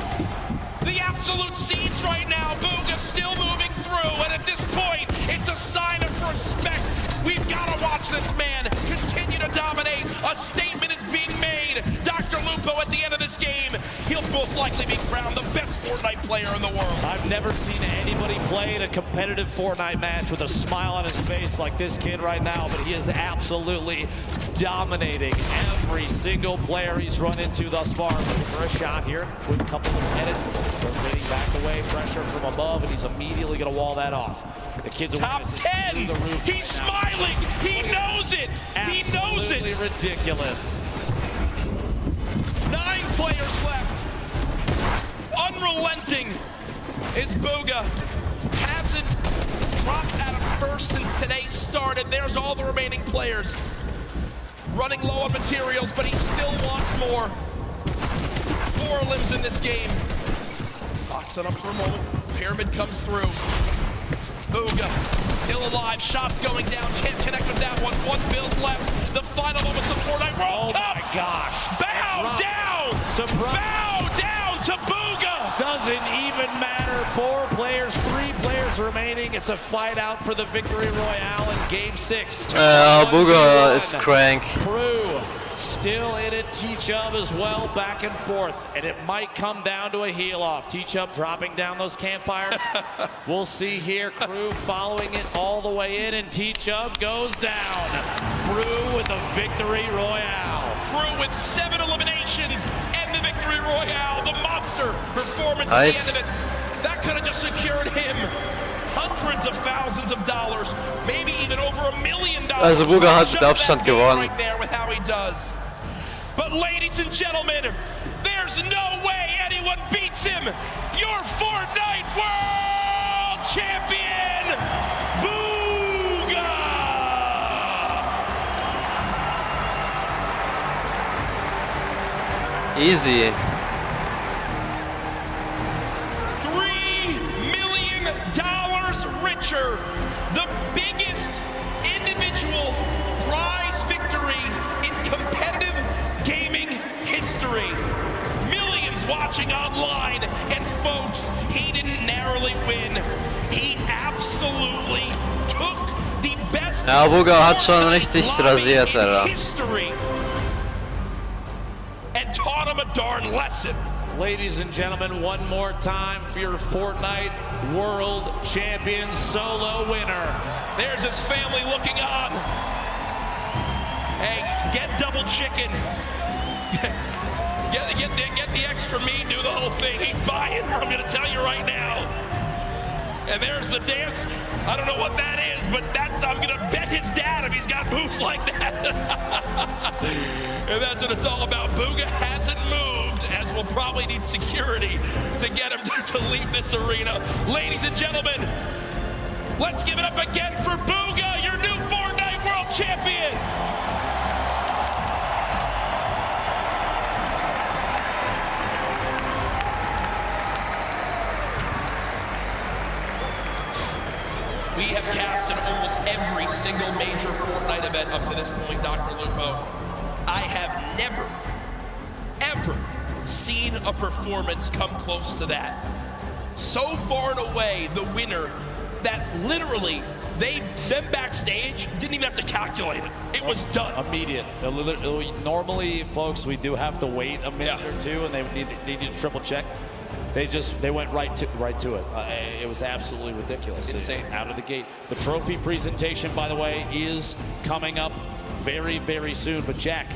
The absolute scenes right now. Booga still moving through, and at this point, it's a sign of respect. We've got to watch this man continue to dominate. A statement is being made. Dr. Lupo at the end of this game, he'll most likely be crowned the best Fortnite player in the world. I've never seen anybody play in a competitive Fortnite match with a smile on his face like this kid right now, but he is absolutely dominating every single player he's run into thus far. Looking for a shot here. Quick couple of edits. Rotating back away, pressure from above, and he's immediately going to wall that off. The kid's top 10. He's smiling. He knows it. He knows it. Absolutely ridiculous. 9 players left. Unrelenting is Booga. Hasn't dropped out of first since today started. There's all the remaining players. Running low on materials, but he still wants more. 4 limbs in this game. Boxing up for a moment. Pyramid comes through. Booga still alive. Shots going down. Can't connect with that one. 1 build left. The final moments of Fortnite World Cup. Oh my gosh. Bow down. Surprise. Bow down to Booga. Doesn't even matter. 4 players, 3 players remaining. It's a fight out for the victory royale in game 6. Booga is crank. Crew still in it. Teachup as well, back and forth. And it might come down to a heel off. Teachup dropping down those campfires. We'll see here. Crew following it all the way in, and Teachup goes down. Crew with the victory royale. Crew with 7 eliminations and the victory royale. The monster performance Nice. at the end of it. That could have just secured him hundreds of thousands of dollars, maybe even over $1 million. Also Booga hat mit Abstand gewonnen. Right there with how he does. But ladies and gentlemen, there's no way anyone beats him. Your Fortnite World Champion, Booga! Easy. $3 million richer, the biggest individual prize victory in competitive gaming history. Millions watching online, and folks, he didn't narrowly win. He absolutely took the best Ja, Booga hat schon richtig rasiert, Alter. history and taught him a darn lesson. Ladies and gentlemen, one more time for your Fortnite World Champion solo winner. There's his family looking on. Hey, get double chicken. Get the extra meat, do the whole thing. He's buying, I'm gonna tell you right now. And there's the dance. I don't know what that is, but I'm gonna bet his dad if he's got moves like that. And that's what it's all about. Booga hasn't moved, as we'll probably need security to get him to leave this arena. Ladies and gentlemen, let's give it up again for Booga, your new Fortnite World Champion. We have cast in almost every single major Fortnite event up to this point, Dr. Lupo. I have never, ever seen a performance come close to that. So far and away, the winner that literally, them backstage didn't even have to calculate it. It was done. Immediate. Normally, folks, we do have to wait a minute or two, and they need to triple check. They went right to it. It was absolutely ridiculous. Insane. Out of the gate. The trophy presentation, by the way, is coming up very, very soon. But Jack,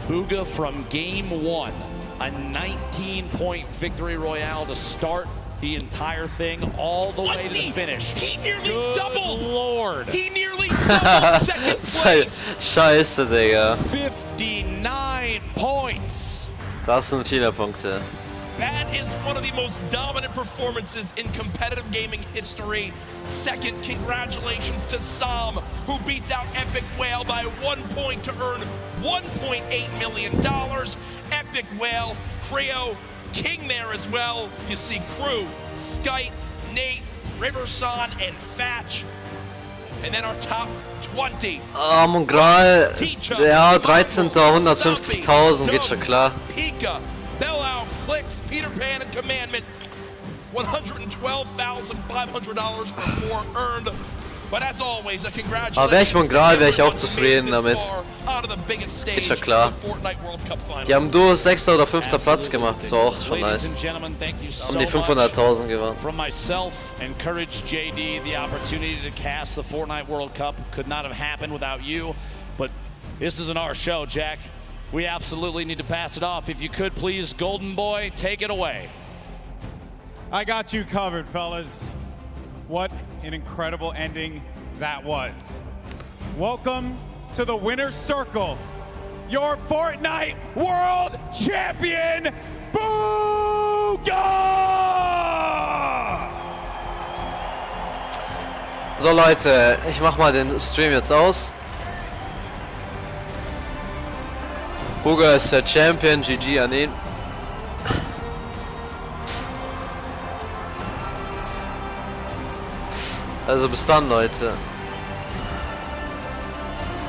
Bugha from game 1, a 19-point victory royale to start the entire thing all the way to the finish. He nearly Good doubled. Lord. He nearly doubled second place. Scheiße, Digga. 59 points. Das sind viele Punkte. That is one of the most dominant performances in competitive gaming history. Second, congratulations to Sam, who beats out Epic Whale by 1 point to earn $1.8 million. Epic Whale, Creo, King there as well. You see Crew, Skype, Nate, Riverson, and Fatch. And then our top 20. Mongrel, ja, 13. 150.000, geht schon klar. Pika, Bellow, Clicks, Peter Pan, and Commandment. $112,500 or more earned. But as always, a congratulations. Aber wäre ich Mongrel, wäre ich auch zufrieden damit. Ist schon klar. Die haben nur 6. oder 5. Platz gemacht, das war auch schon nice. Haben die 500.000 gewonnen. From myself and Courage JD, the opportunity to cast the Fortnite World Cup could not have happened without you. But this isn't our show, Jack. We absolutely need to pass it off. If you could, please, Golden Boy, take it away. I got you covered, fellas. What an incredible ending that was. Welcome to the winner's circle. Your Fortnite World Champion, Bugha! So Leute, ich mach mal den Stream jetzt aus. Bugha ist der Champion, GG an ihn. Also bis dann, Leute.